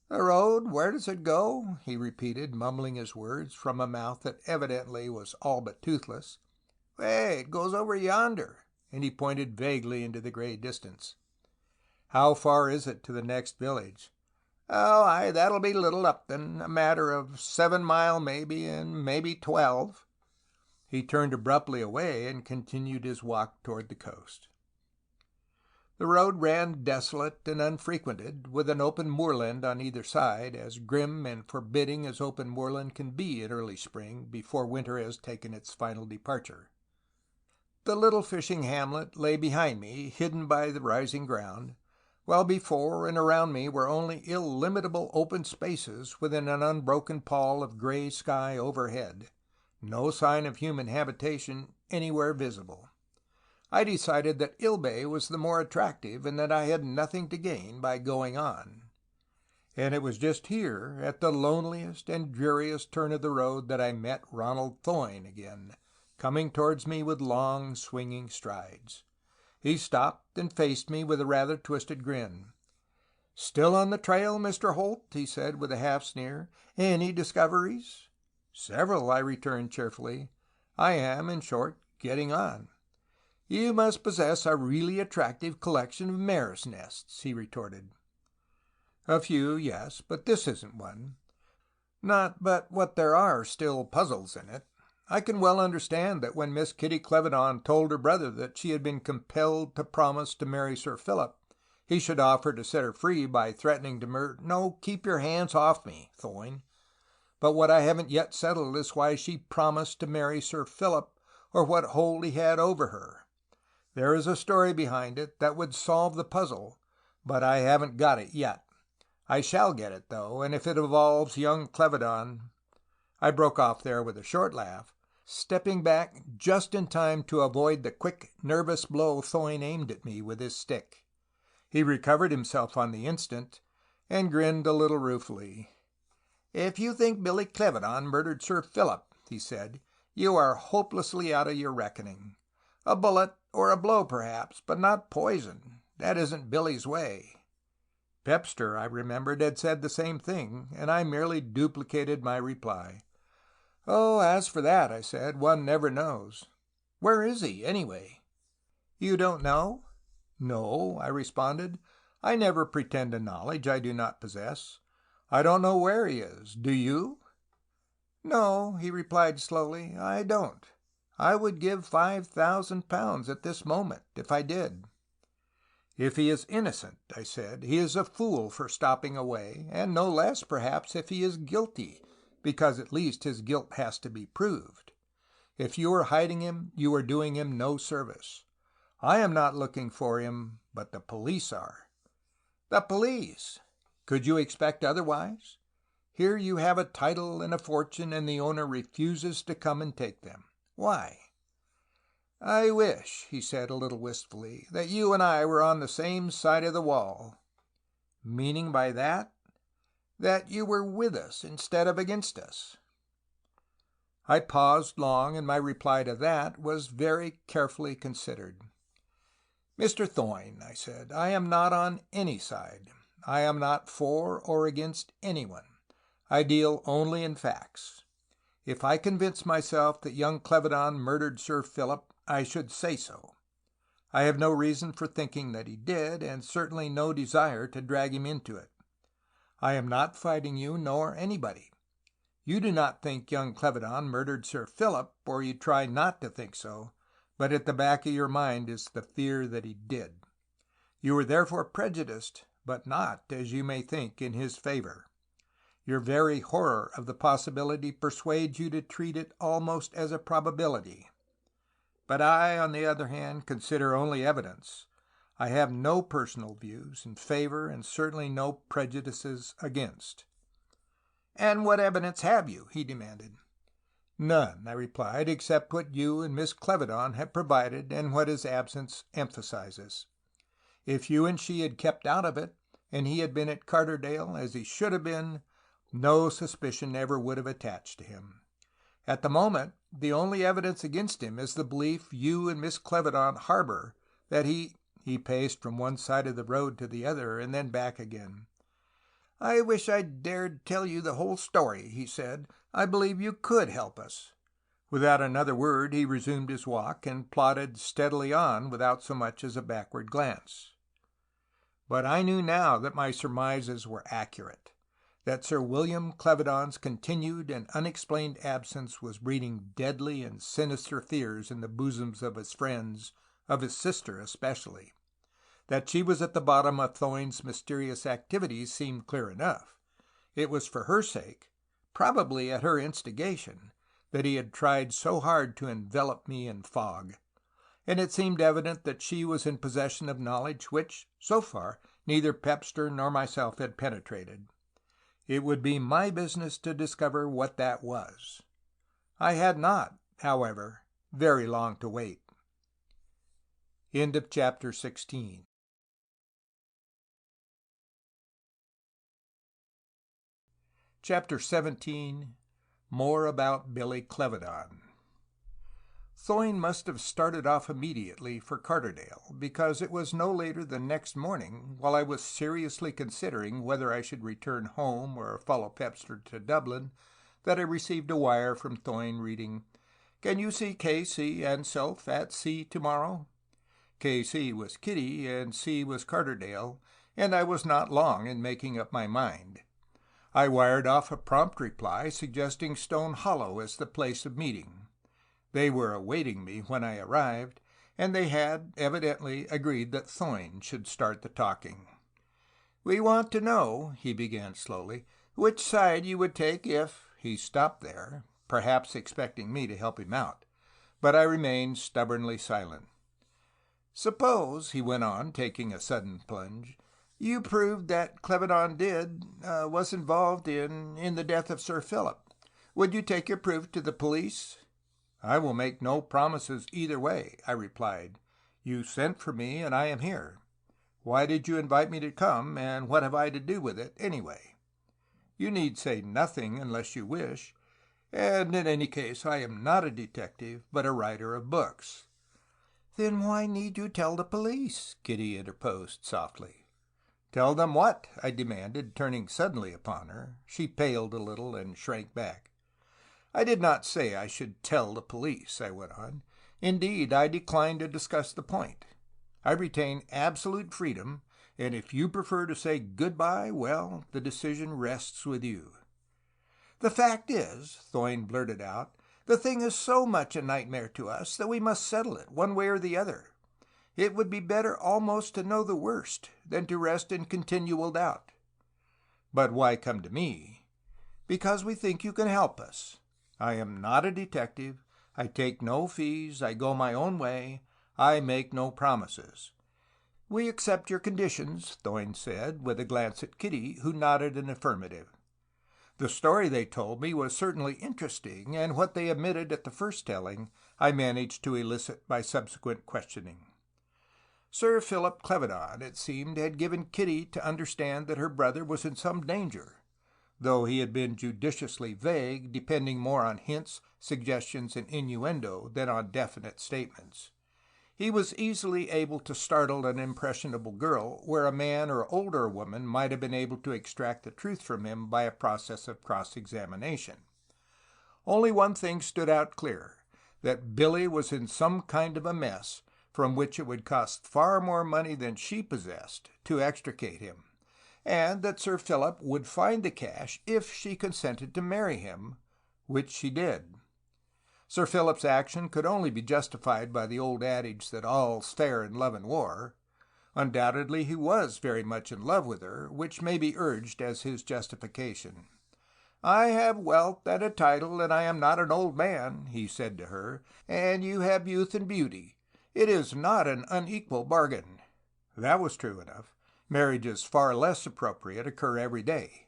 "The road? Where does it go?" he repeated, mumbling his words from a mouth that evidently was all but toothless. "Why, it goes over yonder," and he pointed vaguely into the gray distance. "How far is it to the next village?" "Oh, that'll be Little Upton, a matter of 7 mile maybe, and maybe 12." He turned abruptly away and continued his walk toward the coast. The road ran desolate and unfrequented, with an open moorland on either side, as grim and forbidding as open moorland can be in early spring, before winter has taken its final departure. The little fishing hamlet lay behind me, hidden by the rising ground, while before and around me were only illimitable open spaces within an unbroken pall of gray sky overhead, no sign of human habitation anywhere visible. I decided that Ilbé was the more attractive, and that I had nothing to gain by going on. And it was just here, at the loneliest and dreariest turn of the road, that I met Ronald Thoyne again, coming towards me with long, swinging strides. He stopped and faced me with a rather twisted grin. "Still on the trail, Mr. Holt?" he said with a half sneer. "Any discoveries?" "Several," I returned cheerfully. "I am, in short, getting on." "You must possess a really attractive collection of mares' nests," he retorted. "A few, yes, but this isn't one. Not but what there are still puzzles in it. I can well understand that when Miss Kitty Clevedon told her brother that she had been compelled to promise to marry Sir Philip, he should offer to set her free by threatening to No, keep your hands off me, Thoyne. But what I haven't yet settled is why she promised to marry Sir Philip, or what hold he had over her. There is a story behind it that would solve the puzzle, but I haven't got it yet. I shall get it, though, and if it involves young Clevedon—" I broke off there with a short laugh, stepping back just in time to avoid the quick, nervous blow Thoyne aimed at me with his stick. He recovered himself on the instant, and grinned a little ruefully. "If you think Billy Clevedon murdered Sir Philip," he said, "you are hopelessly out of your reckoning. A bullet, or a blow perhaps, but not poison. That isn't Billy's way." Pepster, I remembered, had said the same thing, and I merely duplicated my reply. "Oh, as for that," I said, "one never knows. Where is he, anyway?" "You don't know?" "No," I responded. "I never pretend to knowledge I do not possess. I don't know where he is. Do you?" "No," he replied slowly, "I don't. I would give £5,000 at this moment if I did." "If he is innocent," I said, "he is a fool for stopping away, and no less, perhaps, if he is guilty, because at least his guilt has to be proved. If you are hiding him, you are doing him no service. I am not looking for him, but the police are." "The police! Could you expect otherwise? Here you have a title and a fortune, and the owner refuses to come and take them. Why?" "I wish," he said a little wistfully, "that you and I were on the same side of the wall." "Meaning by that?" "That you were with us instead of against us." I paused long, and my reply to that was very carefully considered. "Mr. Thoyne," I said, "I am not on any side. I am not for or against anyone. I deal only in facts. If I convince myself that young Clevedon murdered Sir Philip, I should say so. I have no reason for thinking that he did, and certainly no desire to drag him into it. I am not fighting you, nor anybody. You do not think young Clevedon murdered Sir Philip, or you try not to think so, but at the back of your mind is the fear that he did. You are therefore prejudiced, but not, as you may think, in his favor. Your very horror of the possibility persuades you to treat it almost as a probability. But I, on the other hand, consider only evidence. I have no personal views in favor and certainly no prejudices against." "And what evidence have you?" he demanded. "None," I replied, "except what you and Miss Clevedon have provided and what his absence emphasizes. If you and she had kept out of it, and he had been at Carderdale, as he should have been, no suspicion ever would have attached to him. At the moment, the only evidence against him is the belief you and Miss Clevedon harbor that he paced from one side of the road to the other, and then back again. "I wish I dared tell you the whole story," he said. "I believe you could help us." Without another word he resumed his walk, and plodded steadily on without so much as a backward glance. But I knew now that my surmises were accurate, that Sir William Clevedon's continued and unexplained absence was breeding deadly and sinister fears in the bosoms of his friends, of his sister especially. That she was at the bottom of Thoyne's mysterious activities seemed clear enough. It was for her sake, probably at her instigation, that he had tried so hard to envelop me in fog, and it seemed evident that she was in possession of knowledge which, so far, neither Pepster nor myself had penetrated. It would be my business to discover what that was. I had not, however, very long to wait. End of chapter 16. Chapter 17. More about Billy Clevedon. Thoyne must have started off immediately for Carderdale, because it was no later than next morning, while I was seriously considering whether I should return home or follow Pepster to Dublin, that I received a wire from Thoyne reading, "Can you see K.C. and self at sea tomorrow?" K.C. was Kitty, and C. was Carderdale, and I was not long in making up my mind. I wired off a prompt reply suggesting Stone Hollow as the place of meeting. They were awaiting me when I arrived, and they had evidently agreed that Thoyne should start the talking. "We want to know," he began slowly, "which side you would take if—" He stopped there, perhaps expecting me to help him out, but I remained stubbornly silent. "Suppose," he went on, taking a sudden plunge, "you proved that Clevedon was involved in the death of Sir Philip. Would you take your proof to the police?" "I will make no promises either way," I replied. "You sent for me, and I am here. Why did you invite me to come, and what have I to do with it, anyway?" You need say nothing unless you wish, and in any case I am not a detective, but a writer of books." "Then why need you tell the police?" Kitty interposed softly. "Tell them what?" I demanded, turning suddenly upon her. She paled a little and shrank back. "I did not say I should tell the police," I went on. "Indeed, I decline to discuss the point. I retain absolute freedom, and if you prefer to say goodbye, well, the decision rests with you." "The fact is," Thoyne blurted out, "the thing is so much a nightmare to us that we must settle it, one way or the other. It would be better almost to know the worst than to rest in continual doubt." "But why come to me?" "Because we think you can help us. I am not a detective. I take no fees. I go my own way. I make no promises." "We accept your conditions," Thoyne said, with a glance at Kitty, who nodded an affirmative. The story they told me was certainly interesting, and what they omitted at the first telling I managed to elicit by subsequent questioning. Sir Philip Clevedon, it seemed, had given Kitty to understand that her brother was in some danger, though he had been judiciously vague, depending more on hints, suggestions, and innuendo than on definite statements. He was easily able to startle an impressionable girl, where a man or older woman might have been able to extract the truth from him by a process of cross-examination. Only one thing stood out clear, that Billy was in some kind of a mess from which it would cost far more money than she possessed to extricate him, and that Sir Philip would find the cash if she consented to marry him, which she did. Sir Philip's action could only be justified by the old adage that all's fair in love and war. Undoubtedly he was very much in love with her, which may be urged as his justification. "I have wealth and a title, and I am not an old man," he said to her, "and you have youth and beauty. It is not an unequal bargain." That was true enough. Marriages far less appropriate occur every day.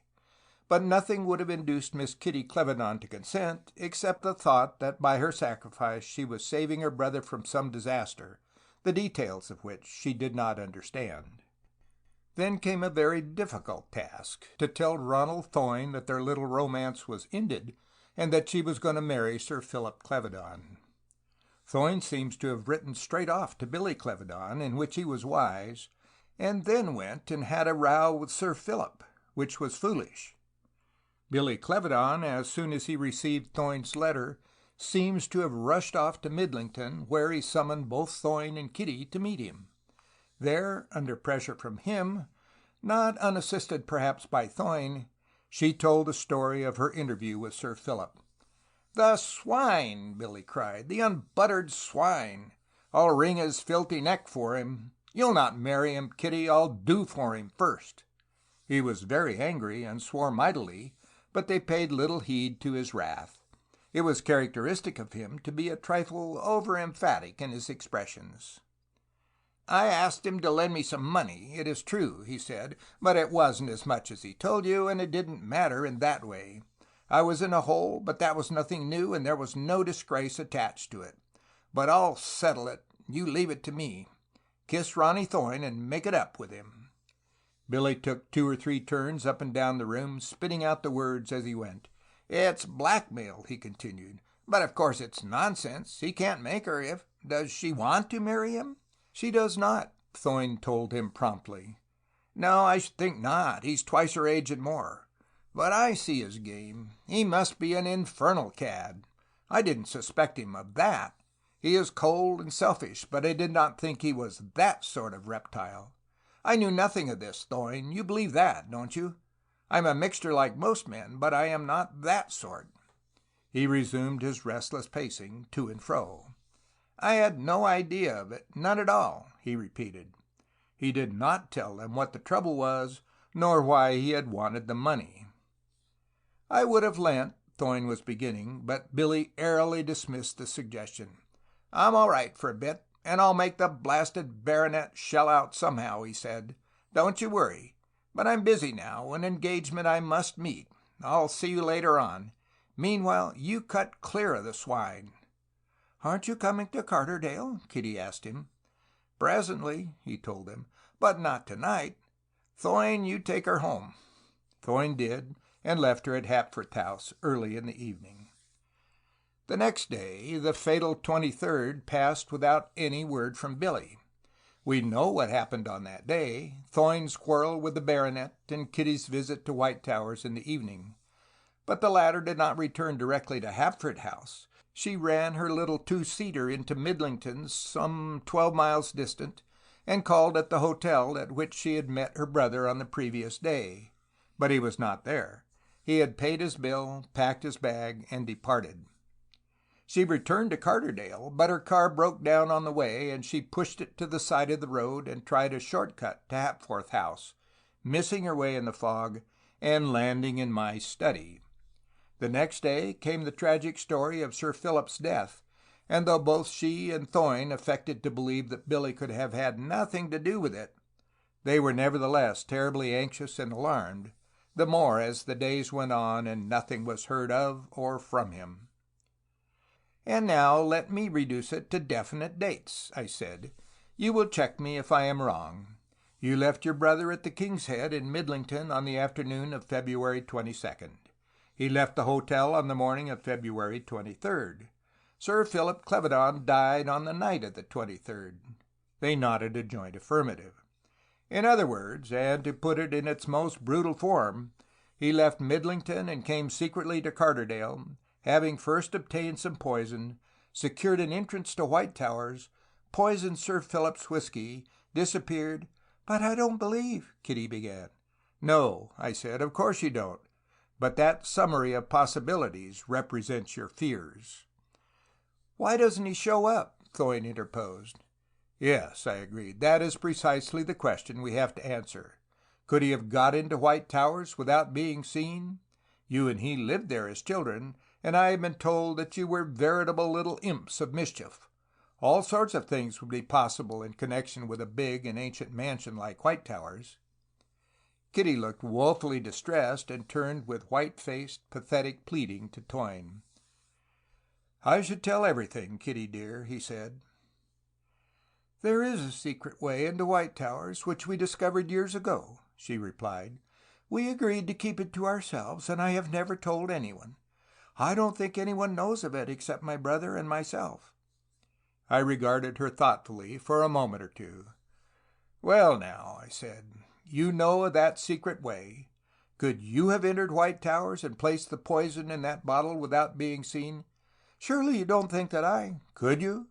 But nothing would have induced Miss Kitty Clevedon to consent, except the thought that by her sacrifice she was saving her brother from some disaster, the details of which she did not understand. Then came a very difficult task, to tell Ronald Thoyne that their little romance was ended, and that she was going to marry Sir Philip Clevedon. Thoyne seems to have written straight off to Billy Clevedon, in which he was wise, and then went and had a row with Sir Philip, which was foolish. Billy Clevedon, as soon as he received Thoyne's letter, seems to have rushed off to Midlington, where he summoned both Thoyne and Kitty to meet him. There, under pressure from him, not unassisted perhaps by Thoyne, she told the story of her interview with Sir Philip. "The swine!" Billy cried. "The unbuttered swine! I'll wring his filthy neck for him. You'll not marry him, Kitty. I'll do for him first." He was very angry and swore mightily, but they paid little heed to his wrath. It was characteristic of him to be a trifle over-emphatic in his expressions. "I asked him to lend me some money, it is true," he said, "but it wasn't as much as he told you, and it didn't matter in that way. I was in a hole, but that was nothing new, and there was no disgrace attached to it. But I'll settle it. You leave it to me. Kiss Ronnie Thoyne and make it up with him." Billy took 2 or 3 turns up and down the room, spitting out the words as he went. "It's blackmail," he continued. "But of course it's nonsense. He can't make her if... Does she want to marry him?" "She does not," Thoyne told him promptly. "No, I should think not. He's twice her age and more. But I see his game. He must be an infernal cad. I didn't suspect him of that. He is cold and selfish, but I did not think he was that sort of reptile. I knew nothing of this, Thoyne. You believe that, don't you? I'm a mixture like most men, but I am not that sort." He resumed his restless pacing to and fro. "I had no idea of it, none at all," he repeated. He did not tell them what the trouble was, nor why he had wanted the money. "I would have lent," Thoyne was beginning, but Billy airily dismissed the suggestion. "I'm all right for a bit, and I'll make the blasted baronet shell out somehow," he said. "Don't you worry. But I'm busy now, an engagement I must meet. I'll see you later on. Meanwhile, you cut clear of the swine." "Aren't you coming to Carterdale?" Kitty asked him. "Presently," he told them, "but not tonight. Thoyne, you take her home." Thoyne did, and left her at Hapforth House early in the evening. The next day, the fatal 23rd, passed without any word from Billy. We know what happened on that day: Thoyne's quarrel with the baronet and Kitty's visit to White Towers in the evening. But the latter did not return directly to Hapforth House. She ran her little two-seater into Midlington, some 12 miles distant, and called at the hotel at which she had met her brother on the previous day. But he was not there. He had paid his bill, packed his bag, and departed. She returned to Carterdale, but her car broke down on the way, and she pushed it to the side of the road and tried a short-cut to Hapforth House, missing her way in the fog and landing in my study. The next day came the tragic story of Sir Philip's death, and though both she and Thoyne affected to believe that Billy could have had nothing to do with it, they were nevertheless terribly anxious and alarmed, the more as the days went on and nothing was heard of or from him. "And now let me reduce it to definite dates," I said. "You will check me if I am wrong. You left your brother at the King's Head in Midlington on the afternoon of February 22nd. He left the hotel on the morning of February 23rd. Sir Philip Clevedon died on the night of the 23rd. They nodded a joint affirmative. In other words, and to put it in its most brutal form, he left Midlington and came secretly to Carterdale, having first obtained some poison, secured an entrance to White Towers, poisoned Sir Philip's whiskey, disappeared—" "But I don't believe—" Kitty began. "No," I said, "of course you don't. But that summary of possibilities represents your fears." "Why doesn't he show up?" Thoyne interposed. "Yes," I agreed, "that is precisely the question we have to answer. Could he have got into White Towers without being seen? You and he lived there as children, and I have been told that you were veritable little imps of mischief. All sorts of things would be possible in connection with a big and ancient mansion like White Towers." Kitty looked woefully distressed and turned with white-faced, pathetic pleading to Thoyne. "I should tell everything, Kitty dear," he said. "There is a secret way into White Towers which we discovered years ago," she replied. "We agreed to keep it to ourselves, and I have never told anyone. I don't think anyone knows of it except my brother and myself." I regarded her thoughtfully for a moment or two. "Well now," I said, "you know of that secret way. Could you have entered White Towers and placed the poison in that bottle without being seen?" "Surely you don't think that I—" "Could you?"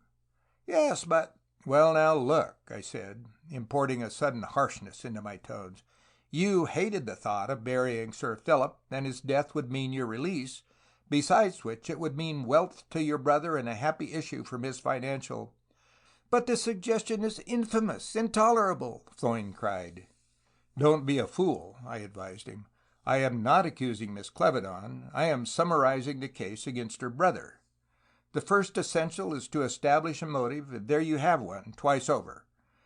"Yes, but—" "Well now, look," I said, importing a sudden harshness into my tones. "You hated the thought of burying Sir Philip, and his death would mean your release, besides which it would mean wealth to your brother and a happy issue from his financial—" "But the suggestion is infamous, intolerable!" Thoyne cried. "Don't be a fool," I advised him. "I am not accusing Miss Clevedon. I am summarizing the case against her brother. The first essential is to establish a motive, and there you have one, twice over.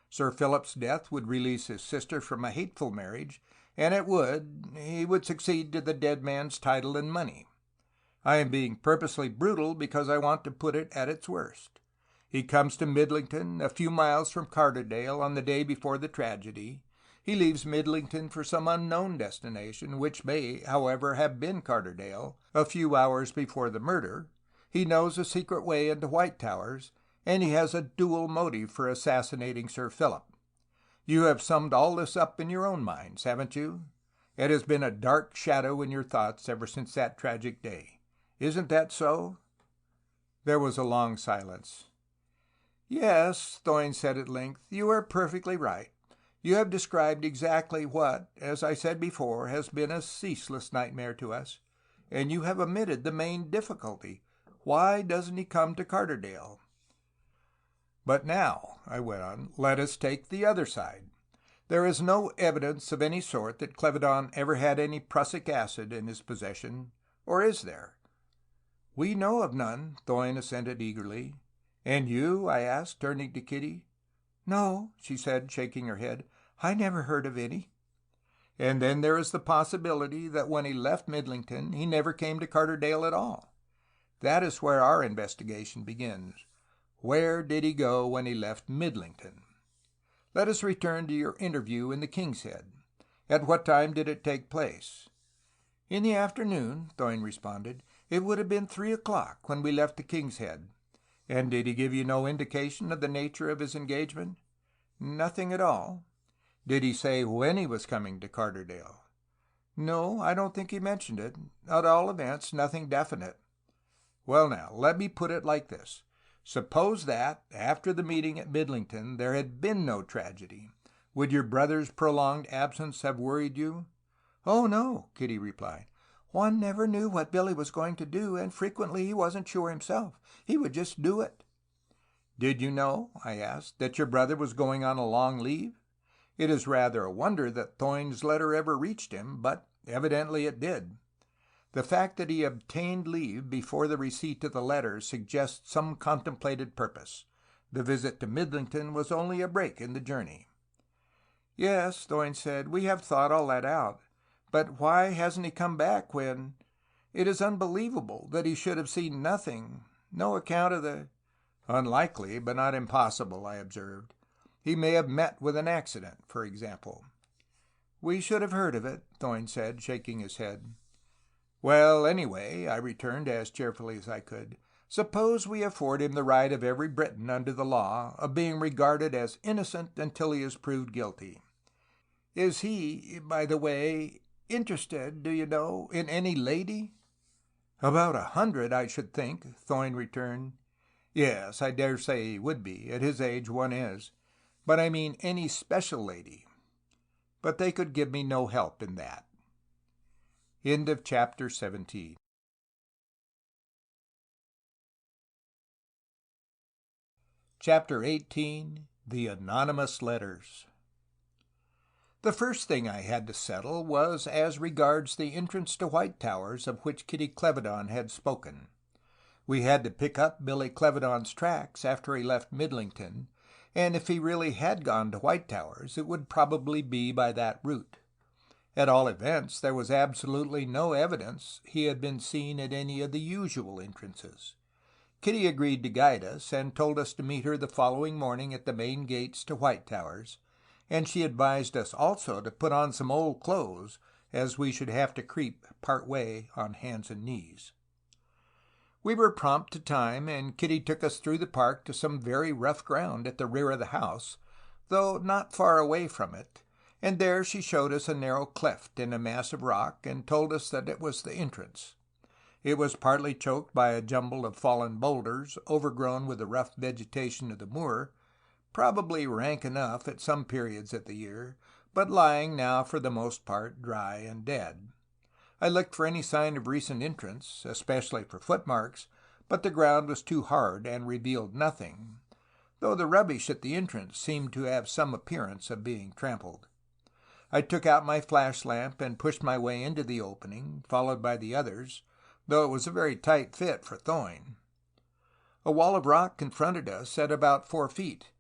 Sir Philip's death would release his sister from a hateful marriage, and he would succeed to the dead man's title and money. I am being purposely brutal because I want to put it at its worst. He comes to Midlington, a few miles from Carterdale, on the day before the tragedy. He leaves Midlington for some unknown destination, which may, however, have been Carterdale, a few hours before the murder. He knows a secret way into White Towers, and he has a dual motive for assassinating Sir Philip. You have summed all this up in your own minds, haven't you? It has been a dark shadow in your thoughts ever since that tragic day. Isn't that so?" There was a long silence. "Yes," Thoyne said at length, "you are perfectly right. You have described exactly what, as I said before, has been a ceaseless nightmare to us. And you have omitted the main difficulty. Why doesn't he come to Carterdale?" "But now," I went on, "let us take the other side. There is no evidence of any sort that Clevedon ever had any prussic acid in his possession, or is there?" "We know of none," Thoyne assented eagerly. "And you?" I asked, turning to Kitty. "No," she said, shaking her head. "I never heard of any." "And then there is the possibility that when he left Midlington he never came to Carterdale at all. That is where our investigation begins. Where did he go when he left Midlington? Let us return to your interview in the King's Head. At what time did it take place?" "In the afternoon," Thoyne responded. "It would have been 3 o'clock when we left the King's Head." "And did he give you no indication of the nature of his engagement?" "Nothing at all." "Did he say when he was coming to Carderdale?" "No, I don't think he mentioned it. At all events, nothing definite." "Well, now, let me put it like this. Suppose that, after the meeting at Midlington, there had been no tragedy. Would your brother's prolonged absence have worried you?" "Oh, no," Kitty replied. "One never knew what Billy was going to do, and frequently he wasn't sure himself. He would just do it." "Did you know," I asked, "that your brother was going on a long leave? It is rather a wonder that Thoyne's letter ever reached him, but evidently it did. The fact that he obtained leave before the receipt of the letter suggests some contemplated purpose. The visit to Midlington was only a break in the journey." "Yes," Thoyne said, "we have thought all that out. But why hasn't he come back when... It is unbelievable that he should have seen nothing. No account of the..." "Unlikely, but not impossible," I observed. "He may have met with an accident, for example." "We should have heard of it," Thoyne said, shaking his head. "Well, anyway," I returned as cheerfully as I could, "suppose we afford him the right of every Briton under the law of being regarded as innocent until he is proved guilty. Is he, by the way, interested, do you know, in any lady?" "About 100, I should think," Thoyne returned. "Yes, I dare say he would be. At his age one is. But I mean any special lady." But they could give me no help in that. End of chapter 17. Chapter 18. The Anonymous Letters. The first thing I had to settle was as regards the entrance to White Towers of which Kitty Clevedon had spoken. We had to pick up Billy Clevedon's tracks after he left Midlington, and if he really had gone to White Towers, it would probably be by that route. At all events, there was absolutely no evidence he had been seen at any of the usual entrances. Kitty agreed to guide us, and told us to meet her the following morning at the main gates to White Towers, and she advised us also to put on some old clothes, as we should have to creep part way on hands and knees. We were prompt to time, and Kitty took us through the park to some very rough ground at the rear of the house, though not far away from it, and there she showed us a narrow cleft in a mass of rock, and told us that it was the entrance. It was partly choked by a jumble of fallen boulders, overgrown with the rough vegetation of the moor, probably rank enough at some periods of the year, but lying now for the most part dry and dead. I looked for any sign of recent entrance, especially for footmarks, but the ground was too hard and revealed nothing, though the rubbish at the entrance seemed to have some appearance of being trampled. I took out my flash lamp and pushed my way into the opening, followed by the others, though it was a very tight fit for Thoyne. A wall of rock confronted us at about 4 feet,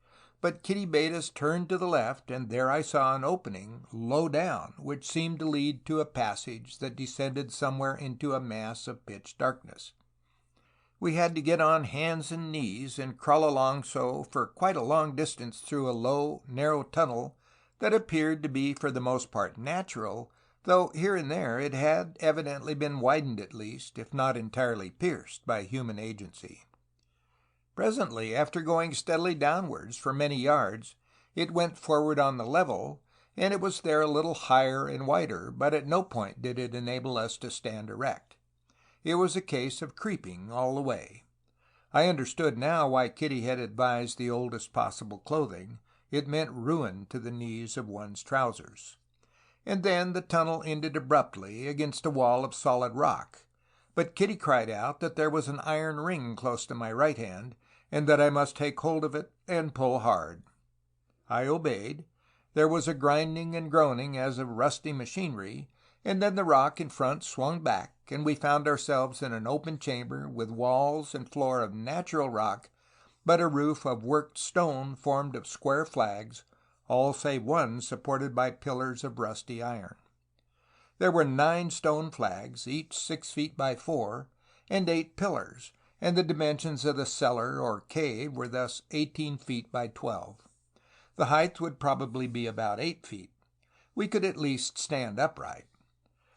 but Kitty bade us turn to the left, and there I saw an opening, low down, which seemed to lead to a passage that descended somewhere into a mass of pitch darkness. We had to get on hands and knees and crawl along so for quite a long distance through a low, narrow tunnel that appeared to be for the most part natural, though here and there it had evidently been widened at least, if not entirely pierced, by human agency. Presently, after going steadily downwards for many yards, it went forward on the level, and it was there a little higher and wider, but at no point did it enable us to stand erect. It was a case of creeping all the way. I understood now why Kitty had advised the oldest possible clothing. It meant ruin to the knees of one's trousers. And then the tunnel ended abruptly against a wall of solid rock, but Kitty cried out that there was an iron ring close to my right hand, and that I must take hold of it and pull hard. I obeyed. There was a grinding and groaning as of rusty machinery, and then the rock in front swung back, and we found ourselves in an open chamber with walls and floor of natural rock, but a roof of worked stone formed of square flags, all save one supported by pillars of rusty iron. There were 9 stone flags, each 6 feet by 4, and 8 pillars, and the dimensions of the cellar or cave were thus 18 feet by 12. The height would probably be about 8 feet. We could at least stand upright.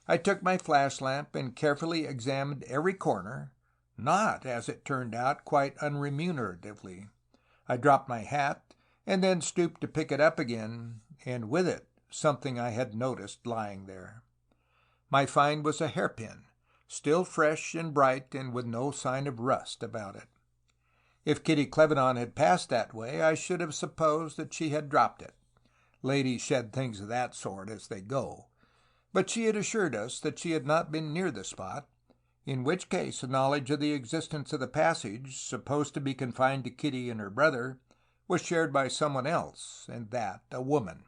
I took my flash lamp and carefully examined every corner, not, as it turned out, quite unremuneratively. I dropped my hat, and then stooped to pick it up again, and with it something I had noticed lying there. My find was a hairpin, still fresh and bright and with no sign of rust about it. If Kitty Clevedon had passed that way, I should have supposed that she had dropped it. Ladies shed things of that sort as they go. But she had assured us that she had not been near the spot, in which case a knowledge of the existence of the passage, supposed to be confined to Kitty and her brother, was shared by someone else, and that a woman.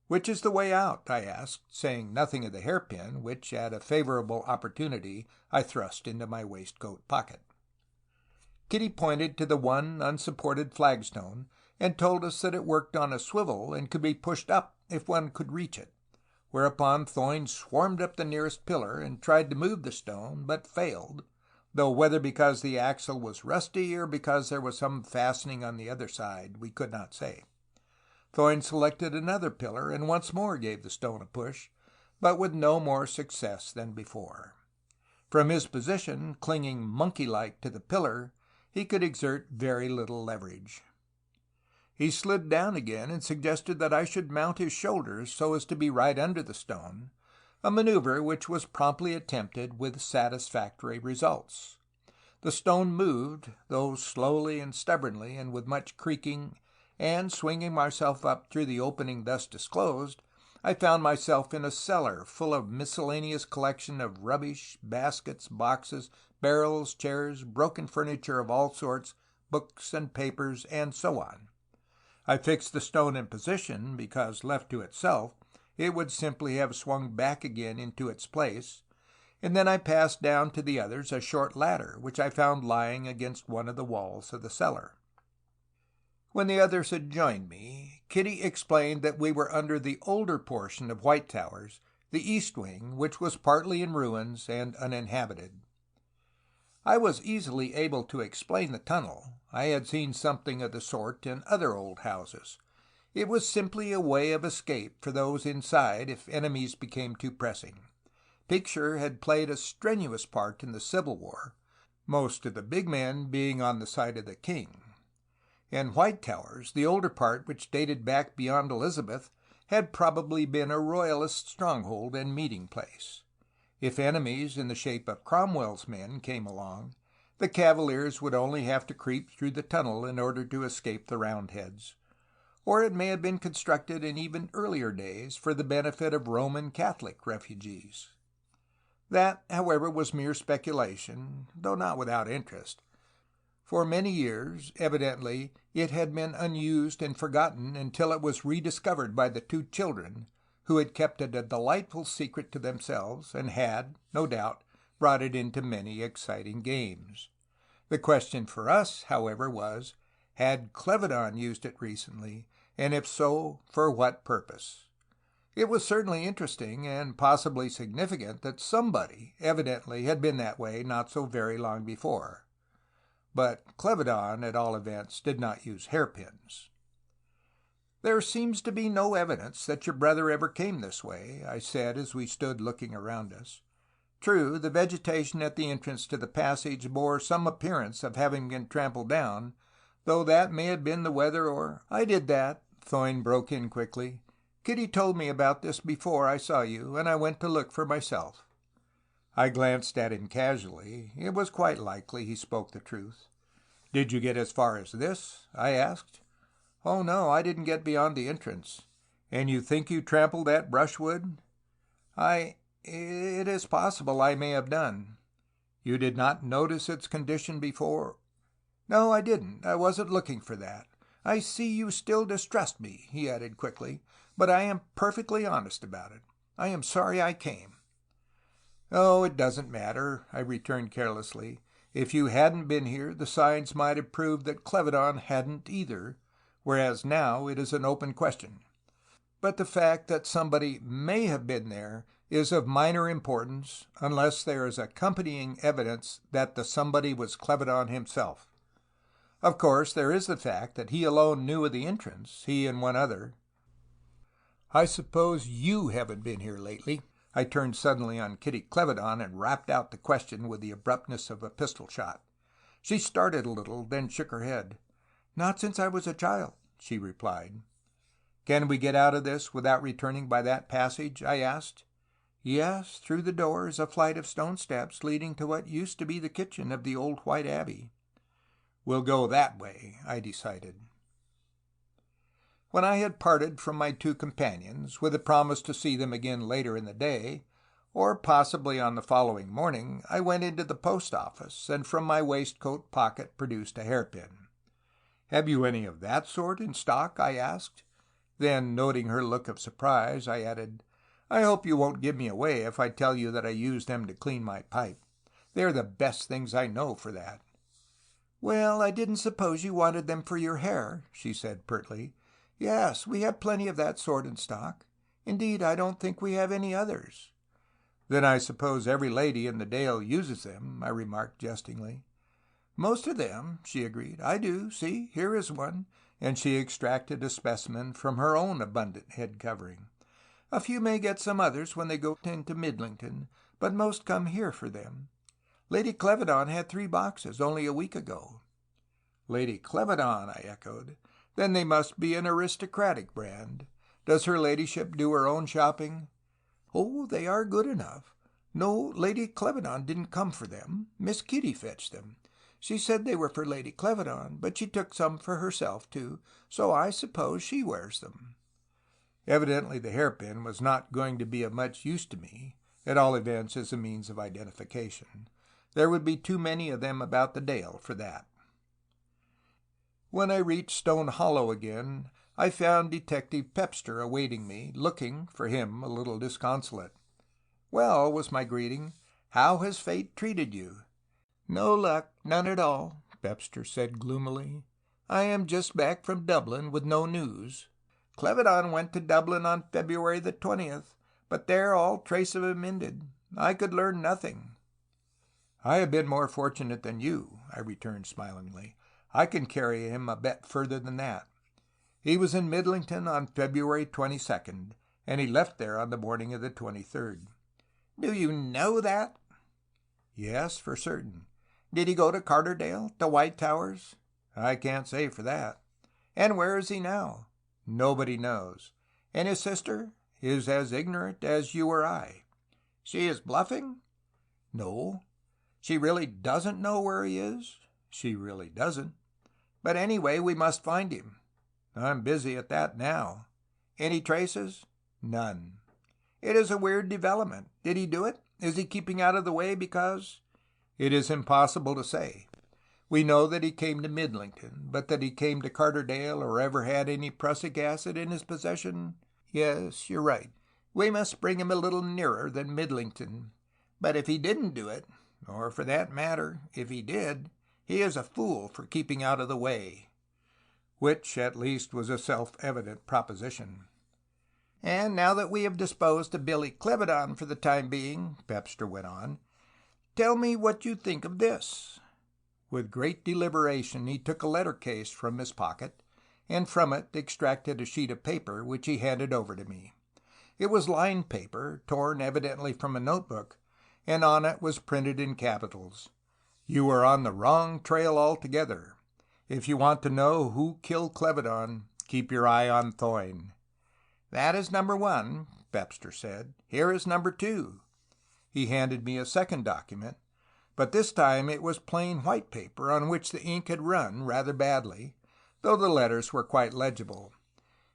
"Which is the way out?" I asked, saying nothing of the hairpin, which at a favorable opportunity I thrust into my waistcoat pocket. Kitty pointed to the one unsupported flagstone, and told us that it worked on a swivel and could be pushed up if one could reach it, whereupon Thoyne swarmed up the nearest pillar and tried to move the stone, but failed, though whether because the axle was rusty or because there was some fastening on the other side, we could not say. Thoyne selected another pillar and once more gave the stone a push, but with no more success than before. From his position, clinging monkey-like to the pillar, he could exert very little leverage. He slid down again and suggested that I should mount his shoulders so as to be right under the stone, a maneuver which was promptly attempted with satisfactory results. The stone moved, though slowly and stubbornly and with much creaking, and swinging myself up through the opening thus disclosed, I found myself in a cellar full of miscellaneous collection of rubbish, baskets, boxes, barrels, chairs, broken furniture of all sorts, books and papers, and so on. I fixed the stone in position, because left to itself, it would simply have swung back again into its place, and then I passed down to the others a short ladder, which I found lying against one of the walls of the cellar. When the others had joined me, Kitty explained that we were under the older portion of White Towers, the east wing, which was partly in ruins and uninhabited. I was easily able to explain the tunnel. I had seen something of the sort in other old houses. It was simply a way of escape for those inside if enemies became too pressing. Picture had played a strenuous part in the Civil War, most of the big men being on the side of the king. And White Towers, the older part which dated back beyond Elizabeth, had probably been a royalist stronghold and meeting place. If enemies in the shape of Cromwell's men came along, the Cavaliers would only have to creep through the tunnel in order to escape the Roundheads. Or it may have been constructed in even earlier days for the benefit of Roman Catholic refugees. That, however, was mere speculation, though not without interest. For many years, evidently, it had been unused and forgotten until it was rediscovered by the two children, who had kept it a delightful secret to themselves, and had, no doubt, brought it into many exciting games. The question for us, however, was, had Clevedon used it recently, and if so, for what purpose? It was certainly interesting and possibly significant that somebody evidently had been that way not so very long before. But Clevedon, at all events, did not use hairpins. "There seems to be no evidence that your brother ever came this way," I said as we stood looking around us. True, the vegetation at the entrance to the passage bore some appearance of having been trampled down, though that may have been the weather or— "I did that," Thoyne broke in quickly. "Kitty told me about this before I saw you, and I went to look for myself." I glanced at him casually. It was quite likely he spoke the truth. "Did you get as far as this?" I asked. "Oh, no, I didn't get beyond the entrance." "And you think you trampled that brushwood?" It is possible I may have done." "You did not notice its condition before?" "No, I didn't. I wasn't looking for that. I see you still distrust me," he added quickly, "but I am perfectly honest about it. I am sorry I came." "Oh, it doesn't matter," I returned carelessly. "If you hadn't been here, the signs might have proved that Clevedon hadn't either, whereas now it is an open question. But the fact that somebody may have been there is of minor importance unless there is accompanying evidence that the somebody was Clevedon himself. Of course, there is the fact that he alone knew of the entrance, he and one other. I suppose you haven't been here lately?" I turned suddenly on Kitty Clevedon and rapped out the question with the abruptness of a pistol shot. She started a little, then shook her head. "Not since I was a child," she replied. "Can we get out of this without returning by that passage?" I asked. "Yes, through the door is a flight of stone steps leading to what used to be the kitchen of the old White Abbey." "We'll go that way," I decided. When I had parted from my two companions, with a promise to see them again later in the day, or possibly on the following morning, I went into the post office, and from my waistcoat pocket produced a hairpin. "Have you any of that sort in stock?" I asked. Then, noting her look of surprise, I added, "I hope you won't give me away if I tell you that I use them to clean my pipe. They are the best things I know for that." "Well, I didn't suppose you wanted them for your hair," she said pertly. "Yes, we have plenty of that sort in stock. Indeed, I don't think we have any others." "Then I suppose every lady in the Dale uses them," I remarked jestingly. "Most of them," she agreed. "I do. See, here is one," and she extracted a specimen from her own abundant head covering. "A few may get some others when they go into Midlington, but most come here for them. Lady Clevedon had 3 boxes only a week ago." "Lady Clevedon," I echoed. "Then they must be an aristocratic brand. Does her ladyship do her own shopping?" "Oh, they are good enough. No, Lady Clevedon didn't come for them. Miss Kitty fetched them. She said they were for Lady Clevedon, but she took some for herself, too, so I suppose she wears them." Evidently the hairpin was not going to be of much use to me, at all events as a means of identification. There would be too many of them about the Dale for that. When I reached Stone Hollow again, I found Detective Pepster awaiting me, looking, for him, a little disconsolate. "Well," was my greeting, "how has fate treated you?" "No luck, none at all," Pepster said gloomily. "I am just back from Dublin with no news. Clevedon went to Dublin on February the 20th, but there all trace of him ended. I could learn nothing." "I have been more fortunate than you," I returned smilingly. "I can carry him a bit further than that. He was in Midlington on February 22nd, and he left there on the morning of the 23rd. "Do you know that?" "Yes, for certain." "Did he go to Carterdale, to White Towers?" "I can't say for that." "And where is he now?" "Nobody knows." "And his sister?" "Is as ignorant as you or I." "She is bluffing?" "No." "She really doesn't know where he is?" "She really doesn't." "But anyway, we must find him." "I'm busy at that now." "Any traces?" "None." "It is a weird development. Did he do it? Is he keeping out of the way because—" "It is impossible to say. We know that he came to Midlington, but that he came to Carterdale or ever had any prussic acid in his possession— Yes, you're right. We must bring him a little nearer than Midlington. But if he didn't do it, or for that matter, if he did, he is a fool for keeping out of the way." Which, at least, was a self-evident proposition. "And now that we have disposed of Billy Clevedon for the time being," Pepster went on, "tell me what you think of this." With great deliberation he took a letter case from his pocket, and from it extracted a sheet of paper, which he handed over to me. It was lined paper, torn evidently from a notebook, and on it was printed in capitals, "You are on the wrong trail altogether. If you want to know who killed Clevedon, keep your eye on Thoyne." "That is number 1, Pepster said. "Here is number 2. He handed me a second document, but this time it was plain white paper on which the ink had run rather badly, though the letters were quite legible.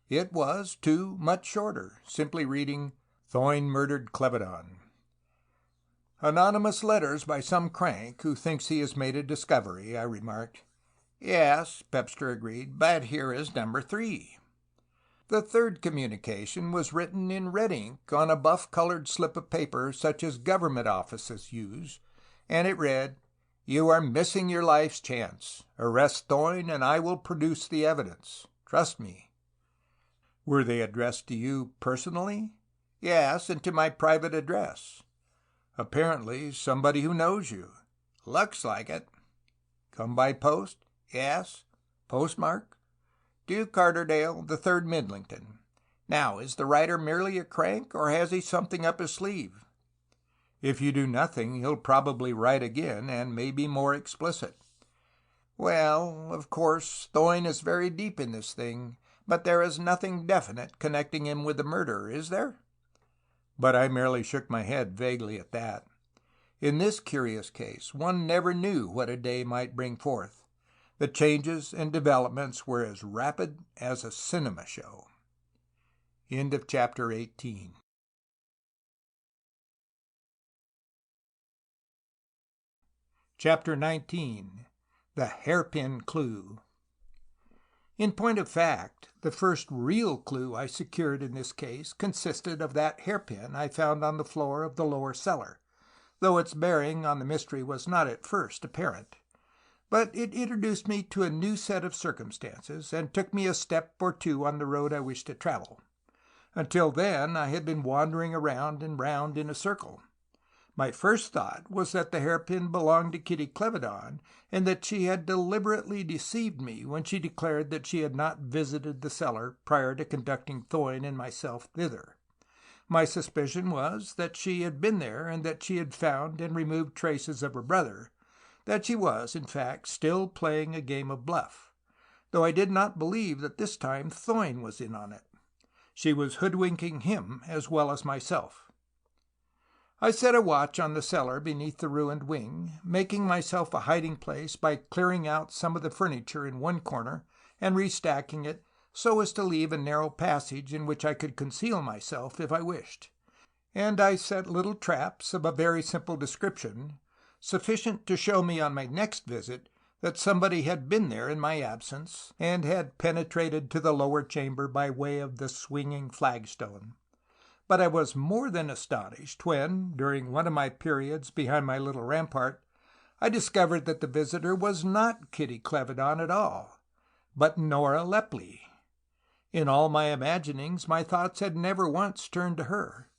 It was, too, much shorter, simply reading, "Thoyne murdered Clevedon." "Anonymous letters by some crank who thinks he has made a discovery," I remarked. "Yes," Pepster agreed, "but here is number 3. The third communication was written in red ink on a buff-colored slip of paper such as government offices use, and it read, "You are missing your life's chance. Arrest Thoyne and I will produce the evidence. Trust me." "Were they addressed to you personally?" "Yes, and to my private address." "Apparently somebody who knows you." "Looks like it." "Come by post?" "Yes." "Postmark?" "To Carterdale, the 3rd Midlington." Now, is the writer merely a crank, or has he something up his sleeve? If you do nothing, he'll probably write again, and may be more explicit. Well, of course, Thoyne is very deep in this thing, but there is nothing definite connecting him with the murder, is there? But I merely shook my head vaguely at that. In this curious case, one never knew what a day might bring forth. The changes and developments were as rapid as a cinema show. End of chapter 18. Chapter 19. The Hairpin Clue. In point of fact, the first real clue I secured in this case consisted of that hairpin I found on the floor of the lower cellar, though its bearing on the mystery was not at first apparent. But it introduced me to a new set of circumstances, and took me a step or two on the road I wished to travel. Until then I had been wandering around and round in a circle. My first thought was that the hairpin belonged to Kitty Clevedon, and that she had deliberately deceived me when she declared that she had not visited the cellar prior to conducting Thoyne and myself thither. My suspicion was that she had been there, and that she had found and removed traces of her brother, that she was, in fact, still playing a game of bluff, though I did not believe that this time Thoyne was in on it. She was hoodwinking him as well as myself. I set a watch on the cellar beneath the ruined wing, making myself a hiding place by clearing out some of the furniture in one corner and restacking it so as to leave a narrow passage in which I could conceal myself if I wished. And I set little traps of a very simple description, sufficient to show me on my next visit that somebody had been there in my absence, and had penetrated to the lower chamber by way of the swinging flagstone. But I was more than astonished when, during one of my periods behind my little rampart, I discovered that the visitor was not Kitty Clevedon at all, but Nora Lepley. In all my imaginings my thoughts had never once turned to her.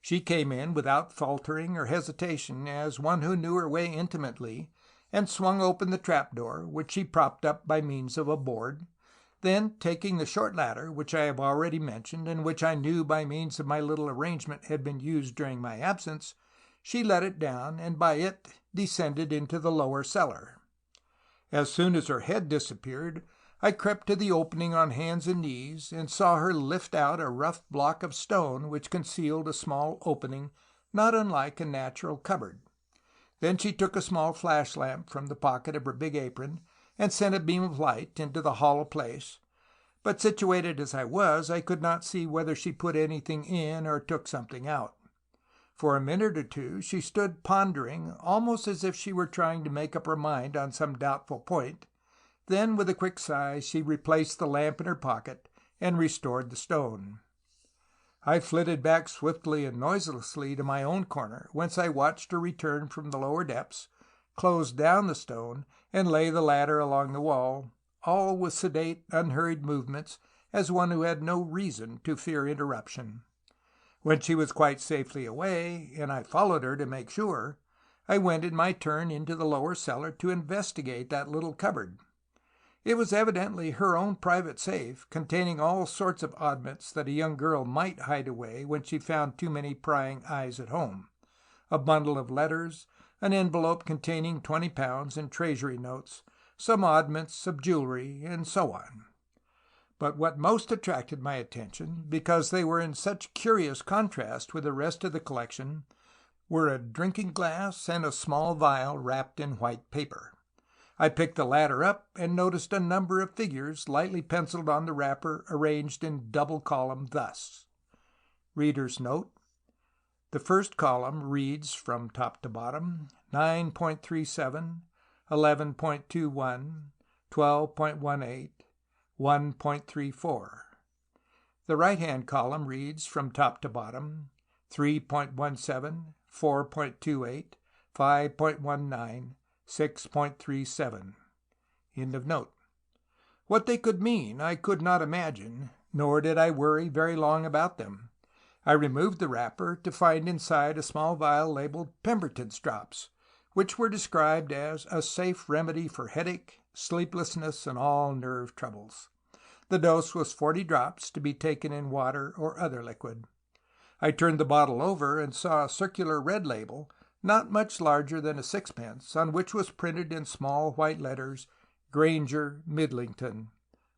She came in without faltering or hesitation, as one who knew her way intimately, and swung open the trapdoor, which she propped up by means of a board. Then, taking the short ladder, which I have already mentioned, and which I knew by means of my little arrangement had been used during my absence, she let it down, and by it descended into the lower cellar. As soon as her head disappeared, I crept to the opening on hands and knees, and saw her lift out a rough block of stone which concealed a small opening not unlike a natural cupboard. Then she took a small flash lamp from the pocket of her big apron, and sent a beam of light into the hollow place, but situated as I was, I could not see whether she put anything in or took something out. For a minute or two she stood pondering, almost as if she were trying to make up her mind on some doubtful point. Then, with a quick sigh, she replaced the lamp in her pocket and restored the stone. I flitted back swiftly and noiselessly to my own corner, whence I watched her return from the lower depths, close down the stone, and lay the ladder along the wall, all with sedate, unhurried movements, as one who had no reason to fear interruption. When she was quite safely away, and I followed her to make sure, I went in my turn into the lower cellar to investigate that little cupboard. It was evidently her own private safe, containing all sorts of oddments that a young girl might hide away when she found too many prying eyes at home: a bundle of letters, an envelope containing £20 in treasury notes, some oddments of jewelry, and so on. But what most attracted my attention, because they were in such curious contrast with the rest of the collection, were a drinking glass and a small vial wrapped in white paper. I picked the latter up and noticed a number of figures lightly penciled on the wrapper, arranged in double column thus. Reader's note: the first column reads from top to bottom 9.37, 11.21, 12.18, 1.34. The right-hand column reads from top to bottom 3.17, 4.28, 5.19, 6.37. End of note. What they could mean I could not imagine, nor did I worry very long about them. I removed the wrapper to find inside a small vial labeled Pemberton's drops, which were described as a safe remedy for headache, sleeplessness, and all nerve troubles. The dose was 40 drops to be taken in water or other liquid. I turned the bottle over and saw a circular red label, not much larger than a sixpence, on which was printed in small white letters, Grainger, Midlington,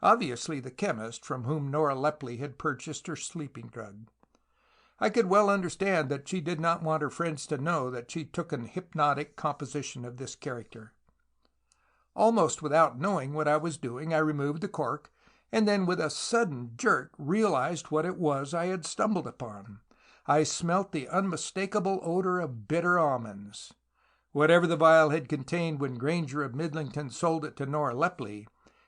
obviously the chemist from whom Nora Lepley had purchased her sleeping drug. I could well understand that she did not want her friends to know that she took an hypnotic composition of this character. Almost without knowing what I was doing, I removed the cork, and then with a sudden jerk realized what it was I had stumbled upon. I smelt the unmistakable odor of bitter almonds. Whatever the vial had contained when Grainger of Midlington sold it to Nora Lepley,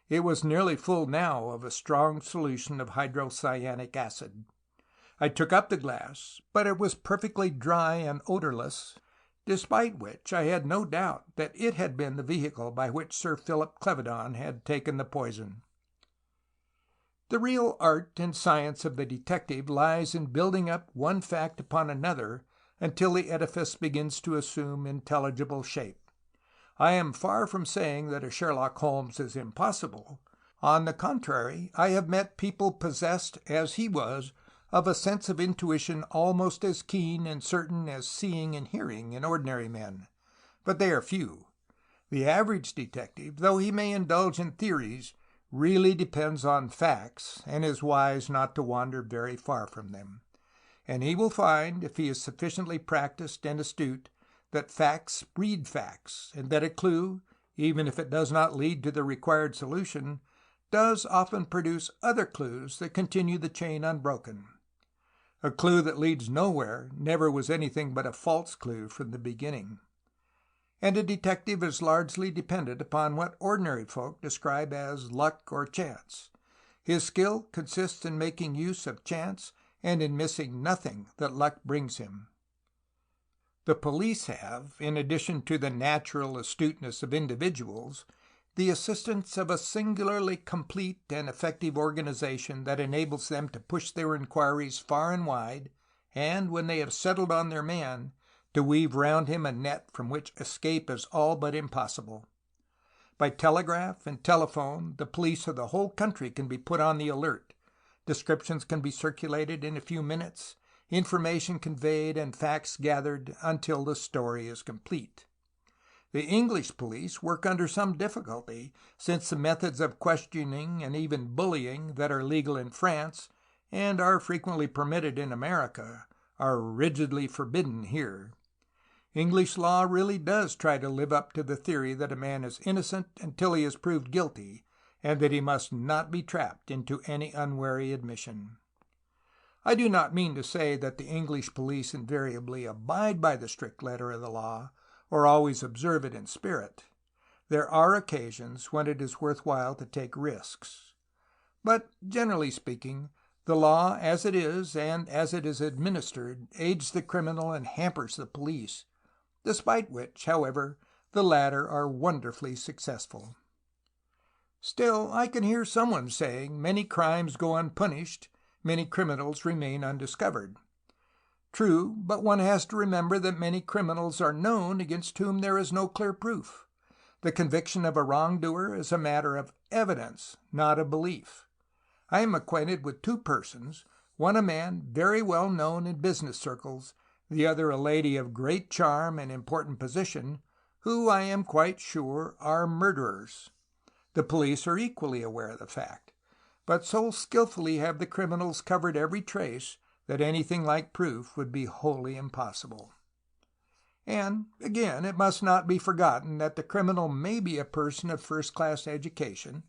it was nearly full now of a strong solution of hydrocyanic acid. I took up the glass, but it was perfectly dry and odorless, despite which I had no doubt that it had been the vehicle by which Sir Philip Clevedon had taken the poison. The real art and science of the detective lies in building up one fact upon another until the edifice begins to assume intelligible shape. I am far from saying that a Sherlock Holmes is impossible. On the contrary, I have met people possessed, as he was, of a sense of intuition almost as keen and certain as seeing and hearing in ordinary men. But they are few. The average detective, though he may indulge in theories, really depends on facts, and is wise not to wander very far from them. And he will find, if he is sufficiently practiced and astute, that facts breed facts, and that a clue, even if it does not lead to the required solution, does often produce other clues that continue the chain unbroken. A clue that leads nowhere never was anything but a false clue from the beginning. And a detective is largely dependent upon what ordinary folk describe as luck or chance. His skill consists in making use of chance and in missing nothing that luck brings him. The police have, in addition to the natural astuteness of individuals, the assistance of a singularly complete and effective organization that enables them to push their inquiries far and wide, and, when they have settled on their man, to weave round him a net from which escape is all but impossible. By telegraph and telephone, the police of the whole country can be put on the alert. Descriptions can be circulated in a few minutes, information conveyed, and facts gathered until the story is complete. The English police work under some difficulty, since the methods of questioning and even bullying that are legal in France, and are frequently permitted in America, are rigidly forbidden here. English law really does try to live up to the theory that a man is innocent until he is proved guilty, and that he must not be trapped into any unwary admission. I do not mean to say that the English police invariably abide by the strict letter of the law, or always observe it in spirit. There are occasions when it is worthwhile to take risks. But, generally speaking, the law as it is and as it is administered aids the criminal and hampers the police, despite which, however, the latter are wonderfully successful. Still, I can hear someone saying many crimes go unpunished, many criminals remain undiscovered. True, but one has to remember that many criminals are known against whom there is no clear proof. The conviction of a wrongdoer is a matter of evidence, not of belief. I am acquainted with two persons, one a man very well known in business circles, the other a lady of great charm and important position, who, I am quite sure, are murderers. The police are equally aware of the fact, but so skillfully have the criminals covered every trace that anything like proof would be wholly impossible. And, again, it must not be forgotten that the criminal may be a person of first-class education,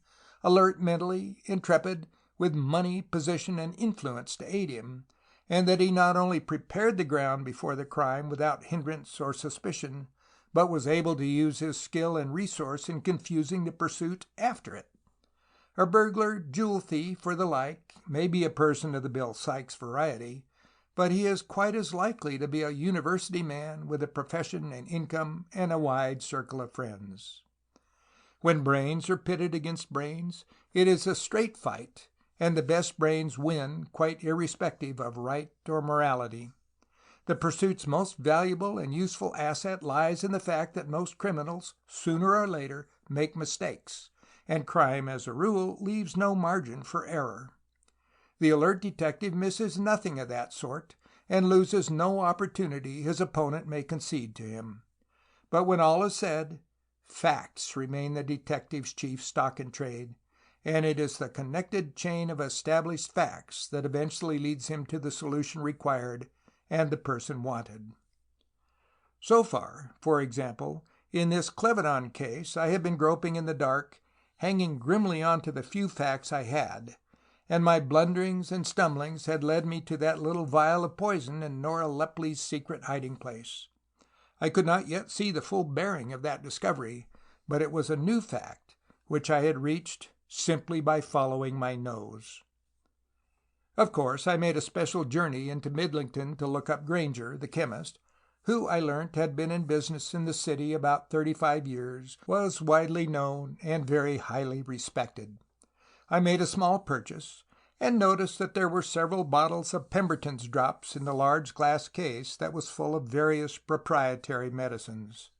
alert mentally, intrepid, with money, position, and influence to aid him, and that he not only prepared the ground before the crime without hindrance or suspicion, but was able to use his skill and resource in confusing the pursuit after it. A burglar, jewel thief, or the like, may be a person of the Bill Sikes variety, but he is quite as likely to be a university man with a profession and income and a wide circle of friends. When brains are pitted against brains, it is a straight fight, and the best brains win, quite irrespective of right or morality. The pursuit's most valuable and useful asset lies in the fact that most criminals, sooner or later, make mistakes, and crime, as a rule, leaves no margin for error. The alert detective misses nothing of that sort, and loses no opportunity his opponent may concede to him. But when all is said, facts remain the detective's chief stock in trade, and it is the connected chain of established facts that eventually leads him to the solution required and the person wanted. So far, for example, in this Clevedon case, I have been groping in the dark, hanging grimly on to the few facts I had, and my blunderings and stumblings had led me to that little vial of poison in Nora Lepley's secret hiding-place. I could not yet see the full bearing of that discovery, but it was a new fact, which I had reached simply by following my nose. Of course, I made a special journey into Midlington to look up Grainger, the chemist, who I learnt had been in business in the city about 35 years, was widely known and very highly respected. I made a small purchase, and noticed that there were several bottles of Pemberton's drops in the large glass case that was full of various proprietary medicines.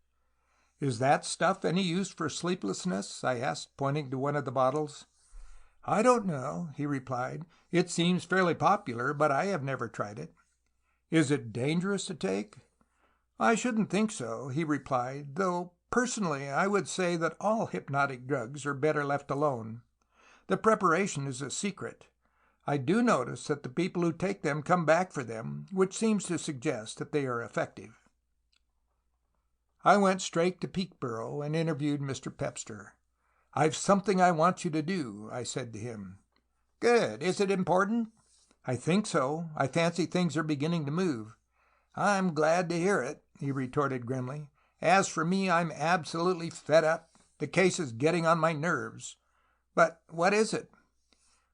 "Is that stuff any use for sleeplessness?" I asked, pointing to one of the bottles. "I don't know," he replied. "It seems fairly popular, but I have never tried it." "Is it dangerous to take?" "I shouldn't think so," he replied, "though personally I would say that all hypnotic drugs are better left alone. The preparation is a secret. I do notice that the people who take them come back for them, which seems to suggest that they are effective." I went straight to Peekboro and interviewed Mr. Pepster. "I've something I want you to do," I said to him. "Good. Is it important?" "I think so. I fancy things are beginning to move." "I'm glad to hear it," he retorted grimly. "As for me, I'm absolutely fed up. The case is getting on my nerves. But what is it?"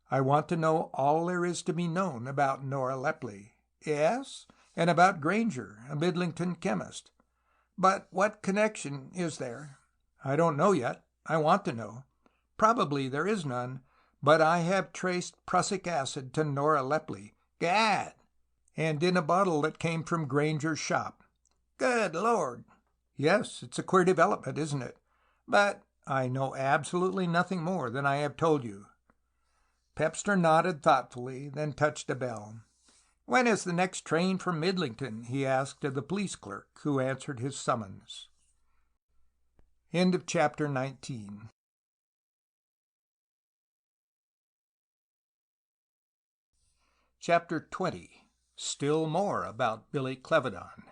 "I want to know all there is to be known about Nora Lepley." "Yes, and about Grainger, a Midlington chemist. But what connection is there?" "I don't know yet. I want to know. Probably there is none, but I have traced prussic acid to Nora Lepley." "Gad!" "And in a bottle that came from Grainger's shop." "Good Lord!" "Yes, it's a queer development, isn't it?" "But—" "I know absolutely nothing more than I have told you." Pepster nodded thoughtfully, then touched a bell. "When is the next train from Midlington?" he asked of the police clerk, who answered his summons. End of chapter 19. Chapter 20. Still more about Billy Clevedon.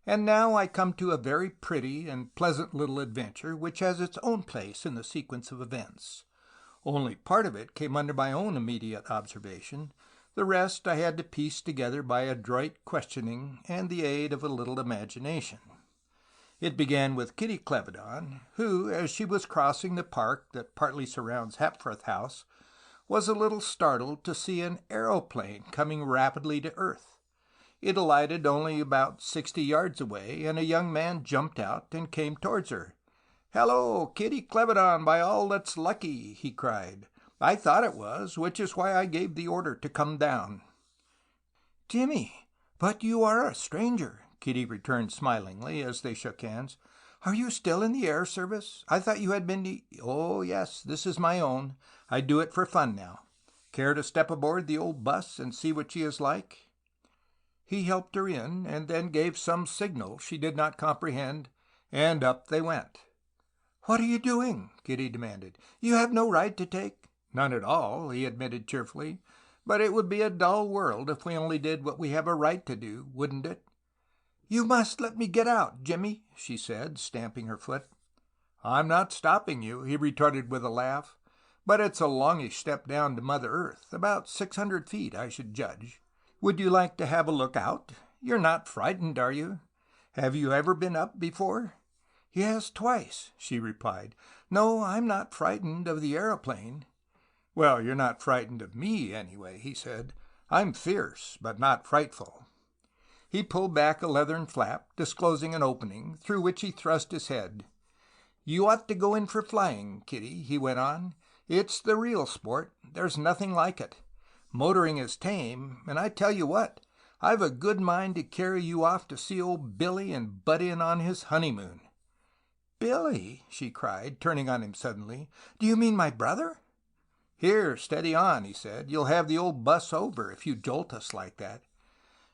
And now I come to a very pretty and pleasant little adventure which has its own place in the sequence of events. Only part of it came under my own immediate observation. The rest I had to piece together by adroit questioning and the aid of a little imagination. It began with Kitty Clevedon, who, as she was crossing the park that partly surrounds Hapforth House, was a little startled to see an aeroplane coming rapidly to earth. It alighted only about 60 yards away, and a young man jumped out and came towards her. "Hello, Kitty Clevedon, by all that's lucky!" he cried. "I thought it was, which is why I gave the order to come down." "Jimmy, but you are a stranger," Kitty returned smilingly as they shook hands. "Are you still in the air service? I thought you had been to—" "Oh, yes, this is my own. I do it for fun now. Care to step aboard the old bus and see what she is like?" He helped her in, and then gave some signal she did not comprehend, and up they went. "What are you doing?" Kitty demanded. "You have no right to take—" "None at all," he admitted cheerfully. "But it would be a dull world if we only did what we have a right to do, wouldn't it?" "You must let me get out, Jimmy," she said, stamping her foot. "I'm not stopping you," he retorted with a laugh. "But it's a longish step down to Mother Earth, about 600 feet, I should judge. Would you like to have a look out? You're not frightened, are you? Have you ever been up before?" "Yes, twice," she replied. "No, I'm not frightened of the aeroplane." "Well, you're not frightened of me, anyway," he said. "I'm fierce, but not frightful." He pulled back a leathern flap, disclosing an opening, through which he thrust his head. "You ought to go in for flying, Kitty," he went on. "It's the real sport. There's nothing like it. Motoring is tame, and I tell you what, I've a good mind to carry you off to see old Billy and butt in on his honeymoon." Billy, she cried, turning on him suddenly. Do you mean my brother? Here, steady on, he said. You'll have the old bus over if you jolt us like that.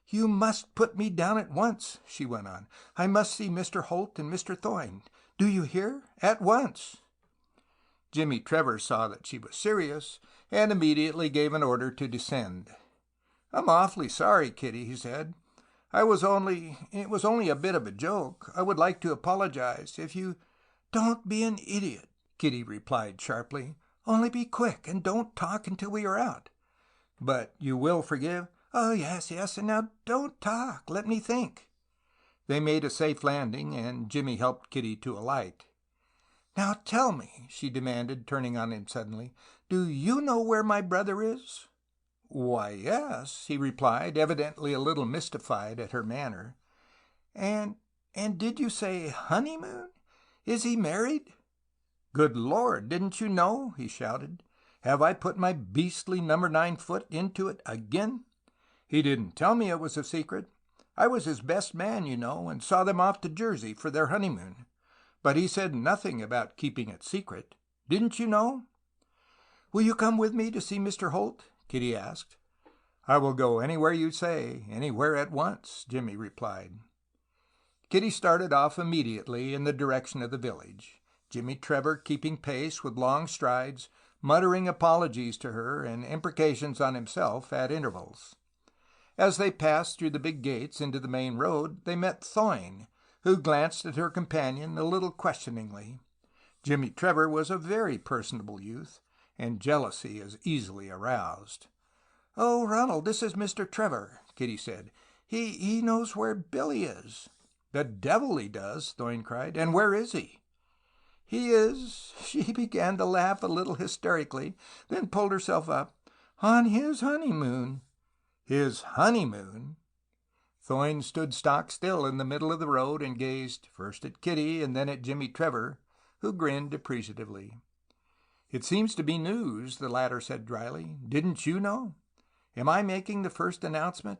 You must put me down at once, she went on. I must see Mr. Holt and Mr. Thoyne. Do you hear? At once. Jimmy Trevor saw that she was serious, and immediately gave an order to descend. I'm awfully sorry, Kitty, he said. It was only a bit of a joke. I would like to apologize. If you... Don't be an idiot, Kitty replied sharply. Only be quick, and don't talk until we are out. But you will forgive? Oh, yes, and now don't talk. Let me think. They made a safe landing, and Jimmy helped Kitty to alight. Now tell me, she demanded, turning on him suddenly, do you know where my brother is? Why, yes, he replied, evidently a little mystified at her manner. And did you say honeymoon? Is he married? Good Lord, didn't you know? He shouted. Have I put my beastly number 9 foot into it again? He didn't tell me it was a secret. I was his best man, you know, and saw them off to Jersey for their honeymoon. But he said nothing about keeping it secret. Didn't you know? Will you come with me to see Mr. Holt? Kitty asked. I will go anywhere you say, anywhere at once, Jimmy replied. Kitty started off immediately in the direction of the village, Jimmy Trevor keeping pace with long strides, muttering apologies to her and imprecations on himself at intervals. As they passed through the big gates into the main road, they met Thoyne, who glanced at her companion a little questioningly. Jimmy Trevor was a very personable youth, and jealousy is easily aroused. Oh, Ronald, this is Mr. Trevor, Kitty said. He knows where Billy is. The devil he does, Thoyne cried. And where is he? He is, she began to laugh a little hysterically, then pulled herself up, on his honeymoon. His honeymoon? Thoyne stood stock still in the middle of the road and gazed first at Kitty and then at Jimmy Trevor, who grinned appreciatively. It seems to be news, the latter said dryly. Didn't you know? Am I making the first announcement?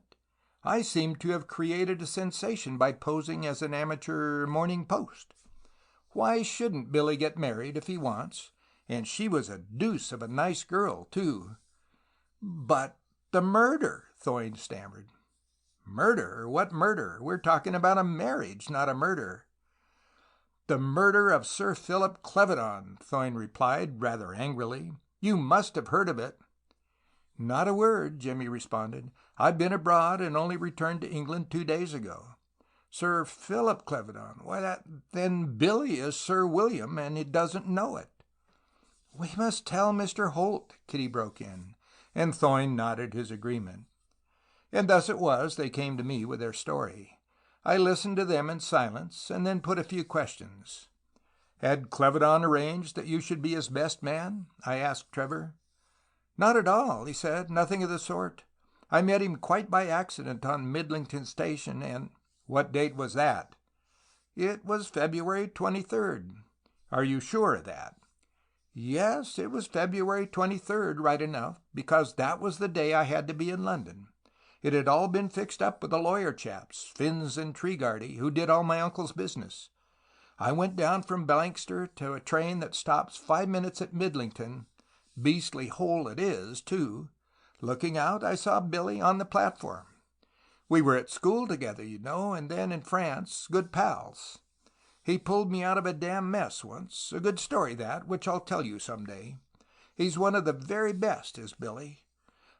I seem to have created a sensation by posing as an amateur Morning Post. Why shouldn't Billy get married if he wants? And she was a deuce of a nice girl, too. But the murder, Thoyne stammered. Murder? What murder? We're talking about a marriage, not a murder. The murder of Sir Philip Clevedon, Thoyne replied, rather angrily. You must have heard of it. Not a word, Jimmy responded. I've been abroad and only returned to England 2 days ago. Sir Philip Clevedon. Why, then Billy is Sir William, and he doesn't know it. We must tell Mr. Holt, Kitty broke in, and Thoyne nodded his agreement. And thus it was they came to me with their story. I listened to them in silence, and then put a few questions. Had Clevedon arranged that you should be his best man? I asked Trevor. Not at all, he said. Nothing of the sort. I met him quite by accident on Midlington Station, and... What date was that? It was February 23rd. Are you sure of that? Yes, it was February 23rd, right enough, because that was the day I had to be in London. It had all been fixed up with the lawyer chaps, Finns and Tregarty, who did all my uncle's business. I went down from Blanchester to a train that stops 5 minutes at Midlington. Beastly hole it is, too. Looking out, I saw Billy on the platform. We were at school together, you know, and then in France, good pals. He pulled me out of a damn mess once. A good story, that, which I'll tell you some day. He's one of the very best, is Billy.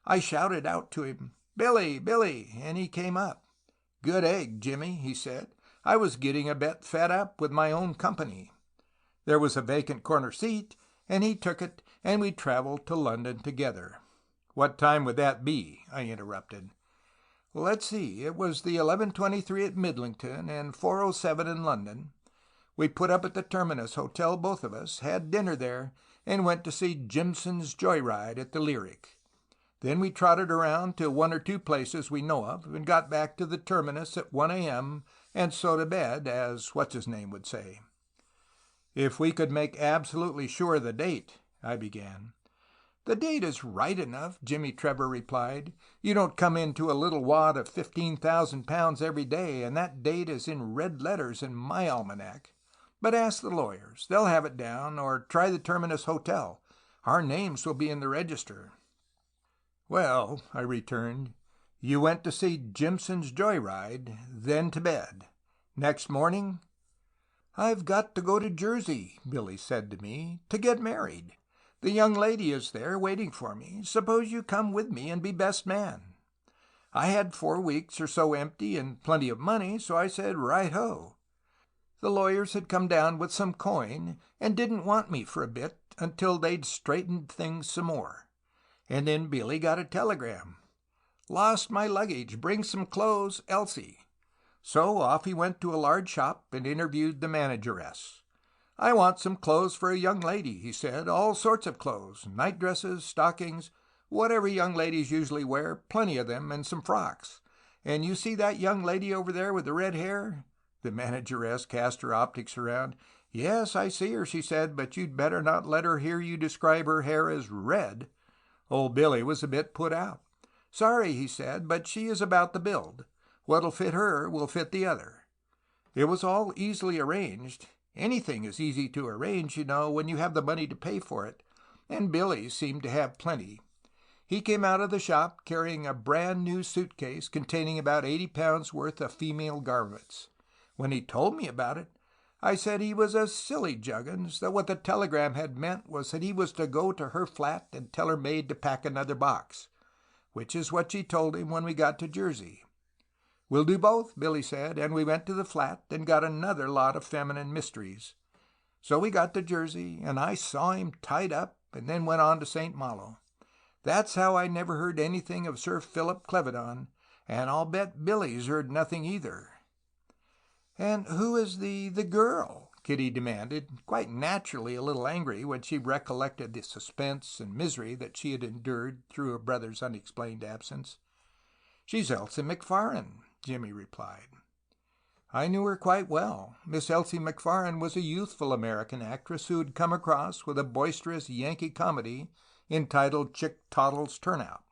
I shouted out to him, Billy, Billy, and he came up. Good egg, Jimmy, he said. I was getting a bit fed up with my own company. There was a vacant corner seat, and he took it, and we traveled to London together. What time would that be? I interrupted. Let's see, it was the 11:23 at Midlington and 4:07 in London. We put up at the Terminus Hotel, both of us, had dinner there, and went to see Jimson's Joyride at the Lyric. Then we trotted around to 1 or 2 places we know of, and got back to the Terminus at 1 a.m., and so to bed, as what's-his-name would say. If we could make absolutely sure of the date, I began. The date is right enough, Jimmy Trevor replied. You don't come into a little wad of £15,000 every day, and that date is in red letters in my almanac. But ask the lawyers. They'll have it down, or try the Terminus Hotel. Our names will be in the register." "Well," I returned, "you went to see Jimson's Joyride, then to bed. Next morning—" "I've got to go to Jersey," Billy said to me, "to get married. The young lady is there, waiting for me. Suppose you come with me and be best man." I had 4 weeks or so empty and plenty of money, so I said right ho. The lawyers had come down with some coin, and didn't want me for a bit until they'd straightened things some more. And then Billy got a telegram. "Lost my luggage. Bring some clothes. Elsie." So off he went to a large shop and interviewed the manageress. "I want some clothes for a young lady," he said. "All sorts of clothes. Night dresses, stockings, whatever young ladies usually wear, plenty of them, and some frocks. And you see that young lady over there with the red hair?" The manageress cast her optics around. "Yes, I see her," she said, "but you'd better not let her hear you describe her hair as red." Old Billy was a bit put out. "Sorry," he said, "but she is about the build. What'll fit her will fit the other." It was all easily arranged. Anything is easy to arrange, you know, when you have the money to pay for it, and Billy seemed to have plenty. He came out of the shop carrying a brand new suitcase containing about 80 pounds worth of female garments. When he told me about it, I said he was a silly juggins, that what the telegram had meant was that he was to go to her flat and tell her maid to pack another box, which is what she told him when we got to Jersey. "We'll do both," Billy said, and we went to the flat and got another lot of feminine mysteries. So we got to Jersey, and I saw him tied up, and then went on to St. Malo. That's how I never heard anything of Sir Philip Clevedon, and I'll bet Billy's heard nothing either. "And who is the girl?" Kitty demanded, quite naturally a little angry when she recollected the suspense and misery that she had endured through her brother's unexplained absence. "She's Elsie McFarren," Jimmy replied. I knew her quite well. Miss Elsie McFarren was a youthful American actress who had come across with a boisterous Yankee comedy entitled Chick Toddle's Turnout.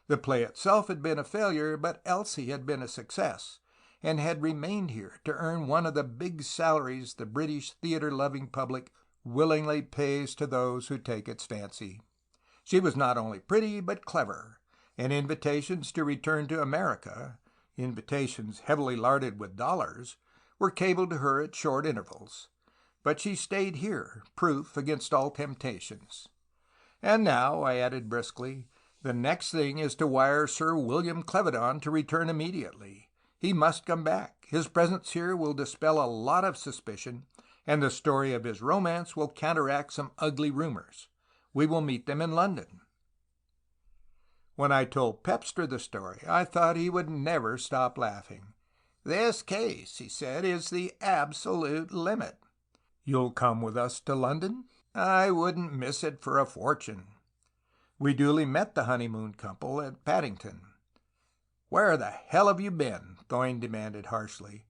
The play itself had been a failure, but Elsie had been a success, and had remained here to earn one of the big salaries the British theatre-loving public willingly pays to those who take its fancy. She was not only pretty, but clever, and invitations to return to America, invitations heavily larded with dollars, were cabled to her at short intervals. But she stayed here, proof against all temptations. "And now," I added briskly, "the next thing is to wire Sir William Clevedon to return immediately. He must come back. His presence here will dispel a lot of suspicion, and the story of his romance will counteract some ugly rumors. We will meet them in London." When I told Pepster the story, I thought he would never stop laughing. "This case," he said, "is the absolute limit." "You'll come with us to London?" "I wouldn't miss it for a fortune." We duly met the honeymoon couple at Paddington. "Where the hell have you been?" Thoyne demanded harshly.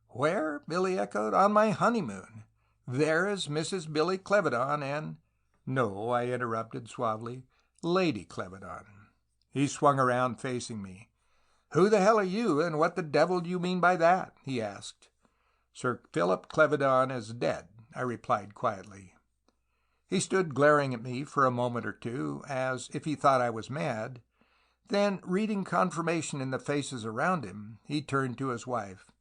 "Where?" Billy echoed. "On my honeymoon. There is Mrs. Billy Clevedon and—" "No," I interrupted suavely. "Lady Clevedon." He swung around facing me. "Who the hell are you, and what the devil do you mean by that?" he asked. "Sir Philip Clevedon is dead," I replied quietly. He stood glaring at me for a moment or two, as if he thought I was mad. Then, reading confirmation in the faces around him, he turned to his wife.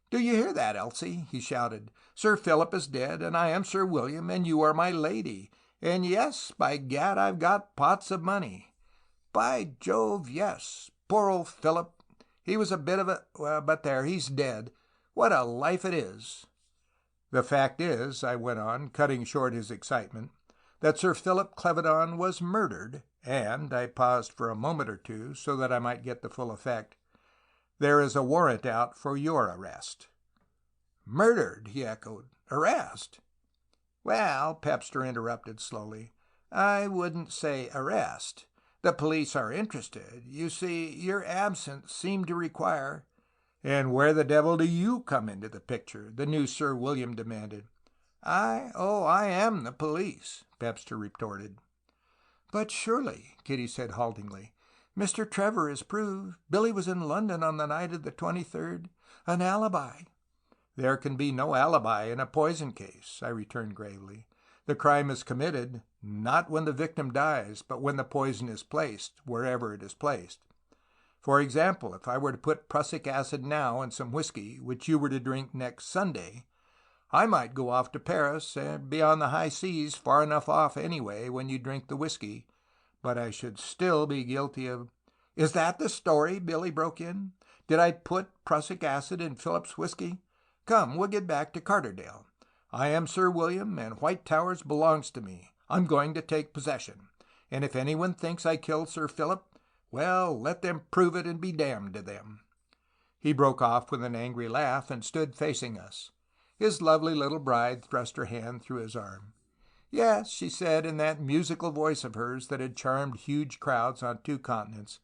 "Do you hear that, Elsie?" he shouted. "Sir Philip is dead, and I am Sir William, and you are my lady. And yes, by gad, I've got pots of money. By Jove, yes. Poor old Philip. He was a bit of a—but there, he's dead. What a life it is!" "The fact is," I went on, cutting short his excitement, "that Sir Philip Clevedon was murdered, and—" I paused for a moment or two so that I might get the full effect. "There is a warrant out for your arrest." "Murdered!" he echoed. "Arrest?" "Well," Pepster interrupted slowly, "I wouldn't say arrest. The police are interested. You see, your absence seemed to require—" "And where the devil do you come into the picture?" the new Sir William demanded. I am the police," Pepster retorted. "But surely," Kitty said haltingly, "Mr. Trevor has proved Billy was in London on the night of the 23rd. An alibi." "There can be no alibi in a poison case," I returned gravely. "The crime is committed, not when the victim dies, but when the poison is placed, wherever it is placed. For example, if I were to put prussic acid now in some whiskey, which you were to drink next Sunday, I might go off to Paris and be on the high seas far enough off anyway when you drink the whiskey, but I should still be guilty of—" "Is that the story?" Billy broke in. "Did I put prussic acid in Philip's whiskey? Come, we'll get back to Carterdale. I am Sir William, and White Towers belongs to me. I'm going to take possession. And if anyone thinks I killed Sir Philip, well, let them prove it and be damned to them." He broke off with an angry laugh and stood facing us. His lovely little bride thrust her hand through his arm. "Yes," she said in that musical voice of hers that had charmed huge crowds on 2 continents,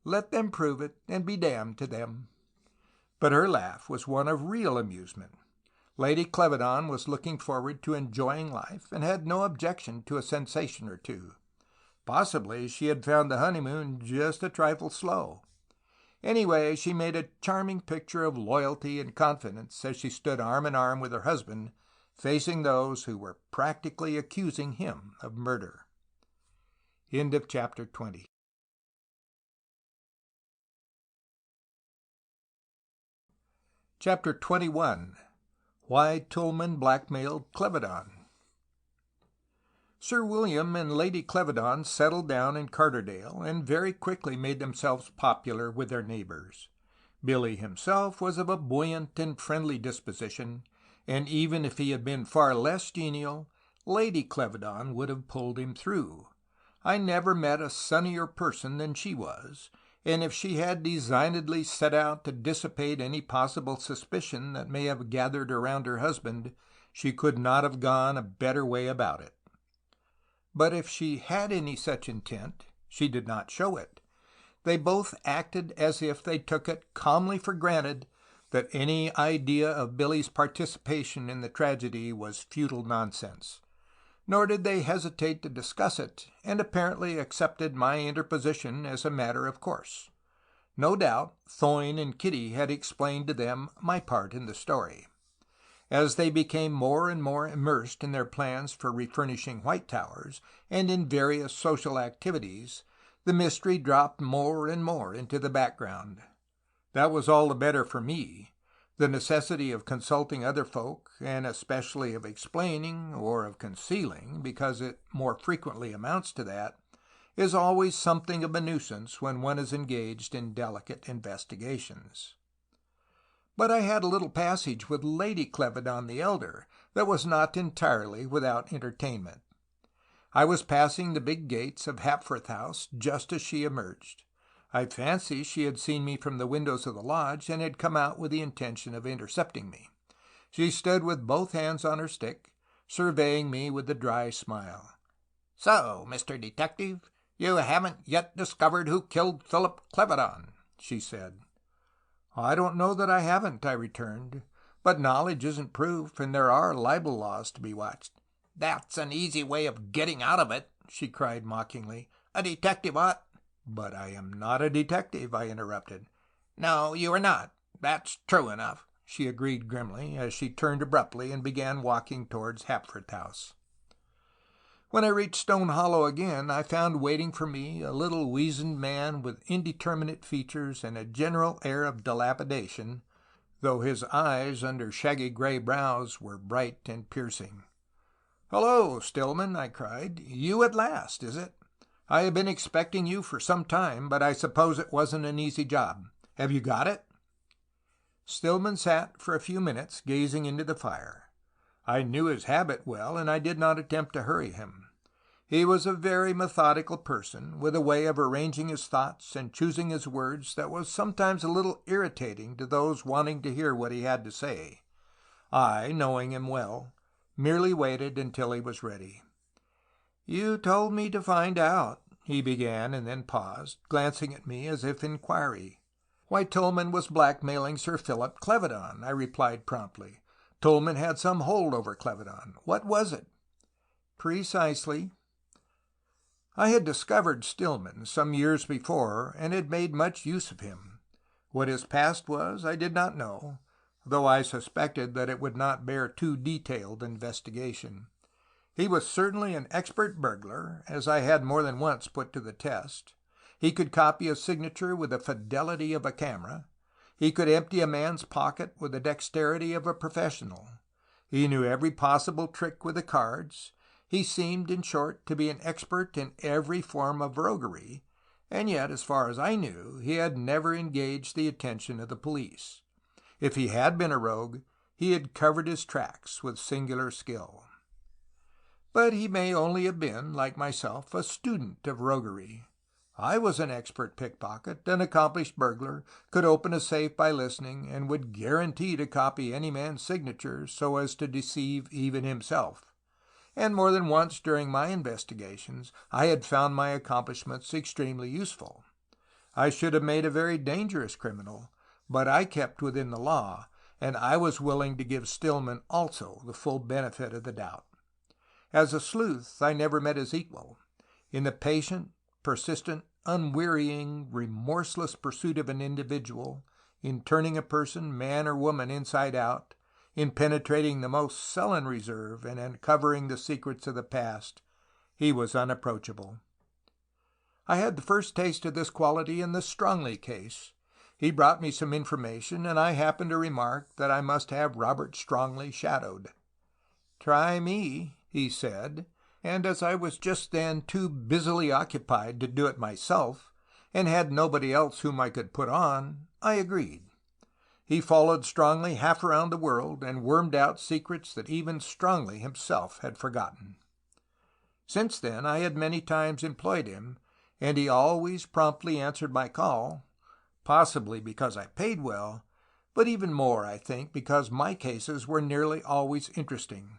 "let them prove it and be damned to them." But her laugh was one of real amusement. Lady Clevedon was looking forward to enjoying life, and had no objection to a sensation or two. Possibly she had found the honeymoon just a trifle slow. Anyway, she made a charming picture of loyalty and confidence as she stood arm in arm with her husband, facing those who were practically accusing him of murder. End of chapter 20. Chapter 21. Why Tulmin Blackmailed Clevedon. Sir William and Lady Clevedon settled down in Carterdale, and very quickly made themselves popular with their neighbors. Billy himself was of a buoyant and friendly disposition, and even if he had been far less genial, Lady Clevedon would have pulled him through. I never met a sunnier person than she was, and if she had designedly set out to dissipate any possible suspicion that may have gathered around her husband, she could not have gone a better way about it. But if she had any such intent, she did not show it. They both acted as if they took it calmly for granted that any idea of Billy's participation in the tragedy was futile nonsense. Nor did they hesitate to discuss it, and apparently accepted my interposition as a matter of course. No doubt Thoyne and Kitty had explained to them my part in the story. As they became more and more immersed in their plans for refurnishing White Towers, and in various social activities, the mystery dropped more and more into the background. That was all the better for me. The necessity of consulting other folk, and especially of explaining, or of concealing, because it more frequently amounts to that, is always something of a nuisance when one is engaged in delicate investigations. But I had a little passage with Lady Clevedon the elder that was not entirely without entertainment. I was passing the big gates of Hapforth House just as she emerged. I fancy she had seen me from the windows of the lodge, and had come out with the intention of intercepting me. She stood with both hands on her stick, surveying me with a dry smile. "So, Mr. Detective, you haven't yet discovered who killed Philip Clevedon," she said. "I don't know that I haven't," I returned. "But knowledge isn't proof, and there are libel laws to be watched." "That's an easy way of getting out of it," she cried mockingly. "A detective ought—" "But I am not a detective," I interrupted. "No, you are not. That's true enough," she agreed grimly, as she turned abruptly and began walking towards Hapforth House. When I reached Stone Hollow again, I found waiting for me a little weazened man with indeterminate features and a general air of dilapidation, though his eyes under shaggy gray brows were bright and piercing. "Hello, Stillman!" I cried. "You at last, is it? I have been expecting you for some time, but I suppose it wasn't an easy job. Have you got it?" Stillman sat for a few minutes gazing into the fire. I knew his habit well, and I did not attempt to hurry him. He was a very methodical person, with a way of arranging his thoughts and choosing his words that was sometimes a little irritating to those wanting to hear what he had to say. I, knowing him well, merely waited until he was ready. "You told me to find out," he began, and then paused, glancing at me as if in inquiry. "Why Tulmin was blackmailing Sir Philip Clevedon," I replied promptly. "Tulmin had some hold over Clevedon. What was it?" "Precisely." I had discovered Stillman some years before, and had made much use of him. What his past was, I did not know. though I suspected that it would not bear too detailed investigation. He was certainly an expert burglar, as I had more than once put to the test. He could copy a signature with the fidelity of a camera. He could empty a man's pocket with the dexterity of a professional. He knew every possible trick with the cards. He seemed, in short, to be an expert in every form of roguery, and yet, as far as I knew, he had never engaged the attention of the police. If he had been a rogue, he had covered his tracks with singular skill. But he may only have been, like myself, a student of roguery. I was an expert pickpocket, an accomplished burglar, could open a safe by listening, and would guarantee to copy any man's signature so as to deceive even himself. And more than once during my investigations I had found my accomplishments extremely useful. I should have made a very dangerous criminal, but I kept within the law, and I was willing to give Stillman also the full benefit of the doubt. As a sleuth I never met his equal. In the patient, persistent, unwearying, remorseless pursuit of an individual, in turning a person, man or woman, inside out, in penetrating the most sullen reserve and uncovering the secrets of the past, he was unapproachable. I had the first taste of this quality in the Strongley case. He brought me some information, and I happened to remark that I must have Robert Strongley shadowed. "Try me," he said, and as I was just then too busily occupied to do it myself, and had nobody else whom I could put on, I agreed. He followed Strongley half around the world, and wormed out secrets that even Strongley himself had forgotten. Since then I had many times employed him, and he always promptly answered my call, possibly because I paid well, but even more, I think, because my cases were nearly always interesting.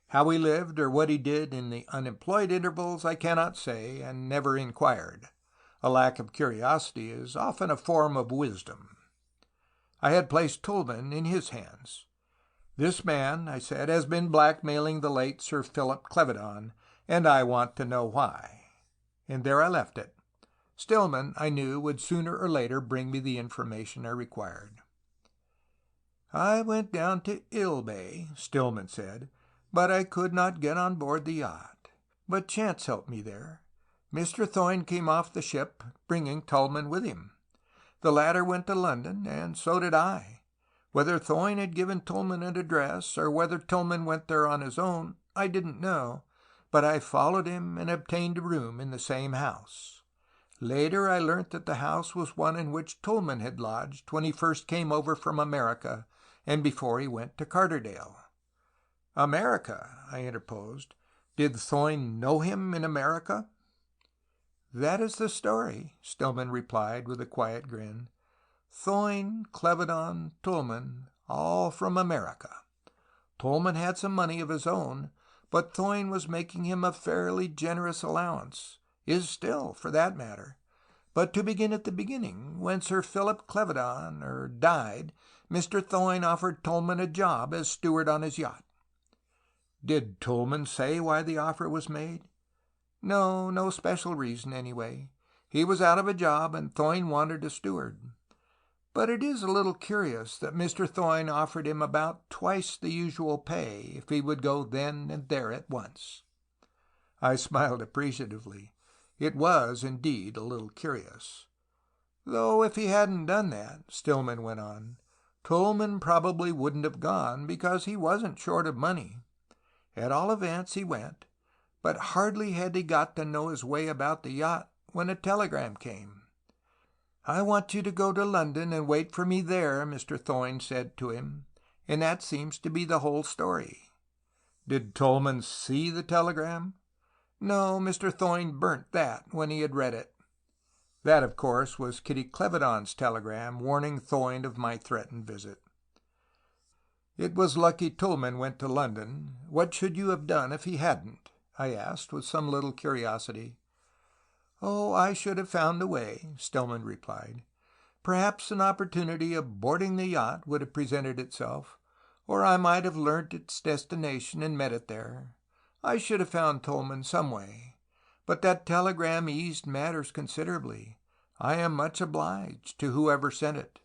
How he lived or what he did in the unemployed intervals I cannot say, and never inquired. A lack of curiosity is often a form of wisdom. I had placed Tulmin in his hands. "This man," I said, "has been blackmailing the late Sir Philip Clevedon, and I want to know why." And there I left it. Stillman, I knew, would sooner or later bring me the information I required. "I went down to Ilbay," Stillman said, "but I could not get on board the yacht. But chance helped me there. Mr. Thoyne came off the ship, bringing Tulmin with him. The latter went to London, and so did I. Whether Thoyne had given Tulmin an address, or whether Tulmin went there on his own, I didn't know, but I followed him and obtained a room in the same house. Later I learnt that the house was one in which Tulmin had lodged when he first came over from America, and before he went to Carterdale." "America?" I interposed. "Did Thoyne know him in America?" "That is the story," Stillman replied with a quiet grin. "Thoyne, Clevedon, Tulmin, all from America. Tulmin had some money of his own, but Thoyne was making him a fairly generous allowance, is still, for that matter. But to begin at the beginning, when Sir Philip Clevedon died, Mr. Thoyne offered Tulmin a job as steward on his yacht." "Did Tulmin say why the offer was made?" "No, no special reason, anyway. He was out of a job, and Thoyne wanted a steward. But it is a little curious that Mr. Thoyne offered him about twice the usual pay if he would go then and there at once." I smiled appreciatively. It was, indeed, a little curious. "Though if he hadn't done that," Stillman went on, "Tulmin probably wouldn't have gone, because he wasn't short of money. At all events he went, but hardly had he got to know his way about the yacht when a telegram came. 'I want you to go to London and wait for me there,' Mr. Thoyne said to him, and that seems to be the whole story." "Did Tulmin see the telegram?" "No, Mr. Thoyne burnt that when he had read it." That, of course, was Kitty Clevedon's telegram warning Thoyne of my threatened visit. "It was lucky Tulmin went to London. What should you have done if he hadn't?" I asked, with some little curiosity. "Oh, I should have found a way," Stillman replied. "Perhaps an opportunity of boarding the yacht would have presented itself, or I might have learnt its destination and met it there. I should have found Tulmin some way. But that telegram eased matters considerably. I am much obliged to whoever sent it."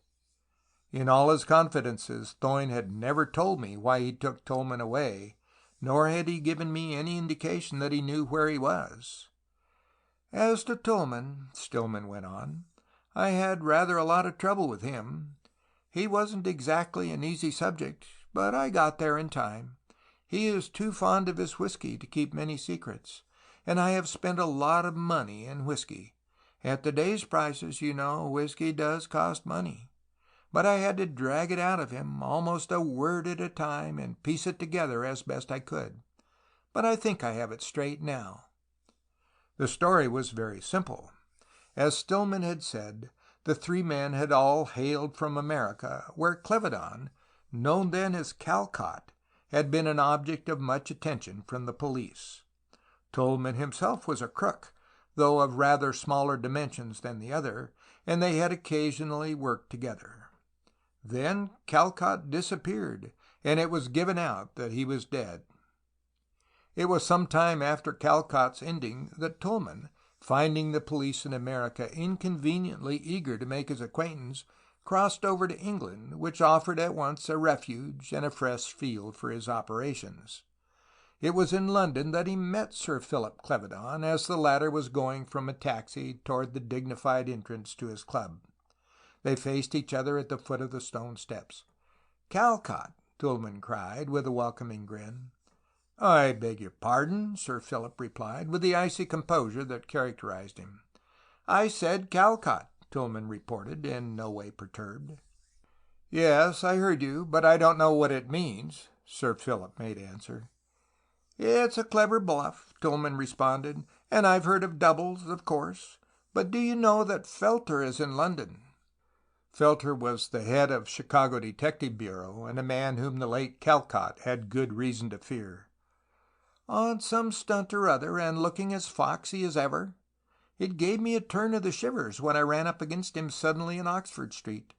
In all his confidences, Thoyne had never told me why he took Tulmin away, nor had he given me any indication that he knew where he was. As to Tulmin, Stillman went on, I had rather a lot of trouble with him. He wasn't exactly an easy subject, but I got there in time. He is too fond of his whiskey to keep many secrets, and I have spent a lot of money in whiskey. At today's prices, you know, whiskey does cost money. But I had to drag it out of him, almost a word at a time, and piece it together as best I could. But I think I have it straight now. The story was very simple. As Stillman had said, the three men had all hailed from America, where Clevedon, known then as Calcott, had been an object of much attention from the police. Tulmin himself was a crook, though of rather smaller dimensions than the other, and they had occasionally worked together. Then Calcott disappeared, and it was given out that he was dead. It was some time after Calcott's ending that Tulmin, finding the police in America inconveniently eager to make his acquaintance, crossed over to England, which offered at once a refuge and a fresh field for his operations. It was in London that he met Sir Philip Clevedon as the latter was going from a taxi toward the dignified entrance to his club. They faced each other at the foot of the stone steps. "Calcott!" Tulmin cried, with a welcoming grin. "I beg your pardon," Sir Philip replied, with the icy composure that characterized him. "I said Calcott," Tulmin reported, in no way perturbed. "Yes, I heard you, but I don't know what it means," Sir Philip made answer. "It's a clever bluff," Tulmin responded, "and I've heard of doubles, of course. But do you know that Felter is in London?" Felter was the head of Chicago Detective Bureau, and a man whom the late Calcott had good reason to fear. "On some stunt or other, and looking as foxy as ever. It gave me a turn of the shivers when I ran up against him suddenly in Oxford Street.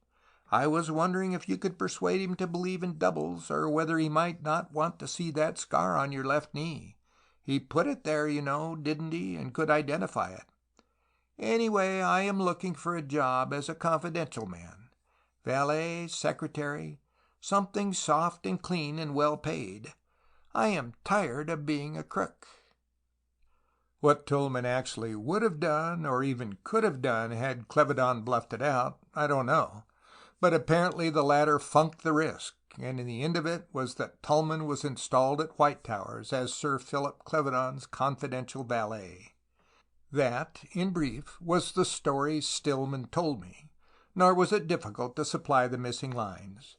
I was wondering if you could persuade him to believe in doubles, or whether he might not want to see that scar on your left knee. He put it there, you know, didn't he, and could identify it. Anyway, I am looking for a job as a confidential man. Valet, secretary, something soft and clean and well paid. I am tired of being a crook." What Tulmin actually would have done, or even could have done, had Clevedon bluffed it out, I don't know. But apparently the latter funked the risk, and the end of it was that Tulmin was installed at White Towers as Sir Philip Clevedon's confidential valet. That, in brief, was the story Stillman told me, nor was it difficult to supply the missing lines.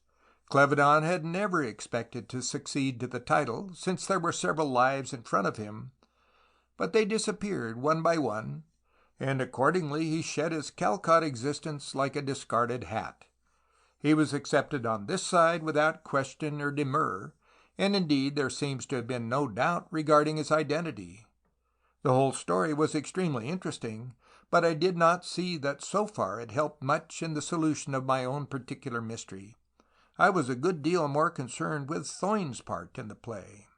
Clevedon had never expected to succeed to the title, since there were several lives in front of him, but they disappeared one by one, and accordingly he shed his Calcott existence like a discarded hat. He was accepted on this side without question or demur, and indeed there seems to have been no doubt regarding his identity. The whole story was extremely interesting, but I did not see that so far it helped much in the solution of my own particular mystery. I was a good deal more concerned with Thoyne's part in the play.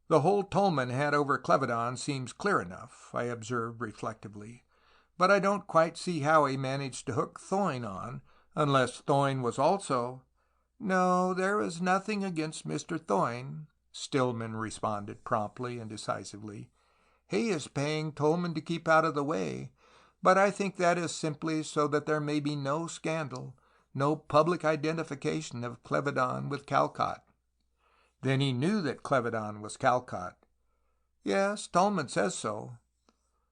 "The hold Tulmin had over Clevedon seems clear enough," I observed reflectively, "but I don't quite see how he managed to hook Thoyne on, unless Thoyne was also—" "No, there was nothing against Mr. Thoyne," Stillman responded promptly and decisively. "He is paying Tulmin to keep out of the way, but I think that is simply so that there may be no scandal, no public identification of Clevedon with Calcott." "Then he knew that Clevedon was Calcott?" "Yes, Tulmin says so."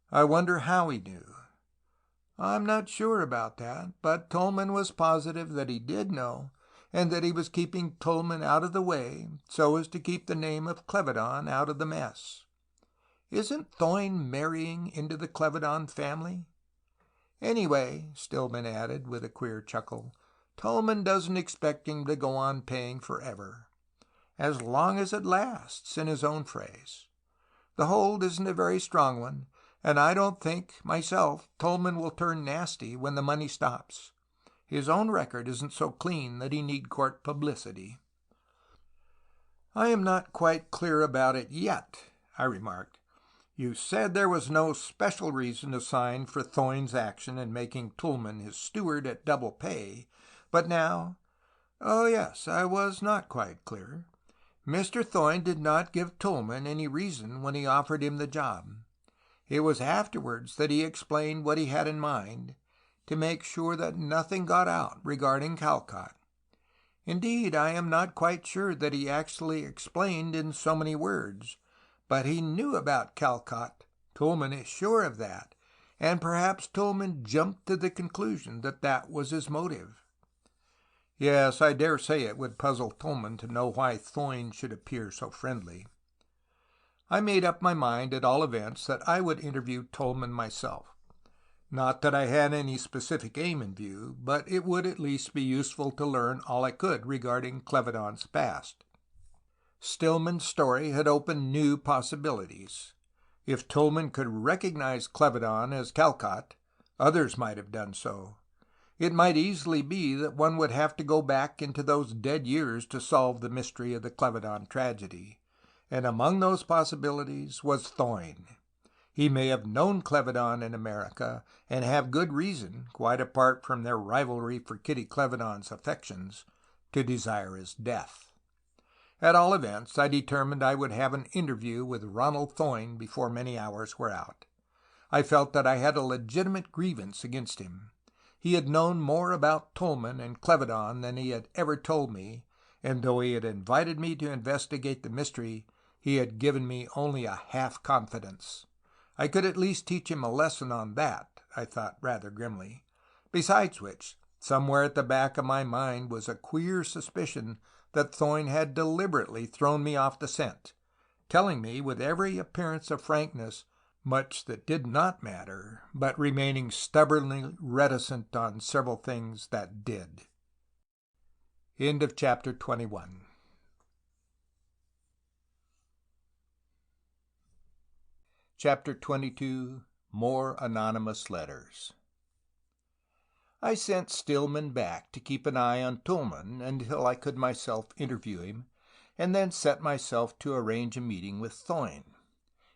"I wonder how he knew." "I'm not sure about that, but Tulmin was positive that he did know, and that he was keeping Tulmin out of the way, so as to keep the name of Clevedon out of the mess. Isn't Thoyne marrying into the Clevedon family? Anyway," Stillman added, with a queer chuckle, "Tulmin doesn't expect him to go on paying forever. As long as it lasts, in his own phrase. The hold isn't a very strong one, and I don't think, myself, Tulmin will turn nasty when the money stops. His own record isn't so clean that he need court publicity." "I am not quite clear about it yet," I remarked. "You said there was no special reason assigned for Thoyne's action in making Tulmin his steward at double pay, But now, oh yes, I was not quite clear. Mr. Thoyne did not give Tulmin any reason when he offered him the job. It was afterwards that he explained what he had in mind, to make sure that nothing got out regarding Calcott. Indeed, I am not quite sure that he actually explained in so many words, but he knew about Calcott. Tulmin is sure of that, and perhaps Tulmin jumped to the conclusion that that was his motive. Yes, I dare say it would puzzle Tulmin to know why Thoyne should appear so friendly. I made up my mind, at all events, that I would interview Tulmin myself. Not that I had any specific aim in view, but it would at least be useful to learn all I could regarding Clevedon's past. Stillman's story had opened new possibilities. If Tulmin could recognize Clevedon as Calcott, others might have done so. It might easily be that one would have to go back into those dead years to solve the mystery of the Clevedon tragedy, and among those possibilities was Thoyne. He may have known Clevedon in America, and have good reason, quite apart from their rivalry for Kitty Clevedon's affections, to desire his death. At all events, I determined I would have an interview with Ronald Thoyne before many hours were out. I felt that I had a legitimate grievance against him. He had known more about Tulmin and Clevedon than he had ever told me, and though he had invited me to investigate the mystery, he had given me only a half-confidence. I could at least teach him a lesson on that, I thought rather grimly. Besides which, somewhere at the back of my mind was a queer suspicion that Thoyne had deliberately thrown me off the scent, telling me with every appearance of frankness much that did not matter, but remaining stubbornly reticent on several things that did. End of chapter 21. Chapter 22. More Anonymous Letters. I sent Stillman back to keep an eye on Tulmin until I could myself interview him, and then set myself to arrange a meeting with Thoyne.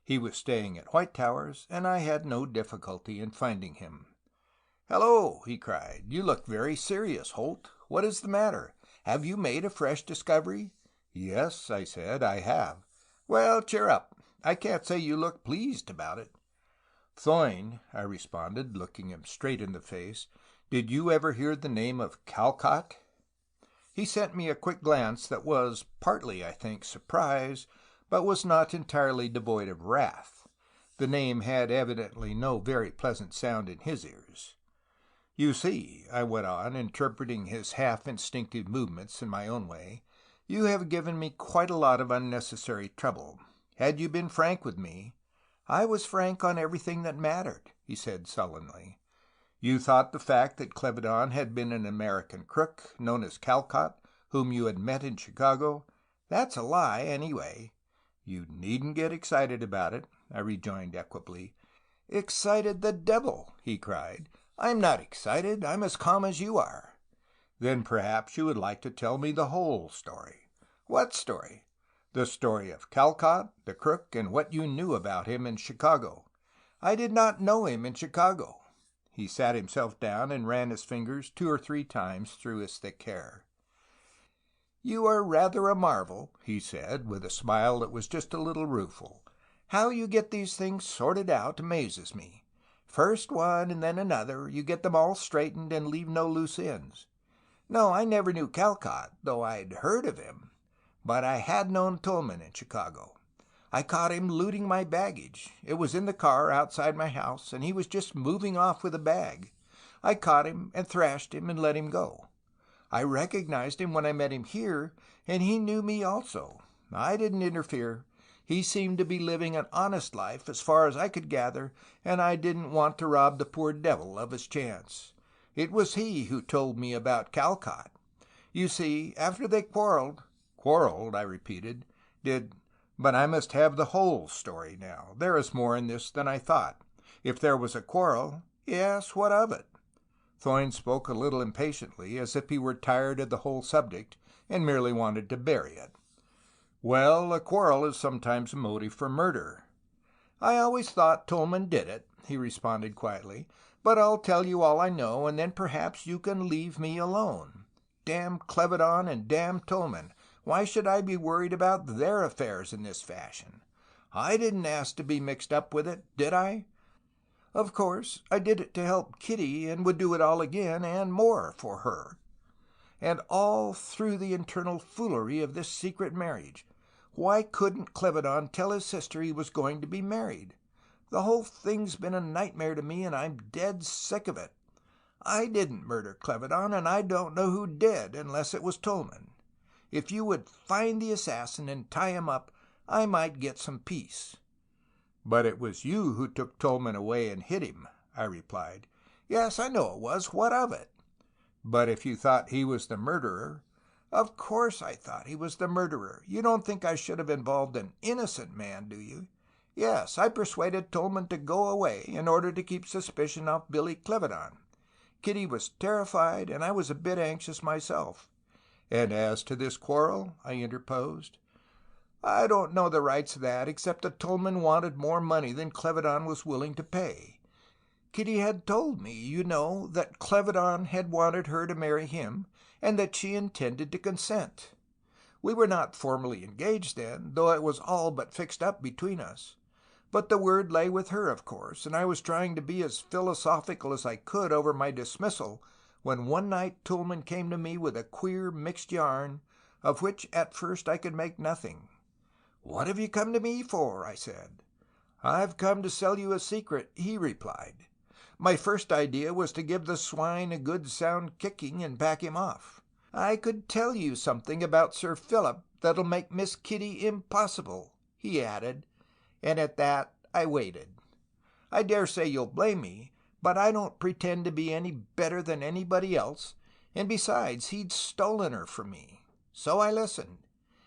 He was staying at White Towers, and I had no difficulty in finding him. "Hello!" he cried. "You look very serious, Holt. What is the matter? Have you made a fresh discovery?" "Yes," I said, "I have." "Well, cheer up. I can't say you look pleased about it." "Thoyne," I responded, looking him straight in the face, "did you ever hear the name of Calcott?" He sent me a quick glance that was partly, I think, surprise, but was not entirely devoid of wrath. The name had evidently no very pleasant sound in his ears. "You see," I went on, interpreting his half-instinctive movements in my own way, "you have given me quite a lot of unnecessary trouble. Had you been frank with me—" "I was frank on everything that mattered," he said sullenly. "You thought the fact that Clevedon had been an American crook, known as Calcott, whom you had met in Chicago—" "That's a lie, anyway." "You needn't get excited about it," I rejoined equably. "Excited the devil!" he cried. "I'm not excited. I'm as calm as you are." "Then perhaps you would like to tell me the whole story." "What story?" "The story of Calcott, the crook, and what you knew about him in Chicago." "I did not know him in Chicago." He sat himself down and ran his fingers 2 or 3 times through his thick hair. "You are rather a marvel," he said, with a smile that was just a little rueful. "How you get these things sorted out amazes me. First one and then another, you get them all straightened and leave no loose ends. No, I never knew Calcott, though I'd heard of him. But I had known Tulmin in Chicago. I caught him looting my baggage. It was in the car outside my house, and he was just moving off with a bag. I caught him and thrashed him and let him go. I recognized him when I met him here, and he knew me also. I didn't interfere. He seemed to be living an honest life, as far as I could gather, and I didn't want to rob the poor devil of his chance. It was he who told me about Calcott. You see, after they quarreled—" "Quarreled," I repeated. "But I must have the whole story now. There is more in this than I thought. If there was a quarrel—" "Yes, what of it?" Thoyne spoke a little impatiently, as if he were tired of the whole subject and merely wanted to bury it. "Well, a quarrel is sometimes a motive for murder." "I always thought Tulmin did it," he responded quietly. "But I'll tell you all I know, and then perhaps you can leave me alone. Damn Clevedon and damn Tulmin. Why should I be worried about their affairs in this fashion? I didn't ask to be mixed up with it, did I? Of course, I did it to help Kitty, and would do it all again, and more, for her. And all through the internal foolery of this secret marriage. Why couldn't Clevedon tell his sister he was going to be married? The whole thing's been a nightmare to me, and I'm dead sick of it. I didn't murder Clevedon, and I don't know who did, unless it was Tulmin. If you would find the assassin and tie him up, I might get some peace." "But it was you who took Tulmin away and hid him," I replied. "Yes, I know it was. What of it?" "But if you thought he was the murderer—" "Of course I thought he was the murderer. You don't think I should have involved an innocent man, do you? Yes, I persuaded Tulmin to go away in order to keep suspicion off Billy Clevedon. Kitty was terrified, and I was a bit anxious myself." "And as to this quarrel?" I interposed. "I don't know the rights of that, except that Tulmin wanted more money than Clevedon was willing to pay. Kitty had told me, you know, that Clevedon had wanted her to marry him, and that she intended to consent. We were not formally engaged then, though it was all but fixed up between us. But the word lay with her, of course, and I was trying to be as philosophical as I could over my dismissal, when one night Tulmin came to me with a queer mixed yarn, of which at first I could make nothing. 'What have you come to me for?' I said. 'I've come to sell you a secret,' he replied. My first idea was to give the swine a good sound kicking and pack him off. 'I could tell you something about Sir Philip that'll make Miss Kitty impossible,' he added, and at that I waited. I dare say you'll blame me, but I don't pretend to be any better than anybody else, and besides, he'd stolen her from me. So I listened.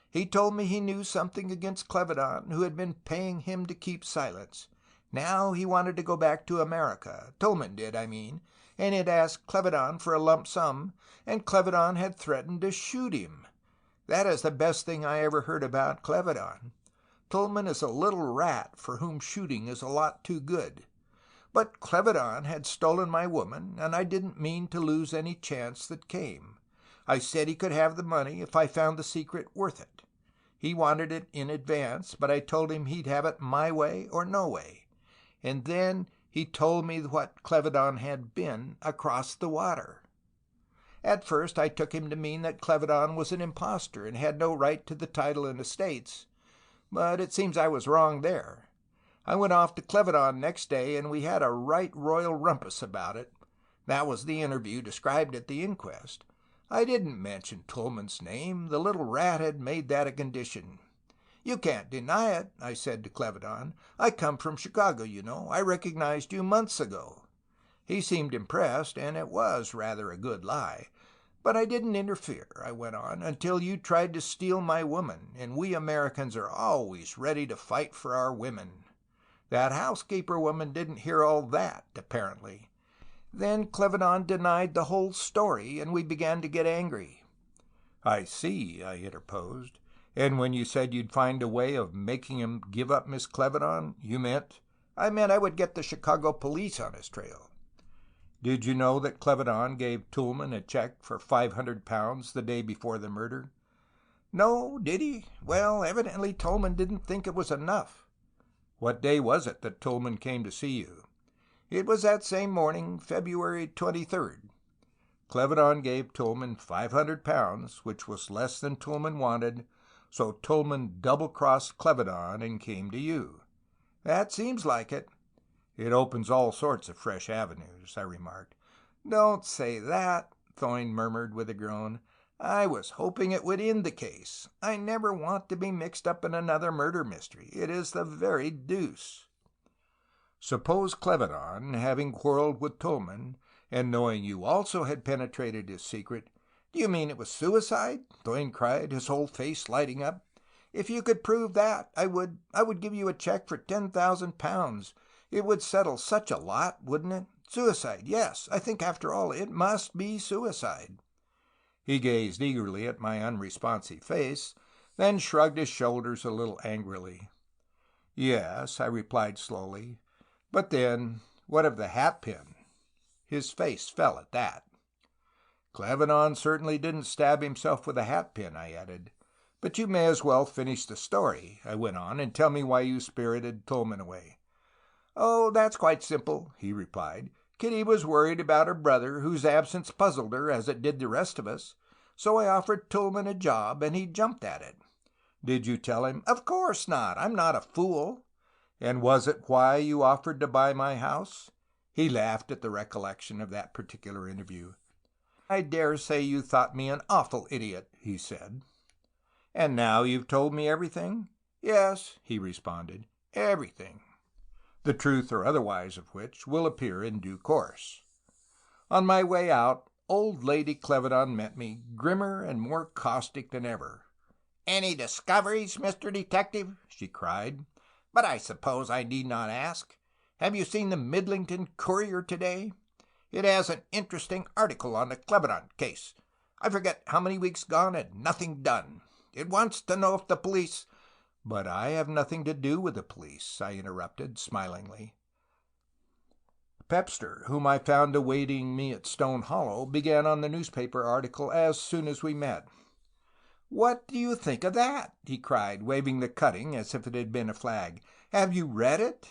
He told me he knew something against Clevedon, who had been paying him to keep silence. Now he wanted to go back to America, Tulmin did, I mean, and had asked Clevedon for a lump sum, and Clevedon had threatened to shoot him. That is the best thing I ever heard about Clevedon. Tulmin is a little rat for whom shooting is a lot too good. But Clevedon had stolen my woman, and I didn't mean to lose any chance that came. I said he could have the money if I found the secret worth it. He wanted it in advance, but I told him he'd have it my way or no way. And then he told me what Clevedon had been across the water. At first I took him to mean that Clevedon was an impostor and had no right to the title and estates, but it seems I was wrong there. I went off to Clevedon next day, and we had a right royal rumpus about it. That was the interview described at the inquest. I didn't mention Tulmin's name. The little rat had made that a condition. 'You can't deny it,' I said to Clevedon. 'I come from Chicago, you know. I recognized you months ago.' He seemed impressed, and it was rather a good lie. 'But I didn't interfere,' I went on, 'until you tried to steal my woman, and we Americans are always ready to fight for our women.' That housekeeper woman didn't hear all that, apparently. Then Clevedon denied the whole story, and we began to get angry." "I see," I interposed. "And when you said you'd find a way of making him give up Miss Clevedon, you meant—" "I meant I would get the Chicago police on his trail." "Did you know that Clevedon gave Tulmin a check for £500 the day before the murder?" "No, did he? Well, evidently Tulmin didn't think it was enough." "What day was it that Tulmin came to see you?" "It was that same morning, February 23rd. Clevedon gave Tulmin £500, which was less than Tulmin wanted, so Tulmin double-crossed Clevedon and came to you." "That seems like it." "It opens all sorts of fresh avenues," I remarked. "Don't say that," Thoyne murmured with a groan. "I was hoping it would end the case. I never want to be mixed up in another murder mystery. It is the very deuce." "Suppose Clevedon, having quarreled with Tulmin, and knowing you also had penetrated his secret—" "Do you mean it was suicide?" Thoyne cried, his whole face lighting up. "If you could prove that, I would give you a check for £10,000. It would settle such a lot, wouldn't it? Suicide, yes. I think, after all, it must be suicide." He gazed eagerly at my unresponsive face, then shrugged his shoulders a little angrily. "Yes," I replied slowly. "But then, what of the hatpin?" His face fell at that. Clevedon certainly didn't stab himself with a hatpin, I added. But you may as well finish the story, I went on, and tell me why you spirited Tulmin away. Oh, that's quite simple, he replied. Kitty was worried about her brother, whose absence puzzled her as it did the rest of us. So I offered Tulmin a job, and he jumped at it. Did you tell him? Of course not. I'm not a fool. And was it why you offered to buy my house? He laughed at the recollection of that particular interview. I dare say you thought me an awful idiot, he said. And now you've told me everything? Yes, he responded, everything. The truth or otherwise of which will appear in due course. On my way out, old Lady Clevedon met me, grimmer and more caustic than ever. Any discoveries, Mr. Detective? She cried. But I suppose I need not ask. Have you seen the Midlington Courier today? It has an interesting article on the Clevedon case. I forget how many weeks gone and nothing done. It wants to know if the police— But I have nothing to do with the police, I interrupted smilingly. Pepster, whom I found awaiting me at Stone Hollow, began on the newspaper article as soon as we met. What do you think of that? He cried, waving the cutting as if it had been a flag. Have you read it?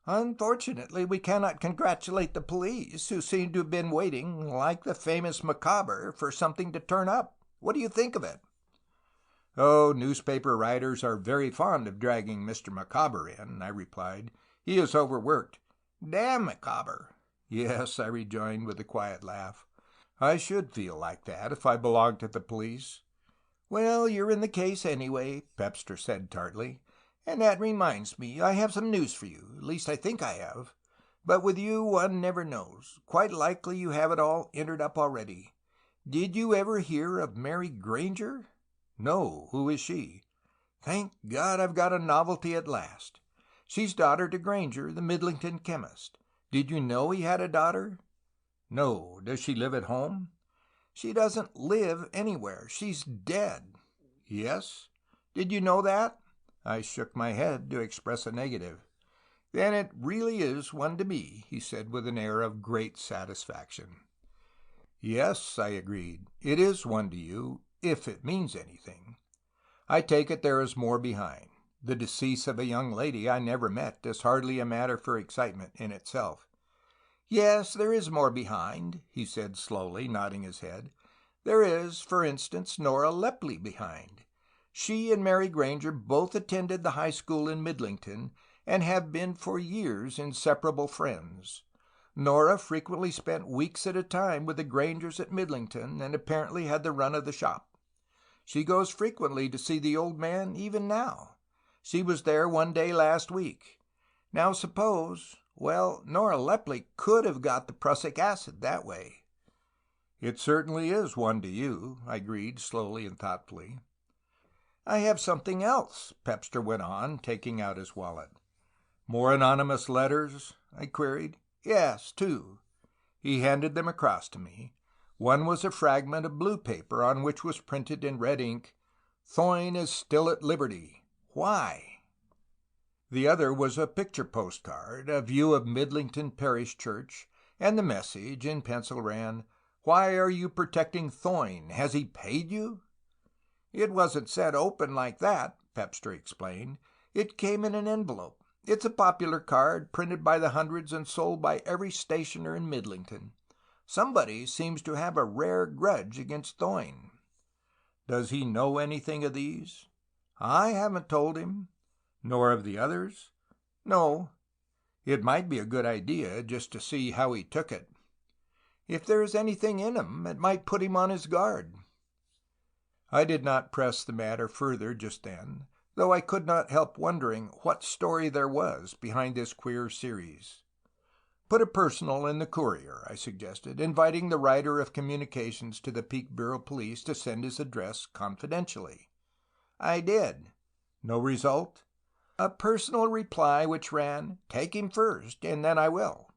Unfortunately, we cannot congratulate the police, who seem to have been waiting, like the famous Macabre, for something to turn up. What do you think of it? Oh, newspaper writers are very fond of dragging Mr. Macabre in, I replied. He is overworked. Damn Macabre. Yes, I rejoined with a quiet laugh. I should feel like that if I belonged to the police. Well, you're in the case anyway, Pepster said tartly. And that reminds me, I have some news for you. At least I think I have. But with you, one never knows. Quite likely you have it all entered up already. Did you ever hear of Mary Grainger? No. Who is she? Thank God I've got a novelty at last. She's daughter to Grainger, the Midlington chemist. Did you know he had a daughter? No. Does she live at home? She doesn't live anywhere. She's dead. Yes? Did you know that? I shook my head to express a negative. Then it really is one to me, he said with an air of great satisfaction. Yes, I agreed. It is one to you, if it means anything. I take it there is more behind. The decease of a young lady I never met is hardly a matter for excitement in itself. Yes, there is more behind, he said slowly, nodding his head. There is, for instance, Nora Lepley behind. She and Mary Grainger both attended the high school in Midlington and have been for years inseparable friends. Nora frequently spent weeks at a time with the Graingers at Midlington and apparently had the run of the shop. She goes frequently to see the old man even now. She was there one day last week. Now suppose— Well, Nora Lepley could have got the prussic acid that way. It certainly is one to you, I agreed slowly and thoughtfully. I have something else, Pepster went on, taking out his wallet. More anonymous letters? I queried. Yes, 2. He handed them across to me. One was a fragment of blue paper on which was printed in red ink, "Thoyne is still at liberty. Why?" The other was a picture postcard, a view of Midlington Parish Church, and the message, in pencil, ran, "Why are you protecting Thoyne? Has he paid you?" It wasn't said open like that, Pepster explained. It came in an envelope. It's a popular card, printed by the hundreds and sold by every stationer in Midlington. Somebody seems to have a rare grudge against Thoyne. Does he know anything of these? I haven't told him. Nor of the others? No. It might be a good idea, just to see how he took it. If there is anything in 'em, it might put him on his guard. I did not press the matter further just then, though I could not help wondering what story there was behind this queer series. Put a personal in the Courier, I suggested, inviting the writer of communications to the Peakboro Police to send his address confidentially. I did. No result? A personal reply which ran, "Take him first, and then I will.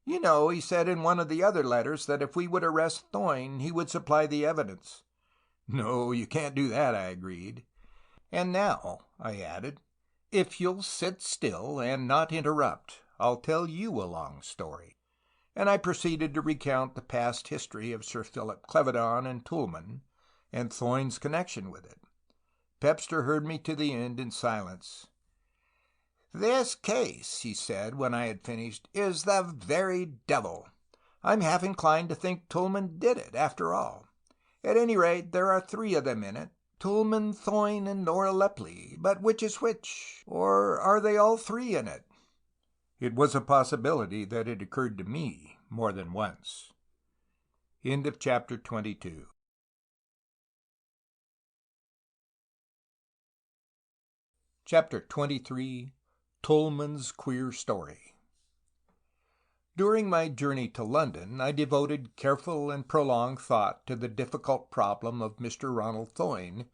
You know, he said in one of the other letters that if we would arrest Thoyne, he would supply the evidence." "No, you can't do that," I agreed. "And now," I added, "if you'll sit still and not interrupt, I'll tell you a long story." and I proceeded to recount the past history of Sir Philip Clevedon and Tulmin, and Thoyne's connection with it. Pepster heard me to the end in silence. "This case," he said when I had finished, "is the very devil. I'm half inclined to think Tulmin did it, after all. At any rate, there are 3 of them in it, Tulmin, Thoyne, and Nora Lepley. But which is which? Or are they all 3 in it?" It was a possibility that had occurred to me more than once. End of chapter 22. Chapter 23. Tulmin's Queer Story. During my journey to London, I devoted careful and prolonged thought to the difficult problem of Mr. Ronald Thoyne,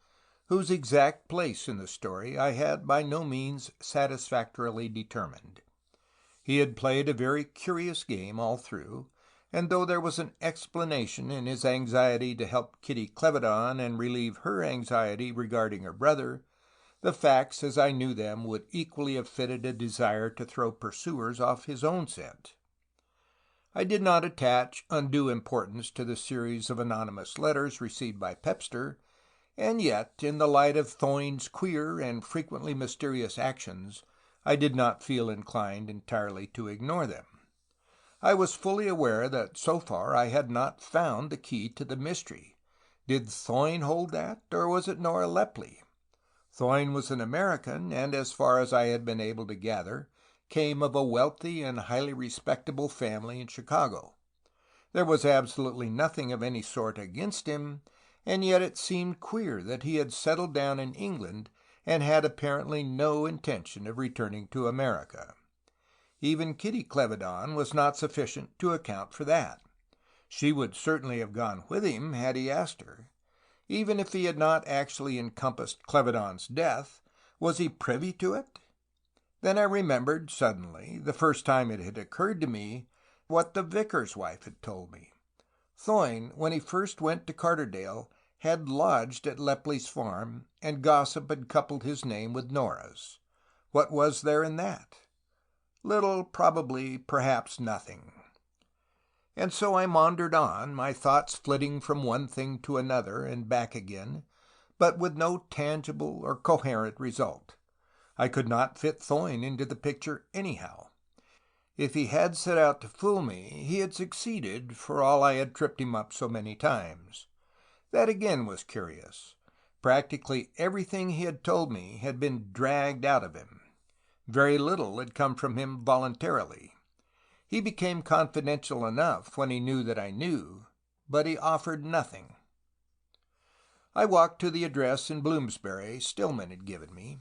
whose exact place in the story I had by no means satisfactorily determined. He had played a very curious game all through, and though there was an explanation in his anxiety to help Kitty Clevedon and relieve her anxiety regarding her brother, the facts as I knew them would equally have fitted a desire to throw pursuers off his own scent. I did not attach undue importance to the series of anonymous letters received by Pepster, and yet, in the light of Thoyne's queer and frequently mysterious actions, I did not feel inclined entirely to ignore them. I was fully aware that so far I had not found the key to the mystery. Did Thoyne hold that, or was it Nora Lepley? Thoyne was an American, and as far as I had been able to gather, came of a wealthy and highly respectable family in Chicago. There was absolutely nothing of any sort against him, and yet it seemed queer that he had settled down in England and had apparently no intention of returning to America. Even Kitty Clevedon was not sufficient to account for that. She would certainly have gone with him had he asked her. Even if he had not actually encompassed Clevedon's death, was he privy to it? Then I remembered, suddenly, the first time it had occurred to me, what the vicar's wife had told me. Thoyne, when he first went to Carterdale, had lodged at Lepley's farm, and gossip had coupled his name with Nora's. What was there in that? Little, probably, perhaps nothing. And so I maundered on, my thoughts flitting from one thing to another and back again, but with no tangible or coherent result. I could not fit Thoyne into the picture anyhow. If he had set out to fool me, he had succeeded, for all I had tripped him up so many times. That again was curious. Practically everything he had told me had been dragged out of him. Very little had come from him voluntarily. He became confidential enough when he knew that I knew, but he offered nothing. I walked to the address in Bloomsbury Stillman had given me.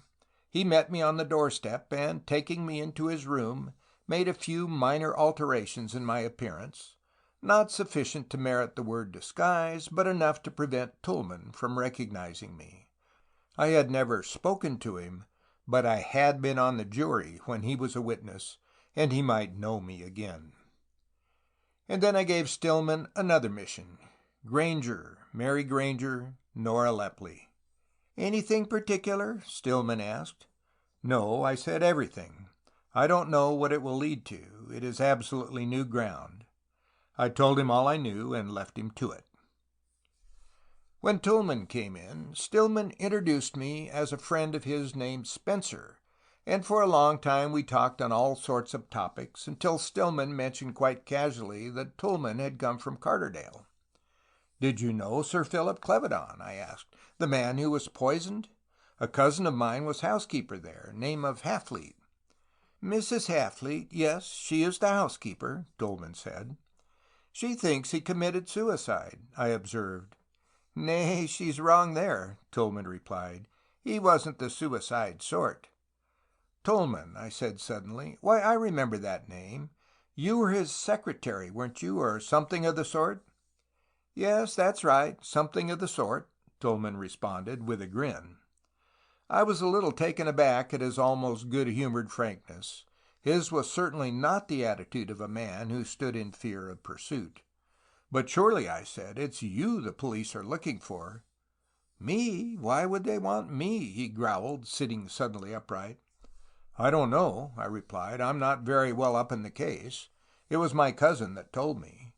He met me on the doorstep, and, taking me into his room, made a few minor alterations in my appearance, not sufficient to merit the word disguise, but enough to prevent Tulmin from recognizing me. I had never spoken to him, but I had been on the jury when he was a witness, and he might know me again. And then I gave Stillman another mission. Grainger, Mary Grainger, Nora Lepley. "Anything particular?" Stillman asked. "No," I said, "everything. I don't know what it will lead to. It is absolutely new ground." I told him all I knew and left him to it. When Tulmin came in, Stillman introduced me as a friend of his named Spencer, and for a long time we talked on all sorts of topics, until Stillman mentioned quite casually that Tulmin had come from Carterdale. "Did you know Sir Philip Clevedon?" I asked. "The man who was poisoned? A cousin of mine was housekeeper there, name of Halfleet." "Mrs. Halfleet, yes, she is the housekeeper," Tulmin said. "She thinks he committed suicide," I observed. "Nay, she's wrong there," Tulmin replied. "He wasn't the suicide sort." "Tulmin," I said suddenly. "Why, I remember that name. You were his secretary, weren't you, or something of the sort?" "Yes, that's right, something of the sort," Tulmin responded, with a grin. I was a little taken aback at his almost good-humored frankness. His was certainly not the attitude of a man who stood in fear of pursuit. "But surely," I said, "it's you the police are looking for." "Me? Why would they want me?" he growled, sitting suddenly upright. "I don't know," I replied. "I'm not very well up in the case. It was my cousin that told me.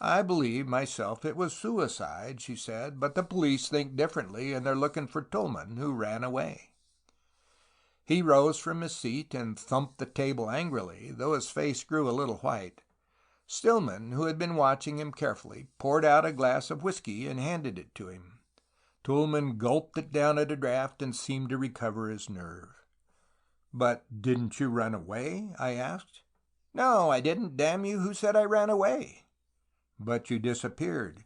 I believe myself it was suicide, she said, but the police think differently, and they're looking for Tulmin, who ran away." He rose from his seat and thumped the table angrily, though his face grew a little white. Stillman, who had been watching him carefully, poured out a glass of whiskey and handed it to him. Tulmin gulped it down at a draught and seemed to recover his nerve. "But didn't you run away?" I asked. "No, I didn't. Damn you, who said I ran away?" "But you disappeared."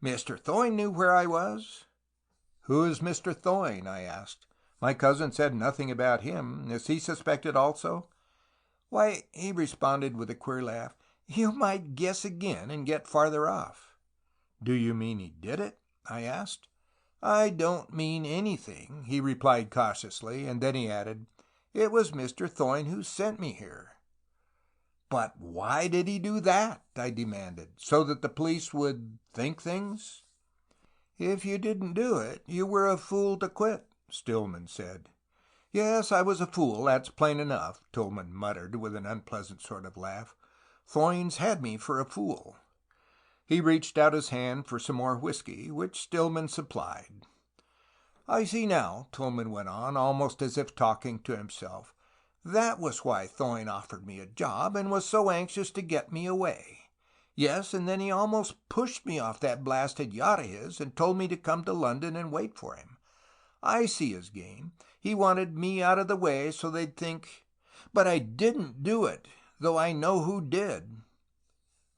"Mr. Thoyne knew where I was." "Who is Mr. Thoyne?" I asked. "My cousin said nothing about him. Is he suspected also?" "Why," he responded with a queer laugh, "you might guess again and get farther off." "Do you mean he did it?" I asked. "I don't mean anything," he replied cautiously, and then he added, "It was Mr. Thoyne who sent me here." "But why did he do that?" I demanded. "So that the police would think things?" "If you didn't do it, you were a fool to quit," Stillman said. "Yes, I was a fool, that's plain enough," Tulmin muttered with an unpleasant sort of laugh. "Thoyne's had me for a fool." He reached out his hand for some more whiskey, which Stillman supplied. "I see now," Tulmin went on, almost as if talking to himself. "That was why Thoyne offered me a job, and was so anxious to get me away. Yes, and then he almost pushed me off that blasted yacht of his, and told me to come to London and wait for him. I see his game. He wanted me out of the way so they'd think... But I didn't do it, though I know who did."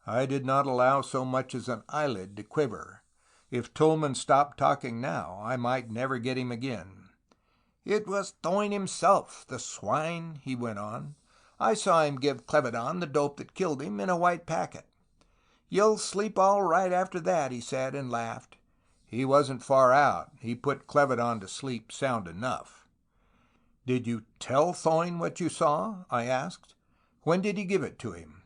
I did not allow so much as an eyelid to quiver. If Tulmin stopped talking now, I might never get him again. "It was Thoyne himself, the swine," he went on. "I saw him give Clevedon the dope that killed him in a white packet. 'You'll sleep all right after that,' he said, and laughed. He wasn't far out. He put Clevedon to sleep sound enough." "Did you tell Thoyne what you saw?" I asked. "When did you give it to him?"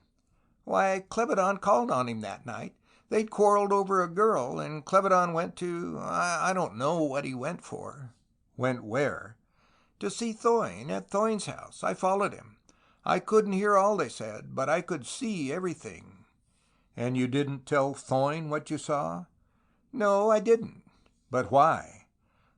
"Why, Clevedon called on him that night. They'd quarreled over a girl, and Clevedon went to... I don't know what he went for." "Went where?" "To see Thoyne, at Thoyne's house. I followed him. I couldn't hear all they said, but I could see everything." "And you didn't tell Thoyne what you saw?" "No, I didn't." "But why?"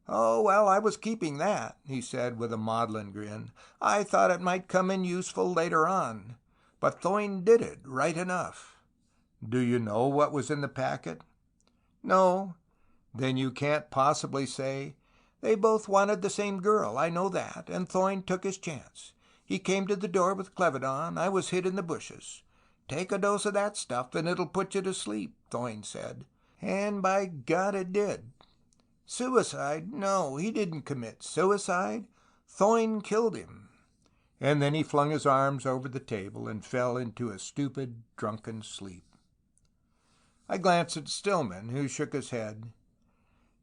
"Oh, well, I was keeping that," he said with a maudlin grin. "I thought it might come in useful later on. But Thoyne did it, right enough." "Do you know what was in the packet?" "No." "Then you can't possibly say—" "They both wanted the same girl, I know that, and Thoyne took his chance. He came to the door with Clevedon. I was hid in the bushes. 'Take a dose of that stuff and it'll put you to sleep,' Thoyne said. And by God it did. Suicide? No, he didn't commit suicide. Thoyne killed him." And then he flung his arms over the table and fell into a stupid, drunken sleep. I glanced at Stillman, who shook his head.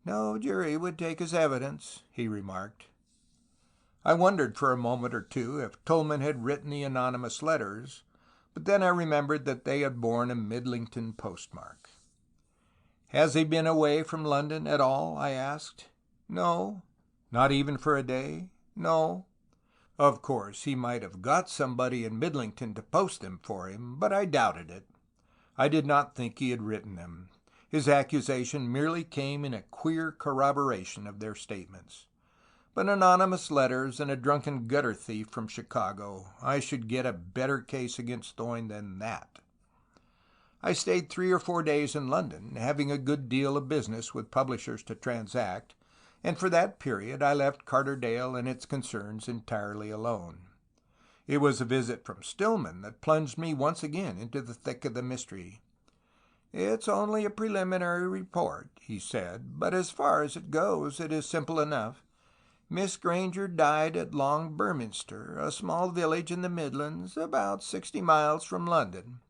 "No jury would take his evidence," he remarked. I wondered for a moment or two if Tulmin had written the anonymous letters, but then I remembered that they had borne a Midlington postmark. "Has he been away from London at all?" I asked. "No." "Not even for a day?" "No." Of course, he might have got somebody in Midlington to post them for him, but I doubted it. I did not think he had written them. His accusation merely came in a queer corroboration of their statements. But anonymous letters and a drunken gutter thief from Chicago, I should get a better case against Thoyne than that. I stayed 3 or 4 days in London, having a good deal of business with publishers to transact, and for that period I left Carterdale and its concerns entirely alone. It was a visit from Stillman that plunged me once again into the thick of the mystery. "It's only a preliminary report," he said, "but as far as it goes, it is simple enough. Miss Grainger died at Long Burminster, a small village in the Midlands, about 60 miles from London.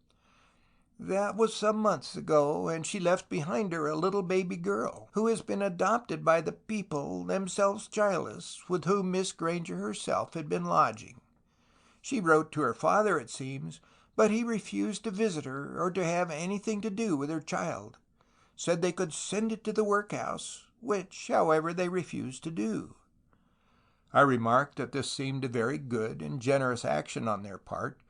That was some months ago, and she left behind her a little baby girl, who has been adopted by the people, themselves childless, with whom Miss Grainger herself had been lodging. She wrote to her father, it seems, but he refused to visit her or to have anything to do with her child. Said they could send it to the workhouse, which, however, they refused to do." I remarked that this seemed a very good and generous action on their part,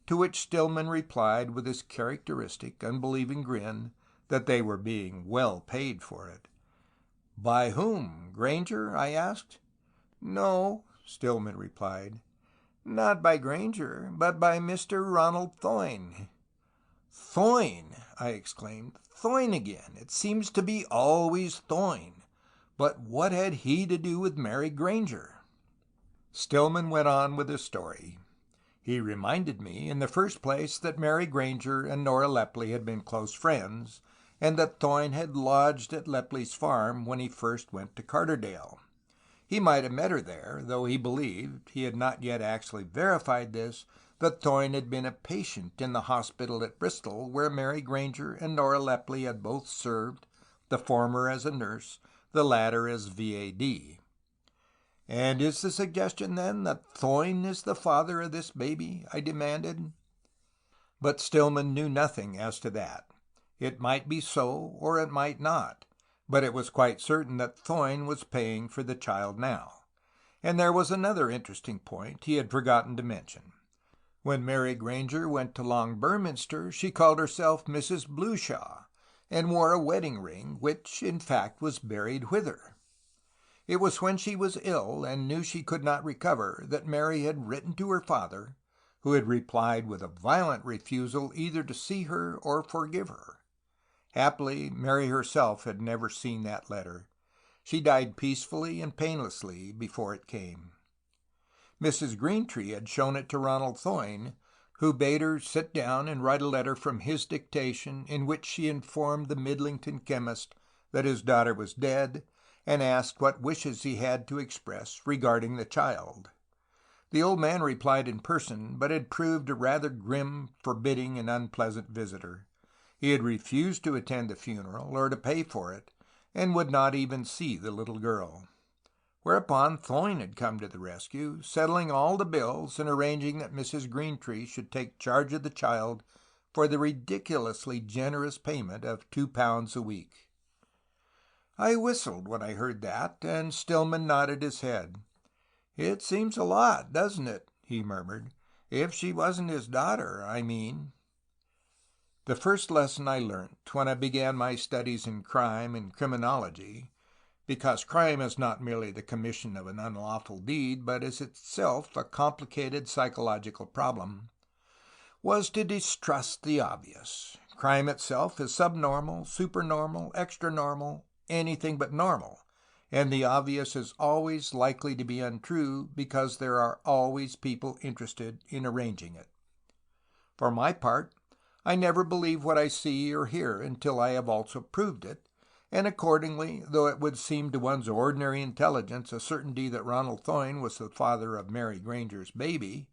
to which Stillman replied with his characteristic unbelieving grin that they were being well paid for it. "By whom? Grainger?" I asked. "No," Stillman replied. "Not by Grainger, but by Mr. Ronald Thoyne." "Thoyne!" I exclaimed. "Thoyne again! It seems to be always Thoyne. But what had he to do with Mary Grainger?" Stillman went on with his story. He reminded me, in the first place, that Mary Grainger and Nora Lepley had been close friends, and that Thoyne had lodged at Lepley's farm when he first went to Carterdale. He might have met her there, though he believed, he had not yet actually verified this, that Thoyne had been a patient in the hospital at Bristol, where Mary Grainger and Nora Lepley had both served, the former as a nurse, the latter as V.A.D. "And is the suggestion, then, that Thoyne is the father of this baby?" I demanded. But Stillman knew nothing as to that. It might be so, or it might not, but it was quite certain that Thoyne was paying for the child now. And there was another interesting point he had forgotten to mention. When Mary Grainger went to Long Burminster, she called herself Mrs. Blueshaw, and wore a wedding ring, which, in fact, was buried with her. It was when she was ill, and knew she could not recover, that Mary had written to her father, who had replied with a violent refusal either to see her or forgive her. Happily, Mary herself had never seen that letter. She died peacefully and painlessly before it came. Mrs. Greentree had shown it to Ronald Thoyne, who bade her sit down and write a letter from his dictation in which she informed the Midlington chemist that his daughter was dead, and asked what wishes he had to express regarding the child. The old man replied in person, but had proved a rather grim, forbidding, and unpleasant visitor. He had refused to attend the funeral, or to pay for it, and would not even see the little girl. Whereupon Thoyne had come to the rescue, settling all the bills and arranging that Mrs. Greentree should take charge of the child for the ridiculously generous payment of £2 a week. I whistled when I heard that, and Stillman nodded his head. "It seems a lot, doesn't it?" he murmured. "If she wasn't his daughter, I mean." The first lesson I learnt when I began my studies in crime and criminology, because crime is not merely the commission of an unlawful deed, but is itself a complicated psychological problem, was to distrust the obvious. Crime itself is subnormal, supernormal, extranormal, anything but normal, and the obvious is always likely to be untrue because there are always people interested in arranging it. For my part, I never believe what I see or hear until I have also proved it, and accordingly, though it would seem to one's ordinary intelligence a certainty that Ronald Thoyne was the father of Mary Grainger's baby,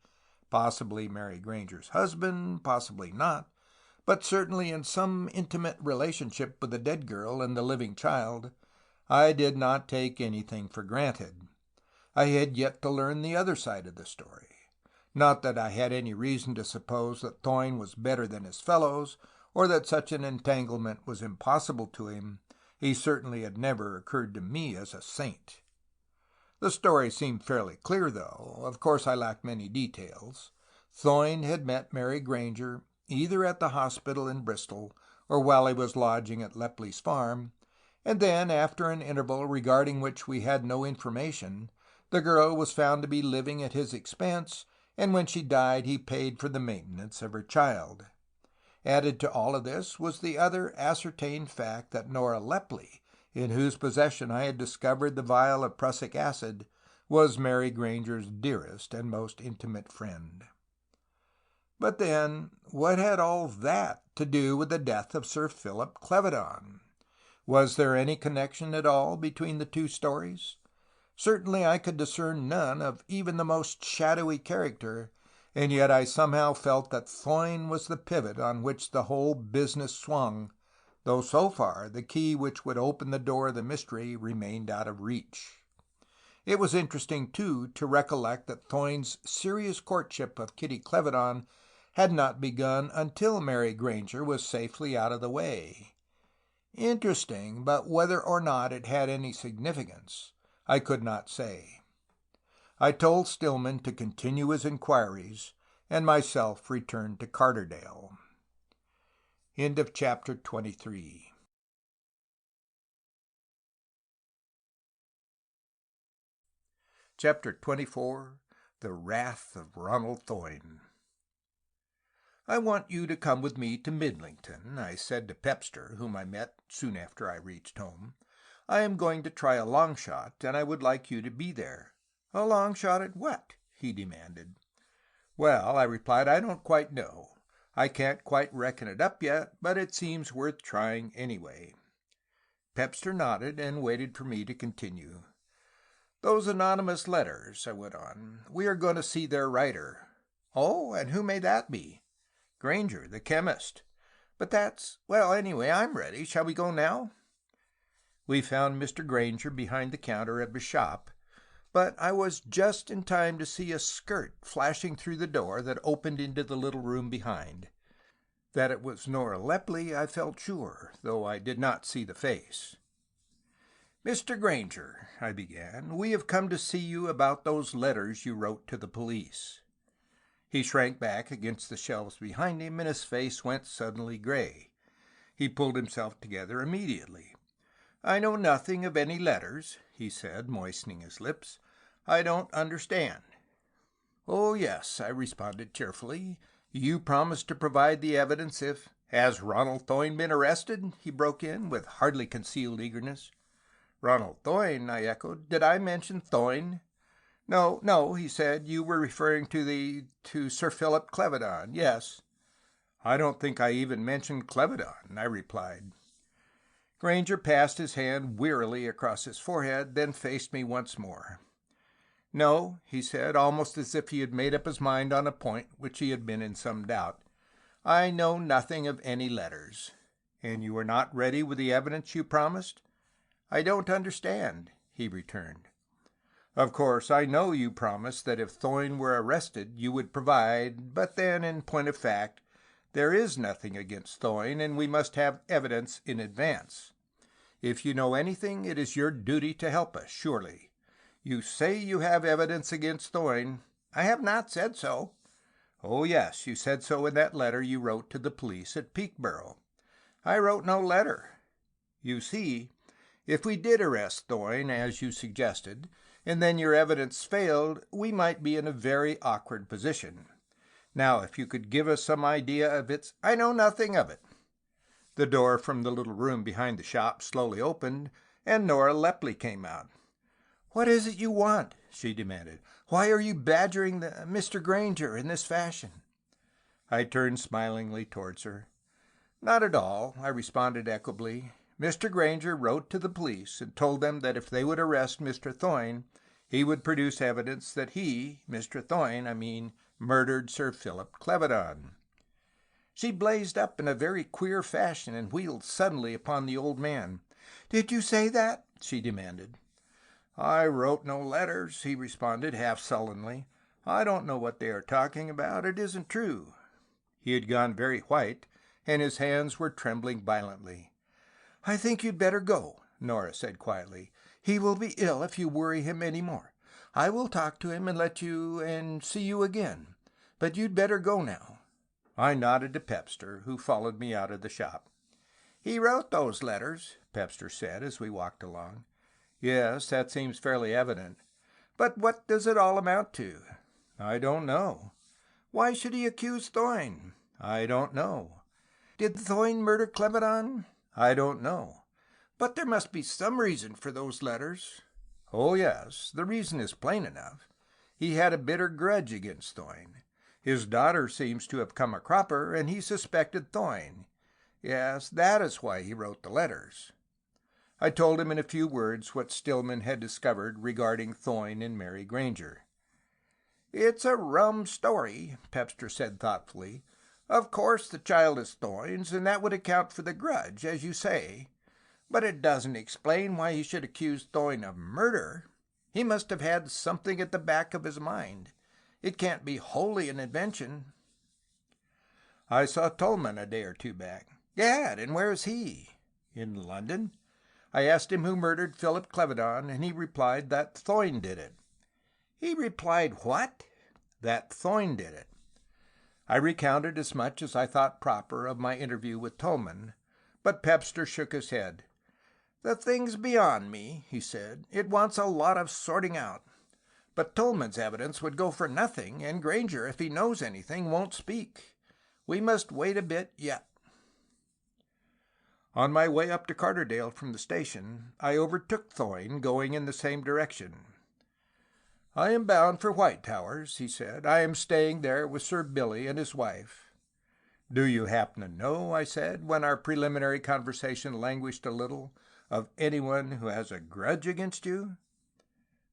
possibly Mary Grainger's husband, possibly not, but certainly in some intimate relationship with the dead girl and the living child, I did not take anything for granted. I had yet to learn the other side of the story. Not that I had any reason to suppose that Thoyne was better than his fellows, or that such an entanglement was impossible to him. He certainly had never occurred to me as a saint. The story seemed fairly clear, though. Of course I lacked many details. Thoyne had met Mary Grainger either at the hospital in Bristol or while he was lodging at Lepley's farm, and then, after an interval regarding which we had no information, the girl was found to be living at his expense, and when she died he paid for the maintenance of her child. Added to all of this was the other ascertained fact that Nora Lepley, in whose possession I had discovered the vial of prussic acid, was Mary Grainger's dearest and most intimate friend. But then, what had all that to do with the death of Sir Philip Clevedon? Was there any connection at all between the two stories? Certainly I could discern none of even the most shadowy character, and yet I somehow felt that Thoyne was the pivot on which the whole business swung, though so far the key which would open the door of the mystery remained out of reach. It was interesting, too, to recollect that Thoyne's serious courtship of Kitty Clevedon had not begun until Mary Grainger was safely out of the way. Interesting, but whether or not it had any significance, I could not say. I told Stillman to continue his inquiries, and myself returned to Carderdale. End of chapter 23. Chapter 24. The Wrath of Ronald Thoyne. "I want you to come with me to Midlington," I said to Pepster, whom I met soon after I reached home. "I am going to try a long shot, and I would like you to be there." "A long shot at what?" he demanded. "Well," I replied, "I don't quite know. I can't quite reckon it up yet, but it seems worth trying anyway." Pepster nodded and waited for me to continue. "Those anonymous letters," I went on. "We are going to see their writer." "Oh, and who may that be?" "Grainger, the chemist. But well, anyway, I'm ready. Shall we go now?" We found Mr. Grainger behind the counter of his shop, but I was just in time to see a skirt flashing through the door that opened into the little room behind. That it was Nora Lepley I felt sure, though I did not see the face. "Mr. Grainger," I began, "we have come to see you about those letters you wrote to the police." He shrank back against the shelves behind him, and his face went suddenly gray. He pulled himself together immediately. "I know nothing of any letters," he said, moistening his lips. "I don't understand." "Oh, yes," I responded cheerfully. "You promised to provide the evidence if—" "Has Ronald Thoyne been arrested?" he broke in, with hardly concealed eagerness. "Ronald Thoyne?" I echoed. "Did I mention Thoyne?" No, he said. "You were referring to Sir Philip Clevedon. Yes." "I don't think I even mentioned Clevedon," I replied. Grainger passed his hand wearily across his forehead, then faced me once more. "No," he said, almost as if he had made up his mind on a point which he had been in some doubt. "I know nothing of any letters." "And you are not ready with the evidence you promised?" "I don't understand," he returned. "Of course, I know you promised that if Thoyne were arrested you would provide, but then, in point of fact, there is nothing against Thoyne, and we must have evidence in advance. If you know anything, it is your duty to help us, surely. You say you have evidence against Thoyne." "I have not said so." "Oh, yes, you said so in that letter you wrote to the police at Peekborough." "I wrote no letter." "You see, if we did arrest Thoyne, as you suggested, and then your evidence failed, we might be in a very awkward position. Now, if you could give us some idea of its—" "I know nothing of it." The door from the little room behind the shop slowly opened, and Nora Lepley came out. "What is it you want?" she demanded. "Why are you badgering Mr. Grainger in this fashion?" I turned smilingly towards her. "Not at all," I responded equably. "Mr. Grainger wrote to the police and told them that if they would arrest Mr. Thoyne, he would produce evidence that he, Mr. Thoyne, I mean, murdered Sir Philip Clevedon." She blazed up in a very queer fashion and wheeled suddenly upon the old man. "Did you say that?" she demanded. "I wrote no letters," he responded, half sullenly. "I don't know what they are talking about. It isn't true." He had gone very white, and his hands were trembling violently. "I think you'd better go," Nora said quietly. "He will be ill if you worry him any more. I will talk to him and see you again. But you'd better go now." I nodded to Pepster, who followed me out of the shop. "He wrote those letters," Pepster said as we walked along. "Yes, that seems fairly evident." "But what does it all amount to?" "I don't know." "Why should he accuse Thoyne?" "I don't know." "Did Thoyne murder Clevedon?" "I don't know." "But there must be some reason for those letters." "Oh, yes. The reason is plain enough. He had a bitter grudge against Thoyne. His daughter seems to have come a cropper, and he suspected Thoyne. Yes, that is why he wrote the letters." I told him in a few words what Stillman had discovered regarding Thoyne and Mary Grainger. "It's a rum story," Pepster said thoughtfully. "Of course the child is Thoyne's, and that would account for the grudge, as you say. But it doesn't explain why he should accuse Thoyne of murder. He must have had something at the back of his mind. It can't be wholly an invention." "I saw Tulmin a day or two back." "Gad, and where is he?" "In London. I asked him who murdered Philip Clevedon, and he replied that Thoyne did it." "He replied what?" "That Thoyne did it." I recounted as much as I thought proper of my interview with Tulmin, but Pepster shook his head. "The thing's beyond me," he said. "It wants a lot of sorting out. But Tulmin's evidence would go for nothing, and Grainger, if he knows anything, won't speak. We must wait a bit yet." On my way up to Carderdale from the station, I overtook Thoyne going in the same direction. "I am bound for Whitetowers," he said. "I am staying there with Sir Billy and his wife." "Do you happen to know," I said, when our preliminary conversation languished a little, "of anyone who has a grudge against you?"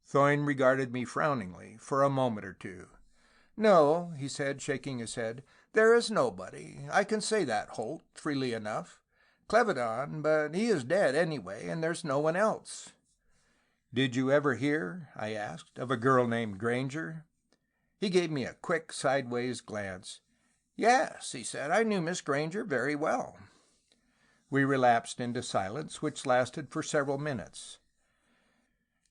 Thoyne regarded me frowningly for a moment or two. "No," he said, shaking his head. "There is nobody. I can say that, Holt, freely enough. Clevedon, but he is dead anyway, and there's no one else." "Did you ever hear," I asked, "of a girl named Grainger?" He gave me a quick sideways glance. "Yes," he said, "I knew Miss Grainger very well." We relapsed into silence, which lasted for several minutes.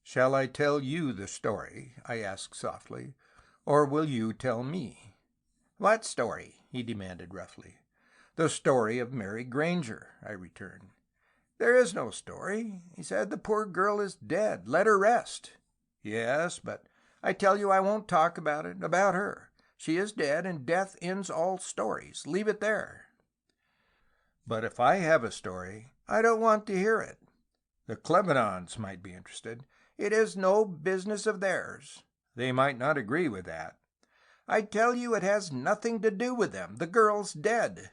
"Shall I tell you the story?" I asked softly. "Or will you tell me?" "What story?" he demanded roughly. "The story of Mary Grainger," I returned. "There is no story," he said. "The poor girl is dead. Let her rest." "Yes, but—" "I tell you I won't talk about it, about her. She is dead, and death ends all stories. Leave it there." "But if I have a story—" "I don't want to hear it." "The Clevedons might be interested." "It is no business of theirs." "They might not agree with that." "I tell you it has nothing to do with them. The girl's dead."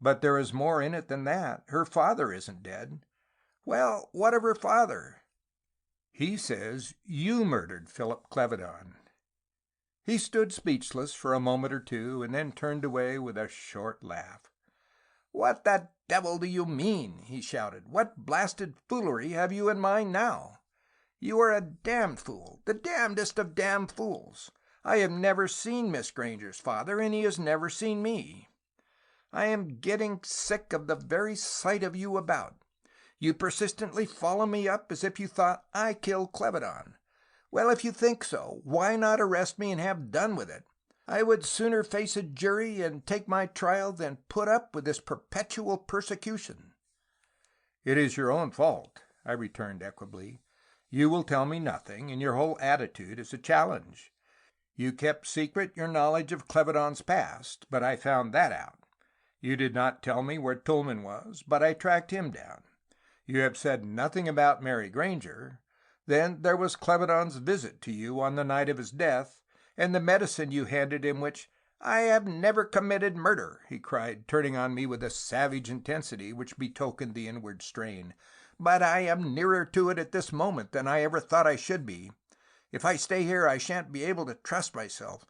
"But there is more in it than that. Her father isn't dead." "Well, what of her father?" "He says you murdered Philip Clevedon." He stood speechless for a moment or two, and then turned away with a short laugh. "What the devil do you mean?" he shouted. "What blasted foolery have you in mind now? You are a damned fool, the damnedest of damned fools. I have never seen Miss Grainger's father, and he has never seen me. I am getting sick of the very sight of you about. You persistently follow me up as if you thought I killed Clevedon. Well, if you think so, why not arrest me and have done with it? I would sooner face a jury and take my trial than put up with this perpetual persecution." "It is your own fault," I returned equably. "You will tell me nothing, and your whole attitude is a challenge. You kept secret your knowledge of Clevedon's past, but I found that out. You did not tell me where Tulmin was, but I tracked him down. You have said nothing about Mary Grainger. Then there was Clevedon's visit to you on the night of his death, and the medicine you handed him which—" "I have never committed murder," he cried, turning on me with a savage intensity which betokened the inward strain. "But I am nearer to it at this moment than I ever thought I should be. If I stay here I shan't be able to trust myself.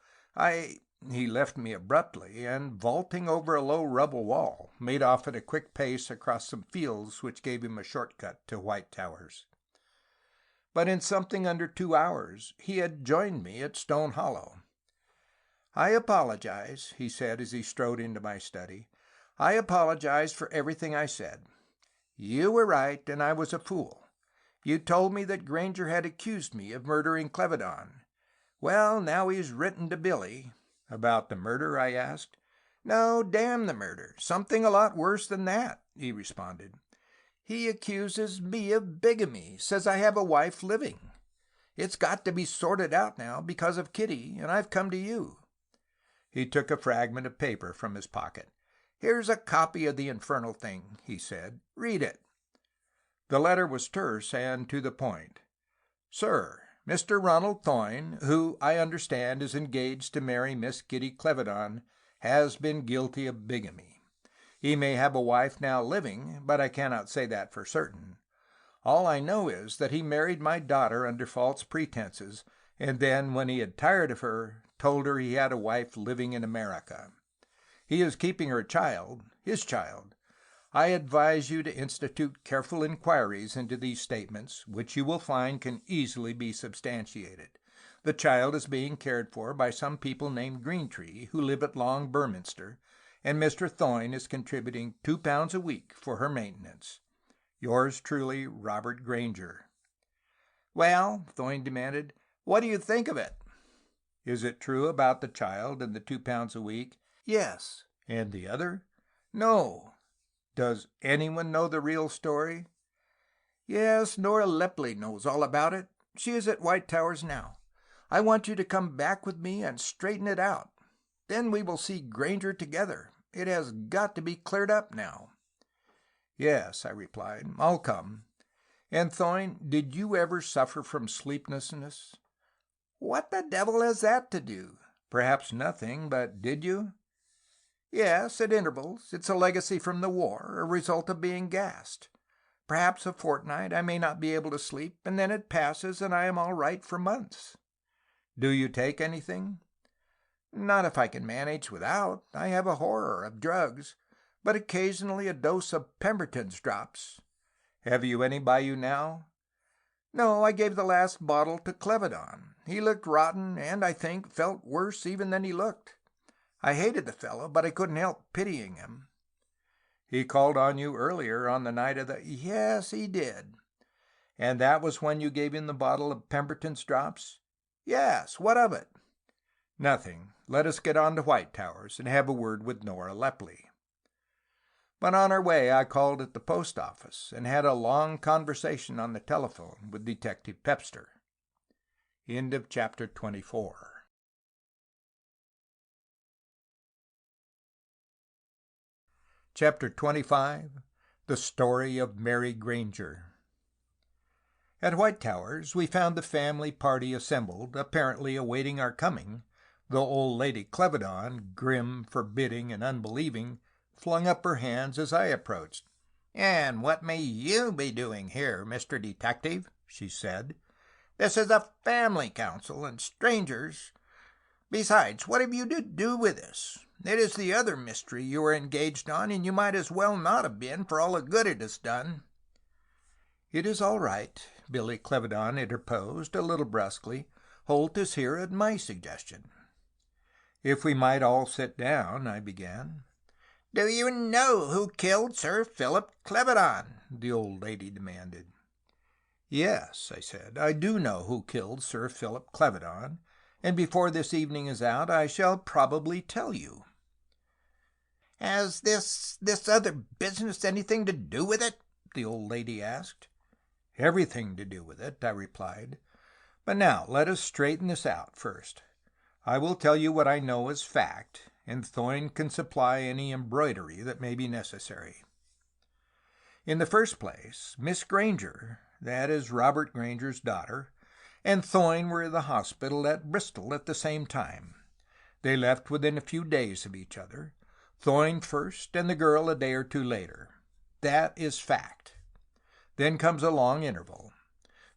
He left me abruptly, and, vaulting over a low rubble wall, made off at a quick pace across some fields which gave him a short cut to Whitetowers. But in something under 2 hours he had joined me at Stone Hollow. "I apologize," he said as he strode into my study. "I apologize for everything I said. You were right, and I was a fool. You told me that Grainger had accused me of murdering Clevedon. Well, now he's written to Billy—" "About the murder?" I asked. "No, damn the murder. Something a lot worse than that," he responded. "He accuses me of bigamy, says I have a wife living. It's got to be sorted out now because of Kitty, and I've come to you." He took a fragment of paper from his pocket. "Here's a copy of the infernal thing," he said. "Read it." The letter was terse and to the point. "Sir, Mr. Ronald Thoyne, who, I understand, is engaged to marry Miss Kitty Clevedon, has been guilty of bigamy. He may have a wife now living, but I cannot say that for certain. All I know is that he married my daughter under false pretenses, and then, when he had tired of her, told her he had a wife living in America. He is keeping her child, his child. I advise you to institute careful inquiries into these statements, which you will find can easily be substantiated. The child is being cared for by some people named Greentree, who live at Long Burminster, and Mr. Thoyne is contributing £2 a week for her maintenance. Yours truly, Robert Grainger." "Well," Thoyne demanded, "what do you think of it?" "Is it true about the child and the £2 a week?" Yes. And the other? No. Does anyone know the real story? Yes, Nora Lepley knows all about it. She is at White Towers now. I want you to come back with me and straighten it out. Then we will see Grainger together. It has got to be cleared up now. Yes, I replied. I'll come. And Thoyne, did you ever suffer from sleeplessness? What the devil has that to do? Perhaps nothing, but did you? Yes, at intervals. It's a legacy from the war, a result of being gassed. Perhaps a fortnight I may not be able to sleep, and then it passes and I am all right for months. Do you take anything? Not if I can manage without. I have a horror of drugs, but occasionally a dose of Pemberton's drops. Have you any by you now? No, I gave the last bottle to Clevedon. He looked rotten, and, I think, felt worse even than he looked. I hated the fellow, but I couldn't help pitying him. He called on you earlier on the night of the... Yes, he did. And that was when you gave him the bottle of Pemberton's drops? Yes, what of it? Nothing. Let us get on to White Towers and have a word with Nora Lepley. But on our way I called at the post office and had a long conversation on the telephone with Detective Pepster. End of chapter 24. Chapter 25. The Story of Mary Grainger. At White Towers we found the family party assembled, apparently awaiting our coming, though old Lady Clevedon, grim, forbidding, and unbelieving, flung up her hands as I approached. "And what may you be doing here, Mr. Detective?" she said. "This is a family council, and strangers... Besides, what have you to do with this? It is the other mystery you are engaged on, and you might as well not have been, for all the good it has done." "It is all right," Billy Clevedon interposed, a little brusquely. "Holt is here at my suggestion." "If we might all sit down," I began. "Do you know who killed Sir Philip Clevedon?" the old lady demanded. "Yes," I said, "I do know who killed Sir Philip Clevedon, and before this evening is out I shall probably tell you." "Has this other business anything to do with it?" the old lady asked. "Everything to do with it," I replied. "But now let us straighten this out first. I will tell you what I know as fact, and Thoyne can supply any embroidery that may be necessary. In the first place, Miss Grainger, that is Robert Grainger's daughter, and Thoyne were in the hospital at Bristol at the same time. They left within a few days of each other, Thoyne first and the girl a day or two later. That is fact. Then comes a long interval.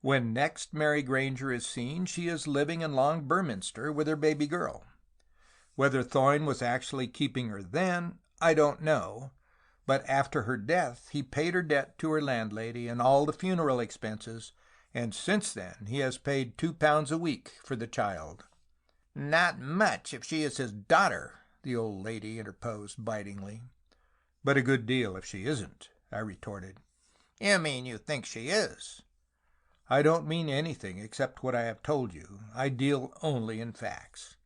When next Mary Grainger is seen, she is living in Long Berminster with her baby girl. Whether Thoyne was actually keeping her then, I don't know, but after her death he paid her debt to her landlady and all the funeral expenses, and since then he has paid £2 a week for the child. "Not much if she is his daughter," the old lady interposed bitingly. "But a good deal if she isn't," I retorted. "You mean you think she is?" "I don't mean anything except what I have told you. I deal only in facts."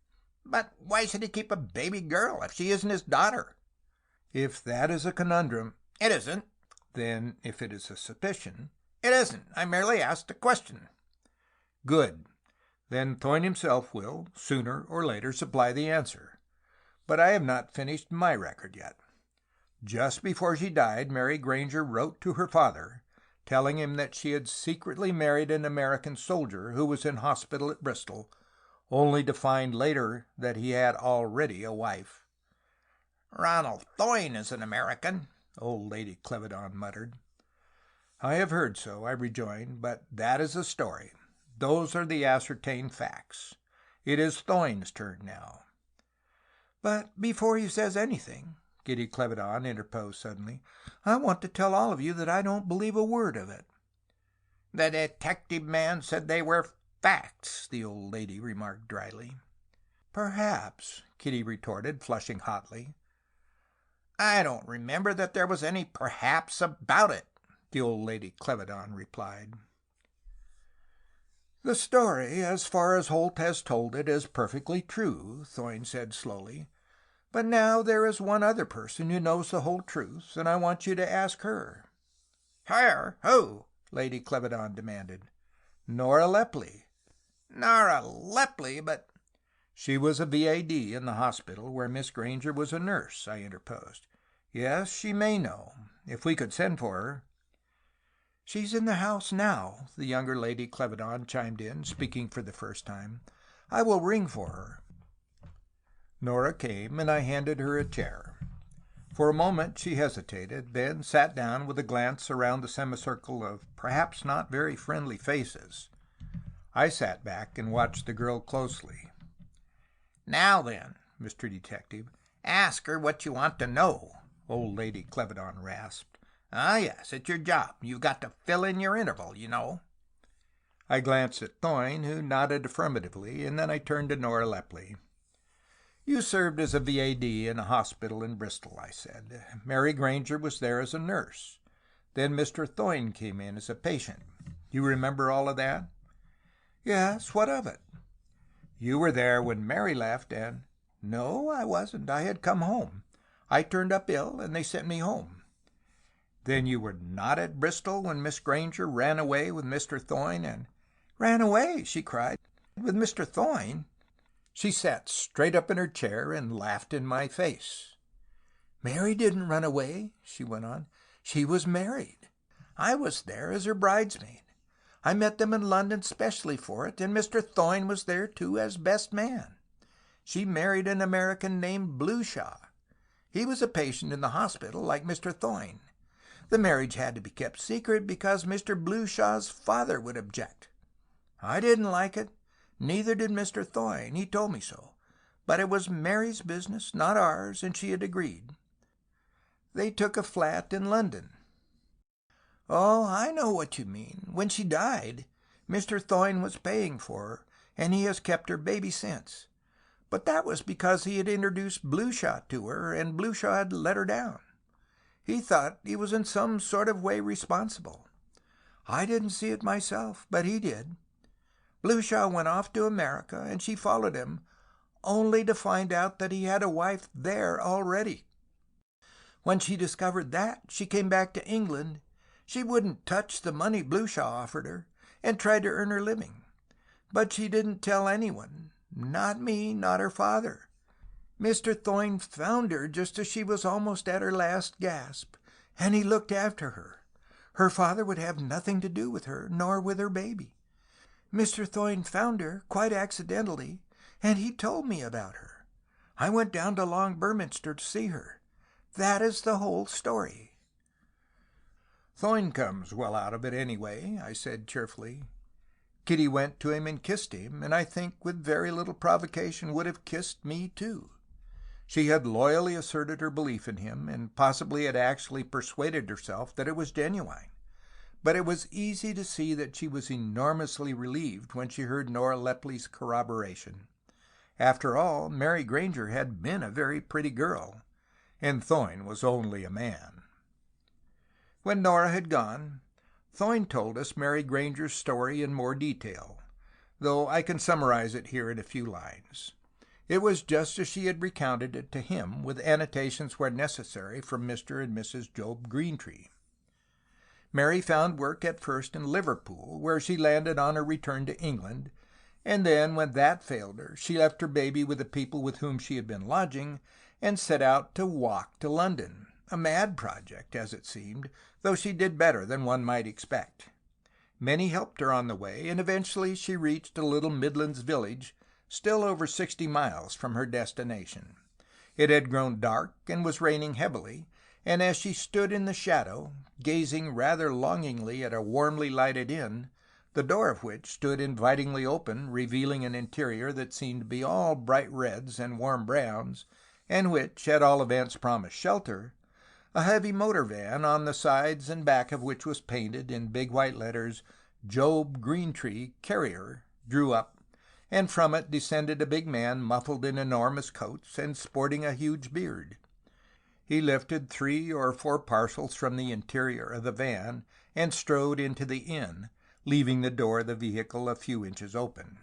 "But why should he keep a baby girl if she isn't his daughter?" "If that is a conundrum—" "It isn't." "Then, if it is a suspicion—" "It isn't. I merely asked a question." "Good. Then Thoyne himself will, sooner or later, supply the answer. But I have not finished my record yet. Just before she died, Mary Grainger wrote to her father, telling him that she had secretly married an American soldier who was in hospital at Bristol, only to find later that he had already a wife." "Ronald Thoyne is an American," old Lady Clevedon muttered. "I have heard so," I rejoined, "but that is a story. Those are the ascertained facts. It is Thoyne's turn now." "But before he says anything," Kitty Clevedon interposed suddenly, "I want to tell all of you that I don't believe a word of it." "The detective man said they were facts," the old lady remarked dryly. "Perhaps," Kitty retorted, flushing hotly. "I don't remember that there was any perhaps about it," the old Lady Clevedon replied. "The story, as far as Holt has told it, is perfectly true," Thoyne said slowly. But now there is one other person who knows the whole truth, and I want you to ask her." "Her? Who?" Lady Clevedon demanded. "Nora Lepley." "Nora Lepley, but—" "She was a V.A.D. in the hospital where Miss Grainger was a nurse," I interposed. "Yes, she may know. If we could send for her—" "She's in the house now," the younger Lady Clevedon chimed in, speaking for the first time. "I will ring for her." Nora came, and I handed her a chair. For a moment she hesitated, then sat down with a glance around the semicircle of perhaps not very friendly faces. I sat back and watched the girl closely. "Now then, Mr. Detective, ask her what you want to know," old Lady Clevedon rasped. "Ah, yes, it's your job. You've got to fill in your interval, you know." I glanced at Thoyne, who nodded affirmatively, and then I turned to Nora Lepley. "You served as a V.A.D. in a hospital in Bristol," I said. "Mary Grainger was there as a nurse. Then Mr. Thoyne came in as a patient. You remember all of that?" "Yes. What of it?" "You were there when Mary left, and—" "No, I wasn't. I had come home. I turned up ill, and they sent me home." "Then you were not at Bristol when Miss Grainger ran away with Mr. Thoyne and—" "Ran away!" she cried. "With Mr. Thoyne?" She sat straight up in her chair and laughed in my face. "Mary didn't run away," she went on. "She was married. I was there as her bridesmaid. I met them in London specially for it, and Mr. Thoyne was there too as best man. She married an American named Blueshaw. He was a patient in the hospital, like Mr. Thoyne. The marriage had to be kept secret because Mr. Blueshaw's father would object. I didn't like it. Neither did Mr. Thoyne. He told me so. But it was Mary's business, not ours, and she had agreed. They took a flat in London." "Oh, I know what you mean. When she died, Mr. Thoyne was paying for her, and he has kept her baby since. But that was because he had introduced Blueshaw to her, and Blueshaw had let her down. He thought he was in some sort of way responsible. I didn't see it myself, but he did. Blueshaw went off to America, and she followed him, only to find out that he had a wife there already. When she discovered that, she came back to England. She wouldn't touch the money Blueshaw offered her, and tried to earn her living. But she didn't tell anyone. Not me, not her father. Mr. Thoyne found her just as she was almost at her last gasp, and he looked after her. Her father would have nothing to do with her, nor with her baby. Mr. Thoyne found her, quite accidentally, and he told me about her. I went down to Long Berminster to see her. That is the whole story." "Thoyne comes well out of it, anyway," I said cheerfully. "Kitty went to him and kissed him, and I think with very little provocation would have kissed me too. She had loyally asserted her belief in him, and possibly had actually persuaded herself that it was genuine. But it was easy to see that she was enormously relieved when she heard Nora Lepley's corroboration. After all, Mary Grainger had been a very pretty girl, and Thoyne was only a man. When Nora had gone, Thoyne told us Mary Grainger's story in more detail, though I can summarize it here in a few lines. It was just as she had recounted it to him, with annotations where necessary from Mr. and Mrs. Job Greentree. Mary found work at first in Liverpool, where she landed on her return to England, and then, when that failed her, she left her baby with the people with whom she had been lodging, and set out to walk to London, a mad project, as it seemed, though she did better than one might expect. Many helped her on the way, and eventually she reached a little Midlands village, still over 60 miles from her destination. It had grown dark and was raining heavily, and as she stood in the shadow, gazing rather longingly at a warmly lighted inn, the door of which stood invitingly open, revealing an interior that seemed to be all bright reds and warm browns, and which, at all events, promised shelter, a heavy motor van, on the sides and back of which was painted in big white letters, "Job Greentree, Carrier," drew up, and from it descended a big man muffled in enormous coats and sporting a huge beard. He lifted 3 or 4 parcels from the interior of the van and strode into the inn, leaving the door of the vehicle a few inches open.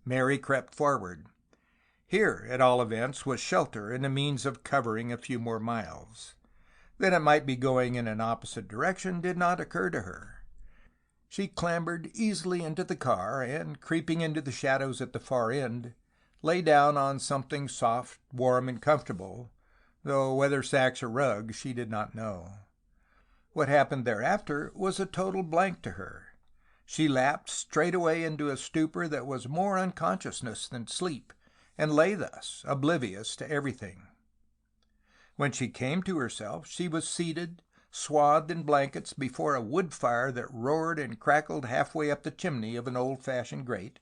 Mary crept forward. Here, at all events, was shelter and a means of covering a few more miles. That it might be going in an opposite direction did not occur to her. She clambered easily into the car, and, creeping into the shadows at the far end, lay down on something soft, warm, and comfortable, though whether sacks or rugs she did not know. What happened thereafter was a total blank to her. She lapsed straightway into a stupor that was more unconsciousness than sleep, and lay thus, oblivious to everything. When she came to herself, she was seated, swathed in blankets, before a wood fire that roared and crackled halfway up the chimney of an old-fashioned grate,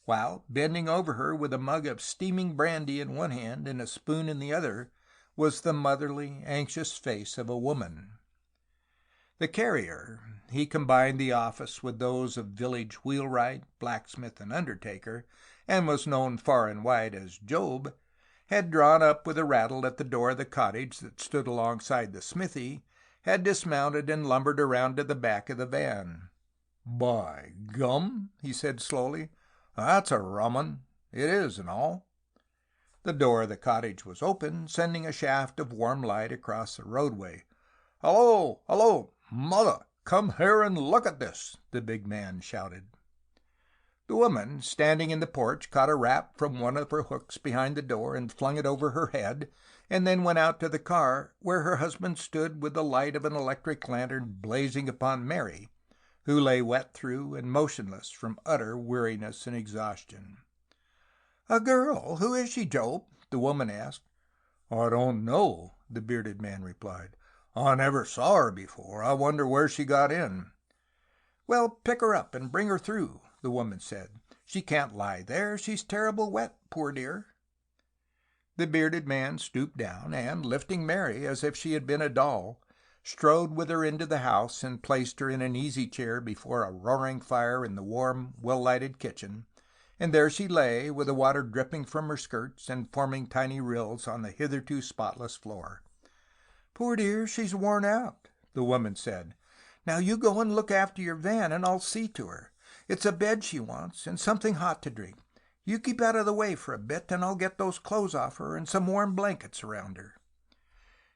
while, bending over her with a mug of steaming brandy in one hand and a spoon in the other, was the motherly, anxious face of a woman. The carrier — he combined the office with those of village wheelwright, blacksmith, and undertaker, and was known far and wide as Job — had drawn up with a rattle at the door of the cottage that stood alongside the smithy, had dismounted and lumbered around to the back of the van. "By gum," he said slowly, "that's a rum 'un. It is, and all." The door of the cottage was open, sending a shaft of warm light across the roadway. "Hello! Hello! Mother, come here and look at this!" the big man shouted. The woman, standing in the porch, caught a wrap from one of her hooks behind the door and flung it over her head, and then went out to the car, where her husband stood with the light of an electric lantern blazing upon Mary, who lay wet through and motionless from utter weariness and exhaustion. "A girl? Who is she, Job?" the woman asked. "I don't know," the bearded man replied. "I never saw her before. I wonder where she got in." "Well, pick her up and bring her through," the woman said. "She can't lie there. She's terrible wet, poor dear." The bearded man stooped down, and, lifting Mary as if she had been a doll, strode with her into the house and placed her in an easy chair before a roaring fire in the warm, well-lighted kitchen, and there she lay, with the water dripping from her skirts and forming tiny rills on the hitherto spotless floor. "Poor dear, she's worn out," the woman said. "Now you go and look after your van, and I'll see to her. It's a bed she wants, and something hot to drink. You keep out of the way for a bit, and I'll get those clothes off her and some warm blankets around her."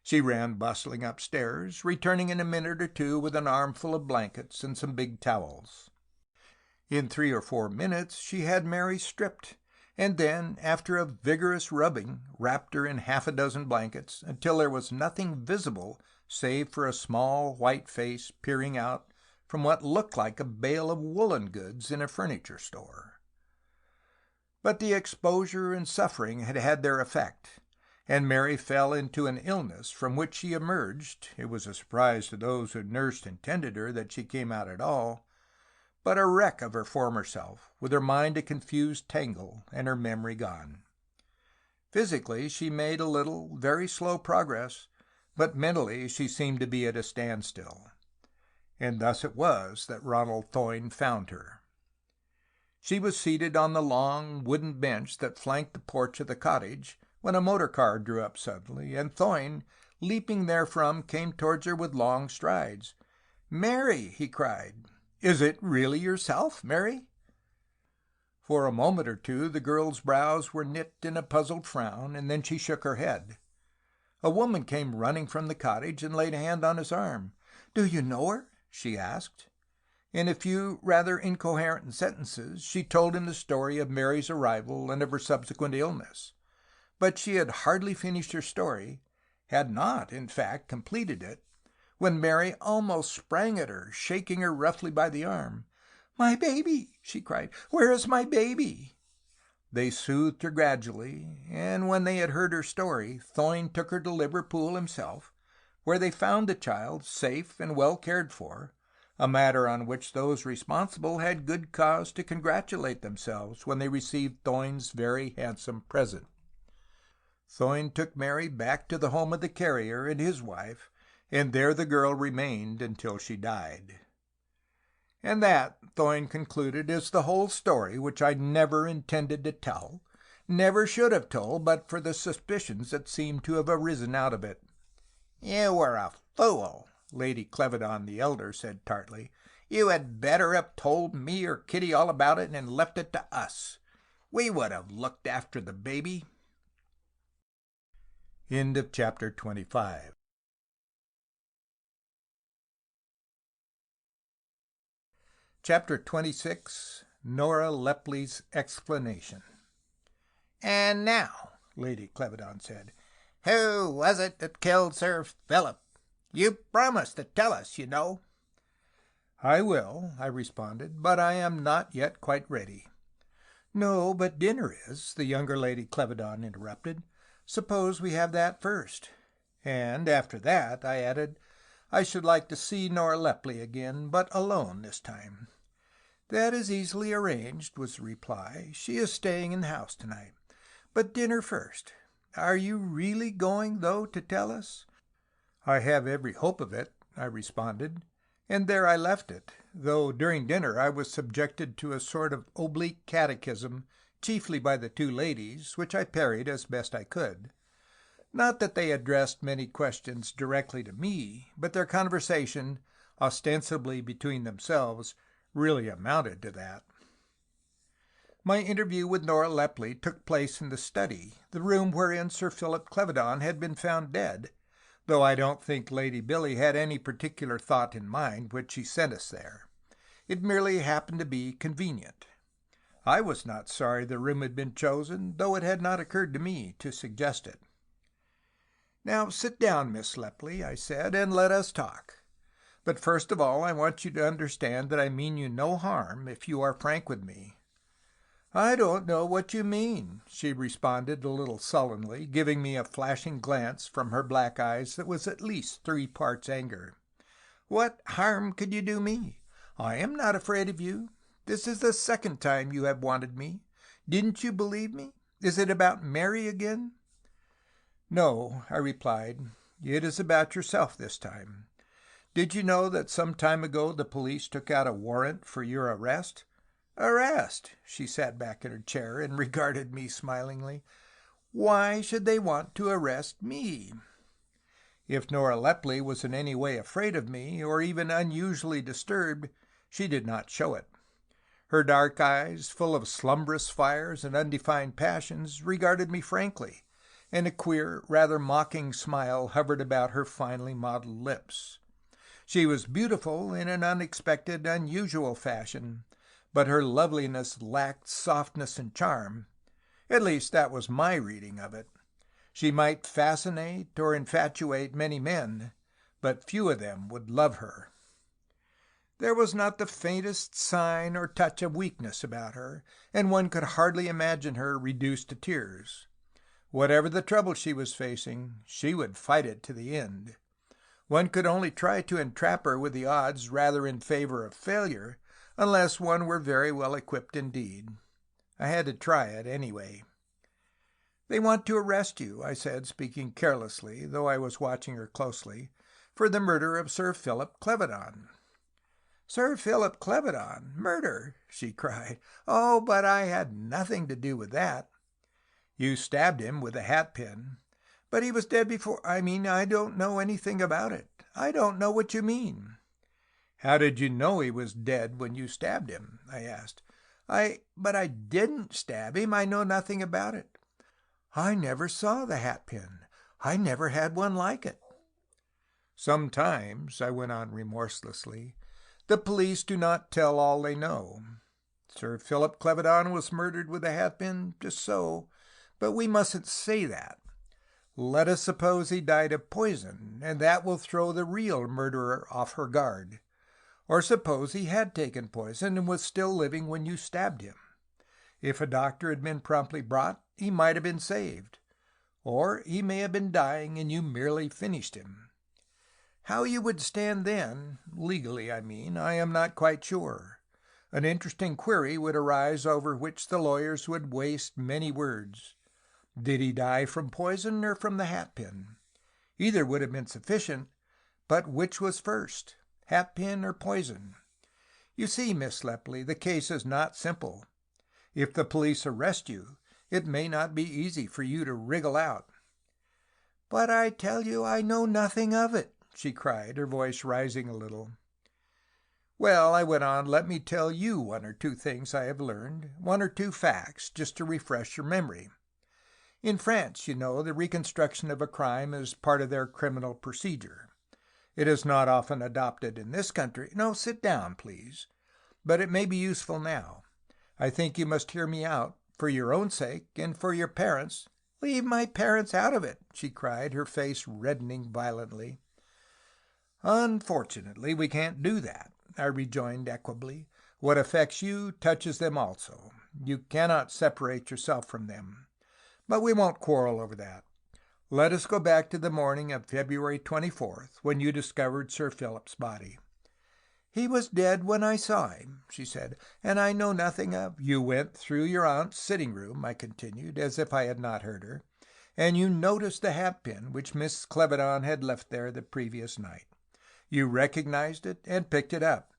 She ran bustling upstairs, returning in a minute or two with an armful of blankets and some big towels. In 3 or 4 minutes she had Mary stripped, and then, after a vigorous rubbing, wrapped her in half a dozen blankets, until there was nothing visible save for a small white face peering out from what looked like a bale of woolen goods in a furniture store. But the exposure and suffering had had their effect, and Mary fell into an illness from which she emerged — it was a surprise to those who nursed and tended her that she came out at all — but a wreck of her former self, with her mind a confused tangle and her memory gone. Physically she made a little, very slow progress, but mentally she seemed to be at a standstill. And thus it was that Ronald Thoyne found her. She was seated on the long wooden bench that flanked the porch of the cottage, when a motor car drew up suddenly, and Thoyne, leaping therefrom, came towards her with long strides. "Mary!" he cried. "Is it really yourself, Mary?" For a moment or two the girl's brows were knit in a puzzled frown, and then she shook her head. A woman came running from the cottage and laid a hand on his arm. "Do you know her?" she asked. In a few rather incoherent sentences she told him the story of Mary's arrival and of her subsequent illness. But she had hardly finished her story, had not, in fact, completed it, when Mary almost sprang at her, shaking her roughly by the arm. "My baby!" she cried. "Where is my baby?" They soothed her gradually, and when they had heard her story, Thoyne took her to Liverpool himself, where they found the child safe and well cared for, a matter on which those responsible had good cause to congratulate themselves when they received Thoyne's very handsome present. Thoyne took Mary back to the home of the carrier and his wife, and there the girl remained until she died. And that, Thoyne concluded, is the whole story, which I never intended to tell, never should have told but for the suspicions that seemed to have arisen out of it. "You were a fool," Lady Clevedon the elder said tartly. "You had better have told me or Kitty all about it and left it to us. We would have looked after the baby." End of chapter 25. Chapter 26. Nora Lepley's Explanation. "And now," Lady Clevedon said, "who was it that killed Sir Philip? You promised to tell us, you know." "I will," I responded, "but I am not yet quite ready." "No, but dinner is," the younger Lady Clevedon interrupted. "Suppose we have that first. And after that," I added, "I should like to see Nora Lepley again, but alone this time." "That is easily arranged," was the reply. "She is staying in the house tonight. But dinner first. Are you really going, though, to tell us?" "I have every hope of it," I responded, and there I left it, though during dinner I was subjected to a sort of oblique catechism, chiefly by the two ladies, which I parried as best I could. Not that they addressed many questions directly to me, but their conversation, ostensibly between themselves, really amounted to that. My interview with Nora Lepley took place in the study, the room wherein Sir Philip Clevedon had been found dead, though I don't think Lady Billy had any particular thought in mind when she sent us there. It merely happened to be convenient. I was not sorry the room had been chosen, though it had not occurred to me to suggest it. "Now sit down, Miss Lepley," I said, "and let us talk. But first of all I want you to understand that I mean you no harm if you are frank with me." "I don't know what you mean," she responded a little sullenly, giving me a flashing glance from her black eyes that was at least 3 parts anger. "What harm could you do me? I am not afraid of you. This is the second time you have wanted me. Didn't you believe me? Is it about Mary again?" "No," I replied. "It is about yourself this time. Did you know that some time ago the police took out a warrant for your arrest?" "Arrest?" She sat back in her chair and regarded me smilingly. "Why should they want to arrest me?" If Nora Lepley was in any way afraid of me, or even unusually disturbed, she did not show it. Her dark eyes, full of slumberous fires and undefined passions, regarded me frankly, and a queer, rather mocking smile hovered about her finely modeled lips. She was beautiful in an unexpected, unusual fashion, but her loveliness lacked softness and charm. At least that was my reading of it. She might fascinate or infatuate many men, but few of them would love her. There was not the faintest sign or touch of weakness about her, and one could hardly imagine her reduced to tears. Whatever the trouble she was facing, she would fight it to the end. One could only try to entrap her with the odds rather in favor of failure, unless one were very well equipped indeed. I had to try it anyway. "They want to arrest you," I said, speaking carelessly, though I was watching her closely, "for the murder of Sir Philip Clevedon." "Sir Philip Clevedon? Murder?" she cried. "Oh, but I had nothing to do with that." "You stabbed him with a hatpin." "But he was dead before. I don't know anything about it. I don't know what you mean." "How did you know he was dead when you stabbed him?" I asked. But I didn't stab him. I know nothing about it. I never saw the hatpin. I never had one like it." "Sometimes," I went on remorselessly, "the police do not tell all they know. Sir Philip Clevedon was murdered with a hatpin, just so, but we mustn't say that. Let us suppose he died of poison, and that will throw the real murderer off her guard. Or suppose he had taken poison and was still living when you stabbed him. If a doctor had been promptly brought, he might have been saved. Or he may have been dying and you merely finished him. How you would stand then, legally I am not quite sure. An interesting query would arise over which the lawyers would waste many words. Did he die from poison or from the hatpin? Either would have been sufficient, but which was first, hatpin or poison? You see, Miss Lepley, the case is not simple. If the police arrest you, it may not be easy for you to wriggle out." "But I tell you I know nothing of it," she cried, her voice rising a little. Well, I went on, let me tell you one or two things I have learned, one or two facts, just to refresh your memory. In France, you know, the reconstruction of a crime is part of their criminal procedure. It is not often adopted in this country. No, sit down, please. But it may be useful now. I think you must hear me out, for your own sake and for your parents. Leave my parents out of it, she cried, her face reddening violently. Unfortunately, we can't do that, I rejoined equably. What affects you touches them also. You cannot separate yourself from them. But we won't quarrel over that. Let us go back to the morning of February 24th, when you discovered Sir Philip's body. He was dead when I saw him, she said, and I know nothing of... You went through your aunt's sitting room, I continued, as if I had not heard her, and you noticed the hatpin which Miss Clevedon had left there the previous night. You recognized it and picked it up.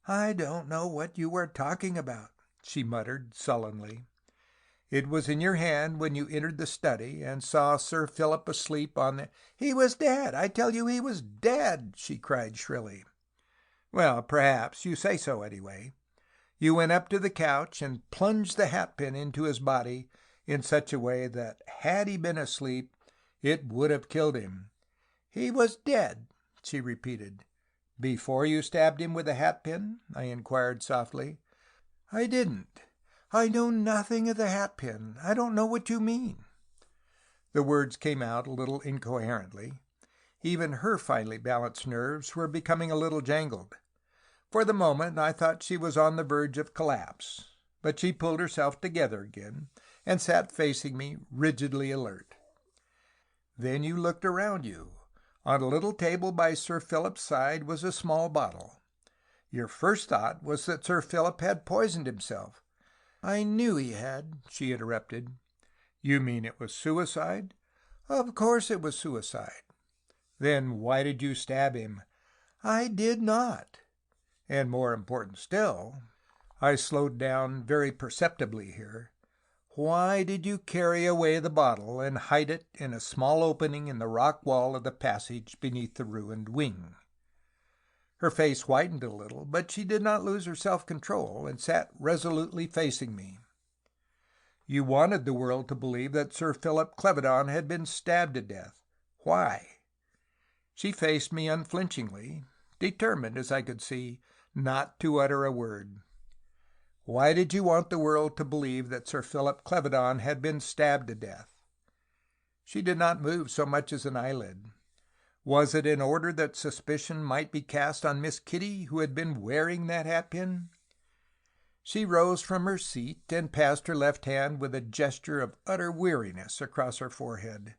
I don't know what you were talking about, she muttered sullenly. It was in your hand when you entered the study and saw Sir Philip asleep on the... He was dead! I tell you he was dead! She cried shrilly. Well, perhaps you say so anyway. You went up to the couch and plunged the hatpin into his body in such a way that, had he been asleep, it would have killed him. He was dead, she repeated. Before you stabbed him with the hatpin? I inquired softly. I didn't. I know nothing of the hatpin. I don't know what you mean. The words came out a little incoherently. Even her finely balanced nerves were becoming a little jangled. For the moment I thought she was on the verge of collapse, but she pulled herself together again and sat facing me, rigidly alert. Then you looked around you. On a little table by Sir Philip's side was a small bottle. Your first thought was that Sir Philip had poisoned himself. I knew he had, she interrupted. You mean it was suicide? Of course it was suicide. Then why did you stab him? I did not. And more important still, I slowed down very perceptibly here. Why did you carry away the bottle and hide it in a small opening in the rock wall of the passage beneath the ruined wing? Her face whitened a little, but she did not lose her self-control and sat resolutely facing me. You wanted the world to believe that Sir Philip Clevedon had been stabbed to death. Why? She faced me unflinchingly, determined, as I could see, not to utter a word. Why did you want the world to believe that Sir Philip Clevedon had been stabbed to death? She did not move so much as an eyelid. Was it in order that suspicion might be cast on Miss Kitty, who had been wearing that hatpin? She rose from her seat and passed her left hand with a gesture of utter weariness across her forehead.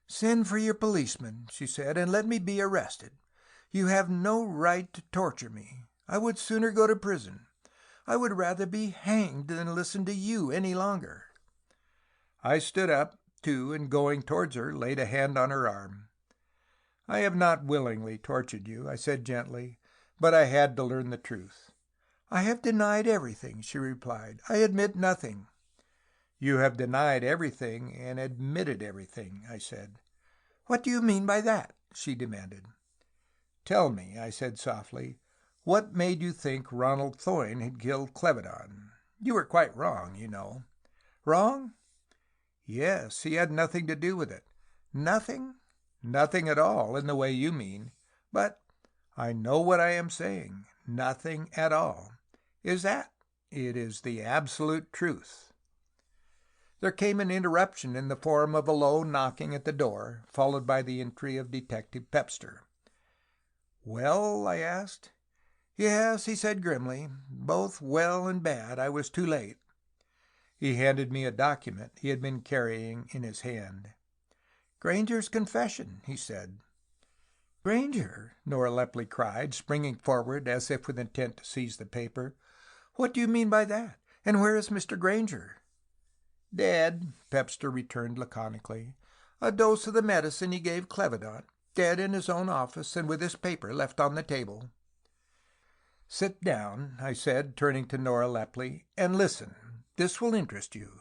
"Send for your policeman," she said, "and let me be arrested. You have no right to torture me. I would sooner go to prison. I would rather be hanged than listen to you any longer." I stood up, too, and going towards her, laid a hand on her arm. "I have not willingly tortured you," I said gently, "but I had to learn the truth." "I have denied everything," she replied. "I admit nothing." "You have denied everything and admitted everything," I said. "What do you mean by that?" she demanded. "Tell me," I said softly, "what made you think Ronald Thoyne had killed Clevedon? You were quite wrong, you know." "Wrong?" "Yes, he had nothing to do with it." "Nothing?" "Nothing at all, in the way you mean. But I know what I am saying. Nothing at all." "Is that?" "It is the absolute truth." There came an interruption in the form of a low knocking at the door, followed by the entry of Detective Pepster. "Well?" I asked. "Yes," he said grimly. "Both well and bad. I was too late." He handed me a document he had been carrying in his hand. "Grainger's confession," he said. "Grainger!" Nora Lepley cried, springing forward as if with intent to seize the paper. "What do you mean by that? And where is Mr. Grainger?" "Dead," Pepster returned laconically. "A dose of the medicine he gave Clevedon. Dead in his own office, and with this paper left on the table." "Sit down," I said, turning to Nora Lepley, "and listen. This will interest you."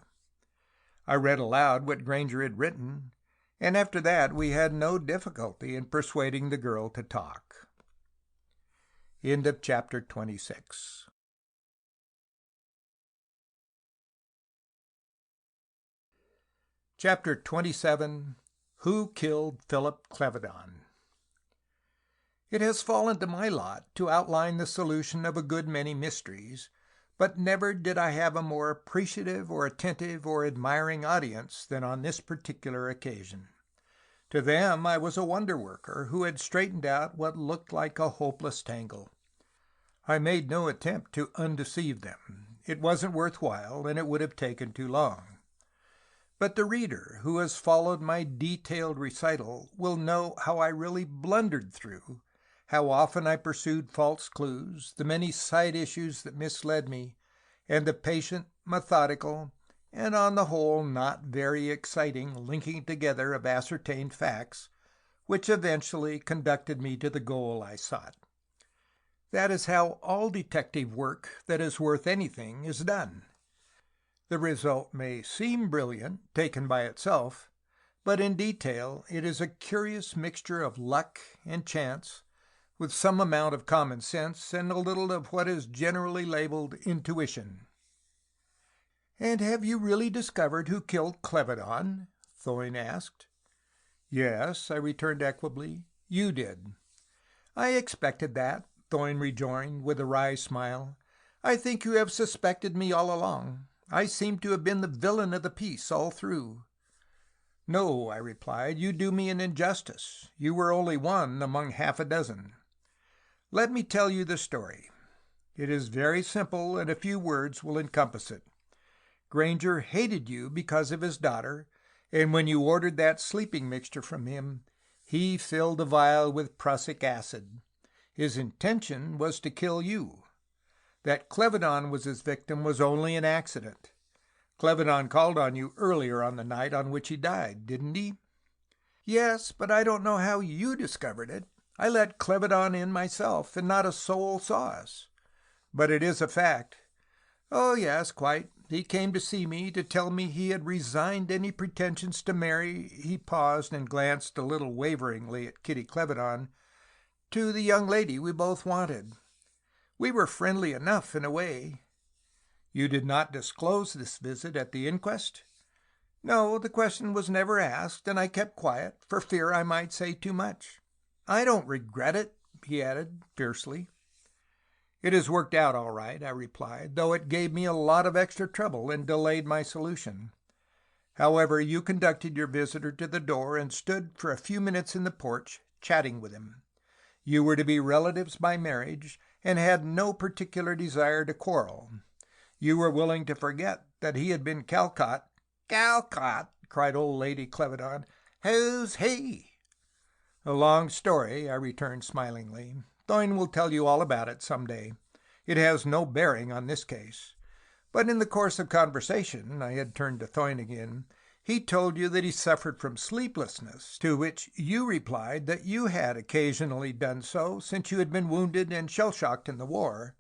I read aloud what Grainger had written, and after that we had no difficulty in persuading the girl to talk. End of chapter 26. Chapter 27. Who Killed Philip Clevedon? It has fallen to my lot to outline the solution of a good many mysteries, but never did I have a more appreciative or attentive or admiring audience than on this particular occasion. To them I was a wonder worker who had straightened out what looked like a hopeless tangle. I made no attempt to undeceive them. It wasn't worth while, and it would have taken too long. But the reader who has followed my detailed recital will know how I really blundered through, how often I pursued false clues, the many side issues that misled me, and the patient, methodical, and on the whole not very exciting linking together of ascertained facts, which eventually conducted me to the goal I sought. That is how all detective work that is worth anything is done. The result may seem brilliant, taken by itself, but in detail it is a curious mixture of luck and chance, with some amount of common sense and a little of what is generally labeled intuition. "And have you really discovered who killed Clevedon?" Thoyne asked. "Yes," I returned equably. "You did." "I expected that," Thoyne rejoined, with a wry smile. "I think you have suspected me all along. I seem to have been the villain of the piece all through." "No," I replied, "you do me an injustice. You were only one among half a dozen. Let me tell you the story. It is very simple, and a few words will encompass it. Grainger hated you because of his daughter, and when you ordered that sleeping mixture from him, he filled the vial with prussic acid. His intention was to kill you. That Clevedon was his victim was only an accident. Clevedon called on you earlier on the night on which he died, didn't he?" "Yes, but I don't know how you discovered it. I let Clevedon in myself, and not a soul saw us." "But it is a fact." "Oh, yes, quite. He came to see me, to tell me he had resigned any pretensions to marry—" He paused and glanced a little waveringly at Kitty Clevedon, "to the young lady we both wanted. We were friendly enough in a way." "You did not disclose this visit at the inquest?" "No, the question was never asked, and I kept quiet, for fear I might say too much. I don't regret it," he added fiercely. "It has worked out all right," I replied, "though it gave me a lot of extra trouble and delayed my solution. However, you conducted your visitor to the door and stood for a few minutes in the porch, chatting with him. You were to be relatives by marriage, and had no particular desire to quarrel. You were willing to forget that he had been Calcott—" "Calcott!" cried old Lady Clevedon. "Who's he?" "A long story," I returned smilingly. "Thoyne will tell you all about it some day. It has no bearing on this case. But in the course of conversation," I had turned to Thoyne again, "he told you that he suffered from sleeplessness, to which you replied that you had occasionally done so since you had been wounded and shell-shocked in the war,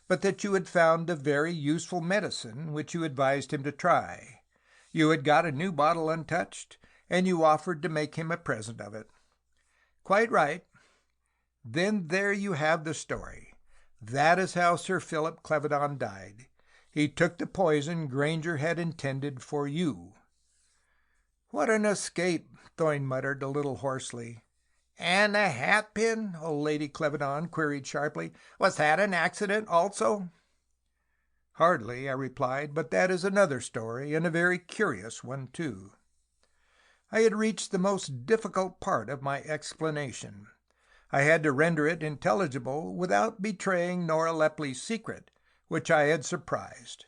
but that you had found a very useful medicine which you advised him to try. You had got a new bottle untouched, and you offered to make him a present of it." "Quite right." "Then there you have the story. That is how Sir Philip Clevedon died. He took the poison Grainger had intended for you." "What an escape!" Thoyne muttered a little hoarsely. "And the hatpin?" old Lady Clevedon queried sharply. "Was that an accident also?" "Hardly," I replied, "but that is another story, and a very curious one, too." I had reached the most difficult part of my explanation. I had to render it intelligible without betraying Nora Lepley's secret, which I had surprised.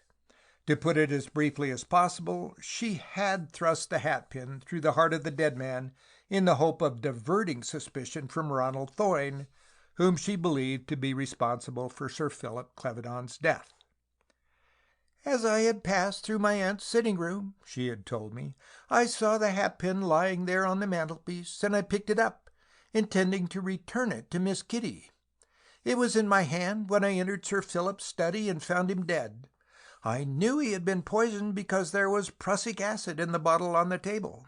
To put it as briefly as possible, she had thrust the hatpin through the heart of the dead man in the hope of diverting suspicion from Ronald Thoyne, whom she believed to be responsible for Sir Philip Clevedon's death. "As I had passed through my aunt's sitting room," she had told me, "I saw the hatpin lying there on the mantelpiece, and I picked it up, intending to return it to Miss Kitty. It was in my hand when I entered Sir Philip's study and found him dead. I knew he had been poisoned because there was prussic acid in the bottle on the table."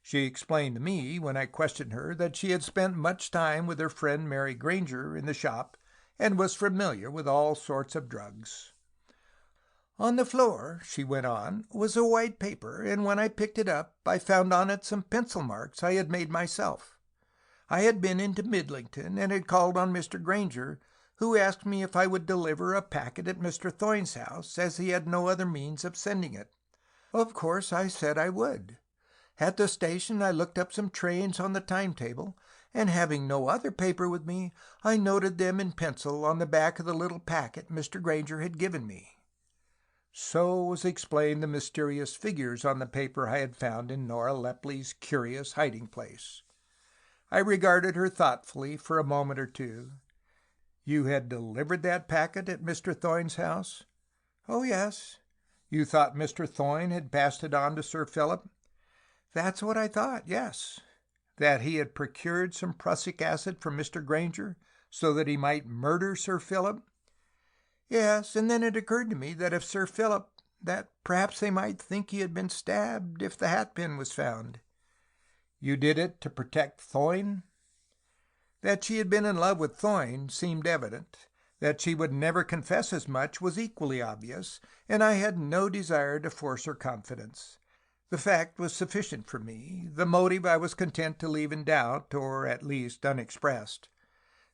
She explained to me, when I questioned her, that she had spent much time with her friend Mary Grainger in the shop, and was familiar with all sorts of drugs. On the floor, she went on, was a white paper, and when I picked it up, I found on it some pencil marks I had made myself. I had been into Midlington and had called on Mr. Grainger, who asked me if I would deliver a packet at Mr. Thoyne's house, as he had no other means of sending it. Of course, I said I would. At the station, I looked up some trains on the timetable, and having no other paper with me, I noted them in pencil on the back of the little packet Mr. Grainger had given me. So was explained the mysterious figures on the paper I had found in Nora Lepley's curious hiding place. I regarded her thoughtfully for a moment or two. "You had delivered that packet at Mr. Thoyne's house?" "Oh, yes." "You thought Mr. Thoyne had passed it on to Sir Philip?" "That's what I thought, yes." "That he had procured some prussic acid from Mr. Grainger, so that he might murder Sir Philip?" "Yes, and then it occurred to me that if Sir Philip, that perhaps they might think he had been stabbed if the hatpin was found." "You did it to protect Thoyne?" That she had been in love with Thoyne seemed evident. That she would never confess as much was equally obvious, and I had no desire to force her confidence. The fact was sufficient for me. The motive I was content to leave in doubt, or at least unexpressed.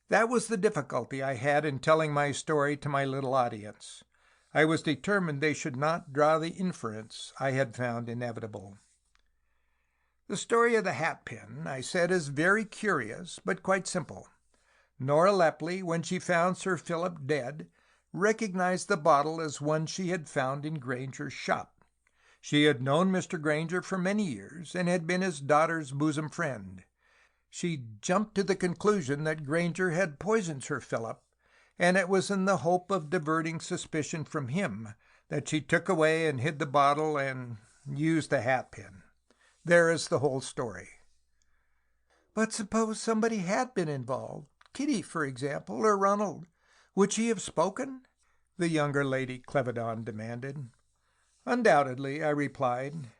That was the difficulty I had in telling my story to my little audience. I was determined they should not draw the inference I had found inevitable. The story of the hatpin, I said, is very curious, but quite simple. Nora Lepley, when she found Sir Philip dead, recognized the bottle as one she had found in Grainger's shop. She had known Mr. Grainger for many years, and had been his daughter's bosom friend. She jumped to the conclusion that Grainger had poisoned Sir Philip, and it was in the hope of diverting suspicion from him that she took away and hid the bottle and used the hatpin. There is the whole story. "But suppose somebody had been involved, Kitty, for example, or Ronald. Would she have spoken?" the younger Lady Clevedon demanded. "Undoubtedly," I replied,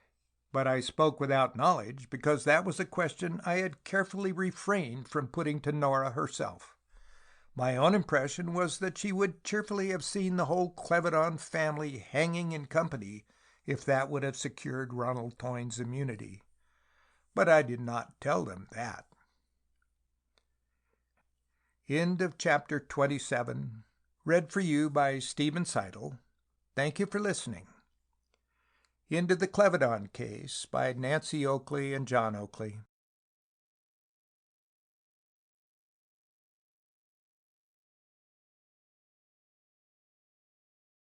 but I spoke without knowledge, because that was a question I had carefully refrained from putting to Nora herself. My own impression was that she would cheerfully have seen the whole Clevedon family hanging in company if that would have secured Ronald Thoyne's immunity. But I did not tell them that. End of chapter 27. Read for you by Stephen Seitel. Thank you for listening. Into the Clevedon Case by Nancy Oakley and John Oakley.